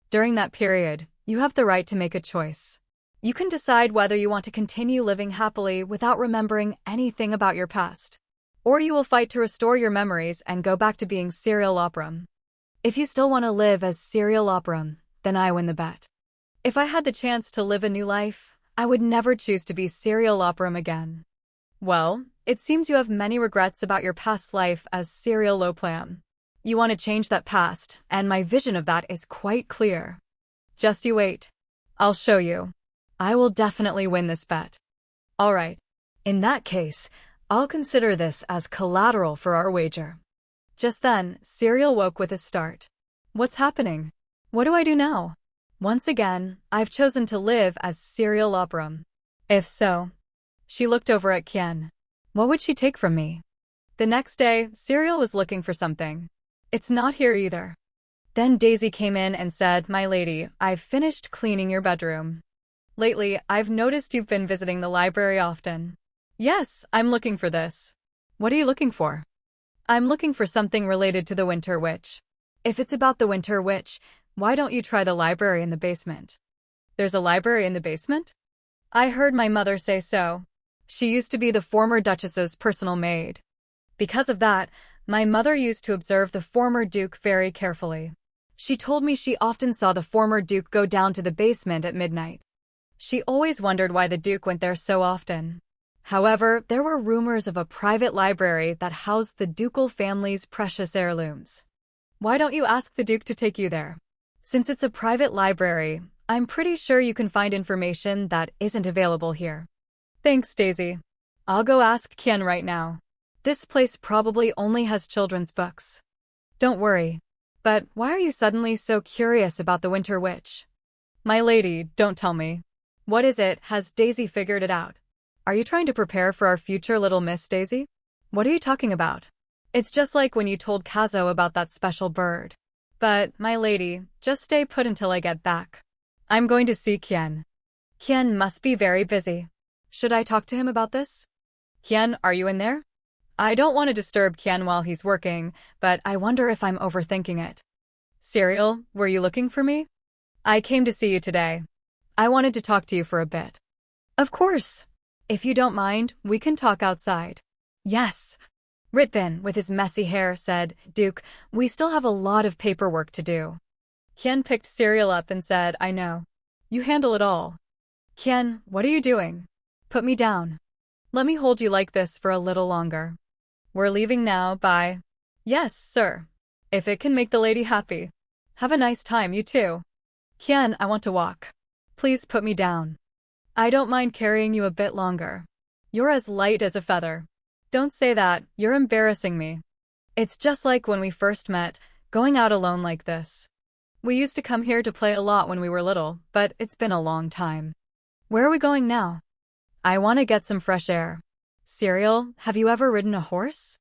During that period, you have the right to make a choice. You can decide whether you want to continue living happily without remembering anything about your past. Or you will fight to restore your memories and go back to being serial operum. If you still want to live as serial operum, then I win the bet. If I had the chance to live a new life, I would never choose to be serial operum again. Well, it seems you have many regrets about your past life as serial oplam. You want to change that past, and my vision of that is quite clear. Just you wait. I'll show you. I will definitely win this bet. All right. In that case, I'll consider this as collateral for our wager. Just then, Serial woke with a start. What's happening? What do I do now? Once again, I've chosen to live as serial operum. If so, she looked over at Kien. What would she take from me? The next day, Serial was looking for something. It's not here either. Then Daisy came in and said, "My lady, I've finished cleaning your bedroom. Lately, I've noticed you've been visiting the library often." "Yes, I'm looking for this." "What are you looking for?" "I'm looking for something related to the Winter Witch." "If it's about the Winter Witch, why don't you try the library in the basement?" "There's a library in the basement?" "I heard my mother say so. She used to be the former Duchess's personal maid. Because of that, my mother used to observe the former Duke very carefully. She told me she often saw the former Duke go down to the basement at midnight. She always wondered why the Duke went there so often. However, there were rumors of a private library that housed the ducal family's precious heirlooms. Why don't you ask the Duke to take you there? Since it's a private library, I'm pretty sure you can find information that isn't available here." "Thanks, Daisy. I'll go ask Kien right now. This place probably only has children's books." "Don't worry. But why are you suddenly so curious about the Winter Witch?" "My lady, don't tell me. What is it? Has Daisy figured it out? Are you trying to prepare for our future little Miss Daisy?" "What are you talking about?" "It's just like when you told Kazo about that special bird. But, my lady, just stay put until I get back. I'm going to see Kien." "Kien must be very busy. Should I talk to him about this?" "Kien, are you in there?" "I don't want to disturb Kien while he's working, but I wonder if I'm overthinking it." "Serial, were you looking for me?" "I came to see you today. I wanted to talk to you for a bit." "Of course. If you don't mind, we can talk outside." "Yes." Ritbin, with his messy hair, said, "Duke, we still have a lot of paperwork to do." Kien picked Serial up and said, "I know. You handle it all." "Kien, what are you doing? Put me down. Let me hold you like this for a little longer." "We're leaving now, bye." "Yes, sir. If it can make the lady happy. Have a nice time, you too." "Kien, I want to walk. Please put me down. I don't mind carrying you a bit longer. You're as light as a feather." "Don't say that, you're embarrassing me. It's just like when we first met, going out alone like this. We used to come here to play a lot when we were little, but it's been a long time." "Where are we going now?" "I want to get some fresh air." "Serial, have you ever ridden a horse?"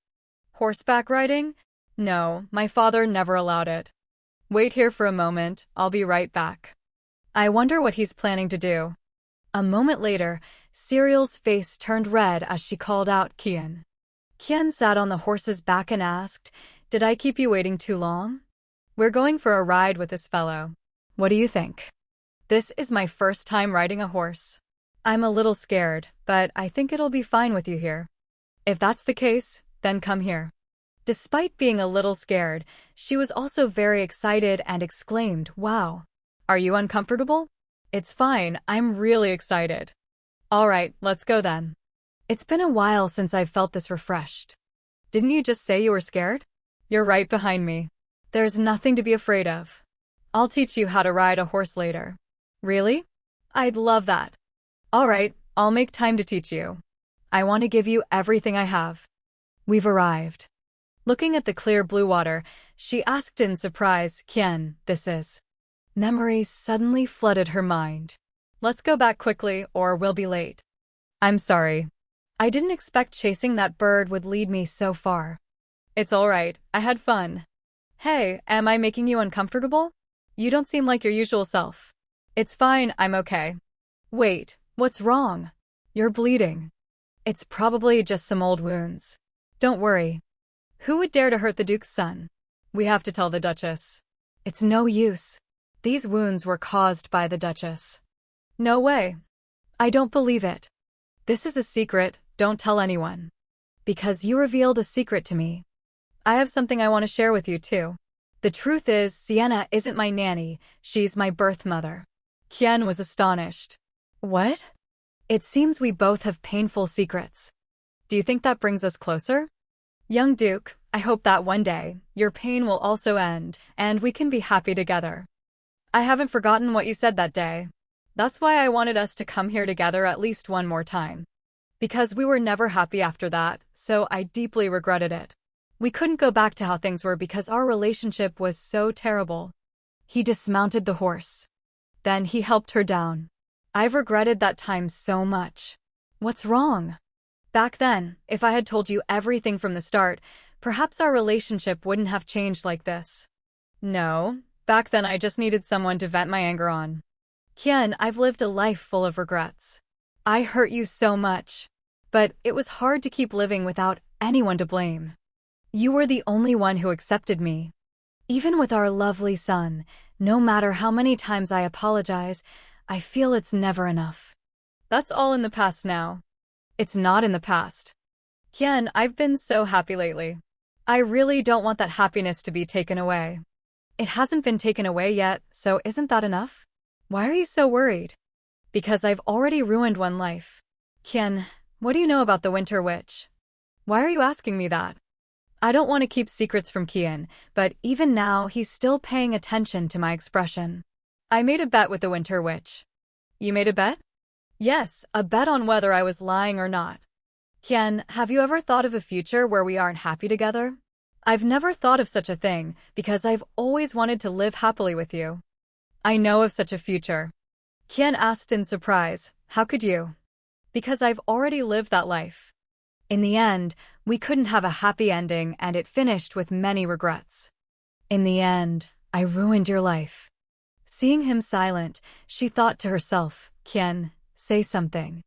"Horseback riding? No, my father never allowed it." "Wait here for a moment, I'll be right back." I wonder what he's planning to do. A moment later, Serial's face turned red as she called out Kien. Kien sat on the horse's back and asked, "Did I keep you waiting too long? We're going for a ride with this fellow. What do you think?" This is my first time riding a horse. I'm a little scared, but I think it'll be fine with you here. If that's the case, then come here. Despite being a little scared, she was also very excited and exclaimed, "Wow! Are you uncomfortable?" "It's fine, I'm really excited." "Alright, let's go then." It's been a while since I've felt this refreshed. Didn't you just say you were scared? You're right behind me. There's nothing to be afraid of. I'll teach you how to ride a horse later. Really? I'd love that. Alright, I'll make time to teach you. I want to give you everything I have. We've arrived. Looking at the clear blue water, she asked in surprise, "Kien, this is?" Memories suddenly flooded her mind. Let's go back quickly or we'll be late. I'm sorry. I didn't expect chasing that bird would lead me so far. It's alright, I had fun. Hey, am I making you uncomfortable? You don't seem like your usual self. It's fine, I'm okay. Wait, what's wrong? You're bleeding. It's probably just some old wounds. Don't worry. Who would dare to hurt the Duke's son? We have to tell the Duchess. It's no use. These wounds were caused by the Duchess. No way. I don't believe it. This is a secret, don't tell anyone. Because you revealed a secret to me. I have something I want to share with you too. The truth is, Sienna isn't my nanny, she's my birth mother. Kien was astonished. What? It seems we both have painful secrets. Do you think that brings us closer? Young Duke, I hope that one day, your pain will also end, and we can be happy together. I haven't forgotten what you said that day. That's why I wanted us to come here together at least one more time. Because we were never happy after that, so I deeply regretted it. We couldn't go back to how things were because our relationship was so terrible. He dismounted the horse. Then he helped her down. I've regretted that time so much. What's wrong? Back then, if I had told you everything from the start, perhaps our relationship wouldn't have changed like this. No, back then I just needed someone to vent my anger on. Kien, I've lived a life full of regrets. I hurt you so much. But it was hard to keep living without anyone to blame. You were the only one who accepted me. Even with our lovely son, no matter how many times I apologize, I feel it's never enough. That's all in the past now. It's not in the past. Kien, I've been so happy lately. I really don't want that happiness to be taken away. It hasn't been taken away yet, so isn't that enough? Why are you so worried? Because I've already ruined one life. Kien, what do you know about the Winter Witch? Why are you asking me that? I don't want to keep secrets from Kien, but even now he's still paying attention to my expression. I made a bet with the Winter Witch. You made a bet? Yes, a bet on whether I was lying or not. Kien, have you ever thought of a future where we aren't happy together? I've never thought of such a thing, because I've always wanted to live happily with you. I know of such a future. Kien asked in surprise, how could you? Because I've already lived that life. In the end, we couldn't have a happy ending and it finished with many regrets. In the end, I ruined your life. Seeing him silent, she thought to herself, Kien, say something.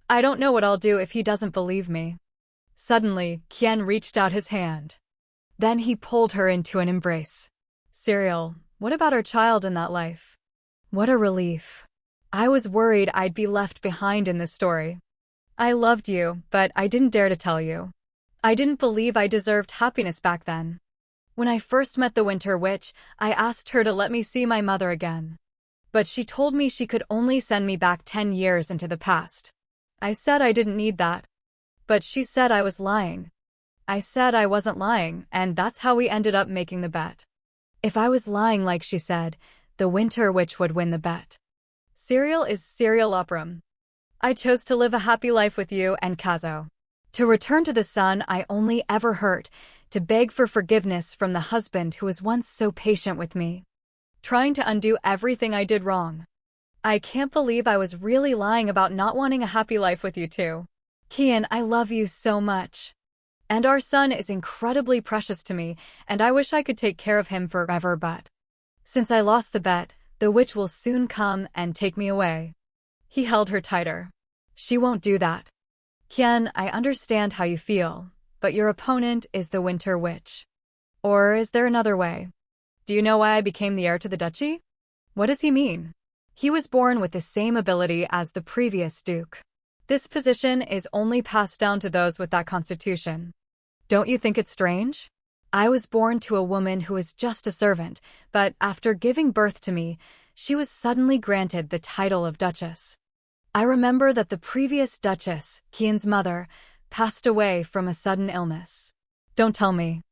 I don't know what I'll do if he doesn't believe me. Suddenly, Kien reached out his hand. Then he pulled her into an embrace. Cyril, what about our child in that life? What a relief. I was worried I'd be left behind in this story. I loved you, but I didn't dare to tell you. I didn't believe I deserved happiness back then. When I first met the Winter Witch, I asked her to let me see my mother again. But she told me she could only send me back 10 years into the past. I said I didn't need that. But she said I was lying. I said I wasn't lying, and that's how we ended up making the bet. If I was lying like she said, the Winter Witch would win the bet. Cyril is serial operum. I chose to live a happy life with you and Kazo. To return to the son I only ever hurt, to beg for forgiveness from the husband who was once so patient with me. Trying to undo everything I did wrong. I can't believe I was really lying about not wanting a happy life with you too. Kien, I love you so much. And our son is incredibly precious to me, and I wish I could take care of him forever, but since I lost the bet, the witch will soon come and take me away. He held her tighter. She won't do that. Kien, I understand how you feel, but your opponent is the Winter Witch. Or is there another way? Do you know why I became the heir to the duchy? What does he mean? He was born with the same ability as the previous duke. This position is only passed down to those with that constitution. Don't you think it's strange? I was born to a woman who is just a servant, but after giving birth to me, she was suddenly granted the title of Duchess. I remember that the previous Duchess, Kien's mother, passed away from a sudden illness. Don't tell me.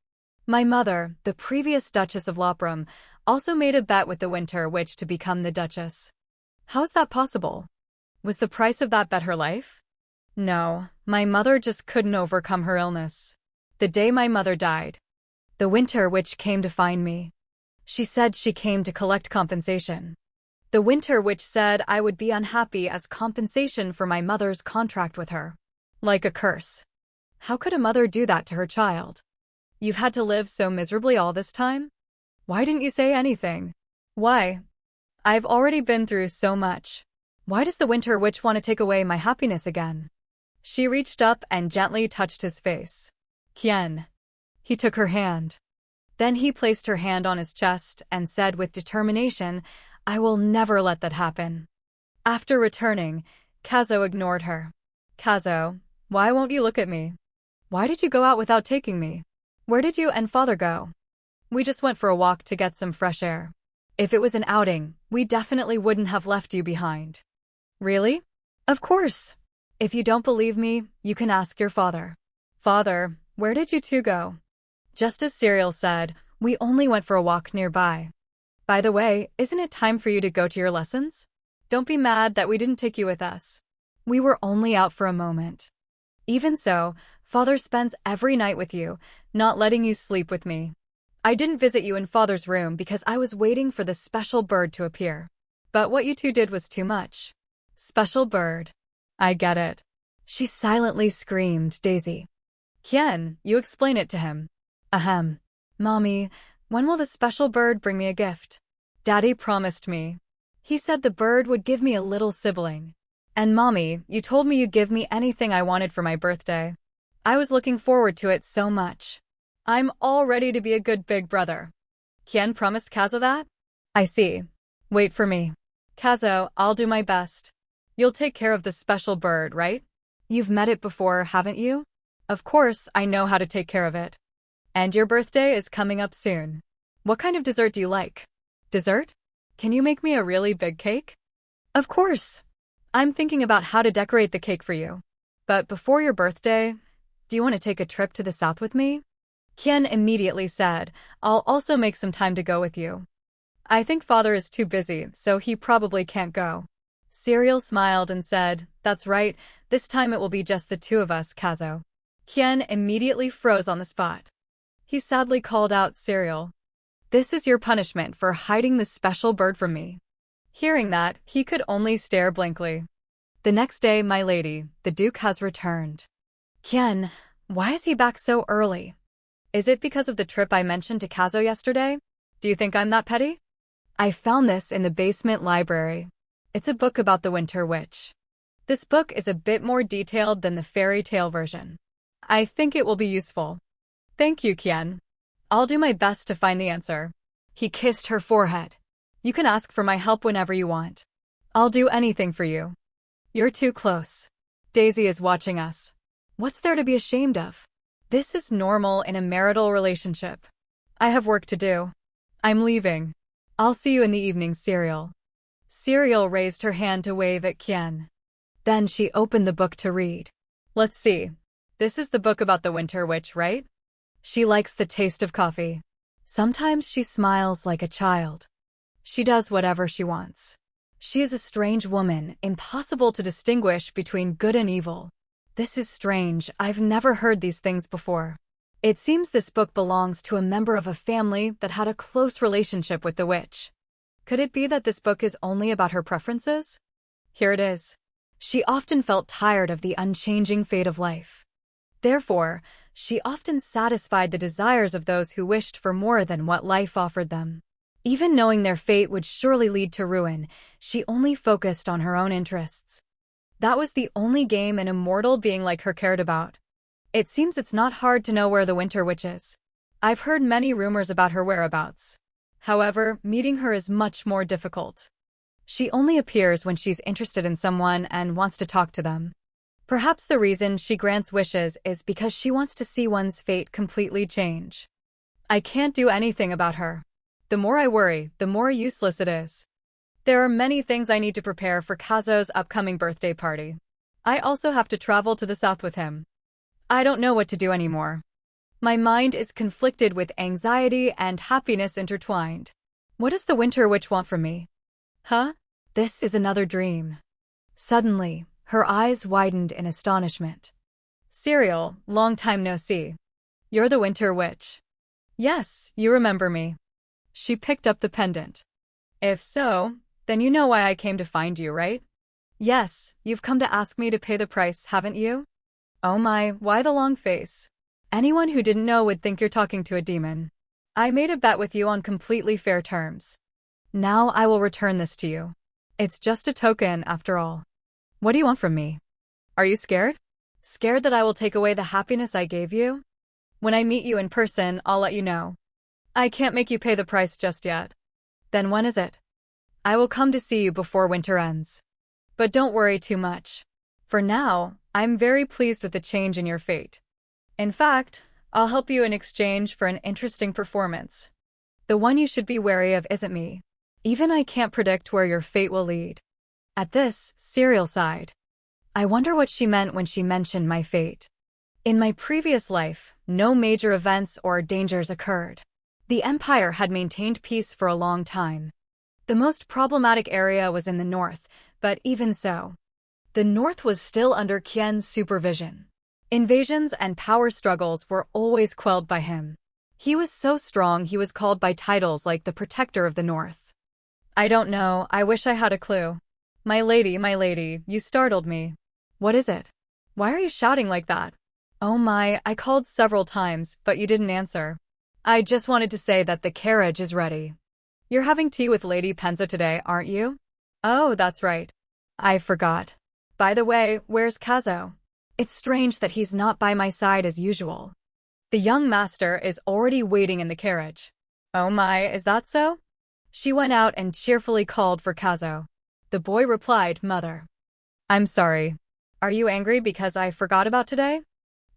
My mother, the previous Duchess of Loprum, also made a bet with the Winter Witch to become the Duchess. How is that possible? Was the price of that bet her life? No, my mother just couldn't overcome her illness. The day my mother died, the Winter Witch came to find me. She said she came to collect compensation. The Winter Witch said I would be unhappy as compensation for my mother's contract with her. Like a curse. How could a mother do that to her child? You've had to live so miserably all this time? Why didn't you say anything? Why? I've already been through so much. Why does the Winter Witch want to take away my happiness again? She reached up and gently touched his face. Kien. He took her hand. Then he placed her hand on his chest and said with determination, I will never let that happen. After returning, Kazo ignored her. Kazo, why won't you look at me? Why did you go out without taking me? Where did you and father go? We just went for a walk to get some fresh air. If it was an outing, we definitely wouldn't have left you behind. Really? Of course. If you don't believe me, you can ask your father. Father, where did you two go? Just as Serial said, we only went for a walk nearby. By the way, isn't it time for you to go to your lessons? Don't be mad that we didn't take you with us. We were only out for a moment. Even so, father spends every night with you, not letting you sleep with me. I didn't visit you in father's room because I was waiting for the special bird to appear. But what you two did was too much. Special bird. I get it. She silently screamed, Daisy. Kien, you explain it to him. Ahem. Mommy, when will the special bird bring me a gift? Daddy promised me. He said the bird would give me a little sibling. And Mommy, you told me you'd give me anything I wanted for my birthday. I was looking forward to it so much. I'm all ready to be a good big brother. Kien promised Kazo that? I see. Wait for me. Kazo, I'll do my best. You'll take care of the special bird, right? You've met it before, haven't you? Of course, I know how to take care of it. And your birthday is coming up soon. What kind of dessert do you like? Dessert? Can you make me a really big cake? Of course. I'm thinking about how to decorate the cake for you. But before your birthday, do you want to take a trip to the south with me? Kien immediately said, I'll also make some time to go with you. I think father is too busy, so he probably can't go. Serial smiled and said, That's right, this time it will be just the two of us, Kazo. Kien immediately froze on the spot. He sadly called out Serial. This is your punishment for hiding the special bird from me. Hearing that, he could only stare blankly. The next day, my lady, the Duke has returned. Kien, why is he back so early? Is it because of the trip I mentioned to Kazo yesterday? Do you think I'm that petty? I found this in the basement library. It's a book about the Winter Witch. This book is a bit more detailed than the fairy tale version. I think it will be useful. Thank you, Kien. I'll do my best to find the answer. He kissed her forehead. You can ask for my help whenever you want. I'll do anything for you. You're too close. Daisy is watching us. What's there to be ashamed of? This is normal in a marital relationship. I have work to do. I'm leaving. I'll see you in the evening, Serial. Serial raised her hand to wave at Kien. Then she opened the book to read. Let's see. This is the book about the Winter Witch, right? She likes the taste of coffee. Sometimes she smiles like a child. She does whatever she wants. She is a strange woman, impossible to distinguish between good and evil. This is strange, I've never heard these things before. It seems this book belongs to a member of a family that had a close relationship with the witch. Could it be that this book is only about her preferences? Here it is. She often felt tired of the unchanging fate of life. Therefore, she often satisfied the desires of those who wished for more than what life offered them. Even knowing their fate would surely lead to ruin, she only focused on her own interests. That was the only game an immortal being like her cared about. It seems it's not hard to know where the Winter Witch is. I've heard many rumors about her whereabouts. However, meeting her is much more difficult. She only appears when she's interested in someone and wants to talk to them. Perhaps the reason she grants wishes is because she wants to see one's fate completely change. I can't do anything about her. The more I worry, the more useless it is. There are many things I need to prepare for Kazo's upcoming birthday party. I also have to travel to the south with him. I don't know what to do anymore. My mind is conflicted with anxiety and happiness intertwined. What does the Winter Witch want from me? Huh? This is another dream. Suddenly, her eyes widened in astonishment. Serial, long time no see. You're the Winter Witch. Yes, you remember me. She picked up the pendant. If so, then you know why I came to find you, right? Yes, you've come to ask me to pay the price, haven't you? Oh my, why the long face? Anyone who didn't know would think you're talking to a demon. I made a bet with you on completely fair terms. Now I will return this to you. It's just a token, after all. What do you want from me? Are you scared? Scared that I will take away the happiness I gave you? When I meet you in person, I'll let you know. I can't make you pay the price just yet. Then when is it? I will come to see you before winter ends. But don't worry too much. For now, I'm very pleased with the change in your fate. In fact, I'll help you in exchange for an interesting performance. The one you should be wary of isn't me. Even I can't predict where your fate will lead. At this, Serial sighed. I wonder what she meant when she mentioned my fate. In my previous life, no major events or dangers occurred. The Empire had maintained peace for a long time. The most problematic area was in the north, but even so, the north was still under Kien's supervision. Invasions and power struggles were always quelled by him. He was so strong he was called by titles like the Protector of the North. I don't know, I wish I had a clue. My lady, you startled me. What is it? Why are you shouting like that? Oh my, I called several times, but you didn't answer. I just wanted to say that the carriage is ready. You're having tea with Lady Penza today, aren't you? Oh, that's right. I forgot. By the way, where's Kazo? It's strange that he's not by my side as usual. The young master is already waiting in the carriage. Oh my, is that so? She went out and cheerfully called for Kazo. The boy replied, Mother. I'm sorry. Are you angry because I forgot about today?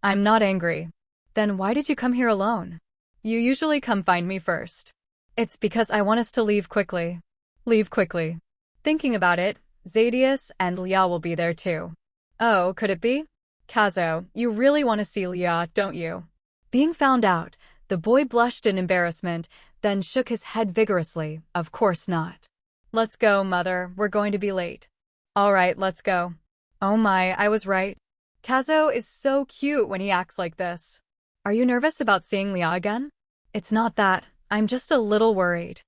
I'm not angry. Then why did you come here alone? You usually come find me first. It's because I want us to leave quickly. Leave quickly. Thinking about it, Zadius and Leah will be there too. Oh, could it be? Kazo, you really want to see Leah, don't you? Being found out, the boy blushed in embarrassment, then shook his head vigorously. Of course not. Let's go, Mother, we're going to be late. All right, let's go. Oh my, I was right. Kazo is so cute when he acts like this. Are you nervous about seeing Leah again? It's not that, I'm just a little worried.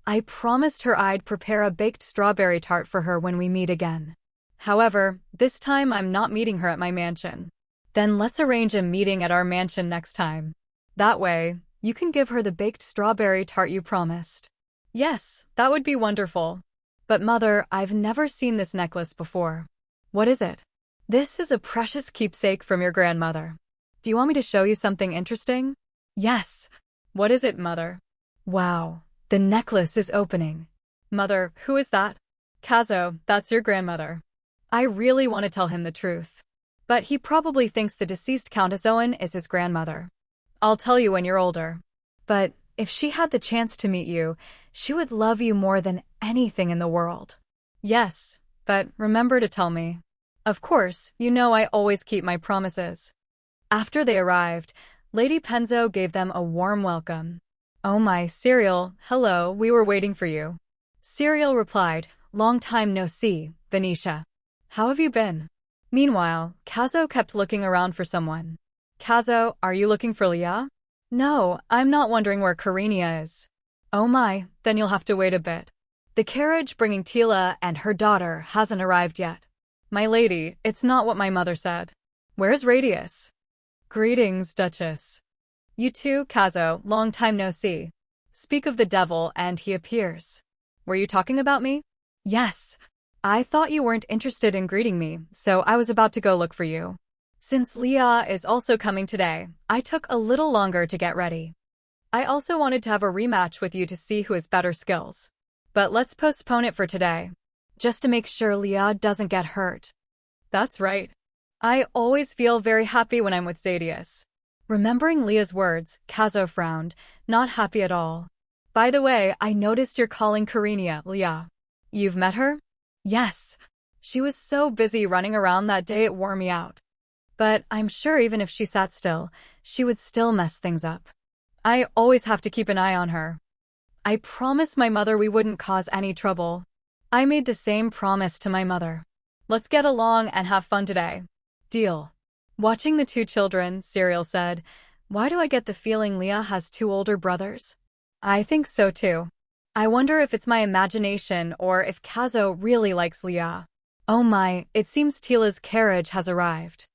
I promised her I'd prepare a baked strawberry tart for her when we meet again. However, this time I'm not meeting her at my mansion. Then let's arrange a meeting at our mansion next time. That way, you can give her the baked strawberry tart you promised. Yes, that would be wonderful. But Mother, I've never seen this necklace before. What is it? This is a precious keepsake from your grandmother. Do you want me to show you something interesting? Yes. What is it, Mother? Wow, the necklace is opening. Mother, who is that? Kazo, that's your grandmother. I really want to tell him the truth. But he probably thinks the deceased Countess Owen is his grandmother. I'll tell you when you're older. But if she had the chance to meet you, she would love you more than anything in the world. Yes, but remember to tell me. Of course, you know I always keep my promises. After they arrived, Lady Penzo gave them a warm welcome. Oh my, Serial, hello, we were waiting for you. Serial replied, long time no see, Venetia. How have you been? Meanwhile, Kazo kept looking around for someone. Kazo, are you looking for Leah? No, I'm not wondering where Karinia is. Oh my, then you'll have to wait a bit. The carriage bringing Tila and her daughter hasn't arrived yet. My lady, it's not what my mother said. Where's Radius? Greetings, Duchess. You too, Kazo, long time no see. Speak of the devil and he appears. Were you talking about me? Yes. I thought you weren't interested in greeting me, so I was about to go look for you. Since Leah is also coming today, I took a little longer to get ready. I also wanted to have a rematch with you to see who has better skills. But let's postpone it for today. just to make sure Leah doesn't get hurt. That's right. I always feel very happy when I'm with Zadius. Remembering Leah's words, Kazo frowned, not happy at all. By the way, I noticed you're calling Karina Leah. You've met her? Yes. She was so busy running around that day it wore me out. But I'm sure even if she sat still, she would still mess things up. I always have to keep an eye on her. I promised my mother we wouldn't cause any trouble. I made the same promise to my mother. Let's get along and have fun today. Deal. Watching the two children, Serial said, "Why do I get the feeling Leah has two older brothers?" I think so too. I wonder if it's my imagination or if Kazo really likes Leah. Oh my, it seems Tila's carriage has arrived.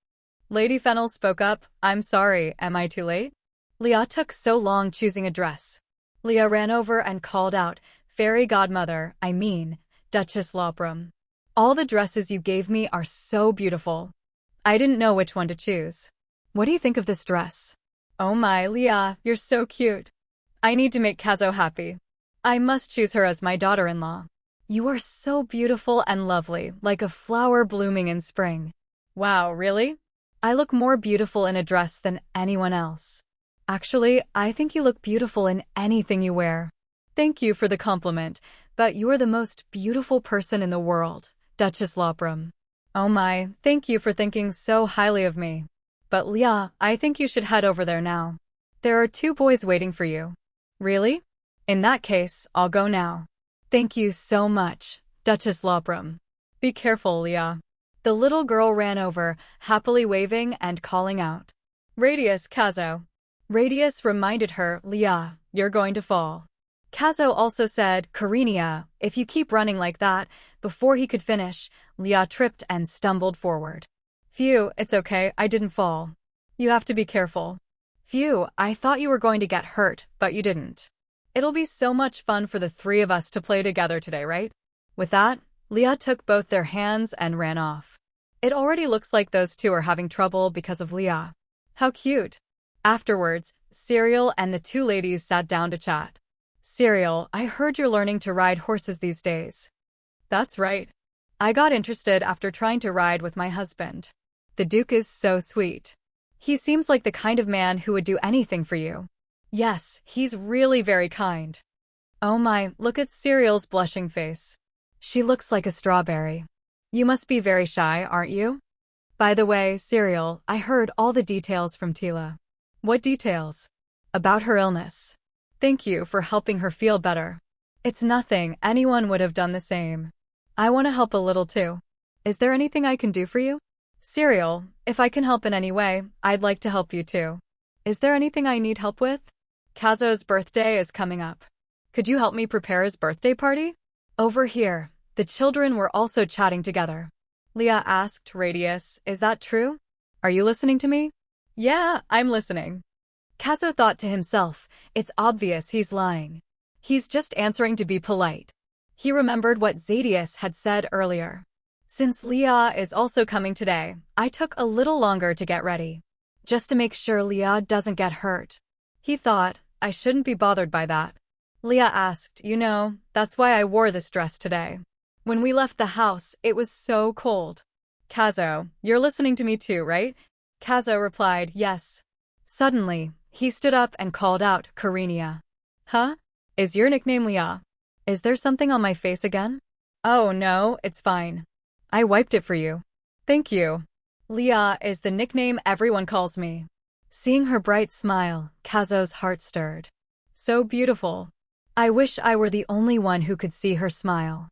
Lady Fennel spoke up, "I'm sorry, am I too late?" Leah took so long choosing a dress. Leah ran over and called out, "Fairy godmother, I mean, Duchess Lopram. All the dresses you gave me are so beautiful. I didn't know which one to choose. What do you think of this dress?" "Oh my, Leah, you're so cute. I need to make Kazo happy. I must choose her as my daughter-in-law. You are so beautiful and lovely, like a flower blooming in spring." "Wow, really? I look more beautiful in a dress than anyone else. Actually, I think you look beautiful in anything you wear." "Thank you for the compliment, but you are the most beautiful person in the world, Duchess Lopram." "Oh my, thank you for thinking so highly of me. But Leah, I think you should head over there now. There are two boys waiting for you." "Really? In that case, I'll go now." "Thank you so much, Duchess Lopram." "Be careful, Leah." The little girl ran over, happily waving and calling out, "Radius, Kazo." Radius reminded her, "Leah, you're going to fall." Kazo also said, "Karina, if you keep running like that." Before he could finish, Leah tripped and stumbled forward. "Phew, it's okay, I didn't fall. You have to be careful." "Phew, I thought you were going to get hurt, but you didn't. It'll be so much fun for the three of us to play together today, right?" With that, Leah took both their hands and ran off. It already looks like those two are having trouble because of Leah. How cute. Afterwards, Serial and the two ladies sat down to chat. "Serial, I heard you're learning to ride horses these days." "That's right. I got interested after trying to ride with my husband. The Duke is so sweet. He seems like the kind of man who would do anything for you." "Yes, he's really very kind." "Oh my, look at Serial's blushing face. She looks like a strawberry. You must be very shy, aren't you?" "By the way, Serial, I heard all the details from Tila." "What details?" "About her illness." "Thank you for helping her feel better." "It's nothing, anyone would have done the same. I want to help a little too. Is there anything I can do for you?" "Serial, if I can help in any way, I'd like to help you too. Is there anything I need help with?" "Kazo's birthday is coming up. Could you help me prepare his birthday party?" Over here, the children were also chatting together. Leah asked Radius, "Is that true? Are you listening to me?" "Yeah, I'm listening." Kazo thought to himself, it's obvious he's lying. He's just answering to be polite. He remembered what Zadius had said earlier. "Since Leah is also coming today, I took a little longer to get ready. Just to make sure Leah doesn't get hurt." He thought, I shouldn't be bothered by that. Leah asked, "You know, that's why I wore this dress today. When we left the house, it was so cold." "Kazo, you're listening to me too, right?" Kazo replied, "Yes." Suddenly, he stood up and called out, "Karina." "Huh? Is your nickname Leah? Is there something on my face again?" "Oh no, it's fine. I wiped it for you." "Thank you." "Leah is the nickname everyone calls me." Seeing her bright smile, Kazo's heart stirred. So beautiful. I wish I were the only one who could see her smile.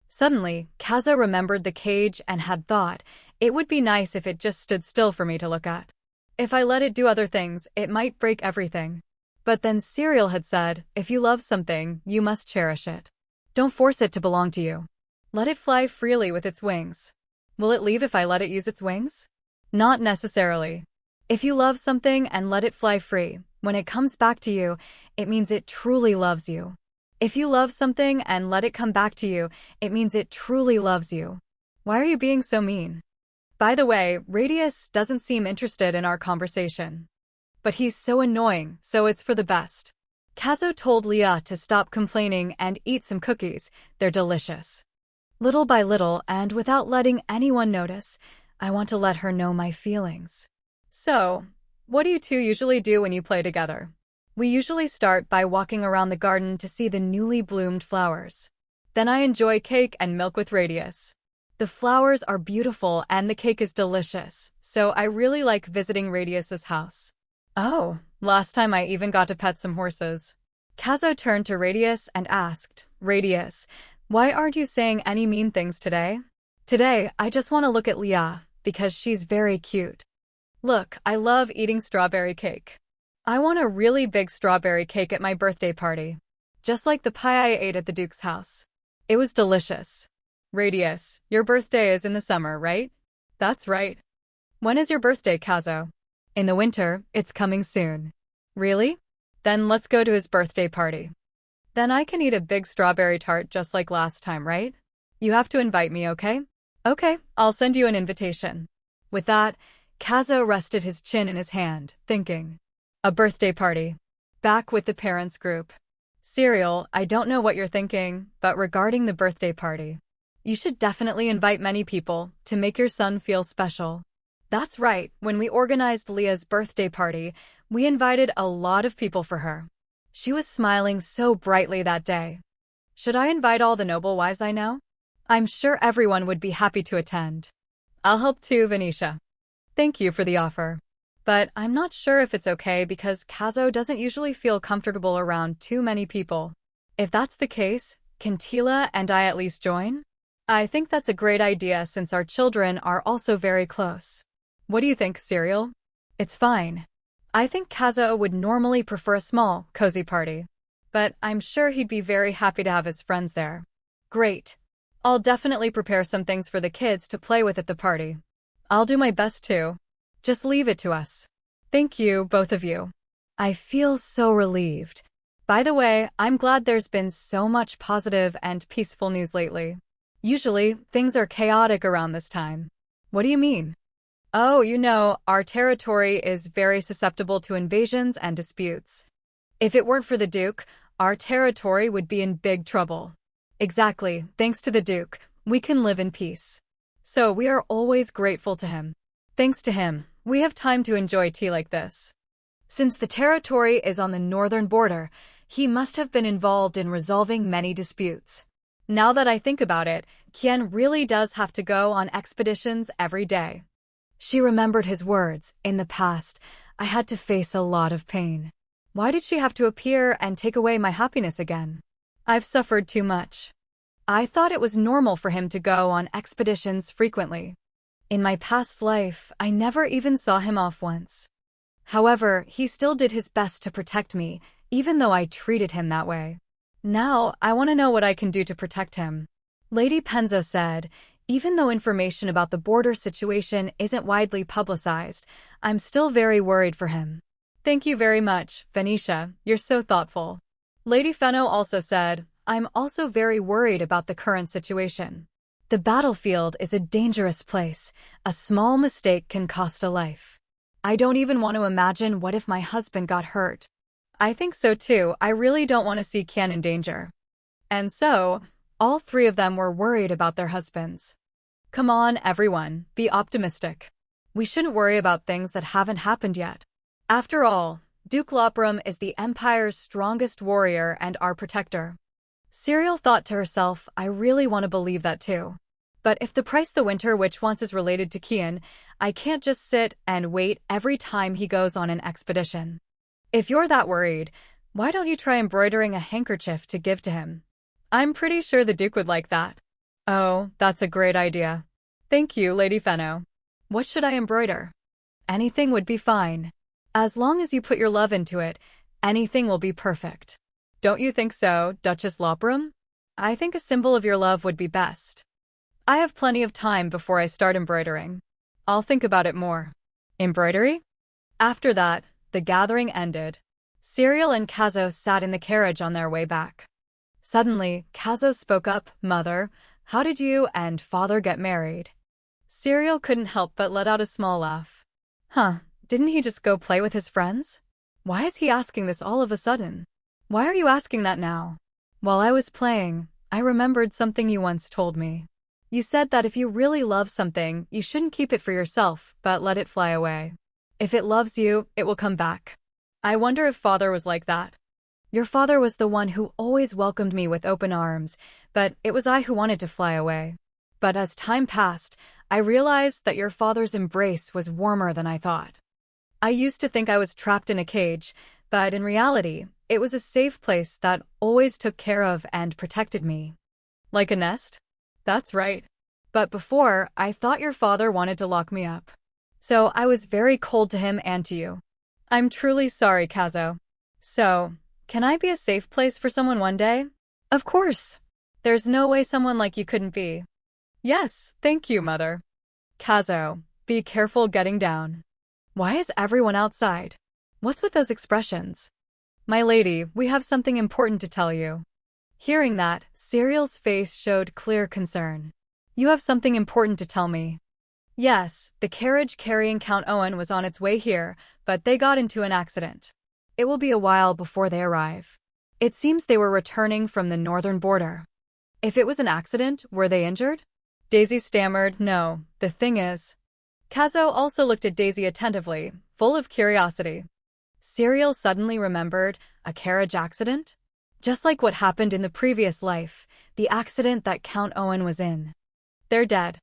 Suddenly, Kazo remembered the cage and had thought, it would be nice if it just stood still for me to look at. If I let it do other things, it might break everything. But then Serial had said, if you love something, you must cherish it. Don't force it to belong to you. Let it fly freely with its wings. Will it leave if I let it use its wings? Not necessarily. If you love something and let it fly free, when it comes back to you, it means it truly loves you. If you love something and let it come back to you, it means it truly loves you. Why are you being so mean? By the way, Radius doesn't seem interested in our conversation. But he's so annoying, so it's for the best. Kazo told Leah to stop complaining and eat some cookies. They're delicious. Little by little, and without letting anyone notice, I want to let her know my feelings. So, what do you two usually do when you play together? We usually start by walking around the garden to see the newly bloomed flowers. Then I enjoy cake and milk with Radius. The flowers are beautiful and the cake is delicious, so I really like visiting Radius's house. Oh, last time I even got to pet some horses. Kazo turned to Radius and asked, Radius, why aren't you saying any mean things today? Today, I just want to look at Leah, because she's very cute. Look, I love eating strawberry cake. I want a really big strawberry cake at my birthday party. Just like the pie I ate at the Duke's house. It was delicious. Radius, your birthday is in the summer, right? That's right. When is your birthday, Kazo? In the winter, it's coming soon. Really? Then let's go to his birthday party. Then I can eat a big strawberry tart just like last time, right? You have to invite me, okay? Okay, I'll send you an invitation. With that, Kazo rested his chin in his hand, thinking. A birthday party. Back with the parents group. Serial, I don't know what you're thinking, but regarding the birthday party, you should definitely invite many people to make your son feel special. That's right, when we organized Leah's birthday party, we invited a lot of people for her. She was smiling so brightly that day. Should I invite all the noble wives I know? I'm sure everyone would be happy to attend. I'll help too, Venetia. Thank you for the offer. But I'm not sure if it's okay because Kazo doesn't usually feel comfortable around too many people. If that's the case, can Tila and I at least join? I think that's a great idea since our children are also very close. What do you think, Serial? It's fine. I think Kazo would normally prefer a small, cozy party. But I'm sure he'd be very happy to have his friends there. Great. I'll definitely prepare some things for the kids to play with at the party. I'll do my best too. Just leave it to us. Thank you, both of you. I feel so relieved. By the way, I'm glad there's been so much positive and peaceful news lately. Usually, things are chaotic around this time. What do you mean? Oh, you know, our territory is very susceptible to invasions and disputes. If it weren't for the Duke, our territory would be in big trouble. Exactly, thanks to the Duke, we can live in peace. So we are always grateful to him. Thanks to him, we have time to enjoy tea like this. Since the territory is on the northern border, he must have been involved in resolving many disputes. Now that I think about it, Kien really does have to go on expeditions every day. She remembered his words, in the past, I had to face a lot of pain. Why did she have to appear and take away my happiness again? I've suffered too much. I thought it was normal for him to go on expeditions frequently. In my past life, I never even saw him off once. However, he still did his best to protect me, even though I treated him that way. Now, I want to know what I can do to protect him. Lady Penzo said, even though information about the border situation isn't widely publicized, I'm still very worried for him. Thank you very much, Venetia, you're so thoughtful. Lady Fenno also said, I'm also very worried about the current situation. The battlefield is a dangerous place. A small mistake can cost a life. I don't even want to imagine what if my husband got hurt. I think so too. I really don't want to see Kien in danger. And so, all three of them were worried about their husbands. Come on, everyone, be optimistic. We shouldn't worry about things that haven't happened yet. After all, Duke Lopram is the Empire's strongest warrior and our protector. Serial thought to herself, I really want to believe that too. But if the price the Winter Witch wants is related to Kien, I can't just sit and wait every time he goes on an expedition. If you're that worried, why don't you try embroidering a handkerchief to give to him? I'm pretty sure the Duke would like that. Oh, that's a great idea. Thank you, Lady Fenno. What should I embroider? Anything would be fine. As long as you put your love into it, anything will be perfect. Don't you think so, Duchess Lopram? I think a symbol of your love would be best. I have plenty of time before I start embroidering. I'll think about it more. Embroidery? After that, the gathering ended. Serial and Kazo sat in the carriage on their way back. Suddenly, Kazo spoke up, Mother, how did you and Father get married? Serial couldn't help but let out a small laugh. Huh, didn't he just go play with his friends? Why is he asking this all of a sudden? Why are you asking that now? While I was playing, I remembered something you once told me. You said that if you really love something, you shouldn't keep it for yourself, but let it fly away. If it loves you, it will come back. I wonder if father was like that. Your father was the one who always welcomed me with open arms, but it was I who wanted to fly away. But as time passed, I realized that your father's embrace was warmer than I thought. I used to think I was trapped in a cage, but in reality, it was a safe place that always took care of and protected me. Like a nest? That's right. But before, I thought your father wanted to lock me up. So I was very cold to him and to you. I'm truly sorry, Kazo. So, can I be a safe place for someone one day? Of course. There's no way someone like you couldn't be. Yes, thank you, Mother. Kazo, be careful getting down. Why is everyone outside? What's with those expressions? My lady, we have something important to tell you. Hearing that, Serial's face showed clear concern. You have something important to tell me. Yes, the carriage carrying Count Owen was on its way here, but they got into an accident. It will be a while before they arrive. It seems they were returning from the northern border. If it was an accident, were they injured? Daisy stammered, no, the thing is. Kazo also looked at Daisy attentively, full of curiosity. Serial suddenly remembered a carriage accident? Just like what happened in the previous life, the accident that Count Owen was in. They're dead.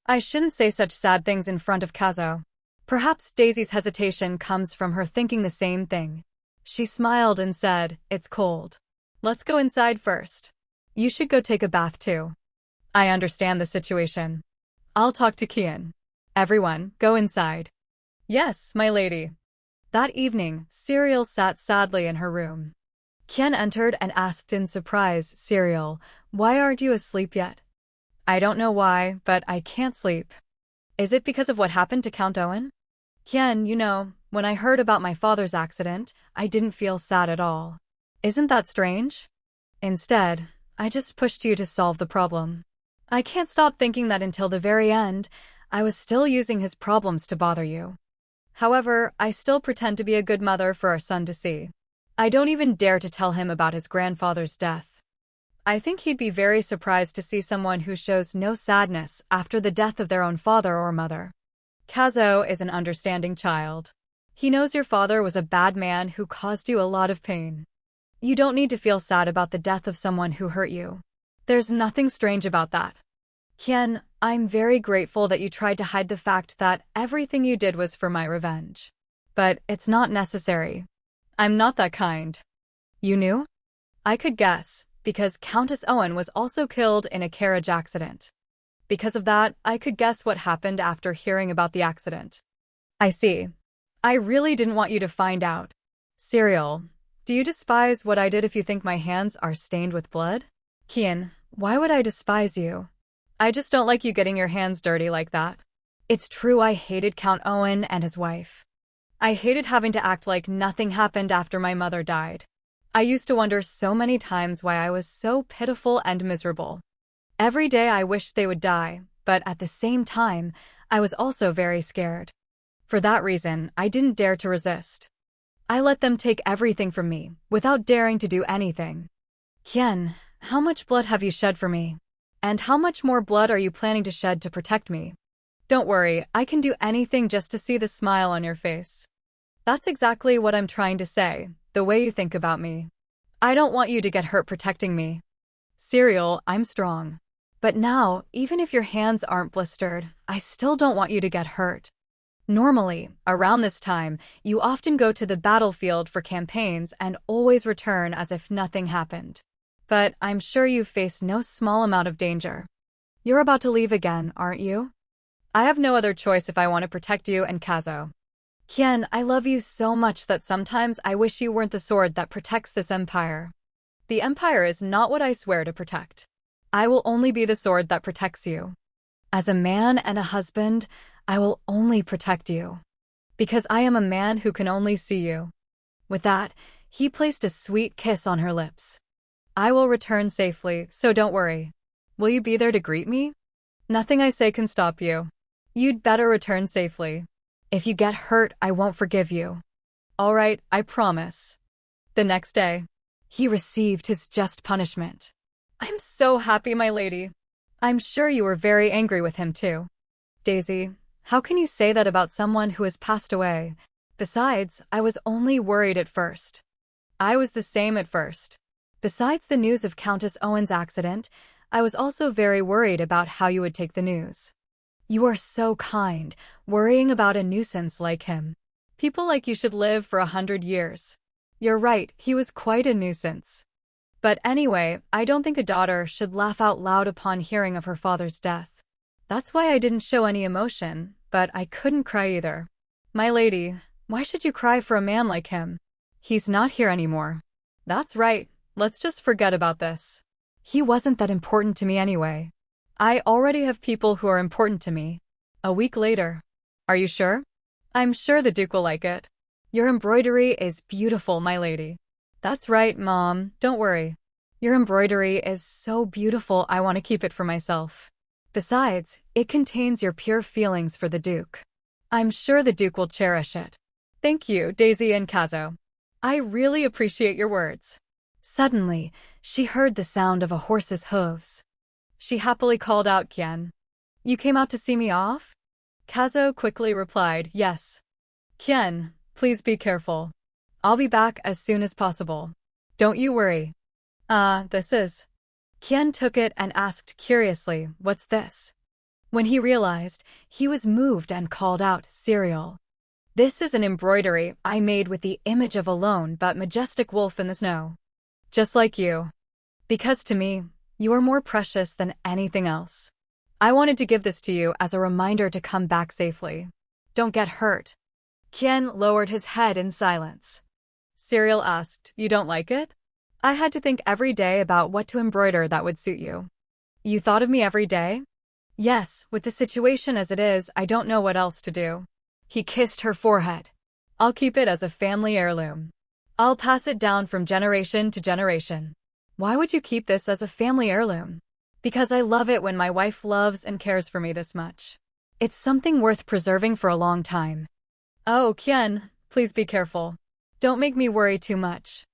I shouldn't say such sad things in front of Kazo. Perhaps Daisy's hesitation comes from her thinking the same thing. She smiled and said, it's cold. Let's go inside first. You should go take a bath too. I understand the situation. I'll talk to Kien. Everyone, go inside. Yes, my lady. That evening, Serial sat sadly in her room. Kien entered and asked in surprise, Serial, why aren't you asleep yet? I don't know why, but I can't sleep. Is it because of what happened to Count Owen? Kien, you know, when I heard about my father's accident, I didn't feel sad at all. Isn't that strange? Instead, I just pushed you to solve the problem. I can't stop thinking that until the very end, I was still using his problems to bother you. However, I still pretend to be a good mother for our son to see. I don't even dare to tell him about his grandfather's death. I think he'd be very surprised to see someone who shows no sadness after the death of their own father or mother. Kazo is an understanding child. He knows your father was a bad man who caused you a lot of pain. You don't need to feel sad about the death of someone who hurt you. There's nothing strange about that. Kien, I'm very grateful that you tried to hide the fact that everything you did was for my revenge. But it's not necessary. I'm not that kind. You knew? I could guess, because Countess Owen was also killed in a carriage accident. Because of that, I could guess what happened after hearing about the accident. I see. I really didn't want you to find out. Serial, do you despise what I did if you think my hands are stained with blood? Kien, why would I despise you? I just don't like you getting your hands dirty like that. It's true I hated Count Owen and his wife. I hated having to act like nothing happened after my mother died. I used to wonder so many times why I was so pitiful and miserable. Every day I wished they would die, but at the same time, I was also very scared. For that reason, I didn't dare to resist. I let them take everything from me, without daring to do anything. Kien, how much blood have you shed for me? And how much more blood are you planning to shed to protect me? Don't worry, I can do anything just to see the smile on your face. That's exactly what I'm trying to say, the way you think about me. I don't want you to get hurt protecting me. Serial, I'm strong. But now, even if your hands aren't blistered, I still don't want you to get hurt. Normally, around this time, you often go to the battlefield for campaigns and always return as if nothing happened. But I'm sure you've faced no small amount of danger. You're about to leave again, aren't you? I have no other choice if I want to protect you and Kazo. Kien, I love you so much that sometimes I wish you weren't the sword that protects this empire. The empire is not what I swear to protect. I will only be the sword that protects you. As a man and a husband, I will only protect you. Because I am a man who can only see you. With that, he placed a sweet kiss on her lips. I will return safely, so don't worry. Will you be there to greet me? Nothing I say can stop you. You'd better return safely. If you get hurt, I won't forgive you. All right, I promise. The next day, he received his just punishment. I'm so happy, my lady. I'm sure you were very angry with him too. Daisy, how can you say that about someone who has passed away? Besides, I was only worried at first. I was the same at first. Besides the news of Countess Owen's accident, I was also very worried about how you would take the news. You are so kind, worrying about a nuisance like him. People like you should live for 100 years. You're right, he was quite a nuisance. But anyway, I don't think a daughter should laugh out loud upon hearing of her father's death. That's why I didn't show any emotion, but I couldn't cry either. My lady, why should you cry for a man like him? He's not here anymore. That's right, let's just forget about this. He wasn't that important to me anyway. I already have people who are important to me. A week later. Are you sure? I'm sure the Duke will like it. Your embroidery is beautiful, my lady. That's right, Mom, don't worry. Your embroidery is so beautiful I want to keep it for myself. Besides, it contains your pure feelings for the Duke. I'm sure the Duke will cherish it. Thank you, Daisy and Kazo. I really appreciate your words. Suddenly, she heard the sound of a horse's hooves. She happily called out Kien. You came out to see me off? Kazo quickly replied, yes. Kien, please be careful. I'll be back as soon as possible. Don't you worry. This is. Kien took it and asked curiously, what's this? When he realized, he was moved and called out, cereal. This is an embroidery I made with the image of a lone but majestic wolf in the snow. Just like you. Because to me, you are more precious than anything else. I wanted to give this to you as a reminder to come back safely. Don't get hurt. Kien lowered his head in silence. Cereal asked, you don't like it? I had to think every day about what to embroider that would suit you. You thought of me every day? Yes, with the situation as it is, I don't know what else to do. He kissed her forehead. I'll keep it as a family heirloom. I'll pass it down from generation to generation. Why would you keep this as a family heirloom? Because I love it when my wife loves and cares for me this much. It's something worth preserving for a long time. Oh, Kien, please be careful. Don't make me worry too much.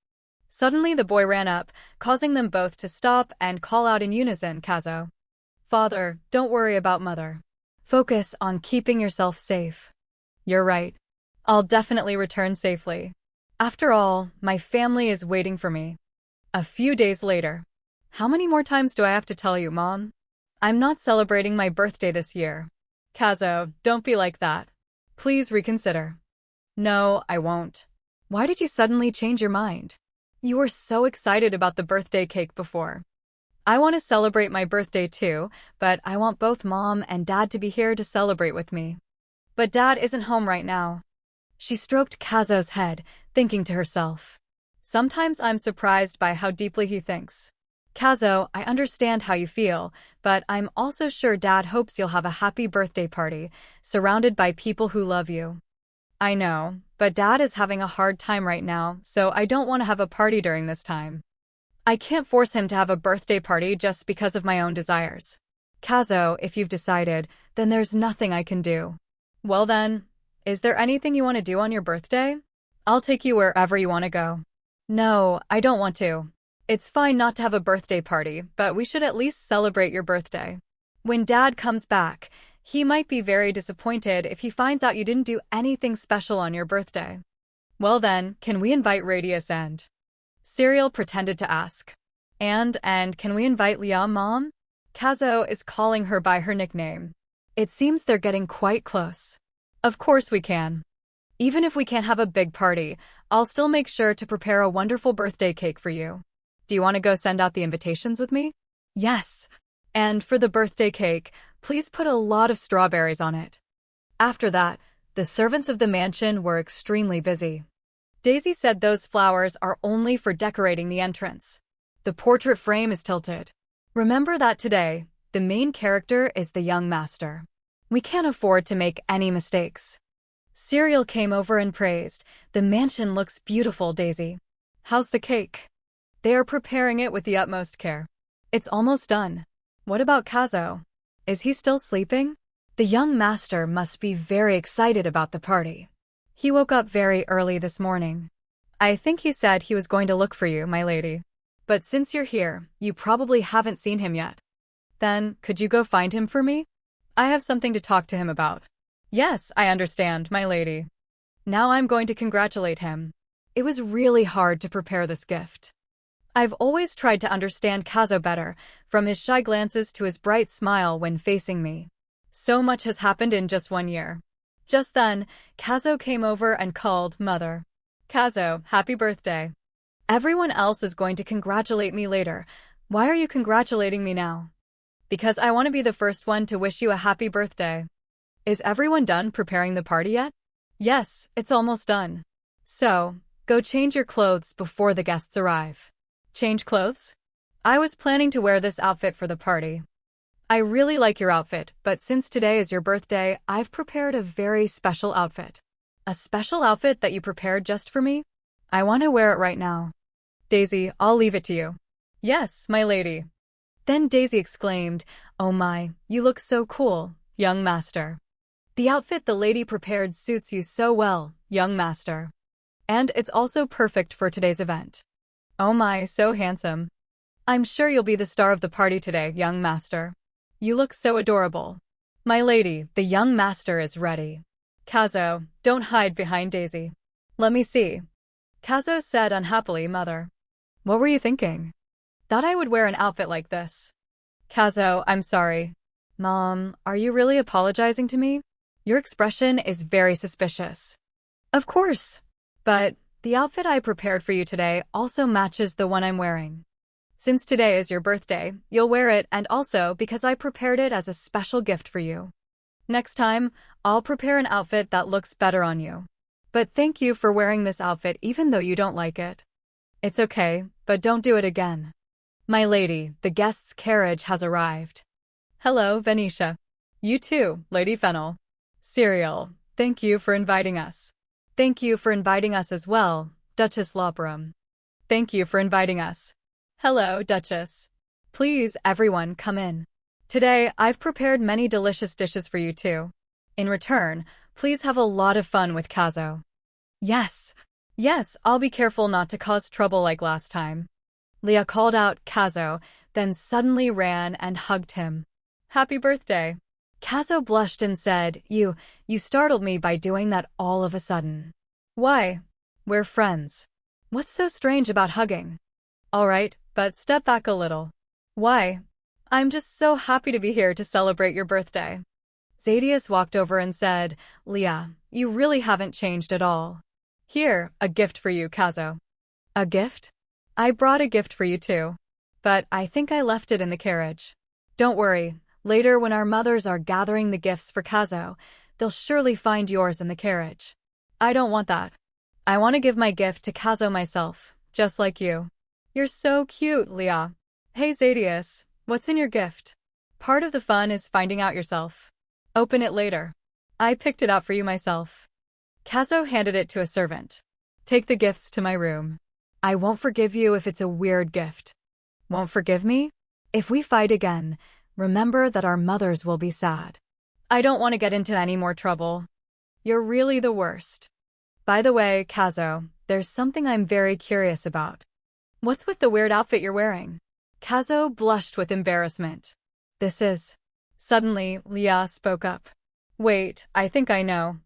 Suddenly the boy ran up, causing them both to stop and call out in unison, Kazo. Father, don't worry about mother. Focus on keeping yourself safe. You're right. I'll definitely return safely. After all, my family is waiting for me. A few days later. How many more times do I have to tell you, Mom? I'm not celebrating my birthday this year. Kazo, don't be like that. Please reconsider. No, I won't. Why did you suddenly change your mind? You were so excited about the birthday cake before. I want to celebrate my birthday too, but I want both Mom and Dad to be here to celebrate with me. But Dad isn't home right now. She stroked Kazo's head, thinking to herself. Sometimes I'm surprised by how deeply he thinks. Kazo, I understand how you feel, but I'm also sure Dad hopes you'll have a happy birthday party, surrounded by people who love you. I know, but Dad is having a hard time right now, so I don't want to have a party during this time. I can't force him to have a birthday party just because of my own desires. Kazo, if you've decided, then there's nothing I can do. Well then, is there anything you want to do on your birthday? I'll take you wherever you want to go. No, I don't want to. It's fine not to have a birthday party, but we should at least celebrate your birthday. When Dad comes back, he might be very disappointed if he finds out you didn't do anything special on your birthday. Well then, can we invite Radius and... Cereal pretended to ask. And can we invite Leah, Mom? Kazo is calling her by her nickname. It seems they're getting quite close. Of course we can. Even if we can't have a big party, I'll still make sure to prepare a wonderful birthday cake for you. Do you want to go send out the invitations with me? Yes. And for the birthday cake, please put a lot of strawberries on it. After that, the servants of the mansion were extremely busy. Daisy said those flowers are only for decorating the entrance. The portrait frame is tilted. Remember that today, the main character is the young master. We can't afford to make any mistakes. Cereal came over and praised, the mansion looks beautiful, Daisy. How's the cake? They are preparing it with the utmost care. It's almost done. What about Kazo? Is he still sleeping? The young master must be very excited about the party. He woke up very early this morning. I think he said he was going to look for you, my lady. But since you're here, you probably haven't seen him yet. Then, could you go find him for me? I have something to talk to him about. Yes, I understand, my lady. Now I'm going to congratulate him. It was really hard to prepare this gift. I've always tried to understand Kazo better, from his shy glances to his bright smile when facing me. So much has happened in just 1 year. Just then, Kazo came over and called Mother. Kazo, happy birthday. Everyone else is going to congratulate me later. Why are you congratulating me now? Because I want to be the first one to wish you a happy birthday. Is everyone done preparing the party yet? Yes, it's almost done. So, go change your clothes before the guests arrive. Change clothes? I was planning to wear this outfit for the party. I really like your outfit, but since today is your birthday, I've prepared a very special outfit. A special outfit that you prepared just for me? I want to wear it right now. Daisy, I'll leave it to you. Yes, my lady. Then Daisy exclaimed, "Oh my, you look so cool, young master. The outfit the lady prepared suits you so well, young master. And it's also perfect for today's event. Oh my, so handsome. I'm sure you'll be the star of the party today, young master. You look so adorable. My lady, the young master is ready." Kazo, don't hide behind Daisy. Let me see. Kazo said unhappily, Mother. What were you thinking? Thought I would wear an outfit like this. Kazo, I'm sorry. Mom, are you really apologizing to me? Your expression is very suspicious. Of course. But the outfit I prepared for you today also matches the one I'm wearing. Since today is your birthday, you'll wear it, and also because I prepared it as a special gift for you. Next time, I'll prepare an outfit that looks better on you. But thank you for wearing this outfit even though you don't like it. It's okay, but don't do it again. My lady, the guest's carriage has arrived. Hello, Venetia. You too, Lady Fennel. Cereal, thank you for inviting us. Thank you for inviting us as well, Duchess Lopperum. Thank you for inviting us. Hello, Duchess. Please, everyone, come in. Today, I've prepared many delicious dishes for you too. In return, please have a lot of fun with Kazo. Yes. Yes, I'll be careful not to cause trouble like last time. Leah called out Kazo, then suddenly ran and hugged him. Happy birthday. Kazo blushed and said, You startled me by doing that all of a sudden. Why? We're friends. What's so strange about hugging? All right, but step back a little. Why? I'm just so happy to be here to celebrate your birthday. Zadius walked over and said, Leah, you really haven't changed at all. Here, a gift for you, Kazo. A gift? I brought a gift for you too. But I think I left it in the carriage. Don't worry, later when our mothers are gathering the gifts for Kazo, they'll surely find yours in the carriage. I don't want that. I want to give my gift to Kazo myself, just like you. You're so cute, Leah. Hey Zadius, what's in your gift? Part of the fun is finding out yourself. Open it later. I picked it out for you myself. Kazo handed it to a servant. Take the gifts to my room. I won't forgive you if it's a weird gift. Won't forgive me? If we fight again, remember that our mothers will be sad. I don't want to get into any more trouble. You're really the worst. By the way, Kazo, there's something I'm very curious about. What's with the weird outfit you're wearing? Kazo blushed with embarrassment. This is... Suddenly, Leah spoke up. Wait, I think I know.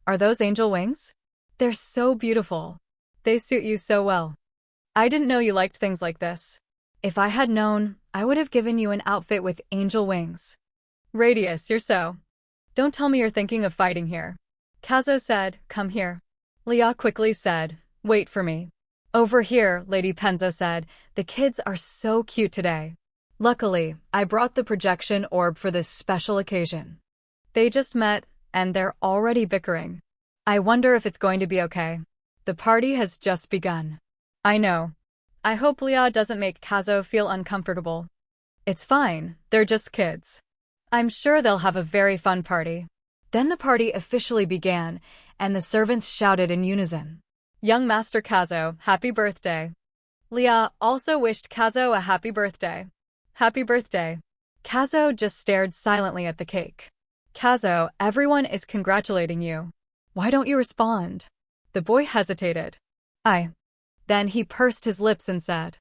Are those angel wings? They're so beautiful. They suit you so well. I didn't know you liked things like this. If I had known, I would have given you an outfit with angel wings. Radius, you're so... Don't tell me you're thinking of fighting here. Kazo said, come here. Leah quickly said, wait for me. Over here, Lady Penzo said, the kids are so cute today. Luckily, I brought the projection orb for this special occasion. They just met, and they're already bickering. I wonder if it's going to be okay. The party has just begun. I know. I hope Leah doesn't make Kazo feel uncomfortable. It's fine, they're just kids. I'm sure they'll have a very fun party. Then the party officially began, and the servants shouted in unison. Young Master Kazo, happy birthday. Leah also wished Kazo a happy birthday. Happy birthday. Kazo just stared silently at the cake. Kazo, everyone is congratulating you. Why don't you respond? The boy hesitated. Then he pursed his lips and said,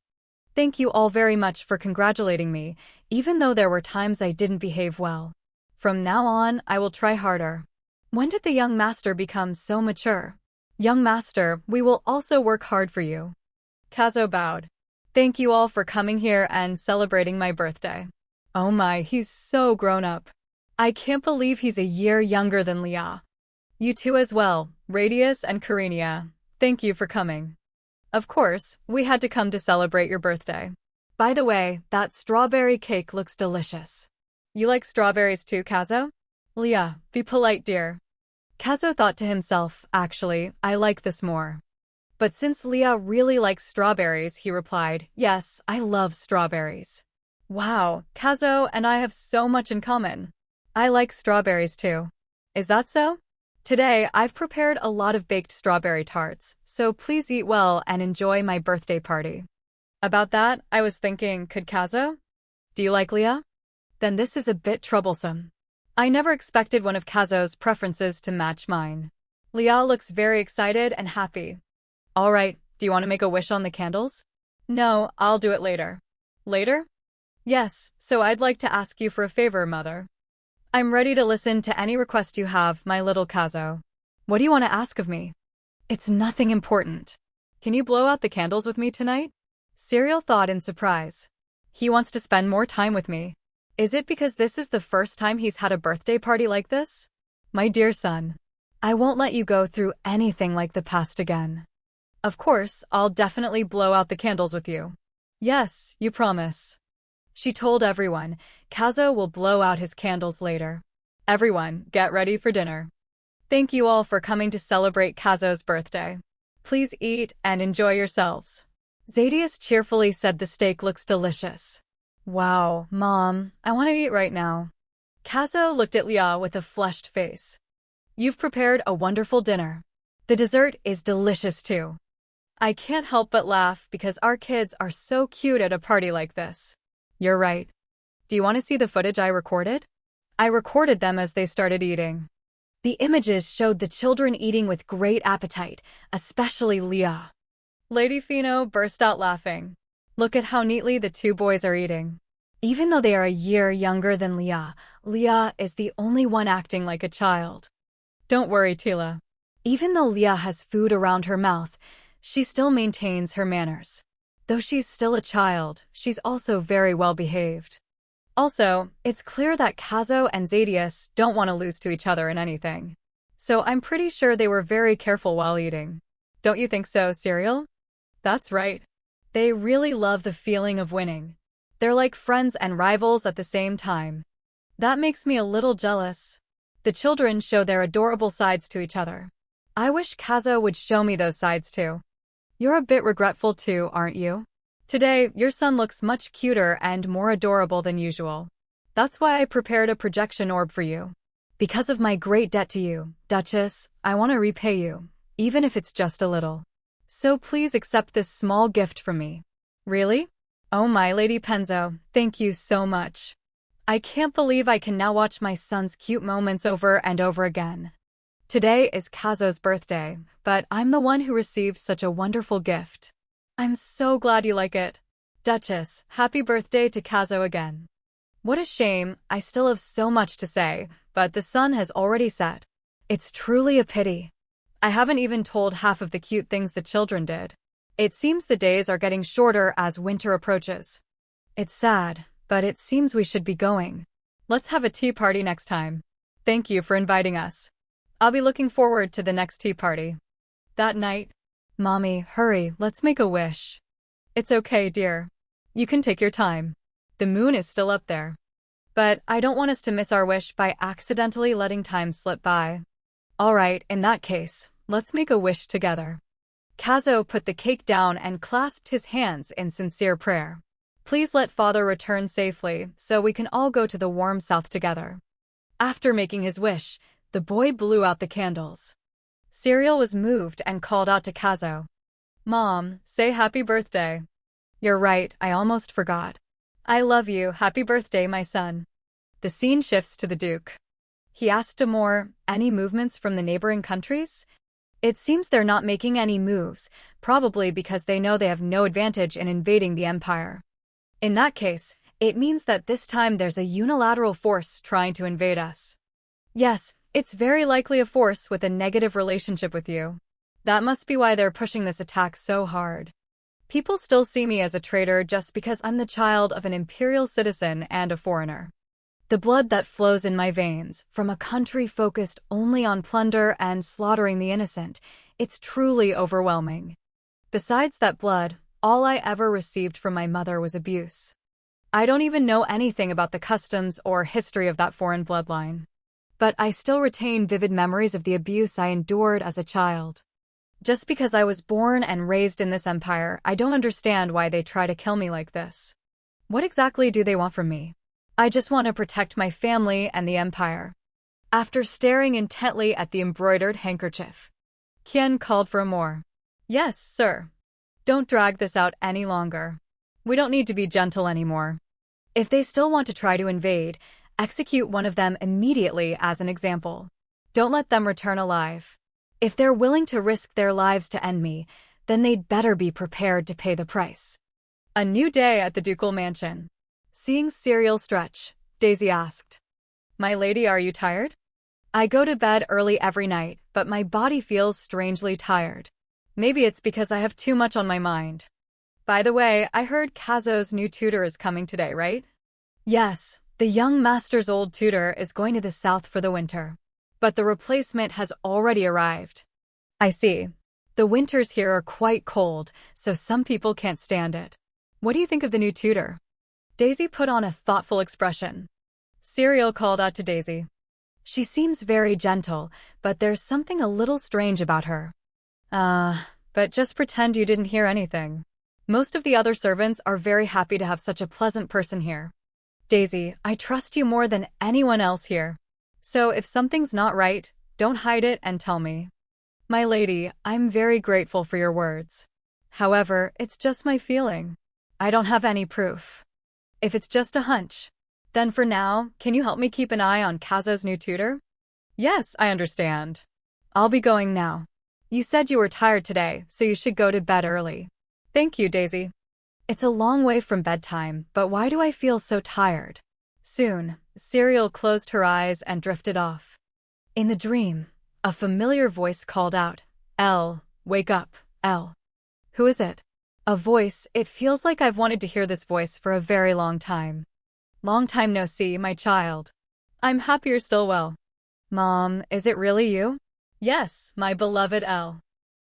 Thank you all very much for congratulating me, even though there were times I didn't behave well. From now on, I will try harder. When did the young master become so mature? Young master, we will also work hard for you. Kazo bowed. Thank you all for coming here and celebrating my birthday. Oh my, he's so grown up. I can't believe he's a year younger than Leah. You two as well, Radius and Karinia. Thank you for coming. Of course, we had to come to celebrate your birthday. By the way, that strawberry cake looks delicious. You like strawberries too, Kazo? Leah, be polite, dear. Kazo thought to himself, actually, I like this more. But since Leah really likes strawberries, he replied, yes, I love strawberries. Wow, Kazo and I have so much in common. I like strawberries too. Is that so? Today, I've prepared a lot of baked strawberry tarts, so please eat well and enjoy my birthday party. About that, I was thinking, could Kazo? Do you like Leah? Then this is a bit troublesome. I never expected one of Kazo's preferences to match mine. Leah looks very excited and happy. All right, do you want to make a wish on the candles? No, I'll do it later. Later? Yes, so I'd like to ask you for a favor, Mother. I'm ready to listen to any request you have, my little Kazo. What do you want to ask of me? It's nothing important. Can you blow out the candles with me tonight? Serial thought in surprise. He wants to spend more time with me. Is it because this is the first time he's had a birthday party like this? My dear son, I won't let you go through anything like the past again. Of course, I'll definitely blow out the candles with you. Yes, you promise. She told everyone, Kazo will blow out his candles later. Everyone, get ready for dinner. Thank you all for coming to celebrate Kazo's birthday. Please eat and enjoy yourselves. Zadius cheerfully said the steak looks delicious. Wow, Mom, I want to eat right now. Kazo looked at Leah with a flushed face. You've prepared a wonderful dinner. The dessert is delicious too. I can't help but laugh because our kids are so cute at a party like this. You're right. Do you want to see the footage I recorded? I recorded them as they started eating. The images showed the children eating with great appetite, especially Leah. Lady Fino burst out laughing. Look at how neatly the two boys are eating. Even though they are a year younger than Leah, Leah is the only one acting like a child. Don't worry, Tila. Even though Leah has food around her mouth, she still maintains her manners. Though she's still a child, she's also very well behaved. Also, it's clear that Kazo and Zadius don't want to lose to each other in anything. So I'm pretty sure they were very careful while eating. Don't you think so, Serial? That's right. They really love the feeling of winning. They're like friends and rivals at the same time. That makes me a little jealous. The children show their adorable sides to each other. I wish Kazo would show me those sides too. You're a bit regretful too, aren't you? Today, your son looks much cuter and more adorable than usual. That's why I prepared a projection orb for you. Because of my great debt to you, Duchess, I want to repay you, even if it's just a little. So please accept this small gift from me. Really? Oh my Lady Penzo, thank you so much. I can't believe I can now watch my son's cute moments over and over again. Today is Kazo's birthday, but I'm the one who received such a wonderful gift. I'm so glad you like it. Duchess, happy birthday to Kazo again. What a shame, I still have so much to say, but the sun has already set. It's truly a pity. I haven't even told half of the cute things the children did. It seems the days are getting shorter as winter approaches. It's sad, but it seems we should be going. Let's have a tea party next time. Thank you for inviting us. I'll be looking forward to the next tea party. That night, Mommy, hurry, let's make a wish. It's okay, dear. You can take your time. The moon is still up there. But I don't want us to miss our wish by accidentally letting time slip by. All right, in that case, let's make a wish together. Kazo put the cake down and clasped his hands in sincere prayer. Please let Father return safely so we can all go to the warm south together. After making his wish, the boy blew out the candles. Serial was moved and called out to Kazo. Mom, say happy birthday. You're right, I almost forgot. I love you, happy birthday, my son. The scene shifts to the Duke. He asked Amor, any movements from the neighboring countries? It seems they're not making any moves, probably because they know they have no advantage in invading the Empire. In that case, it means that this time there's a unilateral force trying to invade us. Yes, it's very likely a force with a negative relationship with you. That must be why they're pushing this attack so hard. People still see me as a traitor just because I'm the child of an imperial citizen and a foreigner. The blood that flows in my veins, from a country focused only on plunder and slaughtering the innocent, it's truly overwhelming. Besides that blood, all I ever received from my mother was abuse. I don't even know anything about the customs or history of that foreign bloodline. But I still retain vivid memories of the abuse I endured as a child. Just because I was born and raised in this empire, I don't understand why they try to kill me like this. What exactly do they want from me? I just want to protect my family and the empire. After staring intently at the embroidered handkerchief, Kien called for more. Yes, sir. Don't drag this out any longer. We don't need to be gentle anymore. If they still want to try to invade, execute one of them immediately as an example. Don't let them return alive. If they're willing to risk their lives to end me, then they'd better be prepared to pay the price. A new day at the ducal mansion. Seeing cereal stretch, Daisy asked. My lady, are you tired? I go to bed early every night, but my body feels strangely tired. Maybe it's because I have too much on my mind. By the way, I heard Kazo's new tutor is coming today, right? Yes, the young master's old tutor is going to the south for the winter. But the replacement has already arrived. I see. The winters here are quite cold, so some people can't stand it. What do you think of the new tutor? Daisy put on a thoughtful expression. Cereal called out to Daisy. She seems very gentle, but there's something a little strange about her. But just pretend you didn't hear anything. Most of the other servants are very happy to have such a pleasant person here. Daisy, I trust you more than anyone else here. So if something's not right, don't hide it and tell me. My lady, I'm very grateful for your words. However, it's just my feeling. I don't have any proof. If it's just a hunch, then for now, can you help me keep an eye on Kazo's new tutor? Yes, I understand. I'll be going now. You said you were tired today, so you should go to bed early. Thank you, Daisy. It's a long way from bedtime, but why do I feel so tired? Soon, Cereal closed her eyes and drifted off. In the dream, a familiar voice called out, Elle, wake up, Elle. Who is it? A voice, it feels like I've wanted to hear this voice for a very long time. Long time no see, my child. I'm happy you're still well. Mom, is it really you? Yes, my beloved Elle.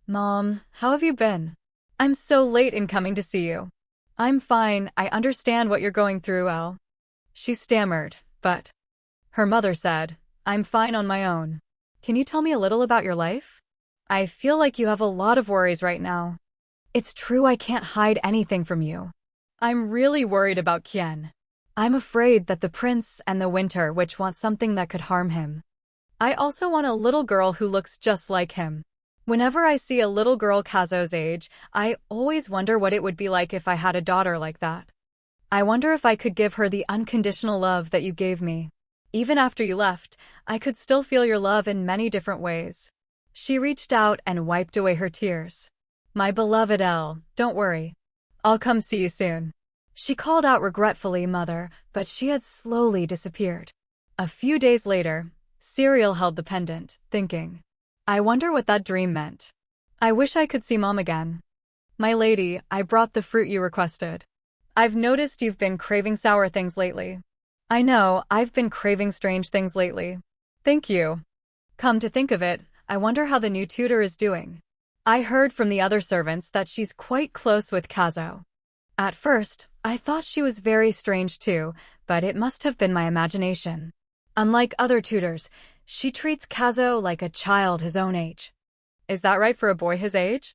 Mom, how have you been? I'm so late in coming to see you. I'm fine, I understand what you're going through, Elle. She stammered, but... Her mother said, I'm fine on my own. Can you tell me a little about your life? I feel like you have a lot of worries right now. It's true I can't hide anything from you. I'm really worried about Kien. I'm afraid that the prince and the winter witch want something that could harm him. I also want a little girl who looks just like him. Whenever I see a little girl Kazo's age, I always wonder what it would be like if I had a daughter like that. I wonder if I could give her the unconditional love that you gave me. Even after you left, I could still feel your love in many different ways. She reached out and wiped away her tears. My beloved Elle, don't worry. I'll come see you soon. She called out regretfully, Mother, but she had slowly disappeared. A few days later, Cereal held the pendant, thinking, I wonder what that dream meant. I wish I could see Mom again. My lady, I brought the fruit you requested. I've noticed you've been craving sour things lately. I know, I've been craving strange things lately. Thank you. Come to think of it, I wonder how the new tutor is doing. I heard from the other servants that she's quite close with Kazo. At first, I thought she was very strange too, but it must have been my imagination. Unlike other tutors, she treats Kazo like a child his own age. Is that right for a boy his age?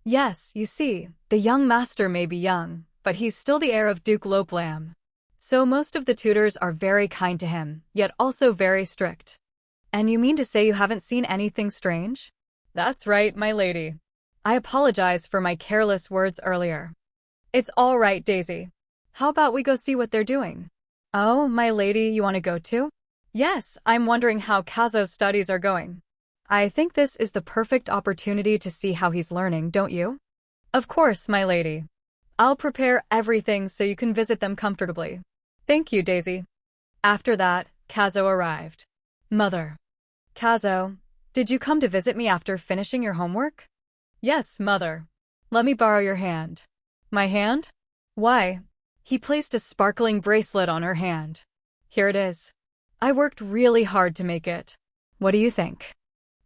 Yes, you see, the young master may be young, but he's still the heir of Duke Loplam. So most of the tutors are very kind to him, yet also very strict. And you mean to say you haven't seen anything strange? That's right, my lady. I apologize for my careless words earlier. It's all right, Daisy. How about we go see what they're doing? Oh, my lady, you want to go too? Yes, I'm wondering how Kazo's studies are going. I think this is the perfect opportunity to see how he's learning, don't you? Of course, my lady. I'll prepare everything so you can visit them comfortably. Thank you, Daisy. After that, Kazo arrived. Mother. Kazo, did you come to visit me after finishing your homework? Yes, Mother. Let me borrow your hand. My hand? Why? He placed a sparkling bracelet on her hand. Here it is. I worked really hard to make it. What do you think?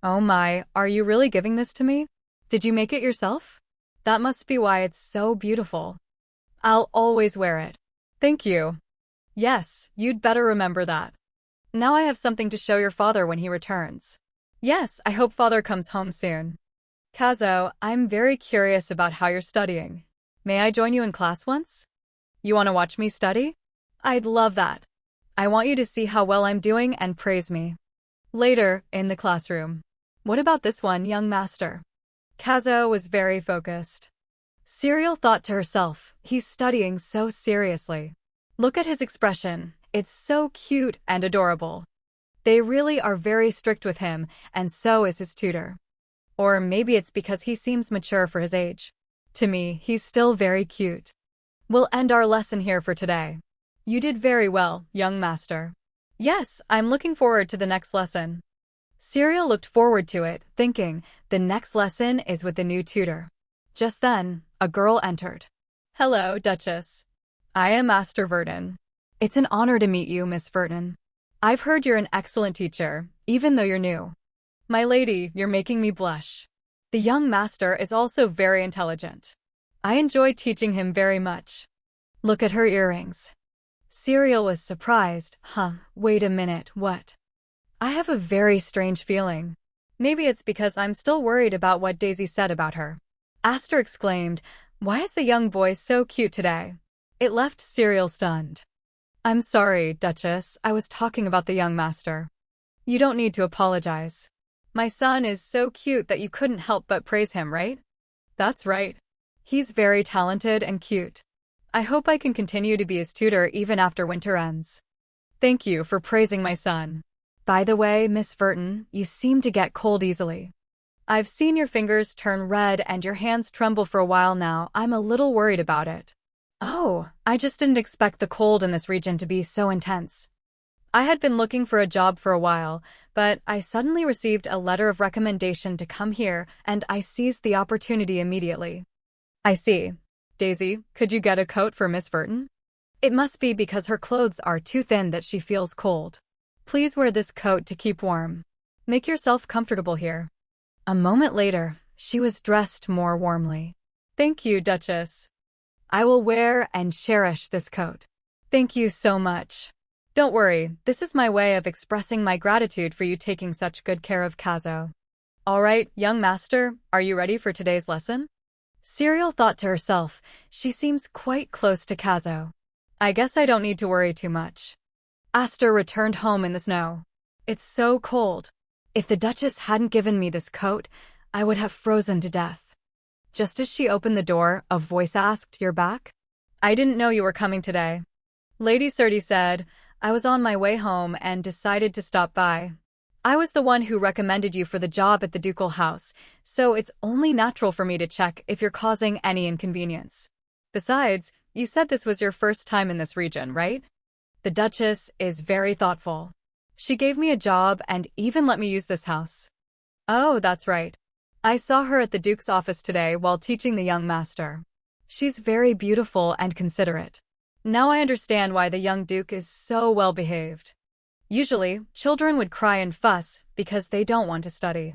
Oh my, are you really giving this to me? Did you make it yourself? That must be why it's so beautiful. I'll always wear it. Thank you. Yes, you'd better remember that. Now I have something to show your father when he returns. Yes, I hope father comes home soon. Kazo, I'm very curious about how you're studying. May I join you in class once? You want to watch me study? I'd love that. I want you to see how well I'm doing and praise me. Later, in the classroom. What about this one, young master? Kazo was very focused. Serial thought to herself, he's studying so seriously. Look at his expression, it's so cute and adorable. They really are very strict with him, and so is his tutor. Or maybe it's because he seems mature for his age. To me, he's still very cute. We'll end our lesson here for today. You did very well, young master. Yes, I'm looking forward to the next lesson. Serial looked forward to it, thinking, the next lesson is with the new tutor. Just then, a girl entered. Hello, Duchess. I am Master Vernon. It's an honor to meet you, Miss Vernon. I've heard you're an excellent teacher, even though you're new. My lady, you're making me blush. The young master is also very intelligent. I enjoy teaching him very much. Look at her earrings. Serial was surprised. Wait a minute, what? I have a very strange feeling. Maybe it's because I'm still worried about what Daisy said about her. Aster exclaimed, why is the young boy so cute today? It left Serial stunned. I'm sorry, Duchess, I was talking about the young master. You don't need to apologize. My son is so cute that you couldn't help but praise him, right? That's right. He's very talented and cute. I hope I can continue to be his tutor even after winter ends. Thank you for praising my son. By the way, Miss Verton, you seem to get cold easily. I've seen your fingers turn red and your hands tremble for a while now. I'm a little worried about it. Oh, I just didn't expect the cold in this region to be so intense. I had been looking for a job for a while, but I suddenly received a letter of recommendation to come here, and I seized the opportunity immediately. I see. Daisy, could you get a coat for Miss Verton? It must be because her clothes are too thin that she feels cold. Please wear this coat to keep warm. Make yourself comfortable here. A moment later, she was dressed more warmly. Thank you, Duchess. I will wear and cherish this coat. Thank you so much. Don't worry, this is my way of expressing my gratitude for you taking such good care of Kazo. All right, young master, are you ready for today's lesson? Serial thought to herself, she seems quite close to Kazo. I guess I don't need to worry too much. Aster returned home in the snow. It's so cold. If the Duchess hadn't given me this coat, I would have frozen to death. Just as she opened the door, a voice asked, "You're back? I didn't know you were coming today." Lady Surdy said, "I was on my way home and decided to stop by. I was the one who recommended you for the job at the ducal house, so it's only natural for me to check if you're causing any inconvenience. Besides, you said this was your first time in this region, right? The Duchess is very thoughtful. She gave me a job and even let me use this house." "Oh, that's right. I saw her at the Duke's office today while teaching the young master. She's very beautiful and considerate. Now I understand why the young Duke is so well behaved. Usually, children would cry and fuss because they don't want to study.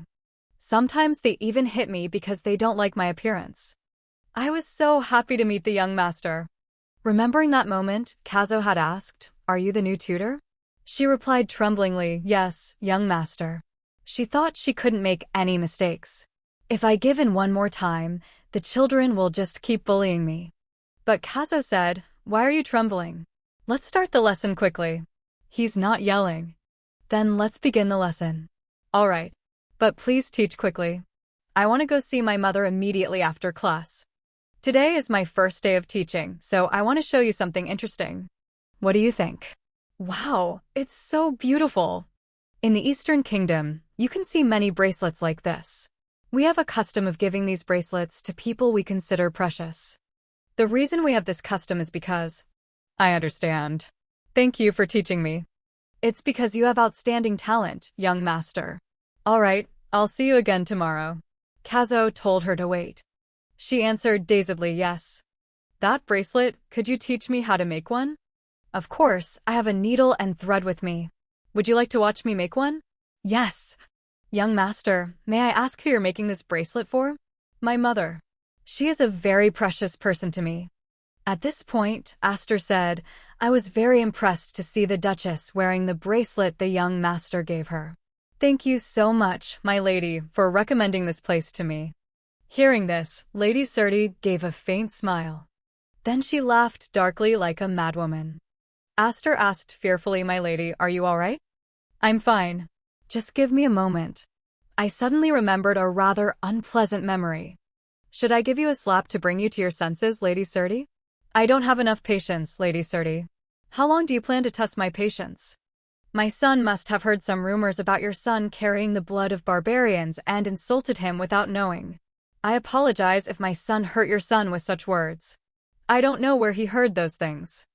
Sometimes they even hit me because they don't like my appearance. I was so happy to meet the young master." Remembering that moment, Kazo had asked, "Are you the new tutor?" She replied tremblingly, "Yes, young master." She thought she couldn't make any mistakes. If I give in one more time, the children will just keep bullying me. But Kazo said, "Why are you trembling? Let's start the lesson quickly." He's not yelling. Then let's begin the lesson. All right. But please teach quickly. I want to go see my mother immediately after class. Today is my first day of teaching, so I want to show you something interesting. What do you think? Wow, it's so beautiful. In the Eastern Kingdom, You can see many bracelets like this. We have a custom of giving these bracelets to people we consider precious. The reason we have this custom is because... I understand. Thank you for teaching me. It's because you have outstanding talent, young master. All right, I'll see you again tomorrow. Kazo told her to wait. She answered dazedly yes. That bracelet, could you teach me how to make one? Of course, I have a needle and thread with me. Would you like to watch me make one? Yes. Young master, may I ask who you're making this bracelet for? My mother. She is a very precious person to me. At this point, Aster said, I was very impressed to see the Duchess wearing the bracelet the young master gave her. Thank you so much, my lady, for recommending this place to me. Hearing this, Lady Surti gave a faint smile. Then she laughed darkly like a madwoman. Aster asked fearfully, my lady, are you all right? I'm fine. Just give me a moment. I suddenly remembered a rather unpleasant memory. Should I give you a slap to bring you to your senses, Lady Surti? I don't have enough patience, Lady Surti. How long do you plan to test my patience? My son must have heard some rumors about your son carrying the blood of barbarians and insulted him without knowing. I apologize if my son hurt your son with such words. I don't know where he heard those things.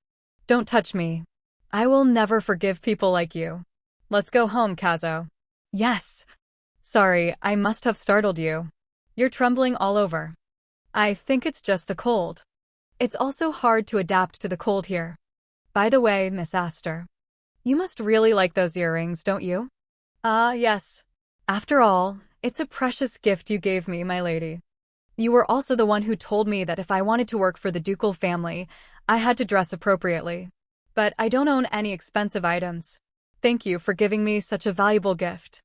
Don't touch me. I will never forgive people like you. Let's go home, Kazo. Yes. Sorry, I must have startled you. You're trembling all over. I think it's just the cold. It's also hard to adapt to the cold here. By the way, Miss Aster, you must really like those earrings, don't you? Yes. After all, it's a precious gift you gave me, my lady. You were also the one who told me that if I wanted to work for the ducal family, I had to dress appropriately. But I don't own any expensive items. Thank you for giving me such a valuable gift.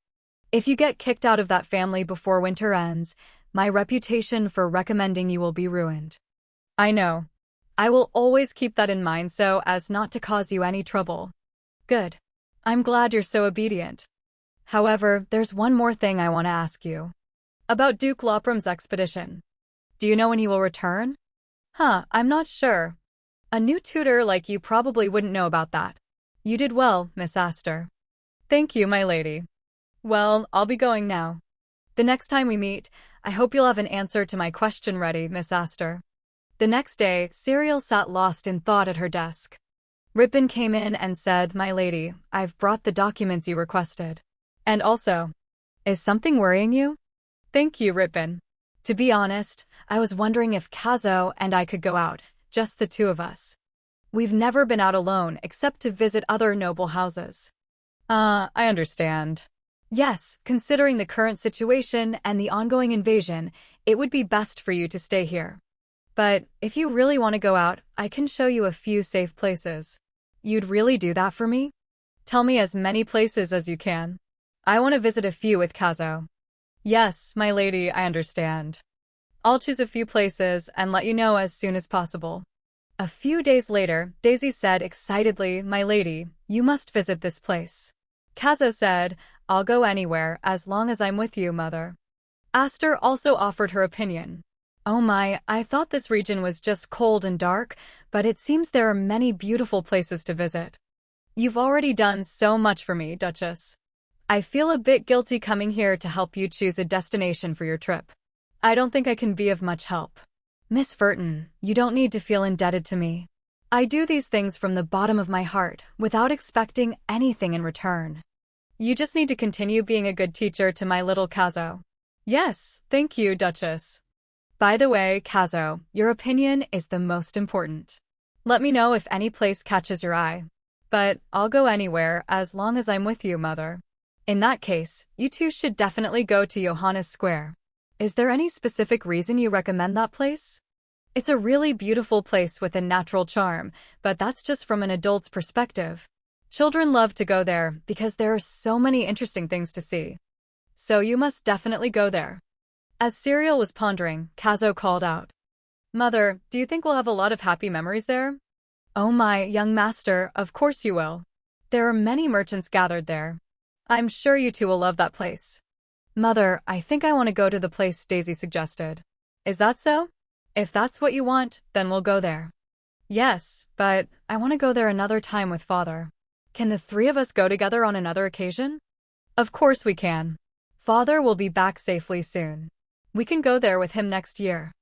If you get kicked out of that family before winter ends, my reputation for recommending you will be ruined. I know. I will always keep that in mind so as not to cause you any trouble. Good. I'm glad you're so obedient. However, there's one more thing I want to ask you. About Duke Lopram's expedition. Do you know when he will return? I'm not sure. A new tutor like you probably wouldn't know about that. You did well, Miss Aster. Thank you, my lady. Well, I'll be going now. The next time we meet, I hope you'll have an answer to my question ready, Miss Aster. The next day, Serial sat lost in thought at her desk. Ripon came in and said, my lady, I've brought the documents you requested. And also, is something worrying you? Thank you, Ripon. To be honest, I was wondering if Kazo and I could go out, just the two of us. We've never been out alone except to visit other noble houses. I understand. Yes, considering the current situation and the ongoing invasion, it would be best for you to stay here. But if you really want to go out, I can show you a few safe places. You'd really do that for me? Tell me as many places as you can. I want to visit a few with Kazo. Yes, my lady, I understand. I'll choose a few places and let you know as soon as possible. A few days later, Daisy said excitedly, my lady, you must visit this place. Kazo said, I'll go anywhere as long as I'm with you, mother. Aster also offered her opinion. Oh my, I thought this region was just cold and dark, but it seems there are many beautiful places to visit. You've already done so much for me, Duchess. I feel a bit guilty coming here to help you choose a destination for your trip. I don't think I can be of much help. Miss Verton, you don't need to feel indebted to me. I do these things from the bottom of my heart, without expecting anything in return. You just need to continue being a good teacher to my little Kazo. Yes, thank you, Duchess. By the way, Kazo, your opinion is the most important. Let me know if any place catches your eye. But I'll go anywhere as long as I'm with you, mother. In that case, you two should definitely go to Johannes Square. Is there any specific reason you recommend that place? It's a really beautiful place with a natural charm, but that's just from an adult's perspective. Children love to go there because there are so many interesting things to see. So you must definitely go there. As Serial was pondering, Kazo called out. Mother, do you think we'll have a lot of happy memories there? Oh my, young master, of course you will. There are many merchants gathered there. I'm sure you two will love that place. Mother, I think I want to go to the place Daisy suggested. Is that so? If that's what you want, then we'll go there. Yes, but I want to go there another time with father. Can the three of us go together on another occasion? Of course we can. Father will be back safely soon. We can go there with him next year.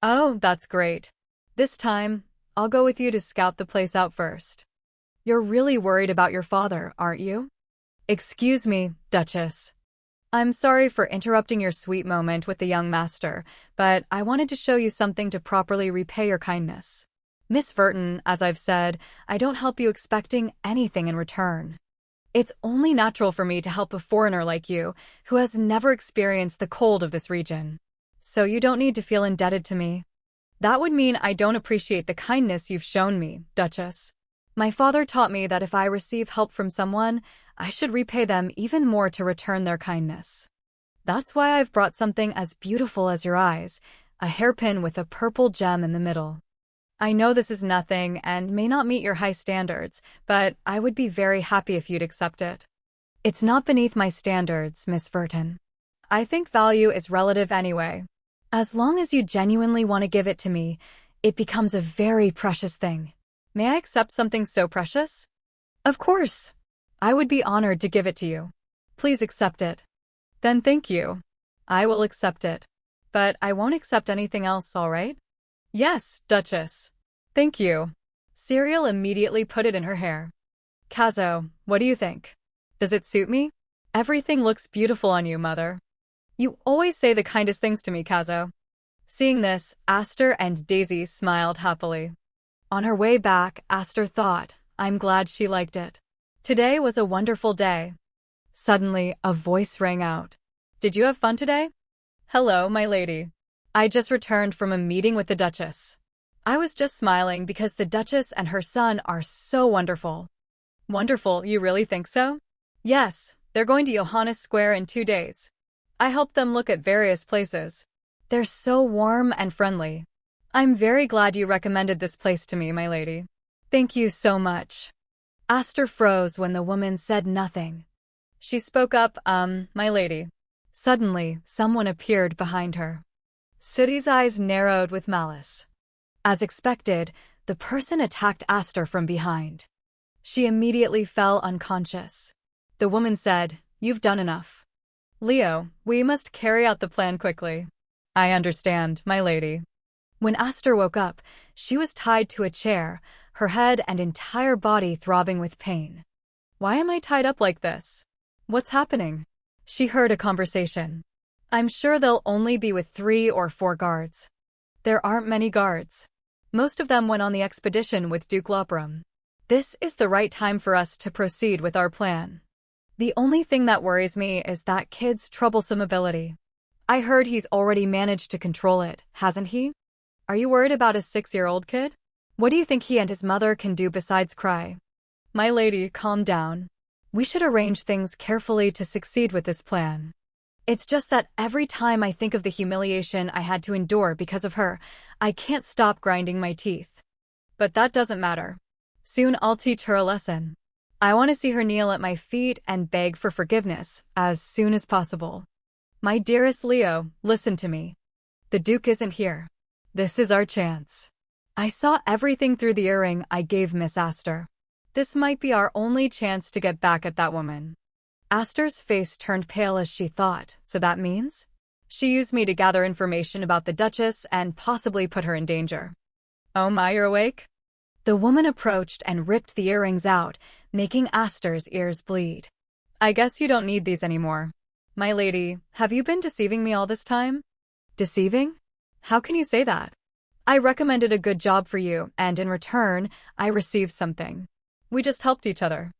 Oh, that's great. This time, I'll go with you to scout the place out first. You're really worried about your father, aren't you? Excuse me, Duchess. I'm sorry for interrupting your sweet moment with the young master, but I wanted to show you something to properly repay your kindness. Miss Verton, as I've said, I don't help you expecting anything in return. It's only natural for me to help a foreigner like you, who has never experienced the cold of this region. So you don't need to feel indebted to me. That would mean I don't appreciate the kindness you've shown me, Duchess. My father taught me that if I receive help from someone, I should repay them even more to return their kindness. That's why I've brought something as beautiful as your eyes, a hairpin with a purple gem in the middle. I know this is nothing and may not meet your high standards, but I would be very happy if you'd accept it. It's not beneath my standards, Miss Verton. I think value is relative anyway. As long as you genuinely want to give it to me, it becomes a very precious thing. May I accept something so precious? Of course. I would be honored to give it to you. Please accept it. Then thank you. I will accept it. But I won't accept anything else, all right? Yes, Duchess. Thank you. Cereal immediately put it in her hair. Kazo, what do you think? Does it suit me? Everything looks beautiful on you, Mother. You always say the kindest things to me, Kazo. Seeing this, Aster and Daisy smiled happily. On her way back, Aster thought, I'm glad she liked it. Today was a wonderful day. Suddenly, a voice rang out. Did you have fun today? Hello, my lady. I just returned from a meeting with the Duchess. I was just smiling because the Duchess and her son are so wonderful. Wonderful, you really think so? Yes, they're going to Johannes Square in 2 days. I helped them look at various places. They're so warm and friendly. I'm very glad you recommended this place to me, my lady. Thank you so much. Aster froze when the woman said nothing. She spoke up, my lady. Suddenly, someone appeared behind her. Sooty's eyes narrowed with malice. As expected, the person attacked Aster from behind. She immediately fell unconscious. The woman said, You've done enough. Leo, we must carry out the plan quickly. I understand, my lady. When Aster woke up, she was tied to a chair, her head and entire body throbbing with pain. Why am I tied up like this? What's happening? She heard a conversation. I'm sure they'll only be with 3 or 4 guards. There aren't many guards. Most of them went on the expedition with Duke Lopram. This is the right time for us to proceed with our plan. The only thing that worries me is that kid's troublesome ability. I heard he's already managed to control it, hasn't he? Are you worried about a 6-year-old kid? What do you think he and his mother can do besides cry? My lady, calm down. We should arrange things carefully to succeed with this plan. It's just that every time I think of the humiliation I had to endure because of her, I can't stop grinding my teeth. But that doesn't matter. Soon I'll teach her a lesson. I want to see her kneel at my feet and beg for forgiveness as soon as possible. My dearest Leo, listen to me. The Duke isn't here. This is our chance. I saw everything through the earring I gave Miss Aster. This might be our only chance to get back at that woman. Aster's face turned pale as she thought, so that means? She used me to gather information about the Duchess and possibly put her in danger. Oh my, you're awake? The woman approached and ripped the earrings out, making Aster's ears bleed. I guess you don't need these anymore. My lady, have you been deceiving me all this time? Deceiving? How can you say that? I recommended a good job for you, and in return, I received something. We just helped each other.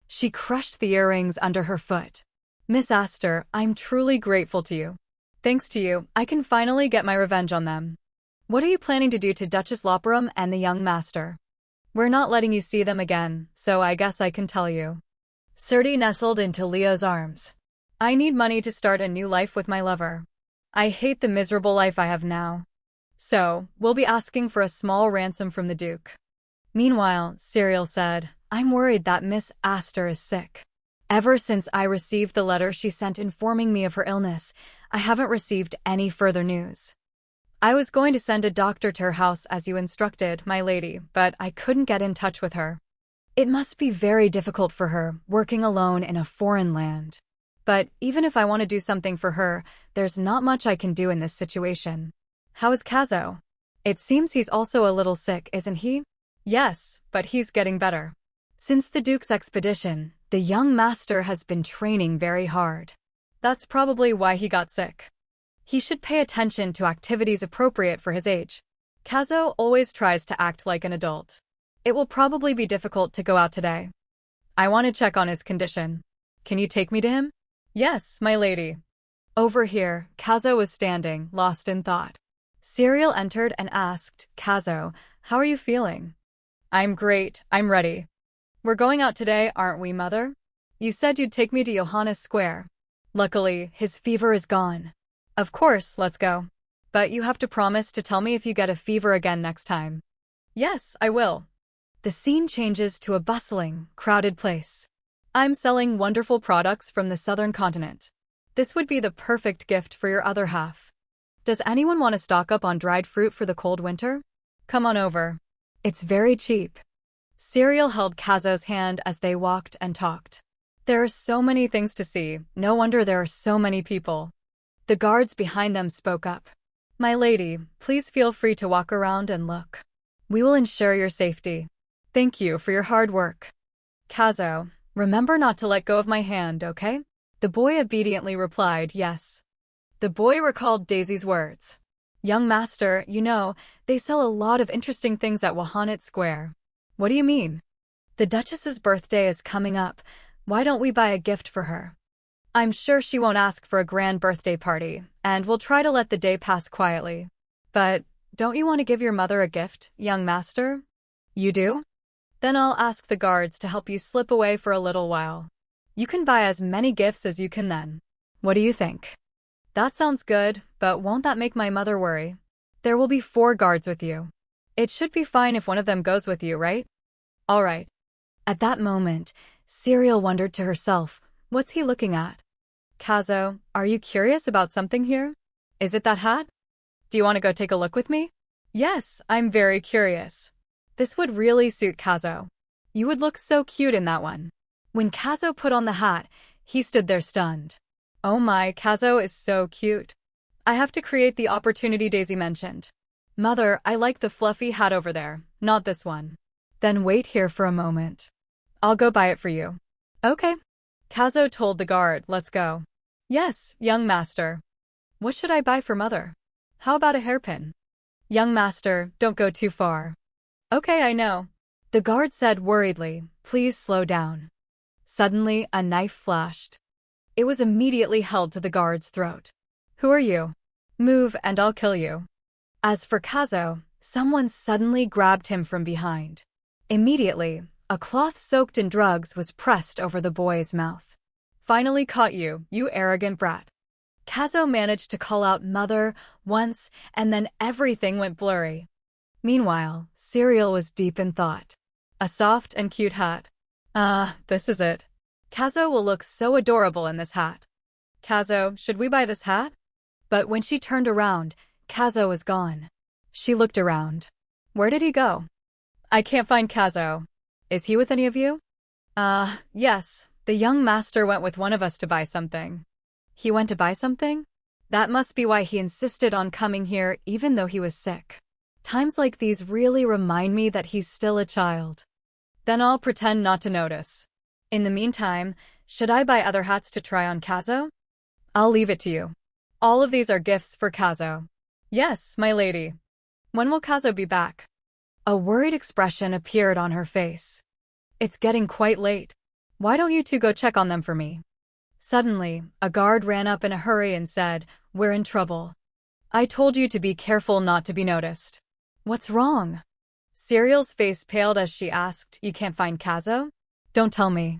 She crushed the earrings under her foot. Miss Aster, I'm truly grateful to you. Thanks to you, I can finally get my revenge on them. What are you planning to do to Duchess Lopram and the young master? We're not letting you see them again, so I guess I can tell you. Sooty nestled into Leo's arms. I need money to start a new life with my lover. I hate the miserable life I have now. So, we'll be asking for a small ransom from the Duke. Meanwhile, Cereal said, I'm worried that Miss Aster is sick. Ever since I received the letter she sent informing me of her illness, I haven't received any further news. I was going to send a doctor to her house as you instructed, my lady, but I couldn't get in touch with her. It must be very difficult for her, working alone in a foreign land. But even if I want to do something for her, there's not much I can do in this situation. How is Kazo? It seems he's also a little sick, isn't he? Yes, but he's getting better. Since the Duke's expedition, the young master has been training very hard. That's probably why he got sick. He should pay attention to activities appropriate for his age. Kazo always tries to act like an adult. It will probably be difficult to go out today. I want to check on his condition. Can you take me to him? Yes, my lady. Over here, Kazo was standing, lost in thought. Serial entered and asked, Kazo, how are you feeling? I'm great, I'm ready. We're going out today, aren't we, mother? You said you'd take me to Johannes Square. Luckily, his fever is gone. Of course, let's go. But you have to promise to tell me if you get a fever again next time. Yes, I will. The scene changes to a bustling, crowded place. I'm selling wonderful products from the southern continent. This would be the perfect gift for your other half. Does anyone want to stock up on dried fruit for the cold winter? Come on over. It's very cheap. Serial held Kazo's hand as they walked and talked. There are so many things to see, no wonder there are so many people. The guards behind them spoke up. My lady, please feel free to walk around and look. We will ensure your safety. Thank you for your hard work. Kazo, remember not to let go of my hand, okay? The boy obediently replied, yes. The boy recalled Daisy's words. Young master, you know, they sell a lot of interesting things at Johannes Square. What do you mean? The Duchess's birthday is coming up. Why don't we buy a gift for her? I'm sure she won't ask for a grand birthday party, and we'll try to let the day pass quietly. But don't you want to give your mother a gift, young master? You do? Then I'll ask the guards to help you slip away for a little while. You can buy as many gifts as you can then. What do you think? That sounds good, but won't that make my mother worry? There will be 4 guards with you. It should be fine if one of them goes with you, right? All right. At that moment, Serial wondered to herself, what's he looking at? Kazo, are you curious about something here? Is it that hat? Do you want to go take a look with me? Yes, I'm very curious. This would really suit Kazo. You would look so cute in that one. When Kazo put on the hat, he stood there stunned. Oh my, Kazo is so cute. I have to create the opportunity Daisy mentioned. Mother, I like the fluffy hat over there, not this one. Then wait here for a moment. I'll go buy it for you. Okay. Kazo told the guard, let's go. Yes, young master. What should I buy for mother? How about a hairpin? Young master, don't go too far. Okay, I know. The guard said worriedly, please slow down. Suddenly, a knife flashed. It was immediately held to the guard's throat. Who are you? Move and I'll kill you. As for Kazo, someone suddenly grabbed him from behind. Immediately, a cloth soaked in drugs was pressed over the boy's mouth. Finally caught you, you arrogant brat. Kazo managed to call out mother once, and then everything went blurry. Meanwhile, Serial was deep in thought. A soft and cute hat. This is it. Kazo will look so adorable in this hat. Kazo, should we buy this hat? But when she turned around, Kazo was gone. She looked around. Where did he go? I can't find Kazo. Is he with any of you? Yes. The young master went with one of us to buy something. He went to buy something? That must be why he insisted on coming here even though he was sick. Times like these really remind me that he's still a child. Then I'll pretend not to notice. In the meantime, should I buy other hats to try on Kazo? I'll leave it to you. All of these are gifts for Kazo. Yes, my lady. When will Kazo be back? A worried expression appeared on her face. It's getting quite late. Why don't you two go check on them for me? Suddenly, a guard ran up in a hurry and said, we're in trouble. I told you to be careful not to be noticed. What's wrong? Serial's face paled as she asked, you can't find Kazo? Don't tell me.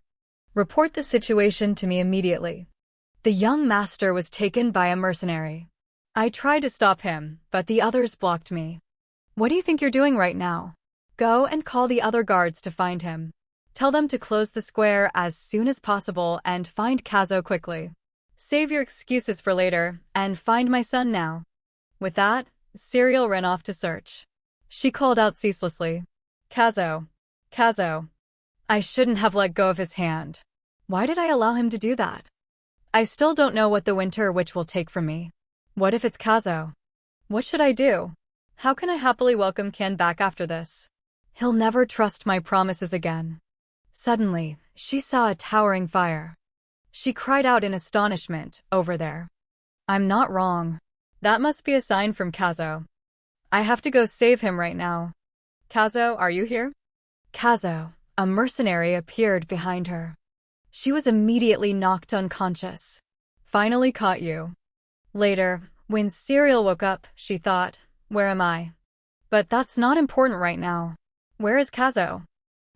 Report the situation to me immediately. The young master was taken by a mercenary. I tried to stop him, but the others blocked me. What do you think you're doing right now? Go and call the other guards to find him. Tell them to close the square as soon as possible and find Kazo quickly. Save your excuses for later and find my son now. With that, Serial ran off to search. She called out ceaselessly. Kazo. Kazo. I shouldn't have let go of his hand. Why did I allow him to do that? I still don't know what the winter witch will take from me. What if it's Kazo? What should I do? How can I happily welcome Kien back after this? He'll never trust my promises again. Suddenly, she saw a towering fire. She cried out in astonishment, over there. I'm not wrong. That must be a sign from Kazo. I have to go save him right now. Kazo, are you here? Kazo, a mercenary, appeared behind her. She was immediately knocked unconscious. Finally caught you. Later, when Serial woke up, she thought, where am I? But that's not important right now. Where is Kazo?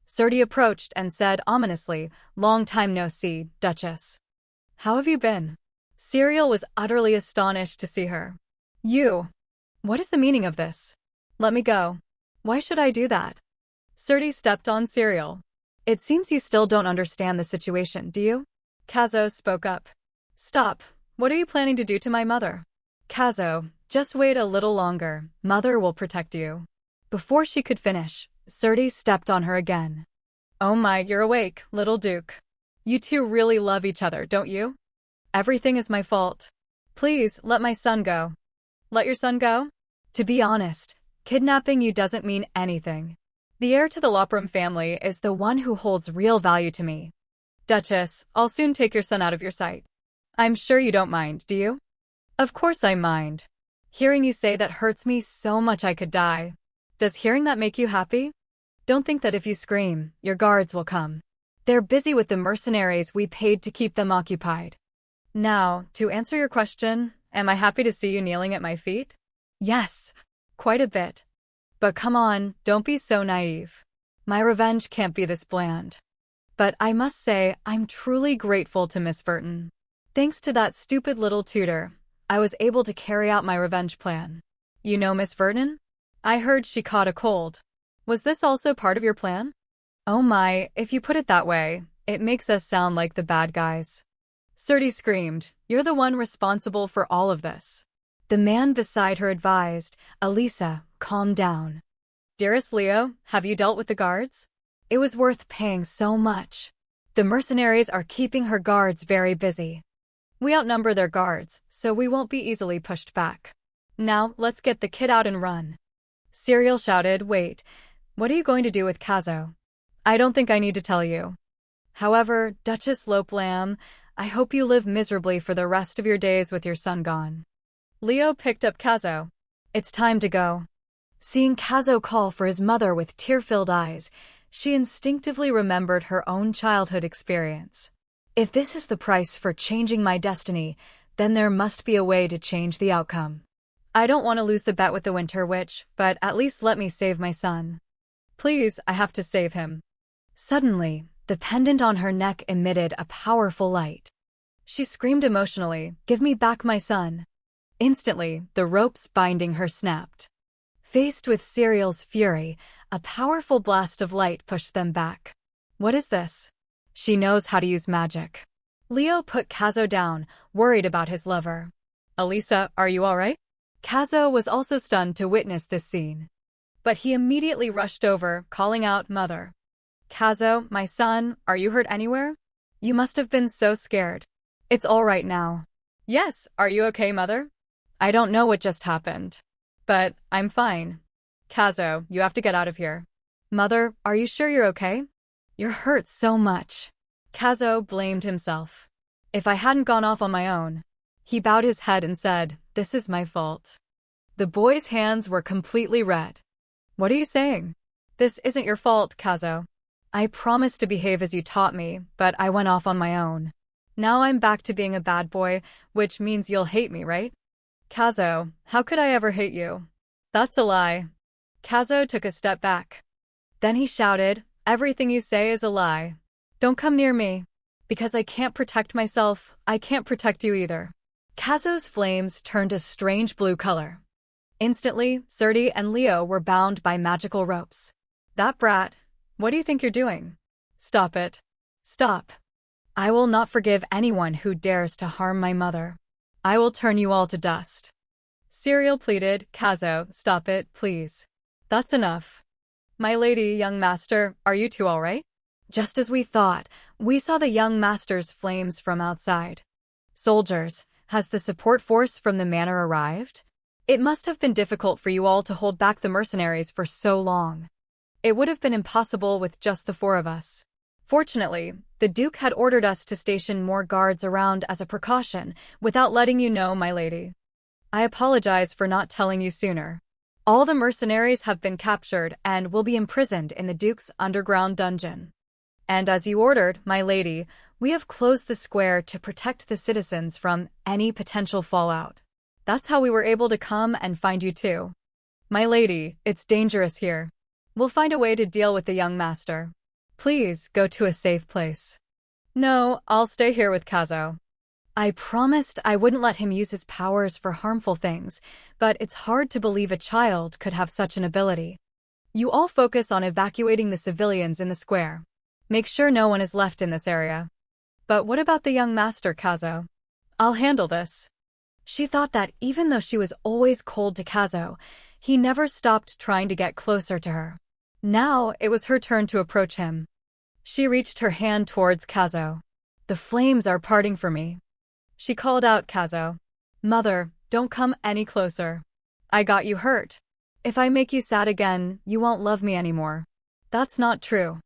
Serdi approached and said ominously, long time no see, Duchess. How have you been? Serial was utterly astonished to see her. You. What is the meaning of this? Let me go. Why should I do that? Serdi stepped on Serial. It seems you still don't understand the situation, do you? Kazo spoke up. Stop. What are you planning to do to my mother? Kazo, just wait a little longer. Mother will protect you. Before she could finish, Serdi stepped on her again. Oh my, you're awake, little Duke. You two really love each other, don't you? Everything is my fault. Please, let my son go. Let your son go? To be honest, kidnapping you doesn't mean anything. The heir to the Lopram family is the one who holds real value to me. Duchess, I'll soon take your son out of your sight. I'm sure you don't mind, do you? Of course I mind. Hearing you say that hurts me so much I could die. Does hearing that make you happy? Don't think that if you scream, your guards will come. They're busy with the mercenaries we paid to keep them occupied. Now, to answer your question, am I happy to see you kneeling at my feet? Yes, quite a bit. But come on, don't be so naive. My revenge can't be this bland. But I must say, I'm truly grateful to Miss Burton. Thanks to that stupid little tutor, I was able to carry out my revenge plan. You know Miss Burton? I heard she caught a cold. Was this also part of your plan? Oh my, if you put it that way, it makes us sound like the bad guys. Serdi screamed, you're the one responsible for all of this. The man beside her advised, Elisa, calm down. Dearest Leo, have you dealt with the guards? It was worth paying so much. The mercenaries are keeping her guards very busy. We outnumber their guards, so we won't be easily pushed back. Now, let's get the kid out and run. Serial shouted, wait, what are you going to do with Kazo? I don't think I need to tell you. However, Duchess Lopelam, I hope you live miserably for the rest of your days with your son gone. Leo picked up Kazo. It's time to go. Seeing Kazo call for his mother with tear-filled eyes, she instinctively remembered her own childhood experience. If this is the price for changing my destiny, then there must be a way to change the outcome. I don't want to lose the bet with the Winter Witch, but at least let me save my son. Please, I have to save him. Suddenly, the pendant on her neck emitted a powerful light. She screamed emotionally, give me back my son. Instantly, the ropes binding her snapped. Faced with Serial's fury, a powerful blast of light pushed them back. What is this? She knows how to use magic. Leo put Kazo down, worried about his lover. Elisa, are you all right? Kazo was also stunned to witness this scene. But he immediately rushed over, calling out, Mother. Kazo, my son, are you hurt anywhere? You must have been so scared. It's all right now. Yes, are you okay, Mother? I don't know what just happened. But I'm fine. Kazo, you have to get out of here. Mother, are you sure you're okay? You're hurt so much. Kazo blamed himself. If I hadn't gone off on my own. He bowed his head and said, this is my fault. The boy's hands were completely red. What are you saying? This isn't your fault, Kazo. I promised to behave as you taught me, but I went off on my own. Now I'm back to being a bad boy, which means you'll hate me, right? Kazo, how could I ever hate you? That's a lie. Kazo took a step back. Then he shouted, everything you say is a lie. Don't come near me. Because I can't protect myself, I can't protect you either. Kazo's flames turned a strange blue color. Instantly, Serdi and Leo were bound by magical ropes. That brat, what do you think you're doing? Stop it. Stop. I will not forgive anyone who dares to harm my mother. I will turn you all to dust. Serial pleaded, Kazo, stop it, please. That's enough. My lady, young master, are you two all right? Just as we thought, we saw the young master's flames from outside. Soldiers, has the support force from the manor arrived? It must have been difficult for you all to hold back the mercenaries for so long. It would have been impossible with just the 4 of us. Fortunately, the Duke had ordered us to station more guards around as a precaution, without letting you know, my lady. I apologize for not telling you sooner. All the mercenaries have been captured and will be imprisoned in the Duke's underground dungeon. And as you ordered, my lady, we have closed the square to protect the citizens from any potential fallout. That's how we were able to come and find you too. My lady, it's dangerous here. We'll find a way to deal with the young master. Please, go to a safe place. No, I'll stay here with Kazo. I promised I wouldn't let him use his powers for harmful things, but it's hard to believe a child could have such an ability. You all focus on evacuating the civilians in the square. Make sure no one is left in this area. But what about the young master, Kazo? I'll handle this. She thought that even though she was always cold to Kazo, he never stopped trying to get closer to her. Now it was her turn to approach him. She reached her hand towards Kazo. The flames are parting for me. She called out, Kazo. Mother, don't come any closer. I got you hurt. If I make you sad again, you won't love me anymore. That's not true.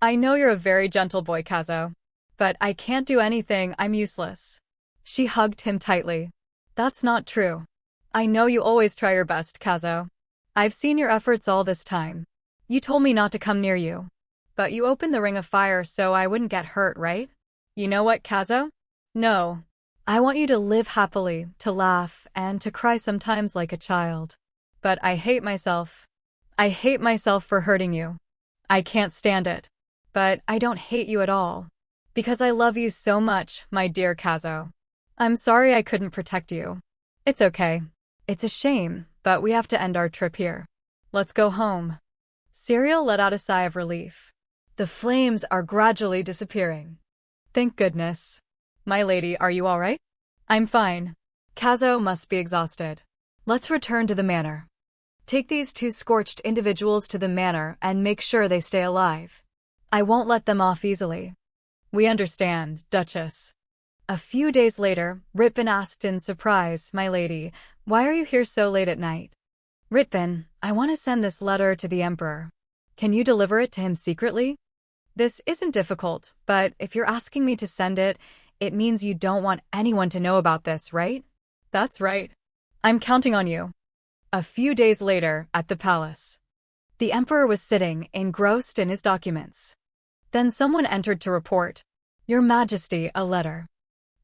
I know you're a very gentle boy, Kazo. But I can't do anything, I'm useless. She hugged him tightly. That's not true. I know you always try your best, Kazo. I've seen your efforts all this time. You told me not to come near you. But you opened the ring of fire so I wouldn't get hurt, right? You know what, Kazo? No. I want you to live happily, to laugh, and to cry sometimes like a child. But I hate myself. I hate myself for hurting you. I can't stand it. But I don't hate you at all. Because I love you so much, my dear Kazo. I'm sorry I couldn't protect you. It's okay. It's a shame, but we have to end our trip here. Let's go home. Serial let out a sigh of relief. The flames are gradually disappearing. Thank goodness. My lady, are you all right? I'm fine. Kazo must be exhausted. Let's return to the manor. Take these 2 scorched individuals to the manor and make sure they stay alive. I won't let them off easily. We understand, Duchess. A few days later, Ritbin asked in surprise, My lady, why are you here so late at night? Ritbin, I want to send this letter to the Emperor. Can you deliver it to him secretly? This isn't difficult, but if you're asking me to send it, it means you don't want anyone to know about this, right? That's right. I'm counting on you. A few days later, at the palace. The Emperor was sitting, engrossed in his documents. Then someone entered to report, Your Majesty, a letter.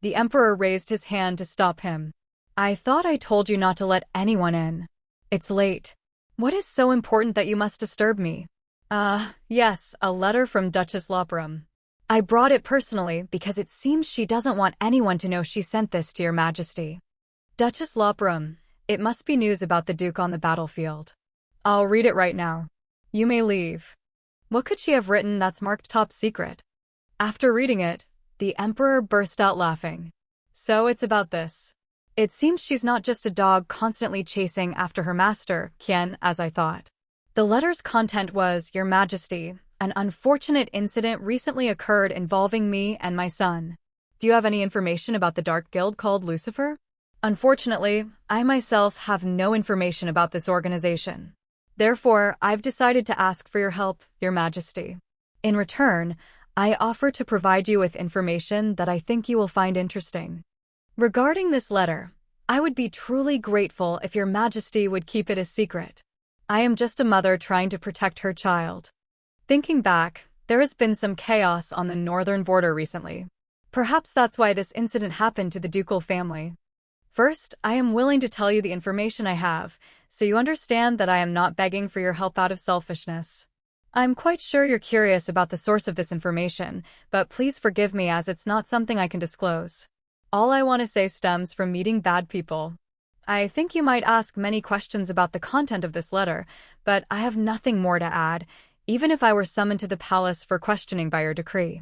The Emperor raised his hand to stop him. I thought I told you not to let anyone in. It's late. What is so important that you must disturb me? Yes, a letter from Duchess Lopram. I brought it personally because it seems she doesn't want anyone to know she sent this to Your Majesty. Duchess Lopram, it must be news about the Duke on the battlefield. I'll read it right now. You may leave. What could she have written that's marked top secret? After reading it, the Emperor burst out laughing. So it's about this. It seems she's not just a dog constantly chasing after her master, Kien, as I thought. The letter's content was, Your Majesty, an unfortunate incident recently occurred involving me and my son. Do you have any information about the dark guild called Lucifer? Unfortunately, I myself have no information about this organization. Therefore, I've decided to ask for your help, Your Majesty. In return, I offer to provide you with information that I think you will find interesting. Regarding this letter, I would be truly grateful if Your Majesty would keep it a secret. I am just a mother trying to protect her child. Thinking back, there has been some chaos on the northern border recently. Perhaps that's why this incident happened to the ducal family. First, I am willing to tell you the information I have, so you understand that I am not begging for your help out of selfishness. I'm quite sure you're curious about the source of this information, but please forgive me as it's not something I can disclose. All I want to say stems from meeting bad people. I think you might ask many questions about the content of this letter, but I have nothing more to add, even if I were summoned to the palace for questioning by your decree.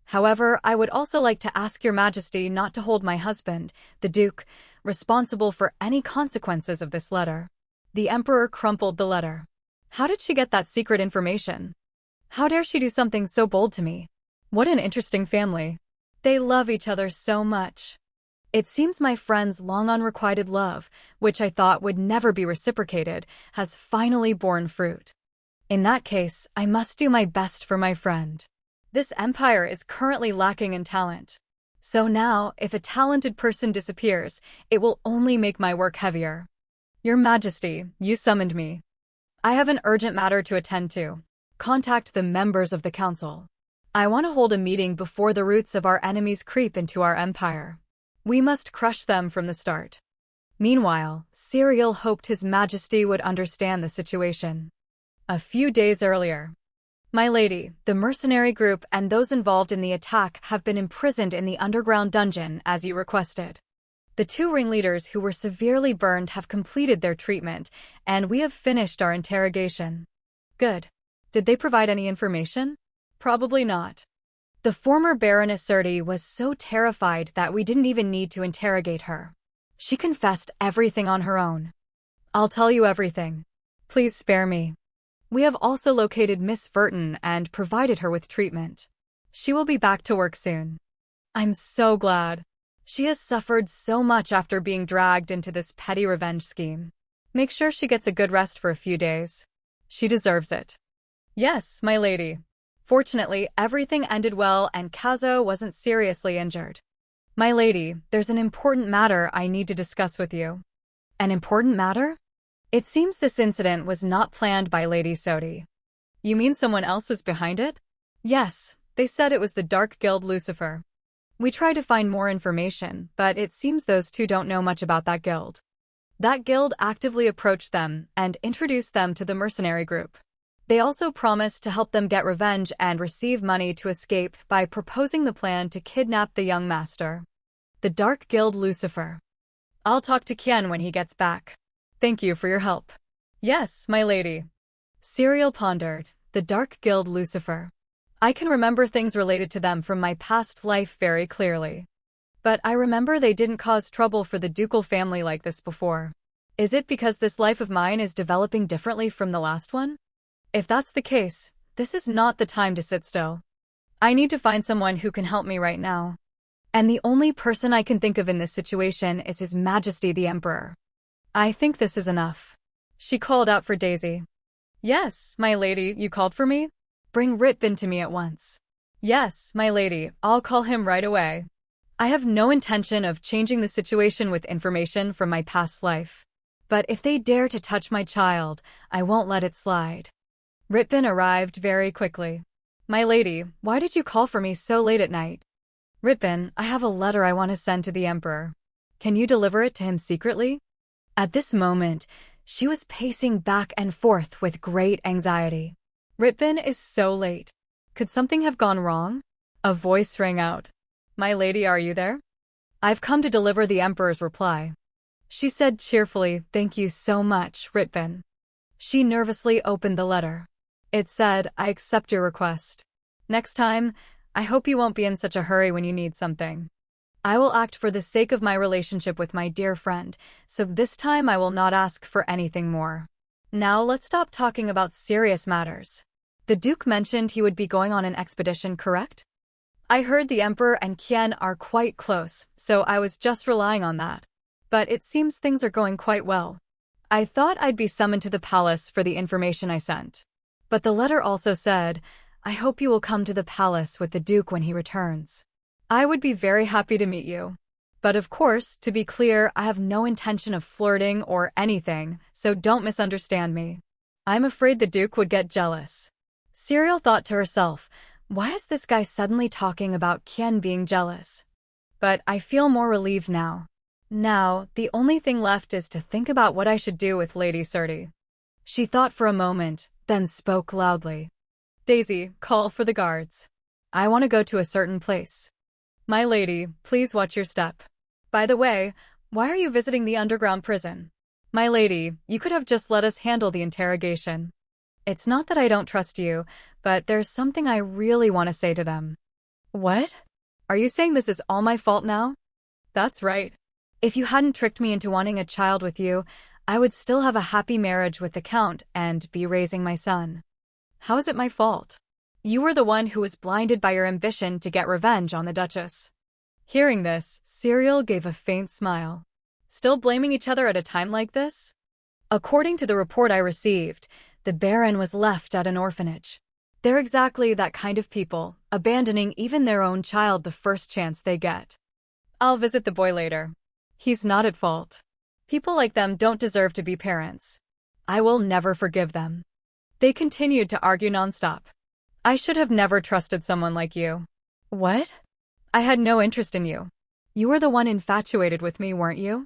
However, I would also like to ask Your Majesty not to hold my husband, the Duke, responsible for any consequences of this letter. The Emperor crumpled the letter. How did she get that secret information? How dare she do something so bold to me? What an interesting family. They love each other so much. It seems my friend's long unrequited love, which I thought would never be reciprocated, has finally borne fruit. In that case, I must do my best for my friend. This empire is currently lacking in talent. So now, if a talented person disappears, it will only make my work heavier. Your Majesty, you summoned me. I have an urgent matter to attend to. Contact the members of the council. I want to hold a meeting before the roots of our enemies creep into our empire. We must crush them from the start. Meanwhile, Serial hoped His Majesty would understand the situation. A few days earlier. My lady, the mercenary group and those involved in the attack have been imprisoned in the underground dungeon as you requested. The 2 ringleaders who were severely burned have completed their treatment, and we have finished our interrogation. Good. Did they provide any information? Probably not. The former Baroness Surti was so terrified that we didn't even need to interrogate her. She confessed everything on her own. I'll tell you everything. Please spare me. We have also located Miss Verton and provided her with treatment. She will be back to work soon. I'm so glad. She has suffered so much after being dragged into this petty revenge scheme. Make sure she gets a good rest for a few days. She deserves it. Yes, my lady. Fortunately, everything ended well and Kazo wasn't seriously injured. My lady, there's an important matter I need to discuss with you. An important matter? It seems this incident was not planned by Lady Sodi. You mean someone else is behind it? Yes, they said it was the Dark Guild Lucifer. We tried to find more information, but it seems those 2 don't know much about that guild. That guild actively approached them and introduced them to the mercenary group. They also promised to help them get revenge and receive money to escape by proposing the plan to kidnap the young master. The Dark Guild Lucifer. I'll talk to Kien when he gets back. Thank you for your help. Yes, my lady. Serial pondered. The Dark Guild Lucifer. I can remember things related to them from my past life very clearly. But I remember they didn't cause trouble for the ducal family like this before. Is it because this life of mine is developing differently from the last one? If that's the case, this is not the time to sit still. I need to find someone who can help me right now. And the only person I can think of in this situation is His Majesty the Emperor. I think this is enough. She called out for Daisy. Yes, my lady, you called for me? Bring Ritbin to me at once. Yes, my lady, I'll call him right away. I have no intention of changing the situation with information from my past life. But if they dare to touch my child, I won't let it slide. Ritbin arrived very quickly. My lady, why did you call for me so late at night? Ritbin, I have a letter I want to send to the Emperor. Can you deliver it to him secretly? At this moment, she was pacing back and forth with great anxiety. Ritbin is so late. Could something have gone wrong? A voice rang out. My lady, are you there? I've come to deliver the Emperor's reply. She said cheerfully, thank you so much, Ritbin. She nervously opened the letter. It said, I accept your request. Next time, I hope you won't be in such a hurry when you need something. I will act for the sake of my relationship with my dear friend, so this time I will not ask for anything more. Now let's stop talking about serious matters. The Duke mentioned he would be going on an expedition, correct? I heard the Emperor and Kien are quite close, so I was just relying on that. But it seems things are going quite well. I thought I'd be summoned to the palace for the information I sent. But the letter also said, I hope you will come to the palace with the Duke when he returns. I would be very happy to meet you. But of course, to be clear, I have no intention of flirting or anything, so don't misunderstand me. I'm afraid the Duke would get jealous. Serial thought to herself, why is this guy suddenly talking about Kien being jealous? But I feel more relieved now. Now, the only thing left is to think about what I should do with Lady Surti. She thought for a moment, then spoke loudly. Daisy, call for the guards. I want to go to a certain place. My lady, please watch your step. By the way, why are you visiting the underground prison? My lady, you could have just let us handle the interrogation. It's not that I don't trust you, but there's something I really want to say to them. What? Are you saying this is all my fault now? That's right. If you hadn't tricked me into wanting a child with you, I would still have a happy marriage with the Count and be raising my son. How is it my fault? You were the one who was blinded by your ambition to get revenge on the Duchess. Hearing this, Serial gave a faint smile. Still blaming each other at a time like this? According to the report I received, the Baron was left at an orphanage. They're exactly that kind of people, abandoning even their own child the first chance they get. I'll visit the boy later. He's not at fault. People like them don't deserve to be parents. I will never forgive them. They continued to argue nonstop. I should have never trusted someone like you. What? I had no interest in you. You were the one infatuated with me, weren't you?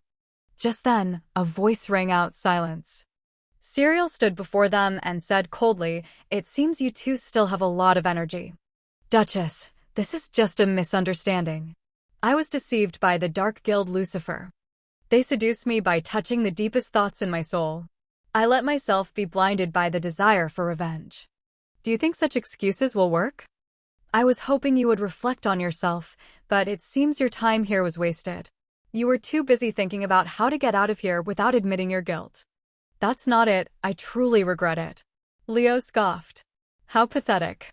Just then, a voice rang out silence. Serial stood before them and said coldly, "It seems you two still have a lot of energy. Duchess, this is just a misunderstanding. I was deceived by the Dark Guild Lucifer. They seduced me by touching the deepest thoughts in my soul. I let myself be blinded by the desire for revenge. Do you think such excuses will work? I was hoping you would reflect on yourself, but it seems your time here was wasted. You were too busy thinking about how to get out of here without admitting your guilt. That's not it, I truly regret it." Leo scoffed. How pathetic.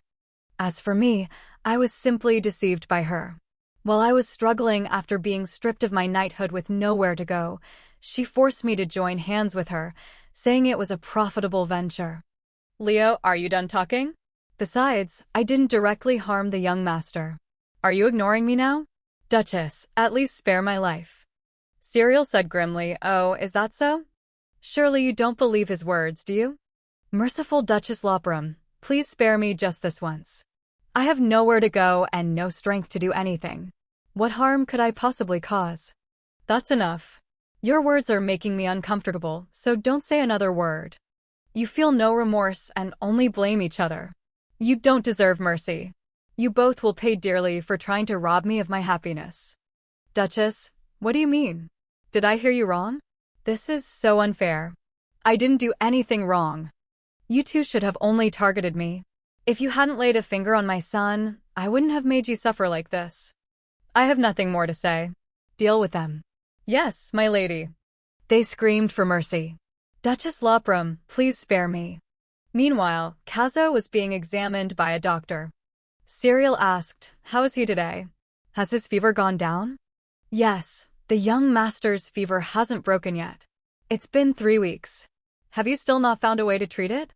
As for me, I was simply deceived by her. While I was struggling after being stripped of my knighthood with nowhere to go, she forced me to join hands with her, saying it was a profitable venture. Leo, are you done talking? Besides, I didn't directly harm the young master. Are you ignoring me now? Duchess, at least spare my life. Serial said grimly, "Oh, is that so? Surely you don't believe his words, do you? Merciful Duchess Lopram, please spare me just this once. I have nowhere to go and no strength to do anything. What harm could I possibly cause?" That's enough. Your words are making me uncomfortable, so don't say another word. You feel no remorse and only blame each other. You don't deserve mercy. You both will pay dearly for trying to rob me of my happiness. Duchess, what do you mean? Did I hear you wrong? This is so unfair. I didn't do anything wrong. You two should have only targeted me. If you hadn't laid a finger on my son, I wouldn't have made you suffer like this. I have nothing more to say. Deal with them. Yes, my lady. They screamed for mercy. Duchess Lopram, please spare me. Meanwhile, Kazo was being examined by a doctor. Serial asked, "How is he today? Has his fever gone down?" "Yes, the young master's fever hasn't broken yet. It's been 3 weeks. Have you still not found a way to treat it?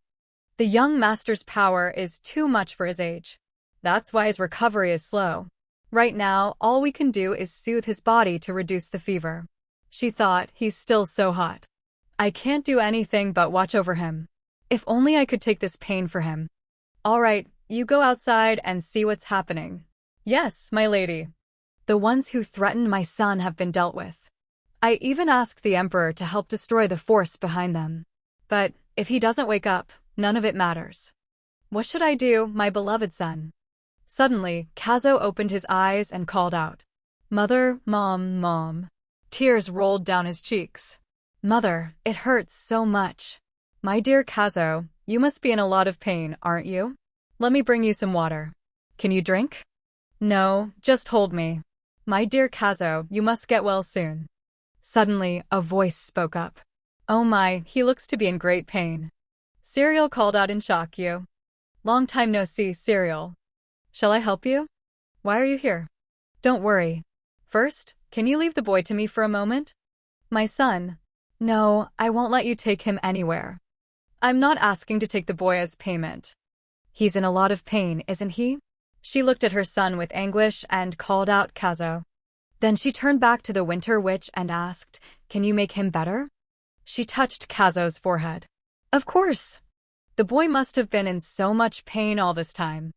The young master's power is too much for his age. That's why his recovery is slow. Right now, all we can do is soothe his body to reduce the fever." She thought, he's still so hot. I can't do anything but watch over him. If only I could take this pain for him. All right, you go outside and see what's happening. Yes, my lady. The ones who threatened my son have been dealt with. I even asked the Emperor to help destroy the force behind them. But if he doesn't wake up, none of it matters. What should I do, my beloved son? Suddenly, Kazo opened his eyes and called out, "Mother, Mom, Mom." Tears rolled down his cheeks. "Mother, it hurts so much." "My dear Kazo, you must be in a lot of pain, aren't you? Let me bring you some water. Can you drink?" "No, just hold me." "My dear Kazo, you must get well soon." Suddenly, a voice spoke up. "Oh my, he looks to be in great pain." Serial called out in shock. "You? Long time no see, Serial. Shall I help you? Why are you here?" "Don't worry. First, can you leave the boy to me for a moment?" "My son?" "No, I won't let you take him anywhere. I'm not asking to take the boy as payment. He's in a lot of pain, isn't he?" She looked at her son with anguish and called out Kazo. Then she turned back to the Winter Witch and asked, "Can you make him better?" She touched Kazo's forehead. "Of course. The boy must have been in so much pain all this time.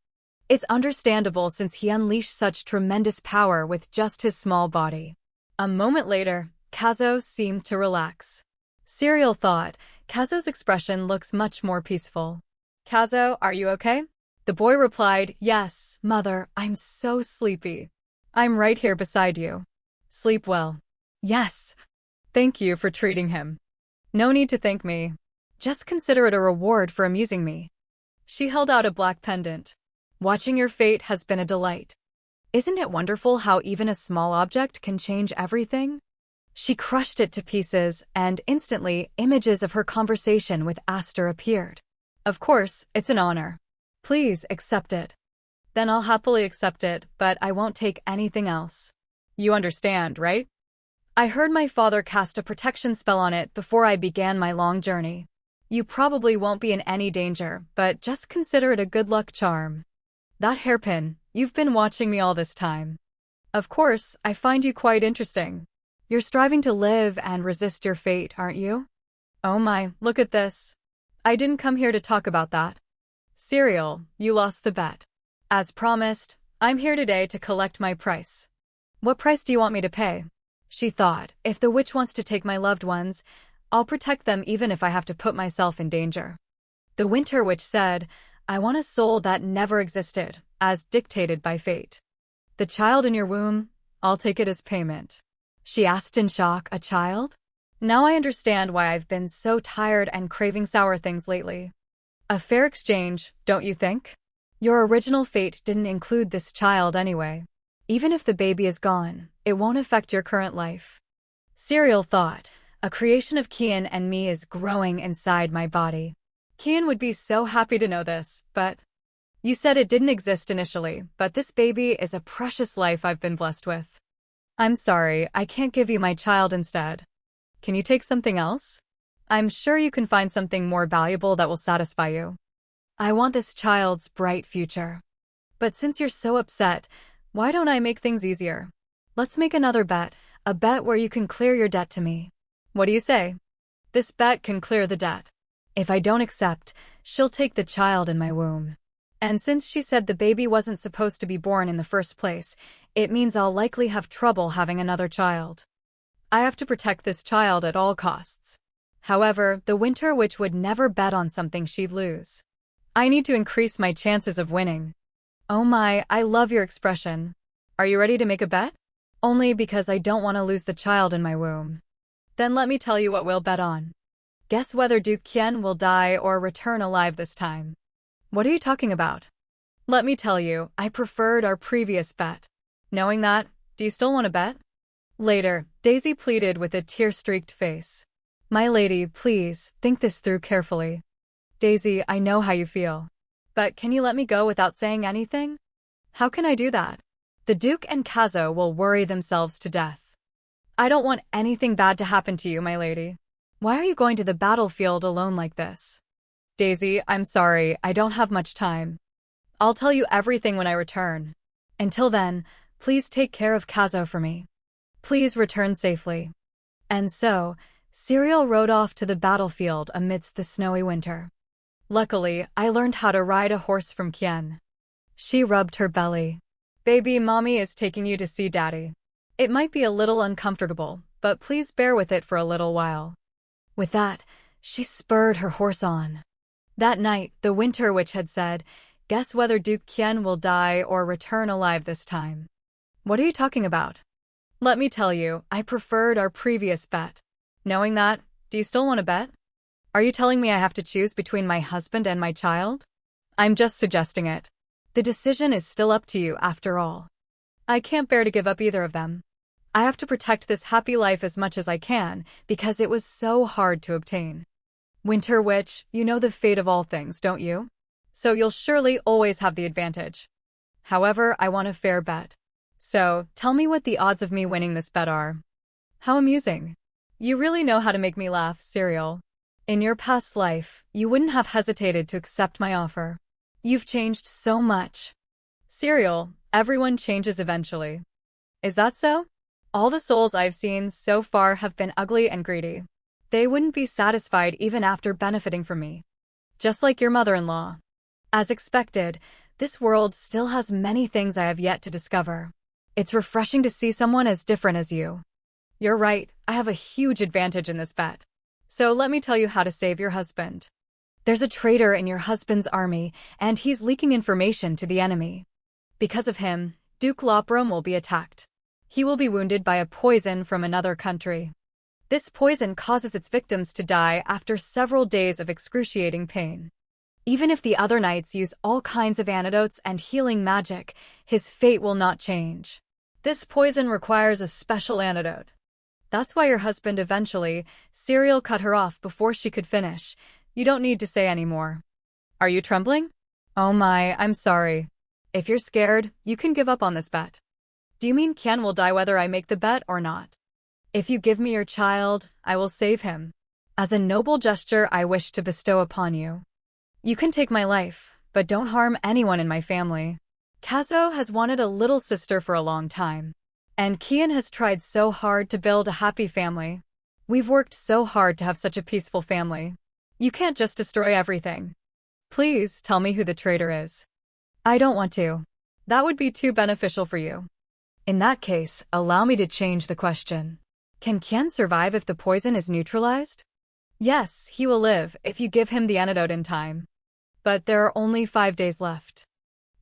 It's understandable since he unleashed such tremendous power with just his small body." A moment later, Kazo seemed to relax. Serial thought, Kazo's expression looks much more peaceful. "Kazo, are you okay?" The boy replied, "Yes, Mother, I'm so sleepy. I'm right here beside you. Sleep well." "Yes. Thank you for treating him." "No need to thank me. Just consider it a reward for amusing me." She held out a black pendant. "Watching your fate has been a delight. Isn't it wonderful how even a small object can change everything?" She crushed it to pieces, and instantly, images of her conversation with Aster appeared. "Of course, it's an honor. Please accept it." "Then I'll happily accept it, but I won't take anything else." You understand, right? I heard my father cast a protection spell on it before I began my long journey. You probably won't be in any danger, but just consider it a good luck charm. That hairpin, you've been watching me all this time. Of course, I find you quite interesting. You're striving to live and resist your fate, aren't you? Oh my, look at this. I didn't come here to talk about that. Serial, you lost the bet. As promised, I'm here today to collect my price. What price do you want me to pay? She thought, if the witch wants to take my loved ones, I'll protect them even if I have to put myself in danger. The Winter Witch said, I want a soul that never existed, as dictated by fate. The child in your womb, I'll take it as payment. She asked in shock, a child? Now I understand why I've been so tired and craving sour things lately. A fair exchange, don't you think? Your original fate didn't include this child anyway. Even if the baby is gone, it won't affect your current life. Serial thought, a creation of Kien and me is growing inside my body. Kien would be so happy to know this, but... You said it didn't exist initially, but this baby is a precious life I've been blessed with. I'm sorry, I can't give you my child instead. Can you take something else? I'm sure you can find something more valuable that will satisfy you. I want this child's bright future. But since you're so upset, why don't I make things easier? Let's make another bet, a bet where you can clear your debt to me. What do you say? This bet can clear the debt. If I don't accept, she'll take the child in my womb. And since she said the baby wasn't supposed to be born in the first place, it means I'll likely have trouble having another child. I have to protect this child at all costs. However, the Winter Witch would never bet on something she'd lose. I need to increase my chances of winning. Oh my, I love your expression. Are you ready to make a bet? Only because I don't want to lose the child in my womb. Then let me tell you what we'll bet on. Guess whether Duke Kien will die or return alive this time. What are you talking about? Let me tell you, I preferred our previous bet. Knowing that, do you still want to bet? Later, Daisy pleaded with a tear-streaked face. My lady, please, think this through carefully. Daisy, I know how you feel. But can you let me go without saying anything? How can I do that? The Duke and Kazo will worry themselves to death. I don't want anything bad to happen to you, my lady. Why are you going to the battlefield alone like this? Daisy, I'm sorry, I don't have much time. I'll tell you everything when I return. Until then, please take care of Kazo for me. Please return safely. And so, Serial rode off to the battlefield amidst the snowy winter. Luckily, I learned how to ride a horse from Kien. She rubbed her belly. Baby, mommy is taking you to see daddy. It might be a little uncomfortable, but please bear with it for a little while. With that, she spurred her horse on. That night, the Winter Witch had said, guess whether Duke Kien will die or return alive this time. What are you talking about? Let me tell you, I preferred our previous bet. Knowing that, do you still want to bet? Are you telling me I have to choose between my husband and my child? I'm just suggesting it. The decision is still up to you after all. I can't bear to give up either of them. I have to protect this happy life as much as I can because it was so hard to obtain. Winter Witch, you know the fate of all things, don't you? So you'll surely always have the advantage. However, I want a fair bet. So, tell me what the odds of me winning this bet are. How amusing. You really know how to make me laugh, Serial. In your past life, you wouldn't have hesitated to accept my offer. You've changed so much. Serial, everyone changes eventually. Is that so? All the souls I've seen so far have been ugly and greedy. They wouldn't be satisfied even after benefiting from me. Just like your mother-in-law. As expected, this world still has many things I have yet to discover. It's refreshing to see someone as different as you. You're right, I have a huge advantage in this bet. So let me tell you how to save your husband. There's a traitor in your husband's army, and he's leaking information to the enemy. Because of him, Duke Lopram will be attacked. He will be wounded by a poison from another country. This poison causes its victims to die after several days of excruciating pain. Even if the other knights use all kinds of antidotes and healing magic, his fate will not change. This poison requires a special antidote. That's why your husband eventually, Serial cut her off before she could finish. You don't need to say any more. Are you trembling? Oh my, I'm sorry. If you're scared, you can give up on this bet. Do you mean Kien will die whether I make the bet or not? If you give me your child, I will save him. As a noble gesture I wish to bestow upon you. You can take my life, but don't harm anyone in my family. Kazo has wanted a little sister for a long time. And Kien has tried so hard to build a happy family. We've worked so hard to have such a peaceful family. You can't just destroy everything. Please tell me who the traitor is. I don't want to. That would be too beneficial for you. In that case, allow me to change the question. Can Kien survive if the poison is neutralized? Yes, he will live if you give him the antidote in time. But there are only 5 days left.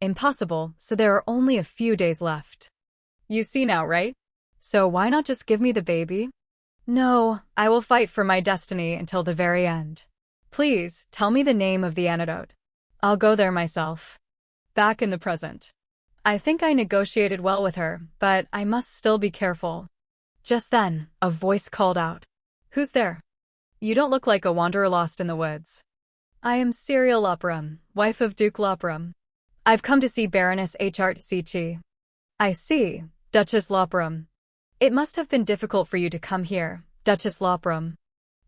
Impossible, so there are only a few days left. You see now, right? So why not just give me the baby? No, I will fight for my destiny until the very end. Please, tell me the name of the antidote. I'll go there myself. Back in the present. I think I negotiated well with her, but I must still be careful. Just then, a voice called out. Who's there? You don't look like a wanderer lost in the woods. I am Serial Loperum, wife of Duke Loperum. I've come to see Baroness Hrtc. I see, Duchess Loperum. It must have been difficult for you to come here, Duchess Loperum.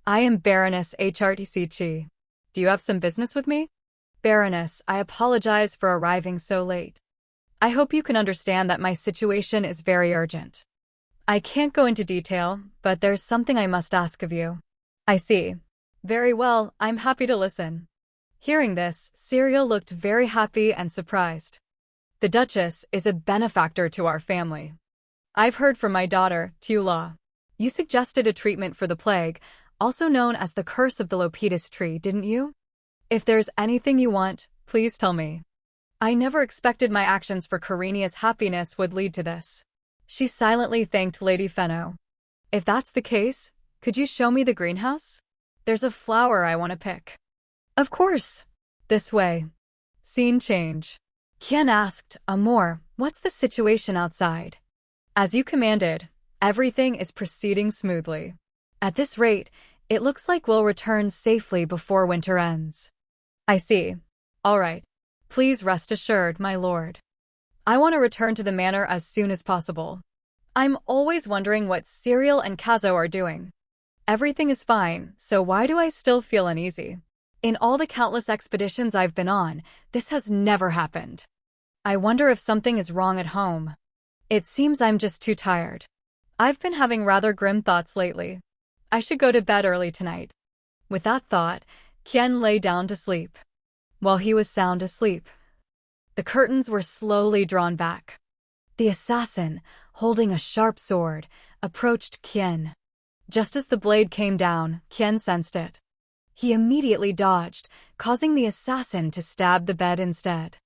I am Baroness Hrtc. Do you have some business with me? Baroness, I apologize for arriving so late. I hope you can understand that my situation is very urgent. I can't go into detail, but there's something I must ask of you. I see. Very well, I'm happy to listen. Hearing this, Serial looked very happy and surprised. The Duchess is a benefactor to our family. I've heard from my daughter, Tula. You suggested a treatment for the plague, also known as the curse of the Lopetus tree, didn't you? If there's anything you want, please tell me. I never expected my actions for Karinia's happiness would lead to this. She silently thanked Lady Fenno. If that's the case, could you show me the greenhouse? There's a flower I want to pick. Of course. This way. Scene change. Kien asked, Amor, what's the situation outside? As you commanded, everything is proceeding smoothly. At this rate, it looks like we'll return safely before winter ends. I see. All right. Please rest assured, my lord. I want to return to the manor as soon as possible. I'm always wondering what Serial and Kazo are doing. Everything is fine, so why do I still feel uneasy? In all the countless expeditions I've been on, this has never happened. I wonder if something is wrong at home. It seems I'm just too tired. I've been having rather grim thoughts lately. I should go to bed early tonight. With that thought, Kien lay down to sleep. While he was sound asleep, the curtains were slowly drawn back. The assassin, holding a sharp sword, approached Kien. Just as the blade came down, Kien sensed it. He immediately dodged, causing the assassin to stab the bed instead.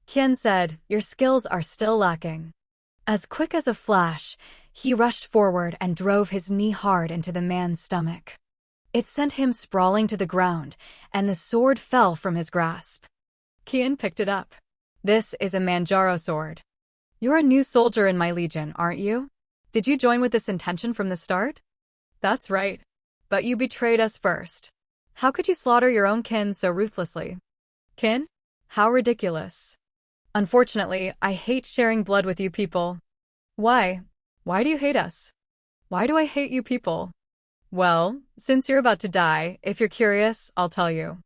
Kien said, Your skills are still lacking. As quick as a flash, he rushed forward and drove his knee hard into the man's stomach. It sent him sprawling to the ground, and the sword fell from his grasp. Kien picked it up. This is a Manjaro sword. You're a new soldier in my legion, aren't you? Did you join with this intention from the start? That's right. But you betrayed us first. How could you slaughter your own kin so ruthlessly? Kin? How ridiculous. Unfortunately, I hate sharing blood with you people. Why? Why do you hate us? Why do I hate you people? Well, since you're about to die, if you're curious, I'll tell you.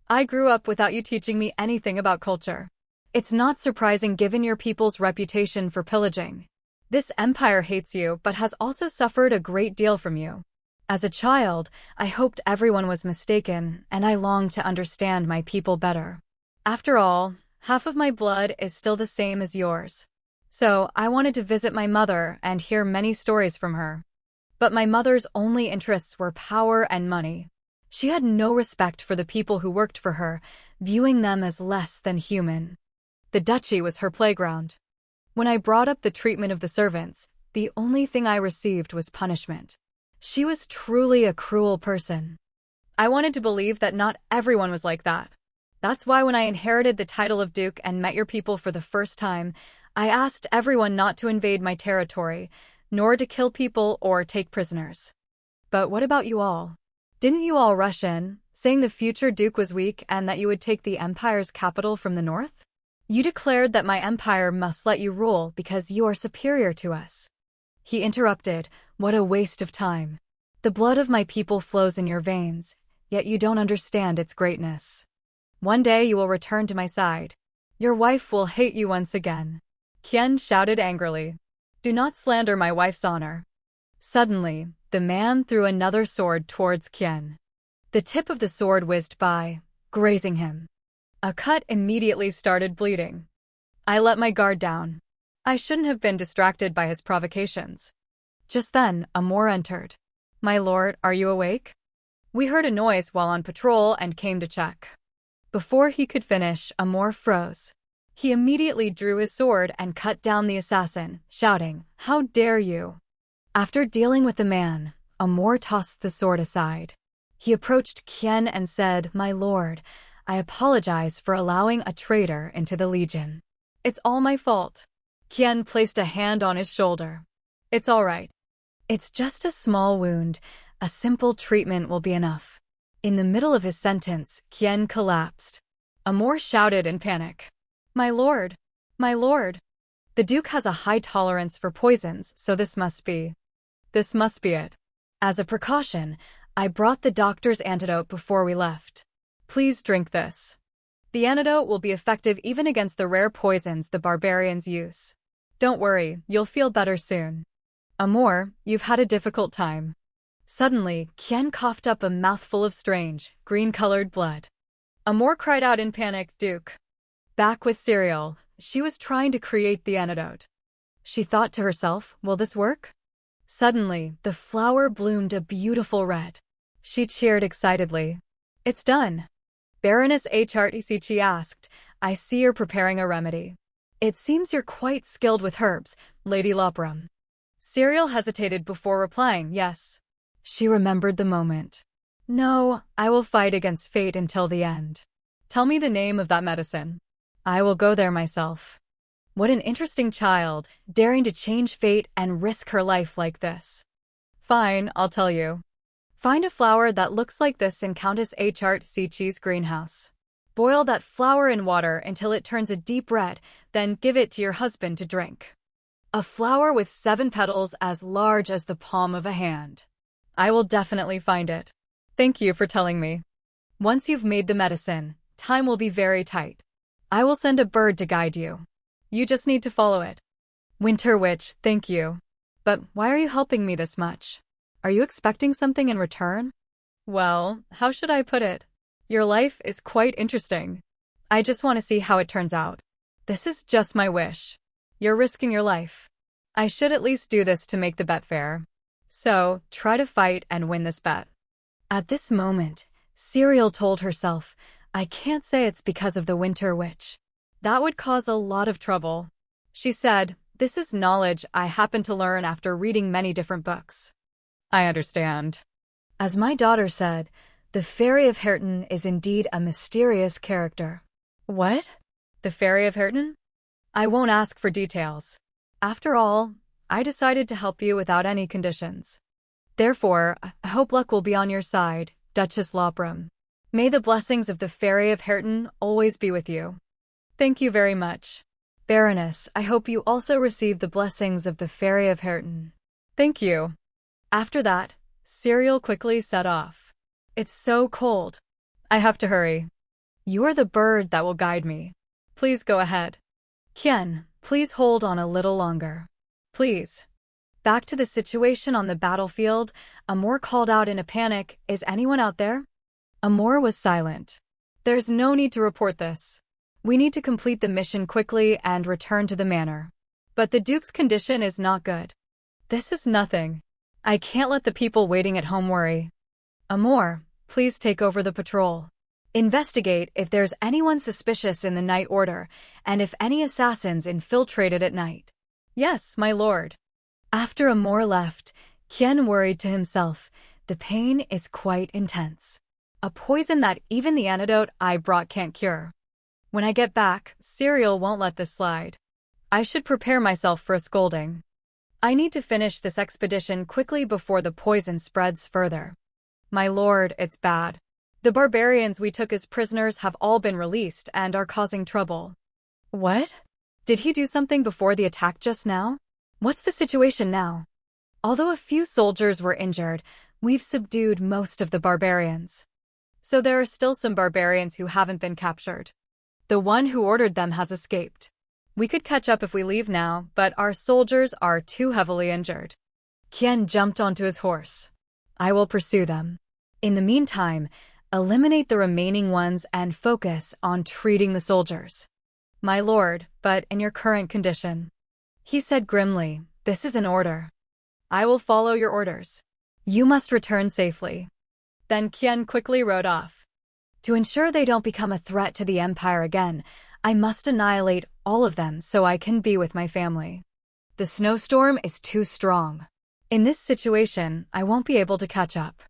I grew up without you teaching me anything about culture. It's not surprising given your people's reputation for pillaging. This empire hates you but has also suffered a great deal from you. As a child, I hoped everyone was mistaken, and I longed to understand my people better. After all, half of my blood is still the same as yours. So, I wanted to visit my mother and hear many stories from her. But my mother's only interests were power and money. She had no respect for the people who worked for her, viewing them as less than human. The duchy was her playground. When I brought up the treatment of the servants, the only thing I received was punishment. She was truly a cruel person. I wanted to believe that not everyone was like that. That's why when I inherited the title of Duke and met your people for the first time, I asked everyone not to invade my territory, nor to kill people or take prisoners. But what about you all? Didn't you all rush in, saying the future Duke was weak and that you would take the Empire's capital from the north? You declared that my empire must let you rule because you are superior to us. He interrupted. What a waste of time. The blood of my people flows in your veins, yet you don't understand its greatness. One day you will return to my side. Your wife will hate you once again. Kien shouted angrily. Do not slander my wife's honor. Suddenly, the man threw another sword towards Kien. The tip of the sword whizzed by, grazing him. A cut immediately started bleeding. I let my guard down. I shouldn't have been distracted by his provocations. Just then, Amor entered. My lord, are you awake? We heard a noise while on patrol and came to check. Before he could finish, Amor froze. He immediately drew his sword and cut down the assassin, shouting, How dare you! After dealing with the man, Amor tossed the sword aside. He approached Kien and said, My lord, I apologize for allowing a traitor into the Legion. It's all my fault. Kien placed a hand on his shoulder. It's all right. It's just a small wound. A simple treatment will be enough. In the middle of his sentence, Kien collapsed. Amor shouted in panic. My lord! My lord! The Duke has a high tolerance for poisons, so this must be it. As a precaution, I brought the doctor's antidote before we left. Please drink this. The antidote will be effective even against the rare poisons the barbarians use. Don't worry, you'll feel better soon. Amor, you've had a difficult time. Suddenly, Kien coughed up a mouthful of strange, green-colored blood. Amor cried out in panic, Duke. Back with cereal, she was trying to create the antidote. She thought to herself, will this work? Suddenly, the flower bloomed a beautiful red. She cheered excitedly. It's done. Baroness Hrtcc asked, I see you're preparing a remedy. It seems you're quite skilled with herbs, Lady Lopram. Cereal hesitated before replying, yes. She remembered the moment. No, I will fight against fate until the end. Tell me the name of that medicine. I will go there myself. What an interesting child, daring to change fate and risk her life like this. Fine, I'll tell you. Find a flower that looks like this in Countess Hrtc's greenhouse. Boil that flower in water until it turns a deep red, then give it to your husband to drink. A flower with 7 petals as large as the palm of a hand. I will definitely find it. Thank you for telling me. Once you've made the medicine, time will be very tight. I will send a bird to guide you. You just need to follow it. Winter Witch, thank you. But why are you helping me this much? Are you expecting something in return? Well, how should I put it? Your life is quite interesting. I just want to see how it turns out. This is just my wish. You're risking your life. I should at least do this to make the bet fair. So, try to fight and win this bet. At this moment, Cereal told herself, I can't say it's because of the Winter Witch. That would cause a lot of trouble. She said, this is knowledge I happen to learn after reading many different books. I understand. As my daughter said, the Fairy of Hirton is indeed a mysterious character. What? The Fairy of Hirton? I won't ask for details. After all, I decided to help you without any conditions. Therefore, I hope luck will be on your side, Duchess Lopram. May the blessings of the Fairy of Hirton always be with you. Thank you very much. Baroness, I hope you also receive the blessings of the Fairy of Hirton. Thank you. After that, Cereal quickly set off. It's so cold. I have to hurry. You are the bird that will guide me. Please go ahead. Kien, please hold on a little longer. Please. Back to the situation on the battlefield, Amor called out in a panic, Is anyone out there? Amor was silent. There's no need to report this. We need to complete the mission quickly and return to the manor. But the Duke's condition is not good. This is nothing. I can't let the people waiting at home worry. Amor, please take over the patrol. Investigate if there's anyone suspicious in the night order, and if any assassins infiltrated at night. Yes, my lord. After Amor left, Kien worried to himself, the pain is quite intense. A poison that even the antidote I brought can't cure. When I get back, Cereal won't let this slide. I should prepare myself for a scolding. I need to finish this expedition quickly before the poison spreads further. My lord, it's bad. The barbarians we took as prisoners have all been released and are causing trouble. What? Did he do something before the attack just now? What's the situation now? Although a few soldiers were injured, we've subdued most of the barbarians. So there are still some barbarians who haven't been captured. The one who ordered them has escaped. We could catch up if we leave now, but our soldiers are too heavily injured. Kien jumped onto his horse. I will pursue them. In the meantime, eliminate the remaining ones and focus on treating the soldiers. My lord, but in your current condition. He said grimly, this is an order. I will follow your orders. You must return safely. Then Kien quickly rode off. To ensure they don't become a threat to the Empire again, I must annihilate all of them so I can be with my family. The snowstorm is too strong. In this situation, I won't be able to catch up.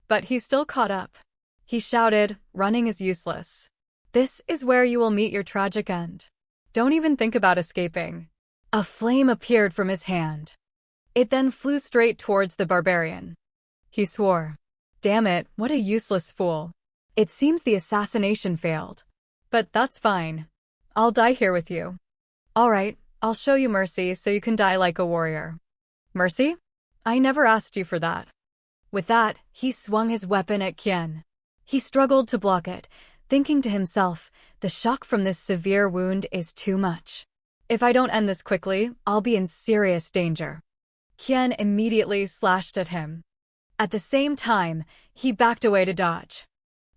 But he still caught up. He shouted, running is useless. This is where you will meet your tragic end. Don't even think about escaping. A flame appeared from his hand. It then flew straight towards the barbarian. He swore. Damn it, what a useless fool. It seems the assassination failed. But that's fine. I'll die here with you. All right, I'll show you mercy so you can die like a warrior. Mercy? I never asked you for that. With that, he swung his weapon at Kien. He struggled to block it, thinking to himself, the shock from this severe wound is too much. If I don't end this quickly, I'll be in serious danger. Kien immediately slashed at him. At the same time, he backed away to dodge.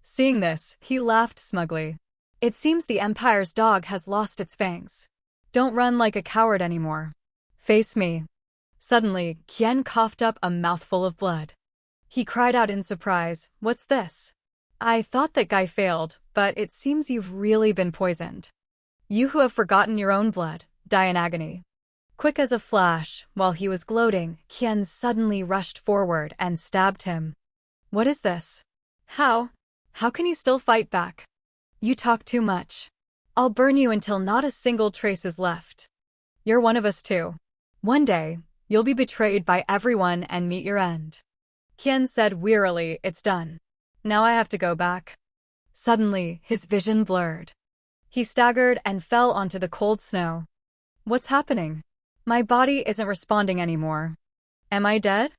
Seeing this, he laughed smugly. It seems the Empire's dog has lost its fangs. Don't run like a coward anymore. Face me. Suddenly, Kien coughed up a mouthful of blood. He cried out in surprise, what's this? I thought that guy failed, but it seems you've really been poisoned. You who have forgotten your own blood, die in agony. Quick as a flash, while he was gloating, Kien suddenly rushed forward and stabbed him. What is this? How? How can you still fight back? You talk too much. I'll burn you until not a single trace is left. You're one of us too. One day, you'll be betrayed by everyone and meet your end. Kien said wearily, it's done. Now I have to go back. Suddenly, his vision blurred. He staggered and fell onto the cold snow. What's happening? My body isn't responding anymore. Am I dead?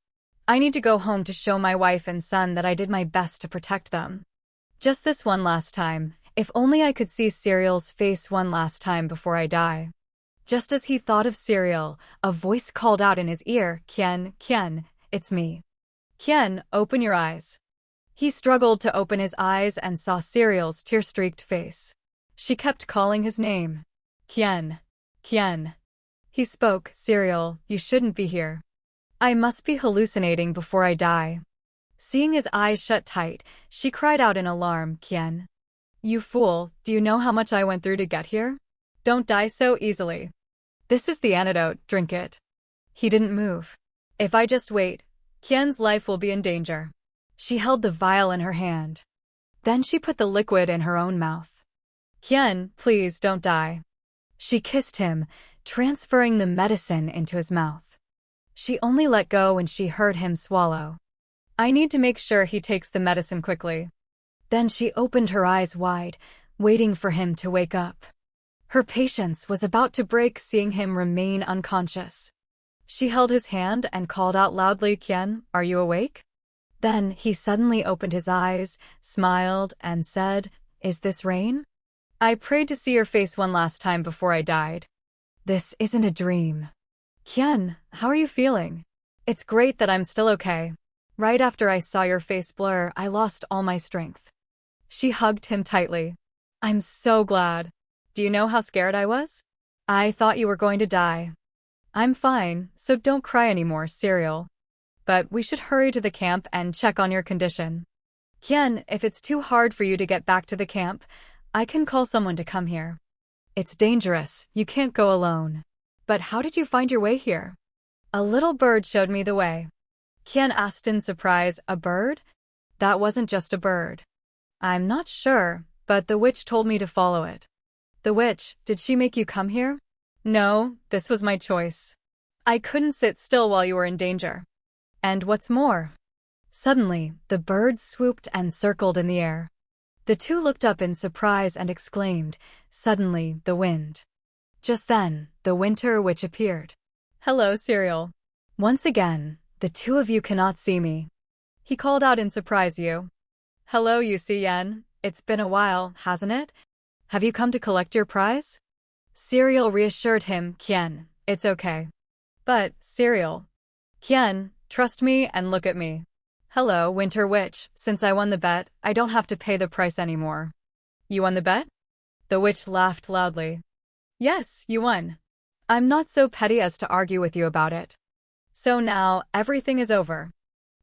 I need to go home to show my wife and son that I did my best to protect them. Just this one last time. If only I could see Serial's face one last time before I die. Just as he thought of Serial, a voice called out in his ear, Kien, it's me. Kien, open your eyes. He struggled to open his eyes and saw Serial's tear-streaked face. She kept calling his name. Kien. He spoke, Serial, you shouldn't be here. I must be hallucinating before I die. Seeing his eyes shut tight, she cried out in alarm, Kien. You fool, do you know how much I went through to get here? Don't die so easily. This is the antidote, drink it. He didn't move. If I just wait, Kien's life will be in danger. She held the vial in her hand. Then she put the liquid in her own mouth. Kien, please don't die. She kissed him, transferring the medicine into his mouth. She only let go when she heard him swallow. I need to make sure he takes the medicine quickly. Then she opened her eyes wide, waiting for him to wake up. Her patience was about to break seeing him remain unconscious. She held his hand and called out loudly, Kien, are you awake? Then he suddenly opened his eyes, smiled, and said, is this rain? I prayed to see your face one last time before I died. This isn't a dream. Kien, how are you feeling? It's great that I'm still okay. Right after I saw your face blur, I lost all my strength. She hugged him tightly. I'm so glad. Do you know how scared I was? I thought you were going to die. I'm fine, so don't cry anymore, Serial. But we should hurry to the camp and check on your condition. Kien, if it's too hard for you to get back to the camp, I can call someone to come here. It's dangerous, you can't go alone. But how did you find your way here? A little bird showed me the way. Kien asked in surprise, a bird? That wasn't just a bird. I'm not sure, but the witch told me to follow it. The witch, did she make you come here? No, this was my choice. I couldn't sit still while you were in danger. And what's more? Suddenly, the bird swooped and circled in the air. The two looked up in surprise and exclaimed, "Suddenly, the wind." Just then, the winter witch appeared. "Hello, Cereal. Once again, the two of you cannot see me," he called out in surprise. "You. Hello, you Yen. It's been a while, hasn't it? Have you come to collect your prize?" Cereal reassured him, "Kien, it's okay." "But, Cereal." "Kien, trust me and look at me." "Hello, Winter Witch, since I won the bet, I don't have to pay the price anymore." "You won the bet?" The witch laughed loudly. "Yes, you won. I'm not so petty as to argue with you about it. So now, everything is over."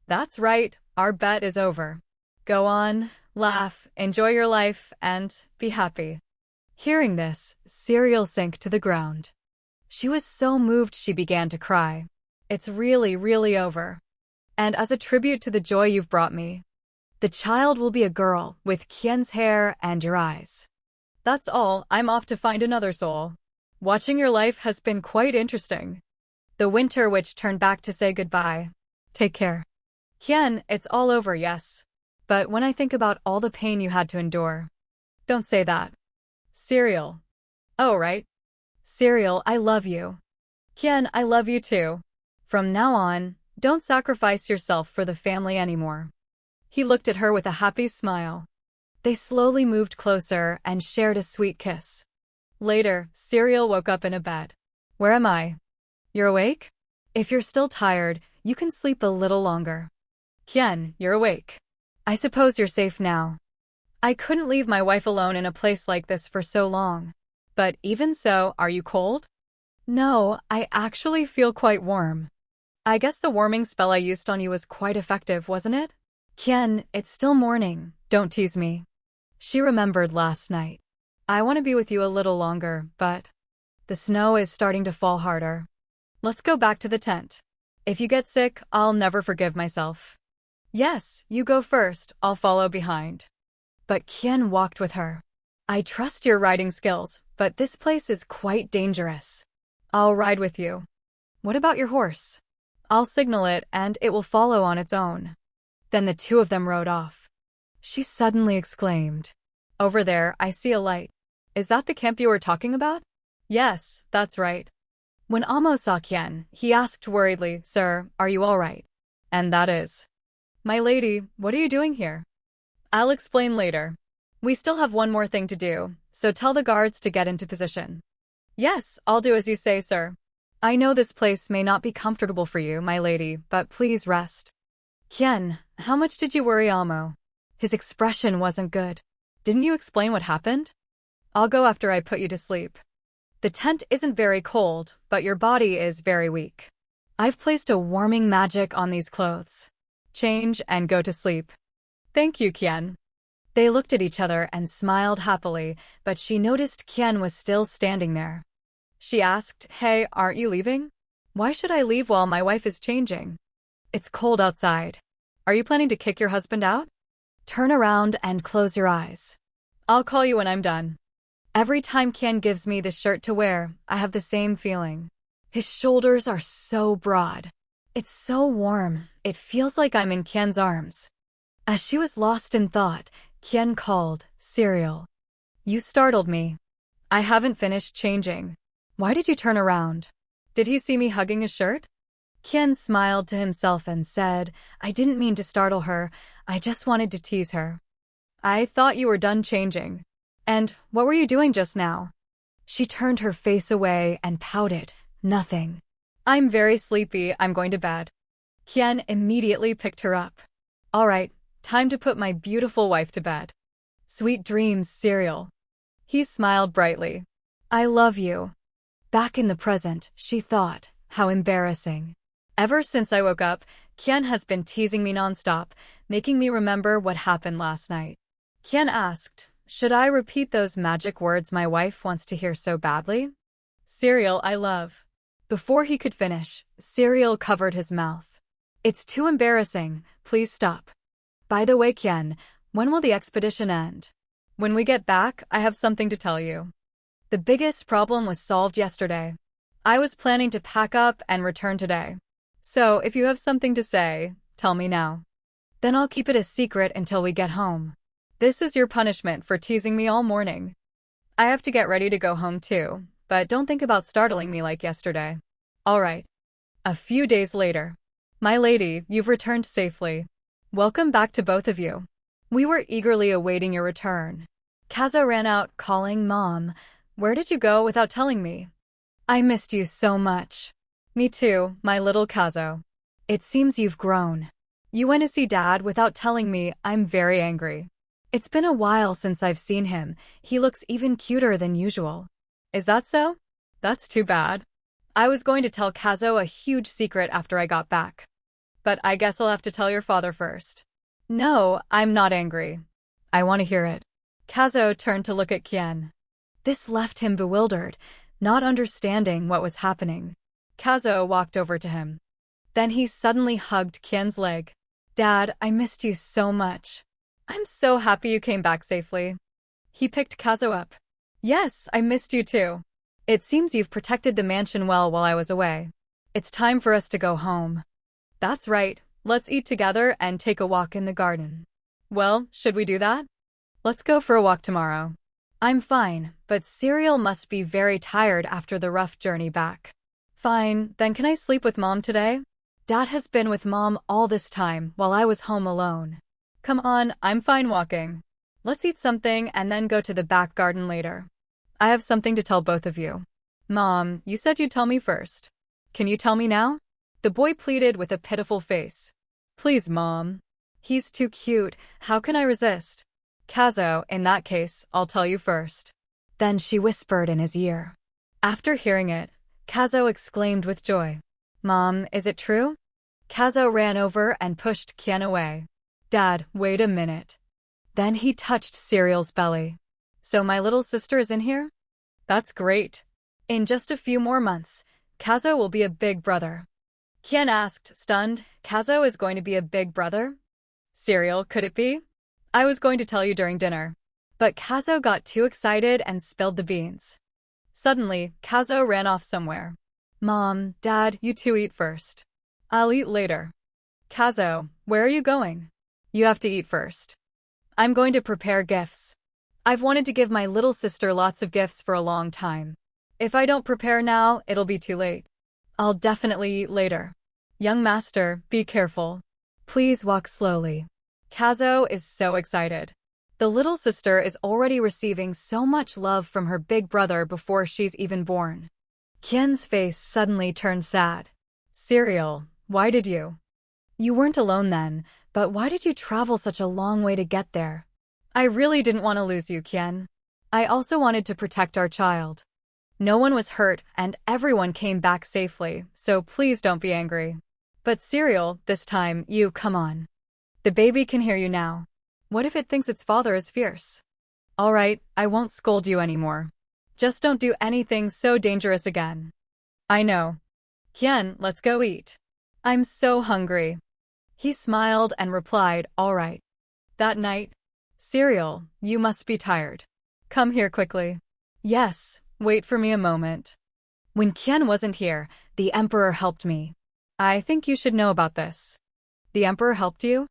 "That's right, our bet is over. Go on, laugh, enjoy your life, and be happy." Hearing this, Cereal sank to the ground. She was so moved she began to cry. "It's really, really over. And as a tribute to the joy you've brought me, the child will be a girl with Kien's hair and your eyes. That's all, I'm off to find another soul. Watching your life has been quite interesting." The Winter Witch turned back to say goodbye. "Take care. Kien, it's all over, yes. But when I think about all the pain you had to endure." "Don't say that." "Cereal." "Oh, right. Cereal, I love you. Kien, I love you too. From now on, don't sacrifice yourself for the family anymore." He looked at her with a happy smile. They slowly moved closer and shared a sweet kiss. Later, Cereal woke up in a bed. "Where am I?" "You're awake? If you're still tired, you can sleep a little longer." "Kien, you're awake. I suppose you're safe now. I couldn't leave my wife alone in a place like this for so long. But even so, are you cold?" "No, I actually feel quite warm. I guess the warming spell I used on you was quite effective, wasn't it?" "Kien, it's still morning. Don't tease me." She remembered last night. "I want to be with you a little longer, but the snow is starting to fall harder. Let's go back to the tent. If you get sick, I'll never forgive myself." "Yes, you go first, I'll follow behind." But Kien walked with her. "I trust your riding skills, but this place is quite dangerous." "I'll ride with you." "What about your horse?" "I'll signal it and it will follow on its own." Then the two of them rode off. She suddenly exclaimed, "Over there, I see a light. Is that the camp you were talking about?" "Yes, that's right." When Amo saw Kien, he asked worriedly, "Sir, are you all right?" "And that is." "My lady, what are you doing here?" "I'll explain later. We still have one more thing to do, so tell the guards to get into position." "Yes, I'll do as you say, sir." "I know this place may not be comfortable for you, my lady, but please rest." "Kien, how much did you worry Amo?" His expression wasn't good. "Didn't you explain what happened?" "I'll go after I put you to sleep. The tent isn't very cold, but your body is very weak. I've placed a warming magic on these clothes. Change and go to sleep." "Thank you, Kien." They looked at each other and smiled happily, but she noticed Kien was still standing there. She asked, "Hey, aren't you leaving?" "Why should I leave while my wife is changing? It's cold outside. Are you planning to kick your husband out?" "Turn around and close your eyes. I'll call you when I'm done." Every time Kien gives me this shirt to wear, I have the same feeling. His shoulders are so broad. It's so warm, it feels like I'm in Kien's arms. As she was lost in thought, Kien called, "Cereal." "You startled me. I haven't finished changing. Why did you turn around? Did he see me hugging his shirt?" Kien smiled to himself and said, "I didn't mean to startle her, I just wanted to tease her." "I thought you were done changing. And what were you doing just now?" She turned her face away and pouted, "Nothing. I'm very sleepy, I'm going to bed." Kien immediately picked her up. "All right, time to put my beautiful wife to bed. Sweet dreams, Cereal." He smiled brightly. "I love you." Back in the present, she thought, how embarrassing. Ever since I woke up, Kien has been teasing me nonstop, making me remember what happened last night. Kien asked, "Should I repeat those magic words my wife wants to hear so badly?" "Cereal, I love." Before he could finish, Cereal covered his mouth. "It's too embarrassing, please stop. By the way, Kien, when will the expedition end?" "When we get back, I have something to tell you. The biggest problem was solved yesterday. I was planning to pack up and return today. So if you have something to say, tell me now. Then I'll keep it a secret until we get home." This is your punishment for teasing me all morning. I have to get ready to go home too, but don't think about startling me like yesterday. All right. A few days later. My lady, you've returned safely. Welcome back to both of you. We were eagerly awaiting your return. Kazo ran out, calling Mom. Where did you go without telling me? I missed you so much. Me too, my little Kazo. It seems you've grown. You went to see Dad without telling me. I'm very angry. It's been a while since I've seen him. He looks even cuter than usual. Is that so? That's too bad. I was going to tell Kazo a huge secret after I got back. But I guess I'll have to tell your father first. No, I'm not angry. I want to hear it. Kazo turned to look at Kien. This left him bewildered, not understanding what was happening. Kazo walked over to him. Then he suddenly hugged Kien's leg. Dad, I missed you so much. I'm so happy you came back safely. He picked Kazo up. Yes, I missed you too. It seems you've protected the mansion well while I was away. It's time for us to go home. That's right. Let's eat together and take a walk in the garden. Well, should we do that? Let's go for a walk tomorrow. I'm fine, but Serial must be very tired after the rough journey back. Fine, then can I sleep with Mom today? Dad has been with Mom all this time while I was home alone. Come on, I'm fine walking. Let's eat something and then go to the back garden later. I have something to tell both of you. Mom, you said you'd tell me first. Can you tell me now? The boy pleaded with a pitiful face. Please, Mom. He's too cute. How can I resist? Kazo, in that case, I'll tell you first. Then she whispered in his ear. After hearing it, Kazo exclaimed with joy. Mom, is it true? Kazo ran over and pushed Kien away. Dad, wait a minute. Then he touched Serial's belly. So my little sister is in here? That's great. In just a few more months, Kazo will be a big brother. Kien asked, stunned, Kazo is going to be a big brother? Serial, could it be? I was going to tell you during dinner. But Kazo got too excited and spilled the beans. Suddenly, Kazo ran off somewhere. Mom, Dad, you two eat first. I'll eat later. Kazo, where are you going? You have to eat first. I'm going to prepare gifts. I've wanted to give my little sister lots of gifts for a long time. If I don't prepare now, it'll be too late. I'll definitely eat later. Young master, be careful. Please walk slowly. Kazo is so excited. The little sister is already receiving so much love from her big brother before she's even born. Kien's face suddenly turned sad. Serial, why did you? You weren't alone then, but why did you travel such a long way to get there? I really didn't want to lose you, Kien. I also wanted to protect our child. No one was hurt and everyone came back safely, so please don't be angry. But Serial, this time, come on. The baby can hear you now. What if it thinks its father is fierce? All right, I won't scold you anymore. Just don't do anything so dangerous again. I know. Kien, let's go eat. I'm so hungry. He smiled and replied, all right. That night, Serial, you must be tired. Come here quickly. Yes, wait for me a moment. When Kien wasn't here, the Emperor helped me. I think you should know about this. The Emperor helped you?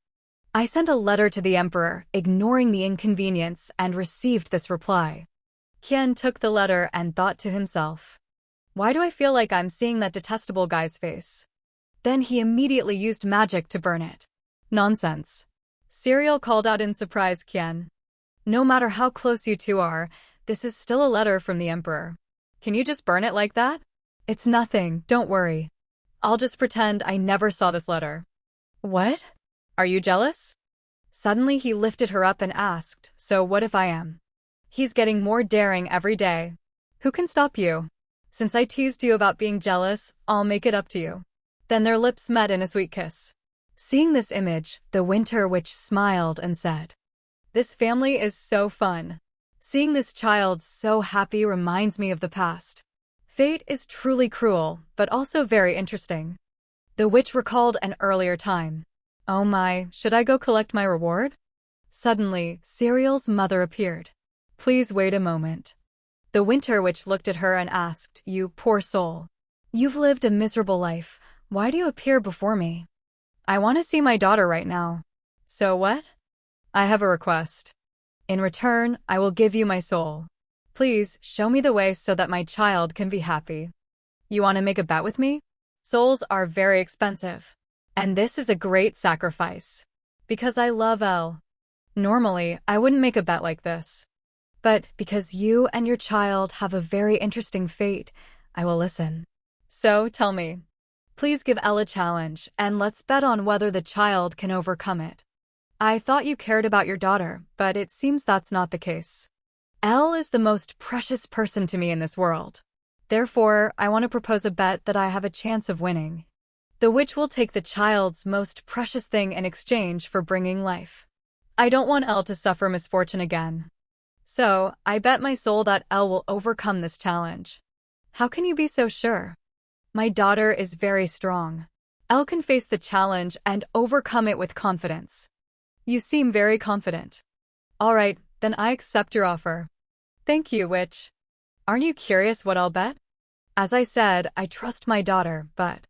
I sent a letter to the Emperor, ignoring the inconvenience, and received this reply. Kien took the letter and thought to himself, why do I feel like I'm seeing that detestable guy's face? Then he immediately used magic to burn it. Nonsense. Serial called out in surprise, Kien. No matter how close you two are, this is still a letter from the Emperor. Can you just burn it like that? It's nothing, don't worry. I'll just pretend I never saw this letter. What? Are you jealous? Suddenly he lifted her up and asked, so what if I am? He's getting more daring every day. Who can stop you? Since I teased you about being jealous, I'll make it up to you. Then their lips met in a sweet kiss. Seeing this image, the Winter Witch smiled and said, this family is so fun. Seeing this child so happy reminds me of the past. Fate is truly cruel, but also very interesting. The witch recalled an earlier time. Oh my, should I go collect my reward? Suddenly, Serial's mother appeared. Please wait a moment. The Winter Witch looked at her and asked, you poor soul. You've lived a miserable life. Why do you appear before me? I want to see my daughter right now. So what? I have a request. In return, I will give you my soul. Please, show me the way so that my child can be happy. You want to make a bet with me? Souls are very expensive. And this is a great sacrifice. Because I love Elle. Normally, I wouldn't make a bet like this. But because you and your child have a very interesting fate, I will listen. So, tell me. Please give Elle a challenge, and let's bet on whether the child can overcome it. I thought you cared about your daughter, but it seems that's not the case. Elle is the most precious person to me in this world. Therefore, I want to propose a bet that I have a chance of winning. The witch will take the child's most precious thing in exchange for bringing life. I don't want Elle to suffer misfortune again. So, I bet my soul that Elle will overcome this challenge. How can you be so sure? My daughter is very strong. Elle can face the challenge and overcome it with confidence. You seem very confident. All right, then I accept your offer. Thank you, witch. Aren't you curious what I'll bet? As I said, I trust my daughter, but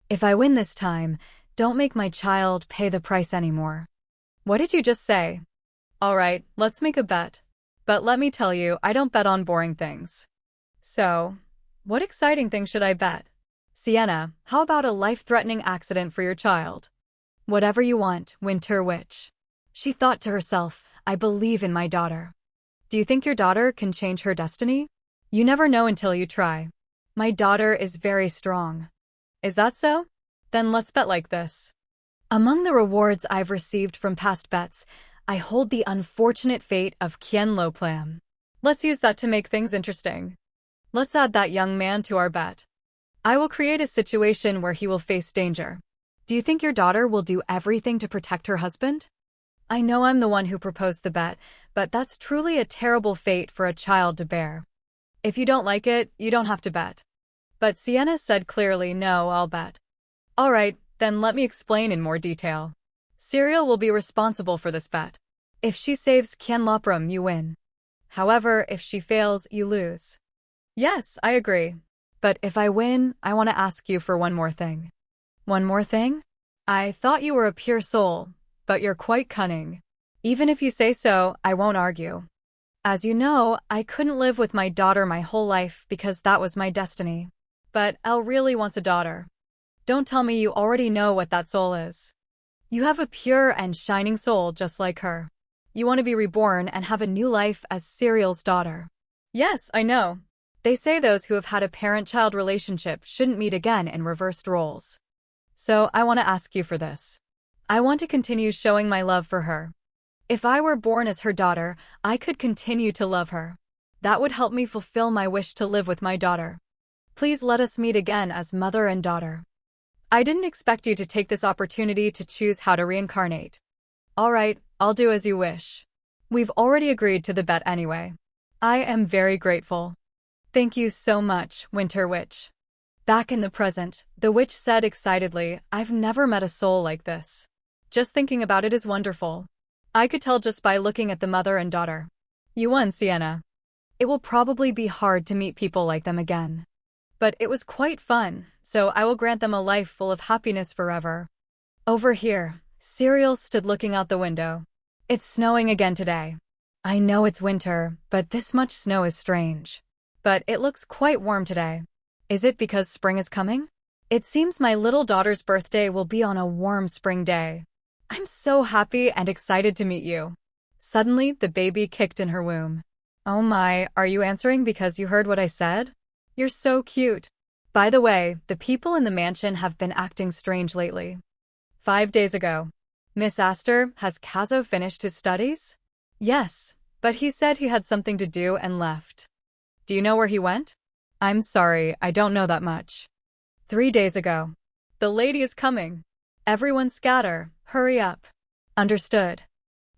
if I win this time, don't make my child pay the price anymore. What did you just say? All right, let's make a bet. But let me tell you, I don't bet on boring things. So, what exciting thing should I bet? Sienna, how about a life-threatening accident for your child? Whatever you want, Winter Witch. She thought to herself, I believe in my daughter. Do you think your daughter can change her destiny? You never know until you try. My daughter is very strong. Is that so? Then let's bet like this. Among the rewards I've received from past bets, I hold the unfortunate fate of Kien Loplam. Let's use that to make things interesting. Let's add that young man to our bet. I will create a situation where he will face danger. Do you think your daughter will do everything to protect her husband? I know I'm the one who proposed the bet, but that's truly a terrible fate for a child to bear. If you don't like it, you don't have to bet. But Sienna said clearly, no, I'll bet. All right, then let me explain in more detail. Serial will be responsible for this bet. If she saves Kien Lopram, you win. However, if she fails, you lose. Yes, I agree. But if I win, I want to ask you for one more thing. One more thing? I thought you were a pure soul, but you're quite cunning. Even if you say so, I won't argue. As you know, I couldn't live with my daughter my whole life because that was my destiny. But Elle really wants a daughter. Don't tell me you already know what that soul is. You have a pure and shining soul just like her. You want to be reborn and have a new life as Serial's daughter. Yes, I know. They say those who have had a parent-child relationship shouldn't meet again in reversed roles. So I want to ask you for this. I want to continue showing my love for her. If I were born as her daughter, I could continue to love her. That would help me fulfill my wish to live with my daughter. Please let us meet again as mother and daughter. I didn't expect you to take this opportunity to choose how to reincarnate. All right, I'll do as you wish. We've already agreed to the bet anyway. I am very grateful. Thank you so much, Winter Witch. Back in the present, the witch said excitedly, I've never met a soul like this. Just thinking about it is wonderful. I could tell just by looking at the mother and daughter. You won, Sienna. It will probably be hard to meet people like them again. But it was quite fun, so I will grant them a life full of happiness forever. Over here, Serial stood looking out the window. It's snowing again today. I know it's winter, but this much snow is strange. But it looks quite warm today. Is it because spring is coming? It seems my little daughter's birthday will be on a warm spring day. I'm so happy and excited to meet you. Suddenly, the baby kicked in her womb. Oh my, are you answering because you heard what I said? You're so cute. By the way, the people in the mansion have been acting strange lately. 5 days ago. Miss Astor, has Kazo finished his studies? Yes, but he said he had something to do and left. Do you know where he went? I'm sorry, I don't know that much. 3 days ago. The lady is coming. Everyone scatter, hurry up. Understood.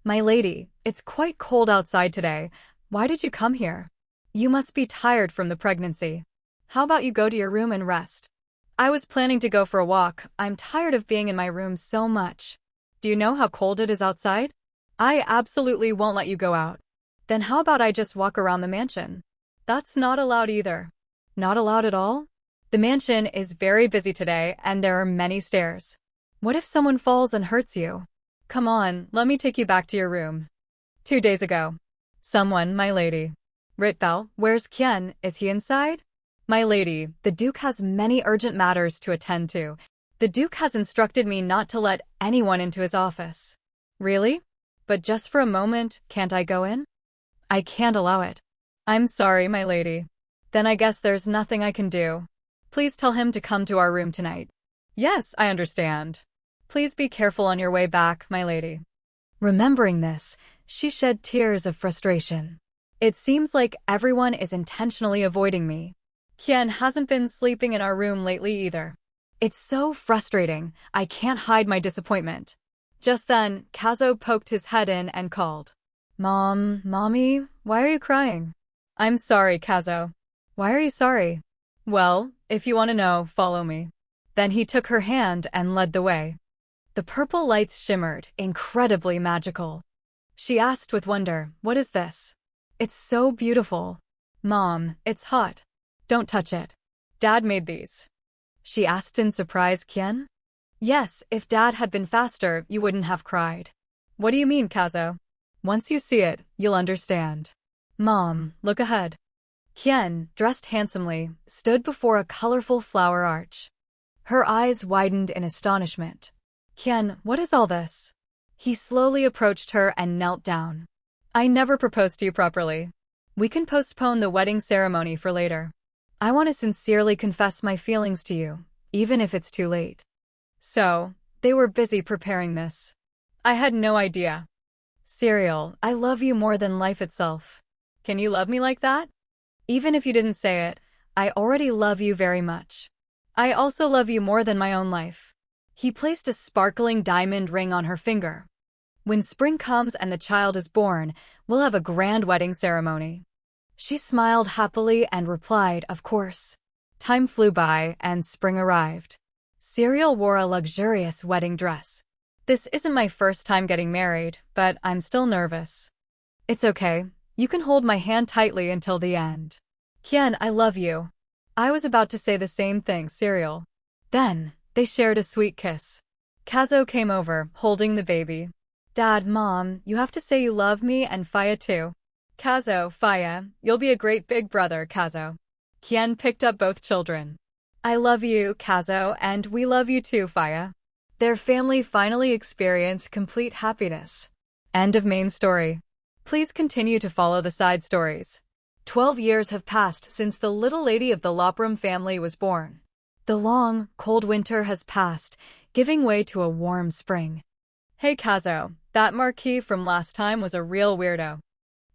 My lady, it's quite cold outside today. Why did you come here? You must be tired from the pregnancy. How about you go to your room and rest? I was planning to go for a walk. I'm tired of being in my room so much. Do you know how cold it is outside? I absolutely won't let you go out. Then how about I just walk around the mansion? That's not allowed either. Not allowed at all? The mansion is very busy today and there are many stairs. What if someone falls and hurts you? Come on, let me take you back to your room. 2 days ago. Someone, my lady. Ritbell, where's Kien? Is he inside? My lady, the Duke has many urgent matters to attend to. The Duke has instructed me not to let anyone into his office. Really? But just for a moment, can't I go in? I can't allow it. I'm sorry, my lady. Then I guess there's nothing I can do. Please tell him to come to our room tonight. Yes, I understand. Please be careful on your way back, my lady. Remembering this, she shed tears of frustration. It seems like everyone is intentionally avoiding me. Kien hasn't been sleeping in our room lately either. It's so frustrating, I can't hide my disappointment. Just then, Kazo poked his head in and called. Mommy, why are you crying? I'm sorry, Kazo. Why are you sorry? Well, if you want to know, follow me. Then he took her hand and led the way. The purple lights shimmered, incredibly magical. She asked with wonder, what is this? It's so beautiful. Mom, it's hot. Don't touch it. Dad made these. She asked in surprise, Kien? Yes, if Dad had been faster, you wouldn't have cried. What do you mean, Kazo? Once you see it, you'll understand. Mom, look ahead. Kien, dressed handsomely, stood before a colorful flower arch. Her eyes widened in astonishment. Kien, what is all this? He slowly approached her and knelt down. I never proposed to you properly. We can postpone the wedding ceremony for later. I want to sincerely confess my feelings to you, even if it's too late. So, they were busy preparing this. I had no idea. Serial, I love you more than life itself. Can you love me like that? Even if you didn't say it, I already love you very much. I also love you more than my own life. He placed a sparkling diamond ring on her finger. When spring comes and the child is born, we'll have a grand wedding ceremony. She smiled happily and replied, of course. Time flew by and spring arrived. Serial wore a luxurious wedding dress. This isn't my first time getting married, but I'm still nervous. It's okay. You can hold my hand tightly until the end. Kien, I love you. I was about to say the same thing, Serial. Then, they shared a sweet kiss. Kazo came over, holding the baby. Dad, Mom, you have to say you love me and Faya too. Kazo, Faya, you'll be a great big brother, Kazo. Kien picked up both children. I love you, Kazo, and we love you too, Faya. Their family finally experienced complete happiness. End of main story. Please continue to follow the side stories. 12 years have passed since the little lady of the Lopram family was born. The long, cold winter has passed, giving way to a warm spring. Hey Kazo, that Marquis from last time was a real weirdo.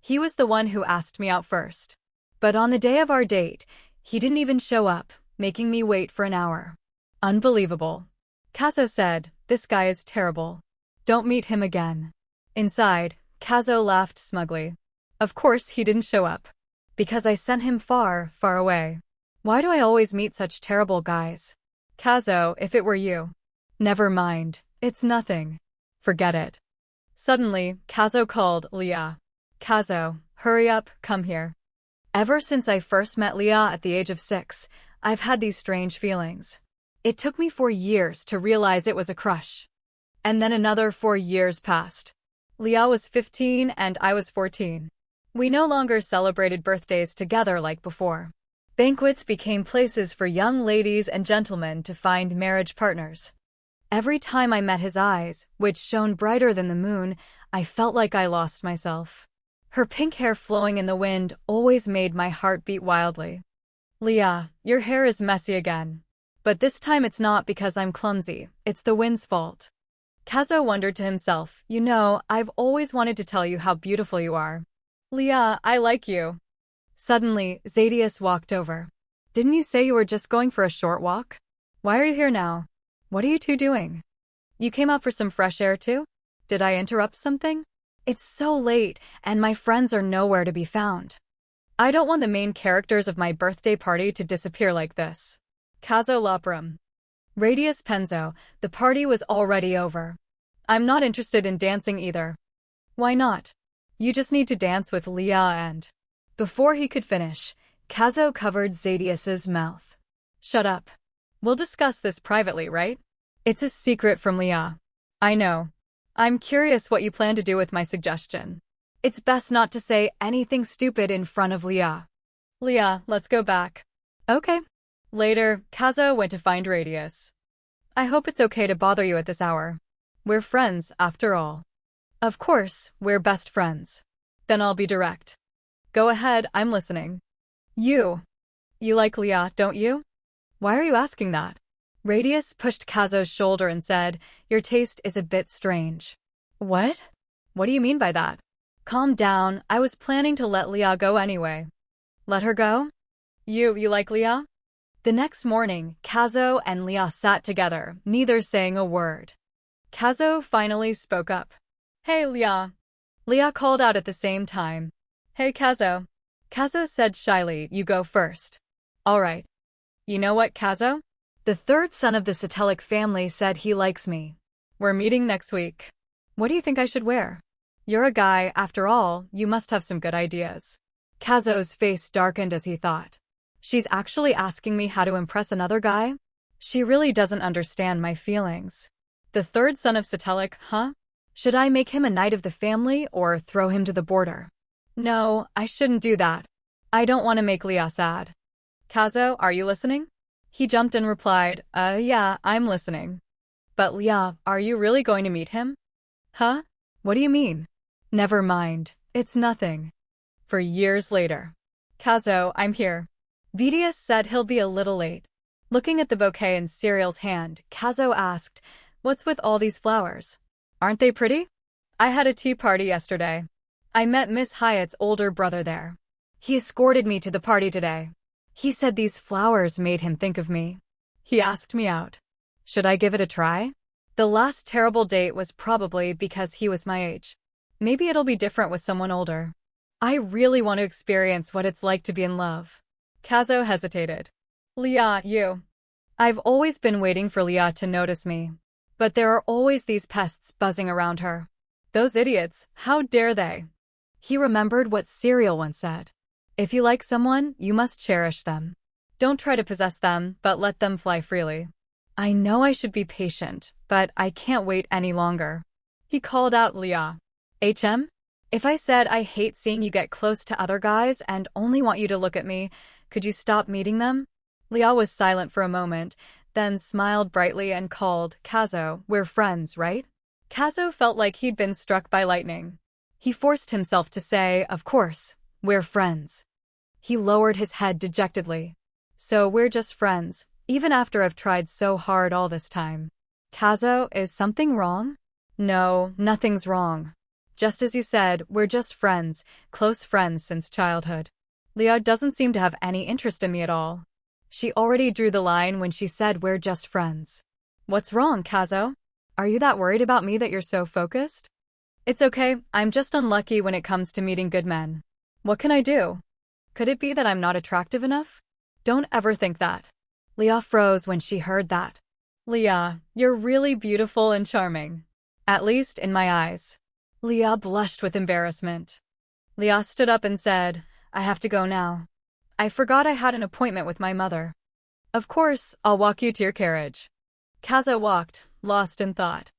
He was the one who asked me out first. But on the day of our date, he didn't even show up, making me wait for an hour. Unbelievable. Kazo said, this guy is terrible. Don't meet him again. Inside, Kazo laughed smugly. Of course he didn't show up. Because I sent him far, far away. Why do I always meet such terrible guys? Kazo, if it were you. Never mind, it's nothing. Forget it. Suddenly, Kazo called Leah. Kazo, hurry up, come here. Ever since I first met Leah at the age of 6, I've had these strange feelings. It took me 4 years to realize it was a crush. And then another 4 years passed. Leah was 15 and I was 14. We no longer celebrated birthdays together like before. Banquets became places for young ladies and gentlemen to find marriage partners. Every time I met his eyes, which shone brighter than the moon, I felt like I lost myself. Her pink hair flowing in the wind always made my heart beat wildly. Leah, your hair is messy again. But this time it's not because I'm clumsy, it's the wind's fault. Kazo wondered to himself, you know, I've always wanted to tell you how beautiful you are. Leah, I like you. Suddenly, Zadius walked over. Didn't you say you were just going for a short walk? Why are you here now? What are you two doing? You came out for some fresh air too? Did I interrupt something? It's so late, and my friends are nowhere to be found. I don't want the main characters of my birthday party to disappear like this. Kazo Lopram. Radius Penzo, the party was already over. I'm not interested in dancing either. Why not? You just need to dance with Leah and... Before he could finish, Kazo covered Zadius's mouth. Shut up. We'll discuss this privately, right? It's a secret from Leah. I know. I'm curious what you plan to do with my suggestion. It's best not to say anything stupid in front of Leah. Leah, let's go back. Okay. Later, Kazo went to find Radius. I hope it's okay to bother you at this hour. We're friends, after all. Of course, we're best friends. Then I'll be direct. Go ahead, I'm listening. You like Leah, don't you? Why are you asking that? Radius pushed Kazo's shoulder and said, your taste is a bit strange. What? What do you mean by that? Calm down, I was planning to let Leah go anyway. Let her go? You like Leah? The next morning, Kazo and Leah sat together, neither saying a word. Kazo finally spoke up. Hey, Leah. Leah called out at the same time. Hey, Kazo. Kazo said shyly, you go first. All right. You know what, Kazo? The third son of the Satelic family said he likes me. We're meeting next week. What do you think I should wear? You're a guy, after all, you must have some good ideas. Kazo's face darkened as he thought. She's actually asking me how to impress another guy? She really doesn't understand my feelings. The third son of Satelic, huh? Should I make him a knight of the family or throw him to the border? No, I shouldn't do that. I don't want to make Leah sad. Kazo, are you listening? He jumped and replied, yeah, I'm listening. But Leah, are you really going to meet him? Huh? What do you mean? Never mind, it's nothing. For years later. Kazo, I'm here. Vidius said he'll be a little late. Looking at the bouquet in Cyriel's hand, Kazo asked, what's with all these flowers? Aren't they pretty? I had a tea party yesterday. I met Miss Hyatt's older brother there. He escorted me to the party today. He said these flowers made him think of me. He asked me out. Should I give it a try? The last terrible date was probably because he was my age. Maybe it'll be different with someone older. I really want to experience what it's like to be in love. Kazo hesitated. Leah, you. I've always been waiting for Leah to notice me. But there are always these pests buzzing around her. Those idiots, how dare they? He remembered what Cyriel once said. If you like someone, you must cherish them. Don't try to possess them, but let them fly freely. I know I should be patient, but I can't wait any longer. He called out Leah. If I said I hate seeing you get close to other guys and only want you to look at me, could you stop meeting them? Leah was silent for a moment, then smiled brightly and called, Kazo, we're friends, right? Kazo felt like he'd been struck by lightning. He forced himself to say, of course, we're friends. He lowered his head dejectedly. So we're just friends, even after I've tried so hard all this time. Kazo, is something wrong? No, nothing's wrong. Just as you said, we're just friends, close friends since childhood. Leah doesn't seem to have any interest in me at all. She already drew the line when she said we're just friends. What's wrong, Kazo? Are you that worried about me that you're so focused? It's okay, I'm just unlucky when it comes to meeting good men. What can I do? Could it be that I'm not attractive enough? Don't ever think that. Leah froze when she heard that. Leah, you're really beautiful and charming. At least in my eyes. Leah blushed with embarrassment. Leah stood up and said, I have to go now. I forgot I had an appointment with my mother. Of course, I'll walk you to your carriage. Kazo walked, lost in thought.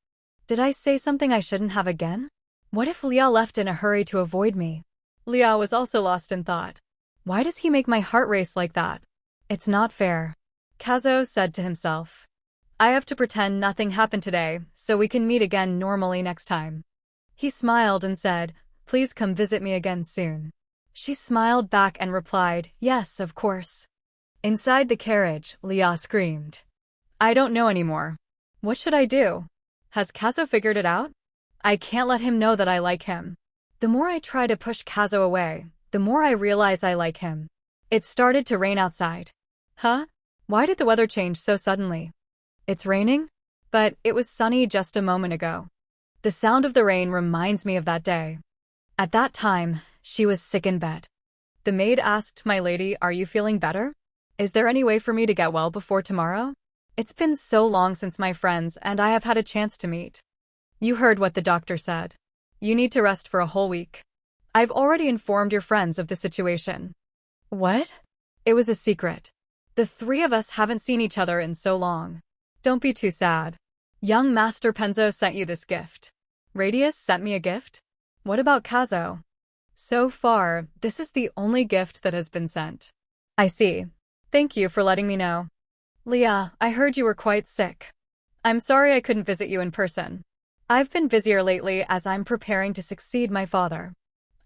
Did I say something I shouldn't have again? What if Leah left in a hurry to avoid me? Leah was also lost in thought. Why does he make my heart race like that? It's not fair. Kazo said to himself. I have to pretend nothing happened today, so we can meet again normally next time. He smiled and said, please come visit me again soon. She smiled back and replied, yes, of course. Inside the carriage, Leah screamed. I don't know anymore. What should I do? Has Kazo figured it out? I can't let him know that I like him. The more I try to push Kazo away, the more I realize I like him. It started to rain outside. Huh? Why did the weather change so suddenly? It's raining? But it was sunny just a moment ago. The sound of the rain reminds me of that day. At that time, she was sick in bed. The maid asked, my lady, are you feeling better? Is there any way for me to get well before tomorrow? It's been so long since my friends and I have had a chance to meet. You heard what the doctor said. You need to rest for a whole week. I've already informed your friends of the situation. What? It was a secret. The three of us haven't seen each other in so long. Don't be too sad. Young Master Penzo sent you this gift. Radius sent me a gift? What about Kazo? So far, this is the only gift that has been sent. I see. Thank you for letting me know. Leah, I heard you were quite sick. I'm sorry I couldn't visit you in person. I've been busier lately as I'm preparing to succeed my father.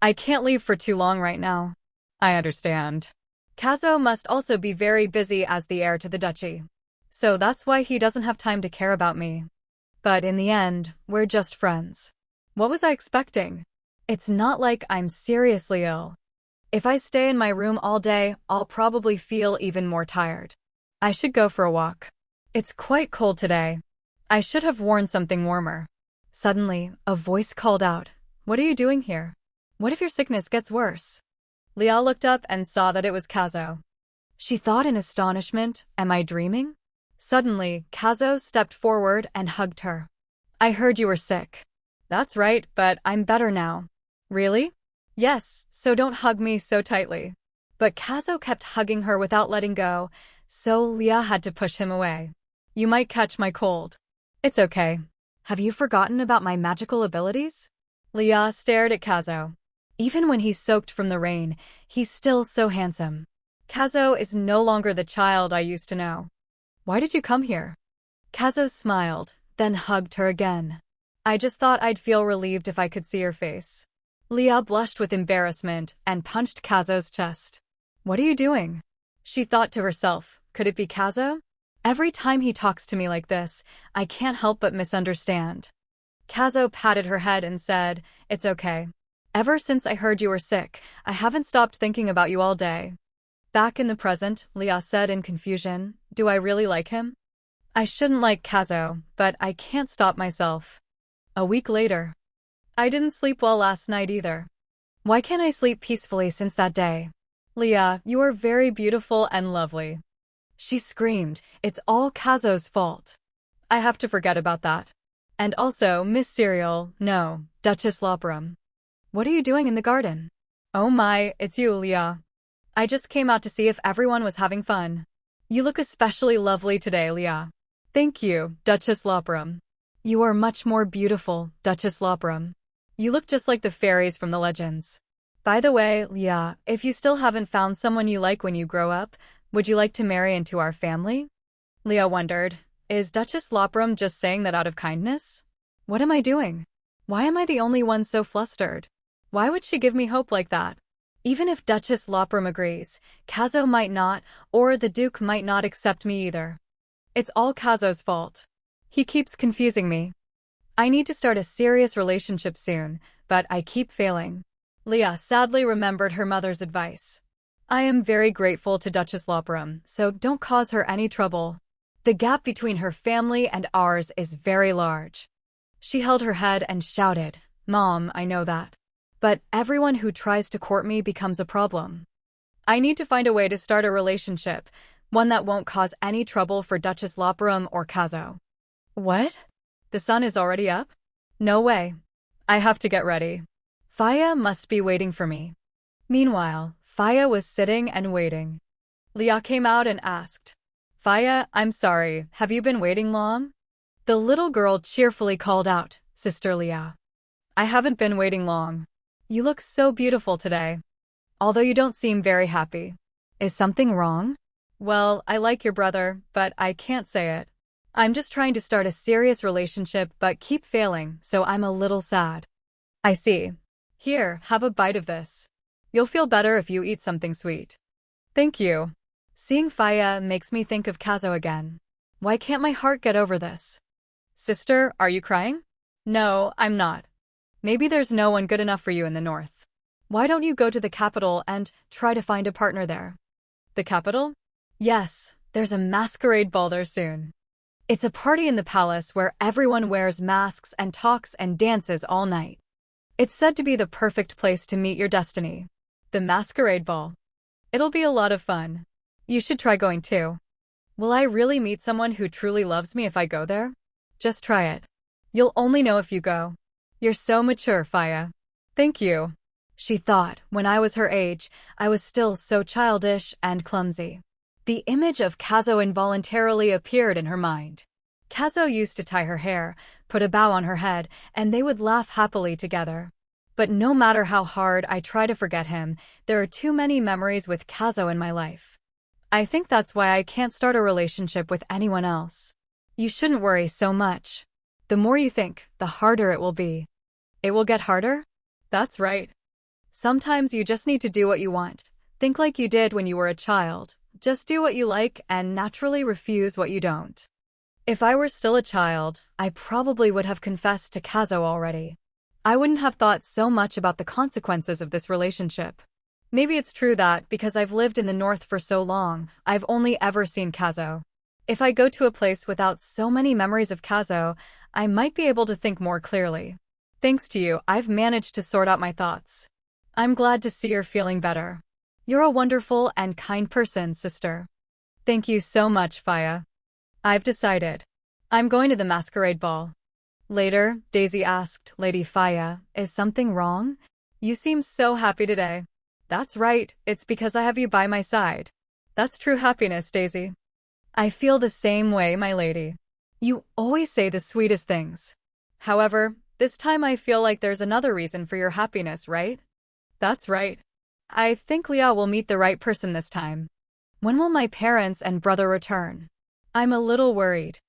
I can't leave for too long right now. I understand. Kazo must also be very busy as the heir to the duchy. So that's why he doesn't have time to care about me. But in the end, we're just friends. What was I expecting? It's not like I'm seriously ill. If I stay in my room all day, I'll probably feel even more tired. I should go for a walk. It's quite cold today. I should have worn something warmer. Suddenly, a voice called out, "What are you doing here? What if your sickness gets worse?" Leah looked up and saw that it was Kazo. She thought in astonishment, "Am I dreaming?" Suddenly, Kazo stepped forward and hugged her. "I heard you were sick." "That's right, but I'm better now." "Really?" "Yes, so don't hug me so tightly." But Kazo kept hugging her without letting go, so Leah had to push him away. "You might catch my cold." "It's okay. Have you forgotten about my magical abilities?" Leah stared at Kazo. Even when he's soaked from the rain, he's still so handsome. Kazo is no longer the child I used to know. "Why did you come here?" Kazo smiled, then hugged her again. "I just thought I'd feel relieved if I could see your face." Leah blushed with embarrassment and punched Kazo's chest. "What are you doing?" She thought to herself, could it be Kazo? Every time he talks to me like this, I can't help but misunderstand. Kazo patted her head and said, "It's okay. Ever since I heard you were sick, I haven't stopped thinking about you all day." Back in the present, Leah said in confusion, "Do I really like him?" I shouldn't like Kazo, but I can't stop myself. A week later. I didn't sleep well last night either. Why can't I sleep peacefully since that day? Leah, you are very beautiful and lovely. She screamed, "It's all Kazo's fault. I have to forget about that. And also, Miss Cereal, no, Duchess Loperum. What are you doing in the garden?" "Oh my, it's you, Leah. I just came out to see if everyone was having fun. You look especially lovely today, Leah." "Thank you, Duchess Loperum." "You are much more beautiful, Duchess Loperum. You look just like the fairies from the legends." "By the way, Leah, if you still haven't found someone you like when you grow up, would you like to marry into our family?" Leah wondered, is Duchess Loperum just saying that out of kindness? What am I doing? Why am I the only one so flustered? Why would she give me hope like that? Even if Duchess Loperum agrees, Kazo might not, or the Duke might not accept me either. It's all Kazo's fault. He keeps confusing me. I need to start a serious relationship soon, but I keep failing. Leah sadly remembered her mother's advice. I am very grateful to Duchess Loperum, so don't cause her any trouble. The gap between her family and ours is very large. She held her head and shouted, "Mom, I know that. But everyone who tries to court me becomes a problem. I need to find a way to start a relationship, one that won't cause any trouble for Duchess Loperum or Kazo." "What? The sun is already up? No way. I have to get ready. Faya must be waiting for me." Meanwhile, Faya was sitting and waiting. Leah came out and asked, "Faya, I'm sorry, have you been waiting long?" The little girl cheerfully called out, "Sister Leah. I haven't been waiting long. You look so beautiful today. Although you don't seem very happy. Is something wrong?" "Well, I like your brother, but I can't say it. I'm just trying to start a serious relationship but keep failing, so I'm a little sad." "I see. Here, have a bite of this. You'll feel better if you eat something sweet." "Thank you." Seeing Faya makes me think of Kazo again. Why can't my heart get over this? "Sister, are you crying?" "No, I'm not. Maybe there's no one good enough for you in the north. Why don't you go to the capital and try to find a partner there?" "The capital?" "Yes, there's a masquerade ball there soon. It's a party in the palace where everyone wears masks and talks and dances all night. It's said to be the perfect place to meet your destiny. The masquerade ball. It'll be a lot of fun. You should try going too." "Will I really meet someone who truly loves me if I go there?" "Just try it. You'll only know if you go." "You're so mature, Faya." "Thank you." She thought, when I was her age, I was still so childish and clumsy. The image of Kazo involuntarily appeared in her mind. Kazo used to tie her hair, put a bow on her head, and they would laugh happily together. But no matter how hard I try to forget him, there are too many memories with Kazo in my life. I think that's why I can't start a relationship with anyone else. You shouldn't worry so much. The more you think, the harder it will be. It will get harder? That's right. Sometimes you just need to do what you want. Think like you did when you were a child. Just do what you like and naturally refuse what you don't. If I were still a child, I probably would have confessed to Kazo already. I wouldn't have thought so much about the consequences of this relationship. Maybe it's true that, because I've lived in the north for so long, I've only ever seen Kazo. If I go to a place without so many memories of Kazo, I might be able to think more clearly. Thanks to you, I've managed to sort out my thoughts. I'm glad to see you're feeling better. You're a wonderful and kind person, sister. Thank you so much, Faya. I've decided. I'm going to the masquerade ball. Later, Daisy asked, Lady Faya, is something wrong? You seem so happy today. That's right, it's because I have you by my side. That's true happiness, Daisy. I feel the same way, my lady. You always say the sweetest things. However, this time I feel like there's another reason for your happiness, right? That's right. I think Leah will meet the right person this time. When will my parents and brother return? I'm a little worried.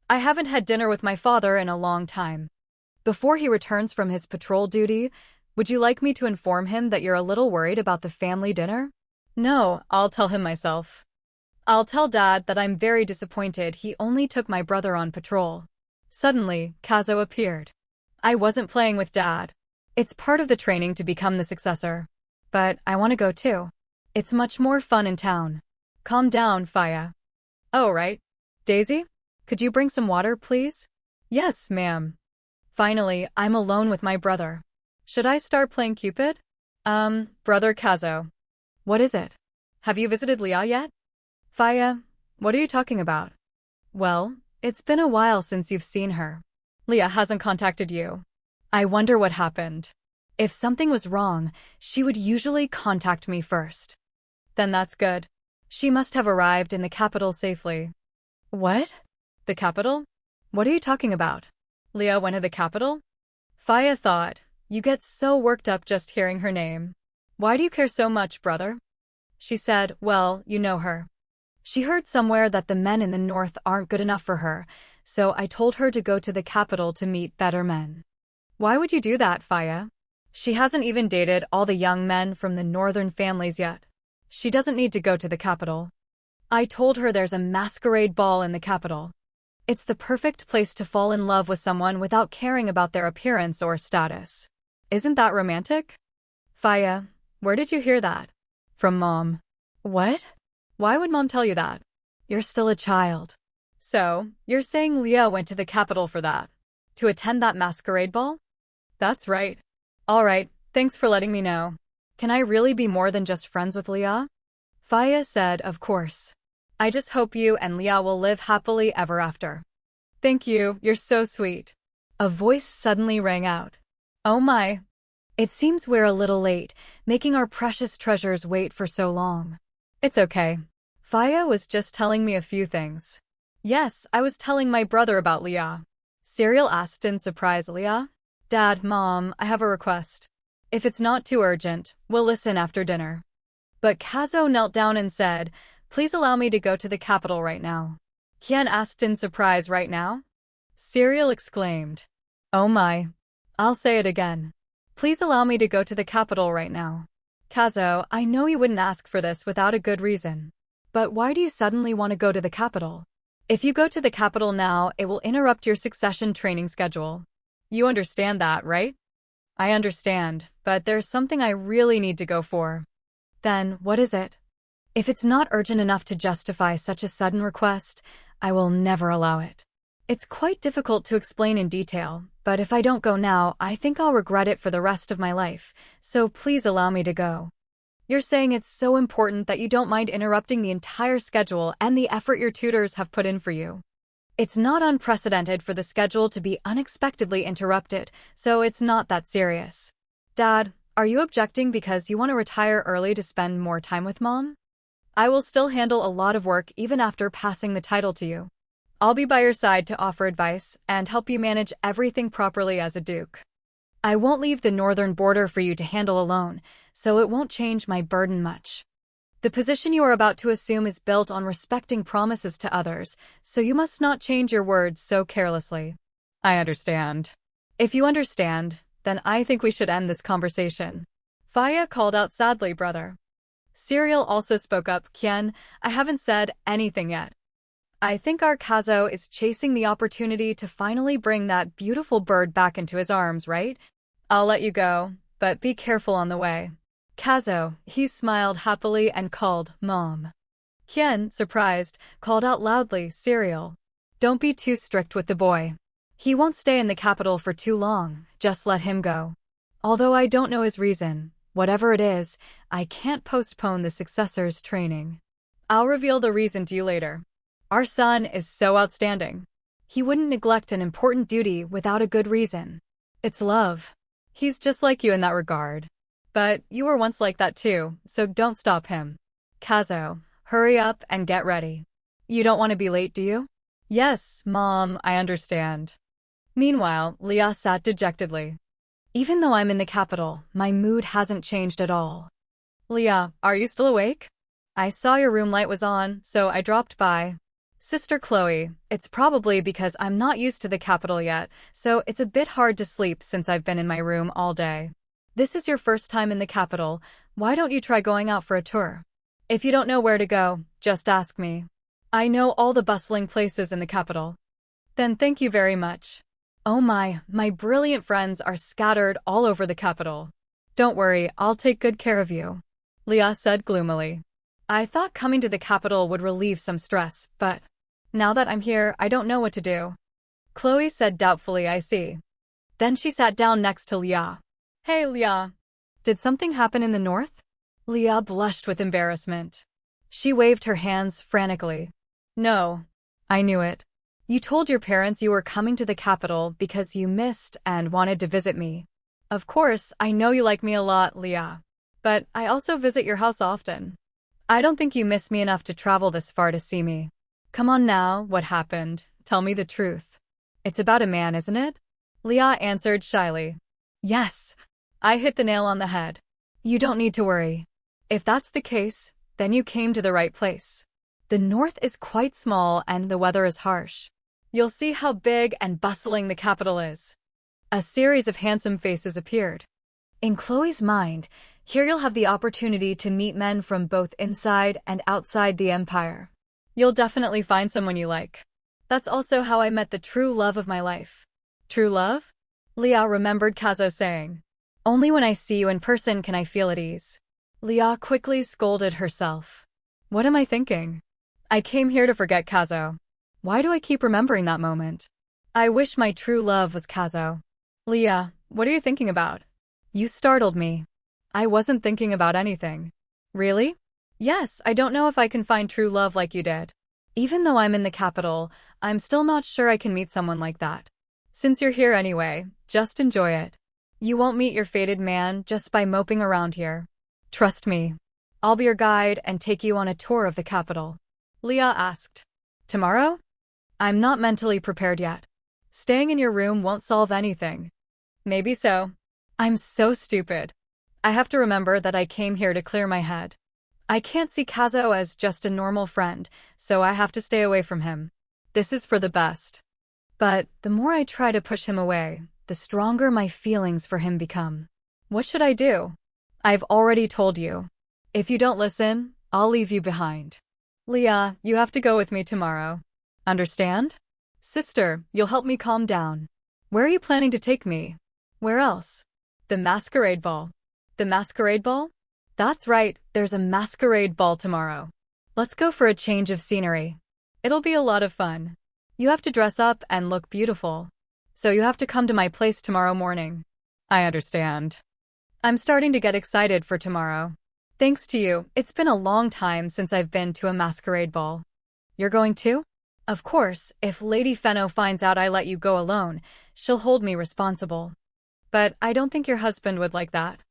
I haven't had dinner with my father in a long time. Before he returns from his patrol duty, would you like me to inform him that you're a little worried about the family dinner? No, I'll tell him myself. I'll tell Dad that I'm very disappointed he only took my brother on patrol. Suddenly, Kazo appeared. I wasn't playing with Dad. It's part of the training to become the successor. But I want to go too. It's much more fun in town. Calm down, Faya. Oh, right. Daisy? Could you bring some water, please? Yes, ma'am. Finally, I'm alone with my brother. Should I start playing Cupid? Brother Kazo. What is it? Have you visited Leah yet? Faya, what are you talking about? Well, it's been a while since you've seen her. Leah hasn't contacted you. I wonder what happened. If something was wrong, she would usually contact me first. Then that's good. She must have arrived in the capital safely. What? The capital? What are you talking about? Leah went to the capital? Faya thought, you get so worked up just hearing her name. Why do you care so much, brother? She said, well, you know her. She heard somewhere that the men in the north aren't good enough for her, so I told her to go to the capital to meet better men. Why would you do that, Faya? She hasn't even dated all the young men from the northern families yet. She doesn't need to go to the capital. I told her there's a masquerade ball in the capital. It's the perfect place to fall in love with someone without caring about their appearance or status. Isn't that romantic? Faya, where did you hear that? From Mom. What? Why would Mom tell you that? You're still a child. So, you're saying Leah went to the capital for that? To attend that masquerade ball? That's right. All right, thanks for letting me know. Can I really be more than just friends with Leah? Faya said, of course. I just hope you and Leah will live happily ever after. Thank you, you're so sweet. A voice suddenly rang out. Oh my. It seems we're a little late, making our precious treasures wait for so long. It's okay. Faya was just telling me a few things. Yes, I was telling my brother about Leah. Cyril asked in surprise. Leah? Dad, Mom, I have a request. If it's not too urgent, we'll listen after dinner. But Kazo knelt down and said, please allow me to go to the capital right now. Kien asked in surprise. Right now? Cyril exclaimed. Oh my. I'll say it again. Please allow me to go to the capital right now. Kazo, I know you wouldn't ask for this without a good reason. But why do you suddenly want to go to the capital? If you go to the capital now, it will interrupt your succession training schedule. You understand that, right? I understand, but there's something I really need to go for. Then, what is it? If it's not urgent enough to justify such a sudden request, I will never allow it. It's quite difficult to explain in detail, but if I don't go now, I think I'll regret it for the rest of my life, so please allow me to go. You're saying it's so important that you don't mind interrupting the entire schedule and the effort your tutors have put in for you. It's not unprecedented for the schedule to be unexpectedly interrupted, so it's not that serious. Dad, are you objecting because you want to retire early to spend more time with Mom? I will still handle a lot of work even after passing the title to you. I'll be by your side to offer advice and help you manage everything properly as a duke. I won't leave the northern border for you to handle alone, so it won't change my burden much. The position you are about to assume is built on respecting promises to others, so you must not change your words so carelessly. I understand. If you understand, then I think we should end this conversation. Faya called out sadly, brother. Serial also spoke up, Kien, I haven't said anything yet. I think our Kazo is chasing the opportunity to finally bring that beautiful bird back into his arms, right? I'll let you go, but be careful on the way. Kazo, he smiled happily and called, Mom. Kien, surprised, called out loudly, Serial. Don't be too strict with the boy. He won't stay in the capital for too long, just let him go. Although I don't know his reason, whatever it is, I can't postpone the successor's training. I'll reveal the reason to you later. Our son is so outstanding. He wouldn't neglect an important duty without a good reason. It's love. He's just like you in that regard. But you were once like that too, so don't stop him. Kazo, hurry up and get ready. You don't want to be late, do you? Yes, Mom, I understand. Meanwhile, Leah sat dejectedly. Even though I'm in the capital, my mood hasn't changed at all. Leah, are you still awake? I saw your room light was on, so I dropped by. Sister Chloe, it's probably because I'm not used to the capital yet, so it's a bit hard to sleep since I've been in my room all day. This is your first time in the capital, why don't you try going out for a tour? If you don't know where to go, just ask me. I know all the bustling places in the capital. Then thank you very much. Oh my brilliant friends are scattered all over the capital. Don't worry, I'll take good care of you. Leah said gloomily. I thought coming to the capital would relieve some stress, but now that I'm here, I don't know what to do. Chloe said doubtfully, I see. Then she sat down next to Leah. Hey, Leah. Did something happen in the north? Leah blushed with embarrassment. She waved her hands frantically. No. I knew it. You told your parents you were coming to the capital because you missed and wanted to visit me. Of course, I know you like me a lot, Leah. But I also visit your house often. I don't think you miss me enough to travel this far to see me. Come on now, what happened? Tell me the truth. It's about a man, isn't it? Leah answered shyly. Yes. I hit the nail on the head. You don't need to worry. If that's the case, then you came to the right place. The north is quite small and the weather is harsh. You'll see how big and bustling the capital is. A series of handsome faces appeared. In Chloe's mind, here you'll have the opportunity to meet men from both inside and outside the empire. You'll definitely find someone you like. That's also how I met the true love of my life. True love? Leah remembered Kazo saying. Only when I see you in person can I feel at ease. Leah quickly scolded herself. What am I thinking? I came here to forget Kazo. Why do I keep remembering that moment? I wish my true love was Kazo. Leah, what are you thinking about? You startled me. I wasn't thinking about anything. Really? Yes, I don't know if I can find true love like you did. Even though I'm in the capital, I'm still not sure I can meet someone like that. Since you're here anyway, just enjoy it. You won't meet your fated man just by moping around here. Trust me. I'll be your guide and take you on a tour of the capital. Leah asked. Tomorrow? I'm not mentally prepared yet. Staying in your room won't solve anything. Maybe so. I'm so stupid. I have to remember that I came here to clear my head. I can't see Kazo as just a normal friend, so I have to stay away from him. This is for the best. But the more I try to push him away, the stronger my feelings for him become. What should I do? I've already told you. If you don't listen, I'll leave you behind. Leah, you have to go with me tomorrow. Understand? Sister, you'll help me calm down. Where are you planning to take me? Where else? The masquerade ball. The masquerade ball? That's right, there's a masquerade ball tomorrow. Let's go for a change of scenery. It'll be a lot of fun. You have to dress up and look beautiful. So you have to come to my place tomorrow morning. I understand. I'm starting to get excited for tomorrow. Thanks to you, it's been a long time since I've been to a masquerade ball. You're going too? Of course, if Lady Fenno finds out I let you go alone, she'll hold me responsible. But I don't think your husband would like that.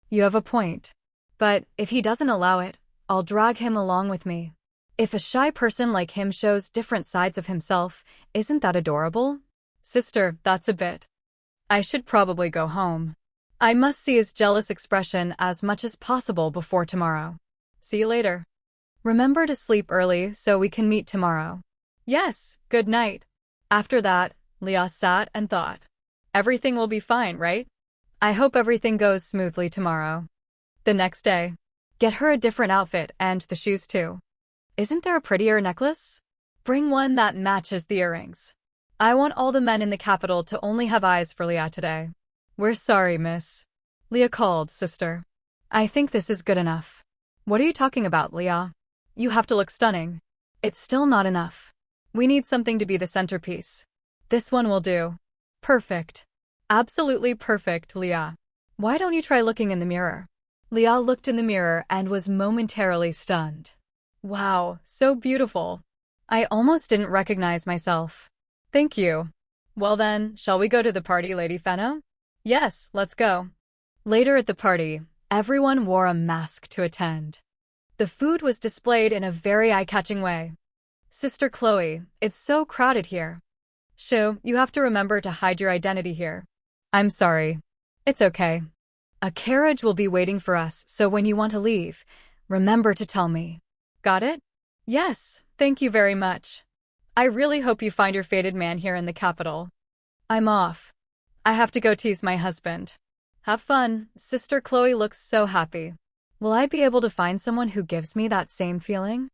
You have a point. But if he doesn't allow it, I'll drag him along with me. If a shy person like him shows different sides of himself, isn't that adorable? Sister, that's a bit. I should probably go home. I must see his jealous expression as much as possible before tomorrow. See you later. Remember to sleep early so we can meet tomorrow. Yes, good night. After that, Leah sat and thought. Everything will be fine, right? I hope everything goes smoothly tomorrow. The next day. Get her a different outfit and the shoes too. Isn't there a prettier necklace? Bring one that matches the earrings. I want all the men in the capital to only have eyes for Leah today. We're sorry, miss. Leah called, sister. I think this is good enough. What are you talking about, Leah? You have to look stunning. It's still not enough. We need something to be the centerpiece. This one will do. Perfect. Absolutely perfect, Leah. Why don't you try looking in the mirror? Leah looked in the mirror and was momentarily stunned. Wow, so beautiful. I almost didn't recognize myself. Thank you. Well then, shall we go to the party, Lady Fenno? Yes, let's go. Later at the party, everyone wore a mask to attend. The food was displayed in a very eye-catching way. Sister Chloe, it's so crowded here. Shu, you have to remember to hide your identity here. I'm sorry. It's okay. A carriage will be waiting for us, so when you want to leave, remember to tell me. Got it? Yes, thank you very much. I really hope you find your fated man here in the capital. I'm off. I have to go tease my husband. Have fun. Sister Chloe looks so happy. Will I be able to find someone who gives me that same feeling?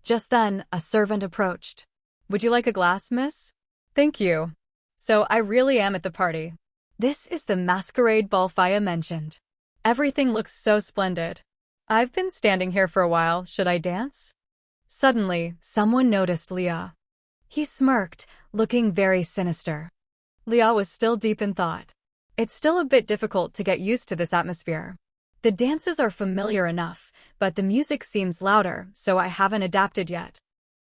Just then, a servant approached. Would you like a glass, miss? Thank you. So I really am at the party. This is the masquerade ball Faya mentioned. Everything looks so splendid. I've been standing here for a while. Should I dance? Suddenly, someone noticed Leah. He smirked, looking very sinister. Leah was still deep in thought. It's still a bit difficult to get used to this atmosphere. The dances are familiar enough, but the music seems louder, so I haven't adapted yet.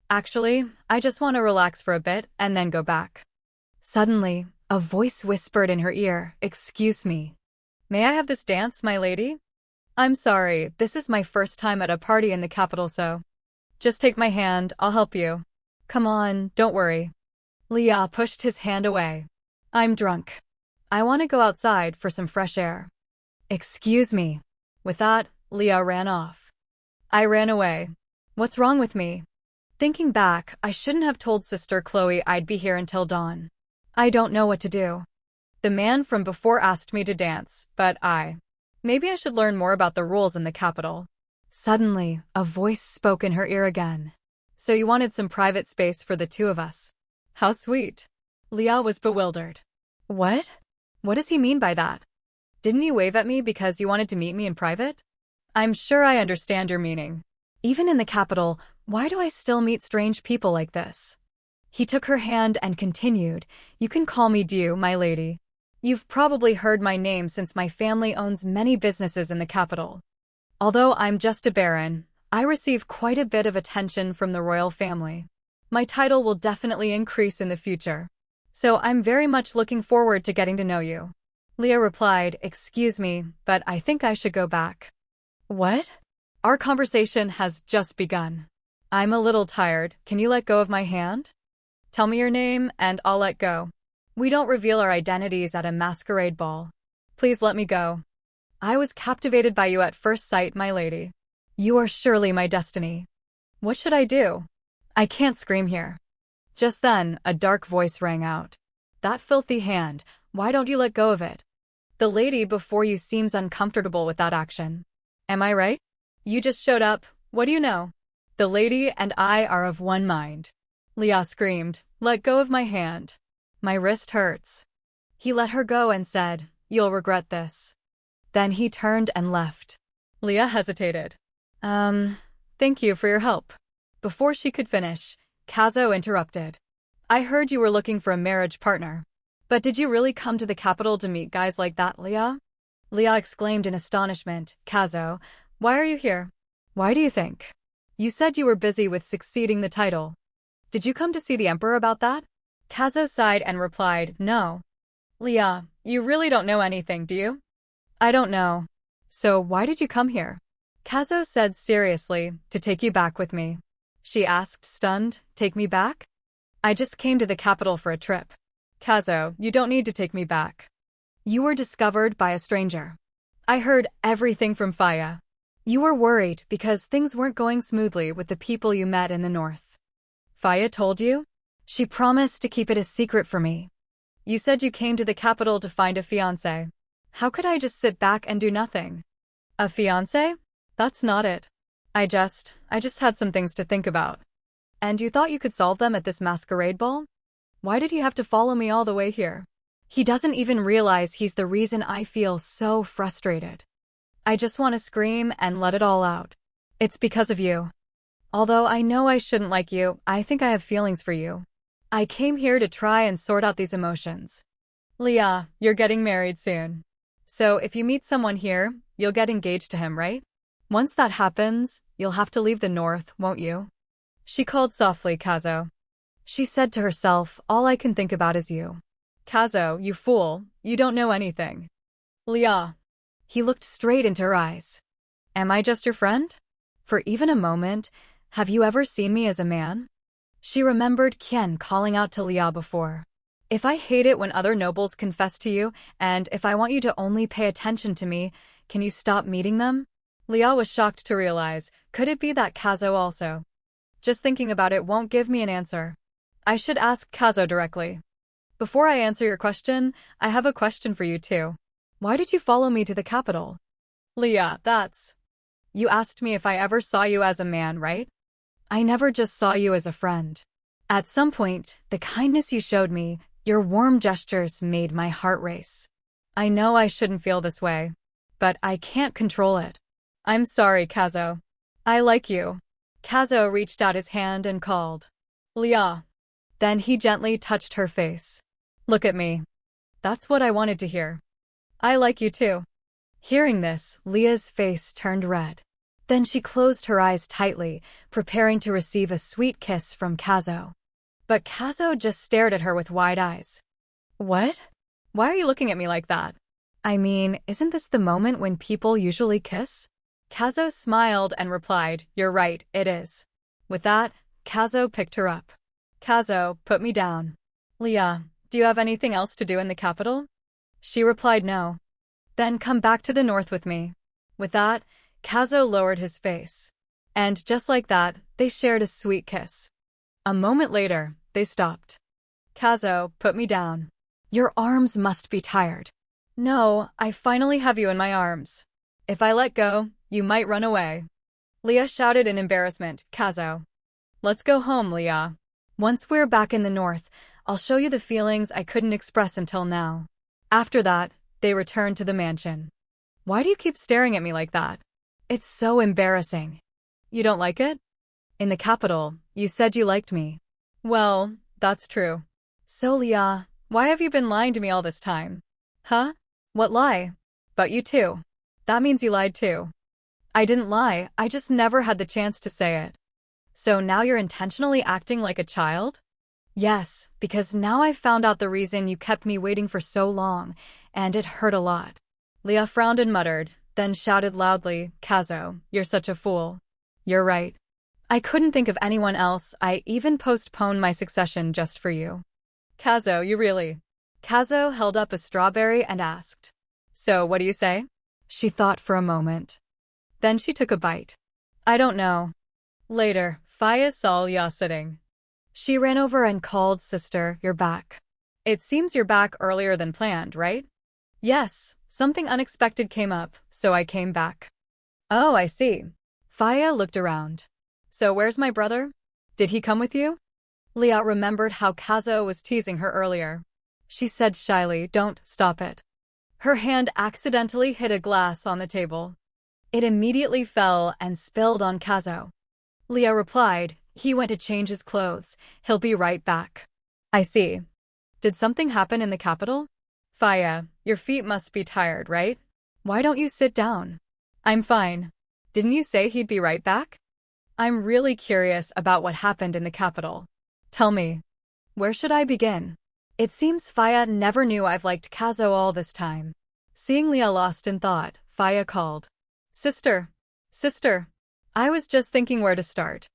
Actually, I just want to relax for a bit and then go back. Suddenly, a voice whispered in her ear, "Excuse me. May I have this dance, my lady? I'm sorry, this is my first time at a party in the capital, so just take my hand, I'll help you. Come on, don't worry." Leah pushed his hand away. I'm drunk. I want to go outside for some fresh air. Excuse me. With that, Leah ran off. I ran away. What's wrong with me? Thinking back, I shouldn't have told Sister Chloe I'd be here until dawn. I don't know what to do. The man from before asked me to dance, but maybe I should learn more about the rules in the capital. Suddenly, a voice spoke in her ear again. So you wanted some private space for the two of us. How sweet. Leah was bewildered. What? What does he mean by that? Didn't you wave at me because you wanted to meet me in private? I'm sure I understand your meaning. Even in the capital, why do I still meet strange people like this? He took her hand and continued, You can call me Dew, my lady. You've probably heard my name since my family owns many businesses in the capital. Although I'm just a baron, I receive quite a bit of attention from the royal family. My title will definitely increase in the future. So I'm very much looking forward to getting to know you. Leah replied, Excuse me, but I think I should go back. What? Our conversation has just begun. I'm a little tired. Can you let go of my hand? Tell me your name, and I'll let go. We don't reveal our identities at a masquerade ball. Please let me go. I was captivated by you at first sight, my lady. You are surely my destiny. What should I do? I can't scream here. Just then, a dark voice rang out. That filthy hand, why don't you let go of it? The lady before you seems uncomfortable with that action. Am I right? You just showed up, what do you know? The lady and I are of one mind. Leah screamed, Let go of my hand. My wrist hurts. He let her go and said, You'll regret this. Then he turned and left. Leah hesitated. Thank you for your help. Before she could finish, Kazo interrupted. I heard you were looking for a marriage partner. But did you really come to the capital to meet guys like that, Leah? Leah exclaimed in astonishment, Kazo, why are you here? Why do you think? You said you were busy with succeeding the title. Did you come to see the emperor about that? Kazo sighed and replied, No. Leah, you really don't know anything, do you? I don't know. So why did you come here? Kazo said seriously, to take you back with me. She asked, stunned, Take me back? I just came to the capital for a trip. Kazo, you don't need to take me back. You were discovered by a stranger. I heard everything from Faya. You were worried because things weren't going smoothly with the people you met in the north. Faya told you? She promised to keep it a secret for me. You said you came to the capital to find a fiancé. How could I just sit back and do nothing? A fiancé? That's not it. I just had some things to think about. And you thought you could solve them at this masquerade ball? Why did he have to follow me all the way here? He doesn't even realize he's the reason I feel so frustrated. I just want to scream and let it all out. It's because of you. Although I know I shouldn't like you, I think I have feelings for you. I came here to try and sort out these emotions. Leah, you're getting married soon. So if you meet someone here, you'll get engaged to him, right? Once that happens, you'll have to leave the north, won't you? She called softly, Kazo. She said to herself, all I can think about is you. Kazo, you fool, you don't know anything. Leah. He looked straight into her eyes. Am I just your friend? For even a moment, have you ever seen me as a man? She remembered Kien calling out to Leah before. If I hate it when other nobles confess to you, and if I want you to only pay attention to me, can you stop meeting them? Leah was shocked to realize, could it be that Kazo also? Just thinking about it won't give me an answer. I should ask Kazo directly. Before I answer your question, I have a question for you too. Why did you follow me to the capital? Leah, You asked me if I ever saw you as a man, right? I never just saw you as a friend. At some point, the kindness you showed me, your warm gestures made my heart race. I know I shouldn't feel this way, but I can't control it. I'm sorry, Kazo. I like you. Kazo reached out his hand and called. Leah. Then he gently touched her face. Look at me. That's what I wanted to hear. I like you too. Hearing this, Leah's face turned red. Then she closed her eyes tightly, preparing to receive a sweet kiss from Kazo. But Kazo just stared at her with wide eyes. What? Why are you looking at me like that? I mean, isn't this the moment when people usually kiss? Kazo smiled and replied, You're right, it is. With that, Kazo picked her up. Kazo, put me down. Leah, do you have anything else to do in the capital? She replied no. Then come back to the north with me. With that, Kazo lowered his face. And just like that, they shared a sweet kiss. A moment later, they stopped. Kazo, put me down. Your arms must be tired. No, I finally have you in my arms. If I let go, you might run away. Leah shouted in embarrassment, Kazo. Let's go home, Leah. Once we're back in the north, I'll show you the feelings I couldn't express until now. After that, they returned to the mansion. Why do you keep staring at me like that? It's so embarrassing. You don't like it? In the capital, you said you liked me. Well, that's true. So Leah, why have you been lying to me all this time? Huh? What lie? But you too. That means you lied too. I didn't lie, I just never had the chance to say it. So now you're intentionally acting like a child? Yes, because now I've found out the reason you kept me waiting for so long, and it hurt a lot. Leah frowned and muttered, then shouted loudly, Kazo, you're such a fool. You're right. I couldn't think of anyone else, I even postponed my succession just for you. Kazo, you really? Kazo held up a strawberry and asked. So, what do you say? She thought for a moment. Then she took a bite. I don't know. Later, Faya saw Leah sitting. She ran over and called, Sister, you're back. It seems you're back earlier than planned, right? Yes, something unexpected came up, so I came back. Oh, I see. Faya looked around. So where's my brother? Did he come with you? Leah remembered how Kazo was teasing her earlier. She said shyly, Don't stop it. Her hand accidentally hit a glass on the table. It immediately fell and spilled on Kazo. Leah replied, He went to change his clothes. He'll be right back. I see. Did something happen in the capital? Faya, your feet must be tired, right? Why don't you sit down? I'm fine. Didn't you say he'd be right back? I'm really curious about what happened in the capital. Tell me. Where should I begin? It seems Faya never knew I've liked Kazo all this time. Seeing Leah lost in thought, Faya called. Sister. Sister. I was just thinking where to start.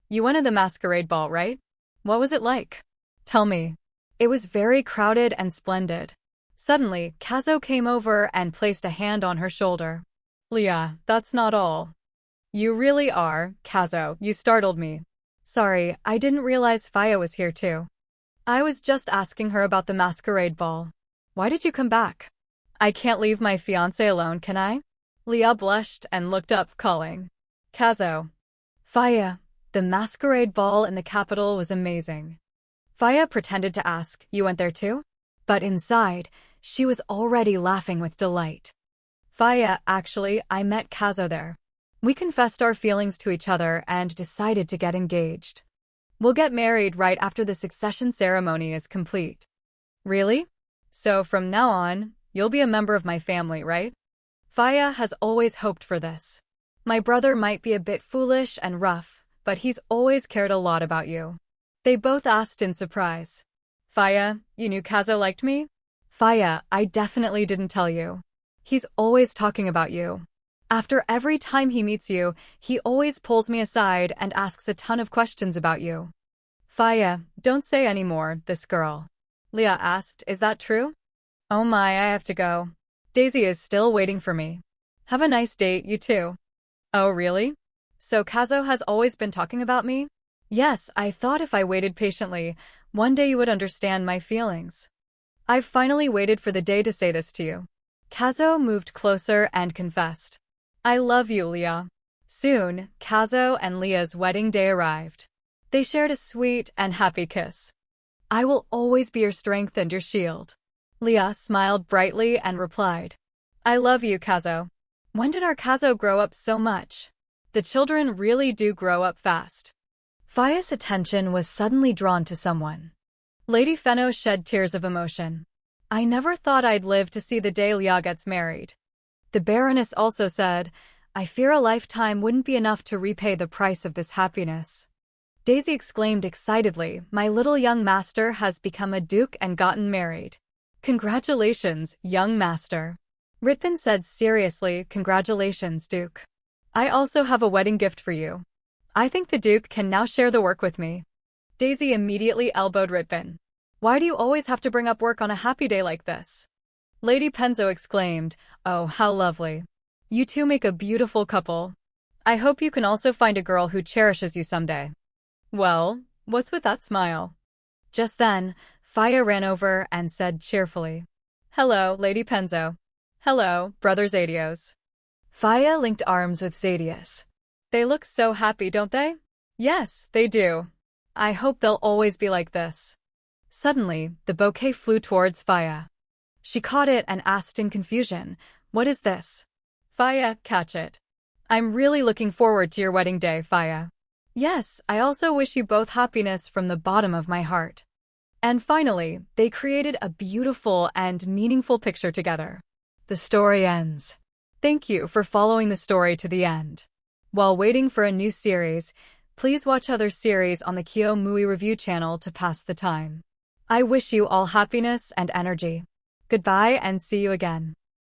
You went to the masquerade ball, right? What was it like? Tell me. It was very crowded and splendid. Suddenly, Kazo came over and placed a hand on her shoulder. Leah, that's not all. You really are, Kazo, you startled me. Sorry, I didn't realize Faya was here too. I was just asking her about the masquerade ball. Why did you come back? I can't leave my fiancé alone, can I? Leah blushed and looked up, calling. Kazo. Faya, the masquerade ball in the capital was amazing. Faya pretended to ask, you went there too? But inside, she was already laughing with delight. Faya, actually, I met Kazo there. We confessed our feelings to each other and decided to get engaged. We'll get married right after the succession ceremony is complete. Really? So from now on, you'll be a member of my family, right? Faya has always hoped for this. My brother might be a bit foolish and rough, but he's always cared a lot about you. They both asked in surprise. Faya, you knew Kazo liked me? Faya, I definitely didn't tell you. He's always talking about you. After every time he meets you, he always pulls me aside and asks a ton of questions about you. Faya, don't say any more, this girl. Leah asked, is that true? Oh my, I have to go. Daisy is still waiting for me. Have a nice date, you too. Oh really? So Kazo has always been talking about me? Yes, I thought if I waited patiently, one day you would understand my feelings. I've finally waited for the day to say this to you. Kazo moved closer and confessed. I love you, Leah. Soon, Kazo and Leah's wedding day arrived. They shared a sweet and happy kiss. I will always be your strength and your shield. Leah smiled brightly and replied. I love you, Kazo. When did our Kazo grow up so much? The children really do grow up fast. Faya's attention was suddenly drawn to someone. Lady Fenno shed tears of emotion. I never thought I'd live to see the day Leah gets married. The Baroness also said, I fear a lifetime wouldn't be enough to repay the price of this happiness. Daisy exclaimed excitedly, my little young master has become a duke and gotten married. Congratulations, young master. Ritpin said seriously, congratulations, Duke. I also have a wedding gift for you. I think the Duke can now share the work with me. Daisy immediately elbowed Ritpin. Why do you always have to bring up work on a happy day like this? Lady Penzo exclaimed, oh, how lovely. You two make a beautiful couple. I hope you can also find a girl who cherishes you someday. Well, what's with that smile? Just then, Faya ran over and said cheerfully, hello, Lady Penzo. Hello, Brother Zadios. Faya linked arms with Zadius. They look so happy, don't they? Yes, they do. I hope they'll always be like this. Suddenly, the bouquet flew towards Faya. She caught it and asked in confusion, what is this? Faya, catch it. I'm really looking forward to your wedding day, Faya. Yes, I also wish you both happiness from the bottom of my heart. And finally, they created a beautiful and meaningful picture together. The story ends. Thank you for following the story to the end. While waiting for a new series, please watch other series on the Kyo Mui Review channel to pass the time. I wish you all happiness and energy. Goodbye and see you again.